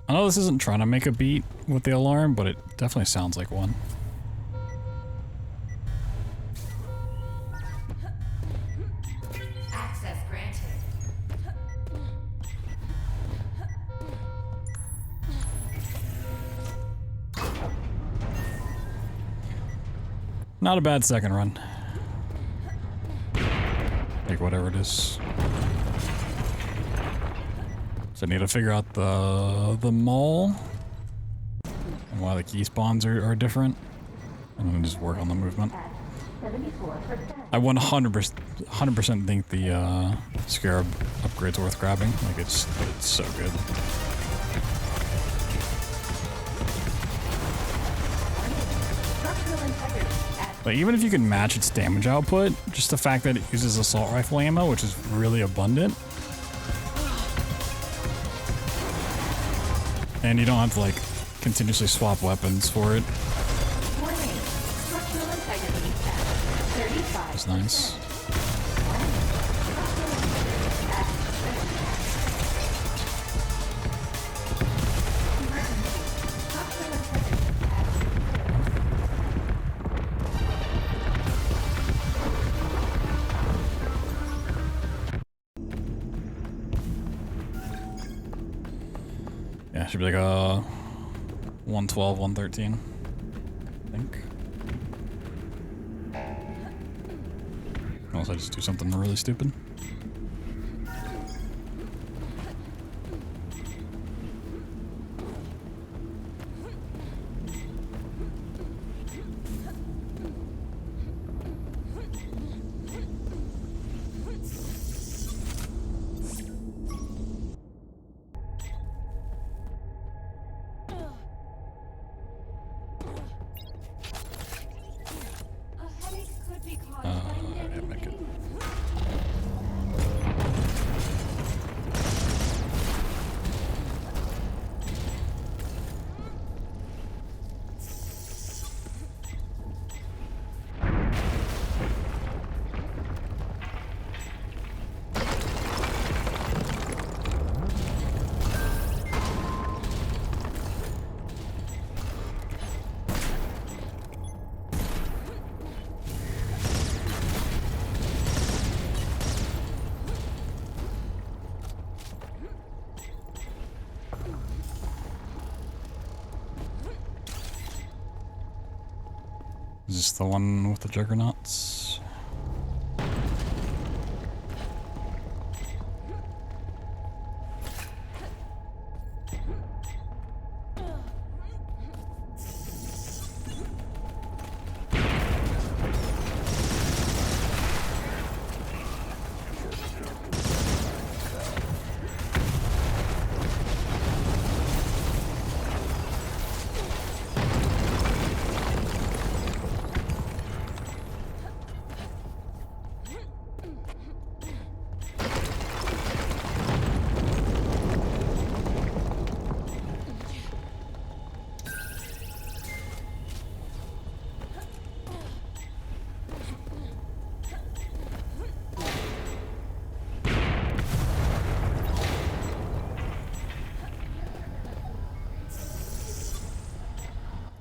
I know this isn't trying to make a beat with the alarm, but it definitely sounds like one. Access granted. Not a bad second run. Like whatever it is. So I need to figure out the mall and why the key spawns are different. And then just work on the movement. I 100% think the Scarab upgrade's worth grabbing. Like it's so good. But even if you can match its damage output, just the fact that it uses assault rifle ammo, which is really abundant, and you don't have to like continuously swap weapons for it. It's nice. Yeah, should be like a 112, 113, I think. Unless I just do something really stupid. A headache could be caused by Yeah, many make it. things. Is this the one with the juggernauts?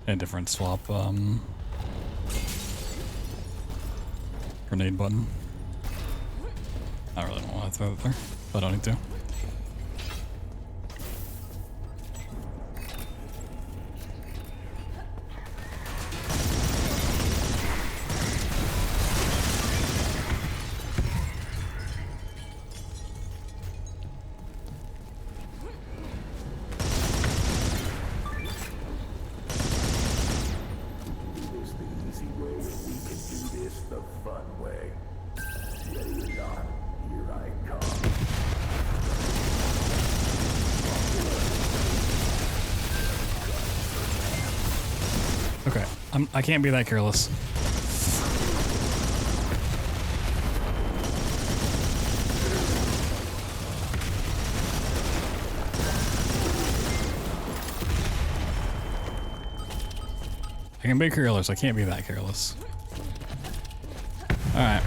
A different swap grenade button. I really don't want to throw it there, but I don't need to. This the easy way, or we can do this the fun way. Ready or not, here I come. Okay, I can't be that careless. I can be careless, I can't be that careless. Alright.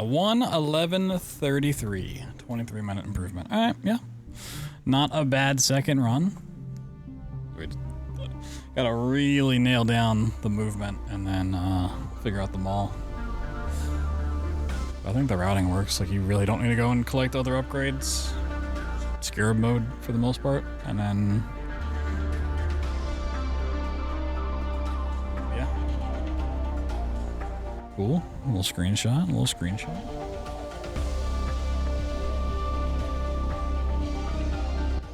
1:11:33. 23-minute improvement. All right, yeah. Not a bad second run. We gotta really nail down the movement and then figure out the mall. I think the routing works. Like, you really don't need to go and collect other upgrades. Scarab mode for the most part, and then yeah. Cool. A little screenshot.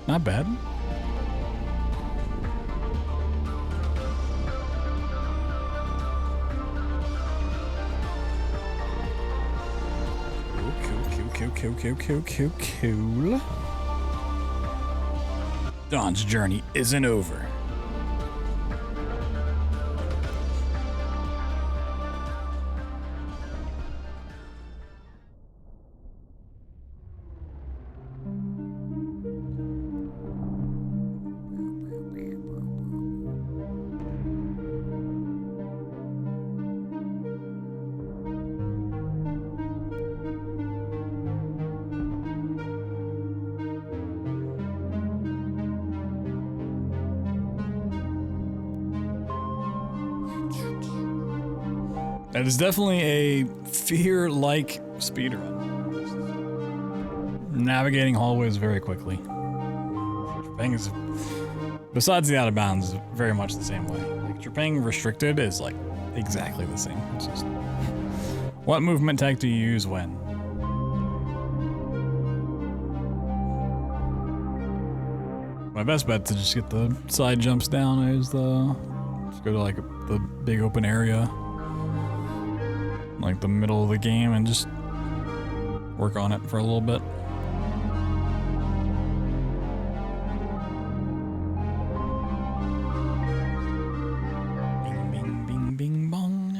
Not bad. Cool. Dawn's journey isn't over. It is definitely a fear-like speedrun. Navigating hallways very quickly. Trepang is, besides the out of bounds, is very much the same way. Like, Trepang restricted is like exactly the same. It's just, what movement tech do you use when? My best bet to just get the side jumps down is just go to like the big open area, like the middle of the game, and just work on it for a little bit. Bing, bing, bing, bing, bong.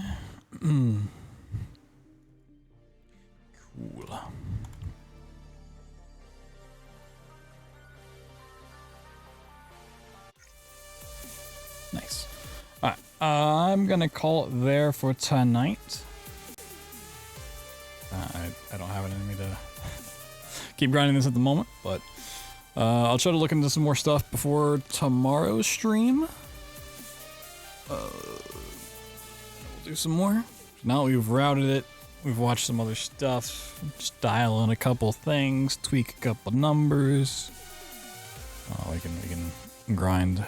Cool. Nice. Alright, I'm gonna call it there for tonight. I don't have it in me to keep grinding this at the moment, but I'll try to look into some more stuff before tomorrow's stream. We'll do some more. Now we've routed it, we've watched some other stuff, just dial in a couple things, tweak a couple numbers. We can grind.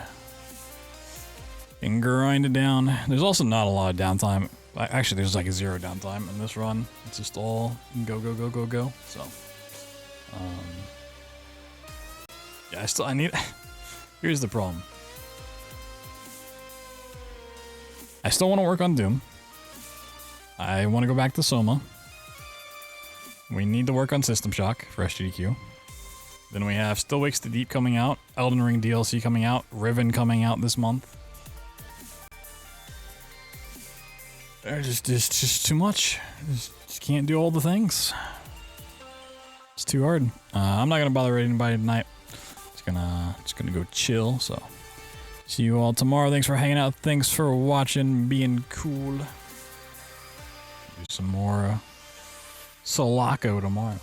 And grind it down. There's also not a lot of downtime. Actually, there's like a 0 downtime in this run. It's just all go, go, go, go, go. So, yeah, I need. Here's the problem. I still want to work on Doom. I want to go back to Soma. We need to work on System Shock for SGDQ. Then we have Still Wakes the Deep coming out, Elden Ring DLC coming out, Riven coming out this month. There's just too much. Just can't do all the things. It's too hard. I'm not gonna bother anybody tonight. Just gonna go chill. So, see you all tomorrow. Thanks for hanging out. Thanks for watching, being cool. Do some more Selaco tomorrow.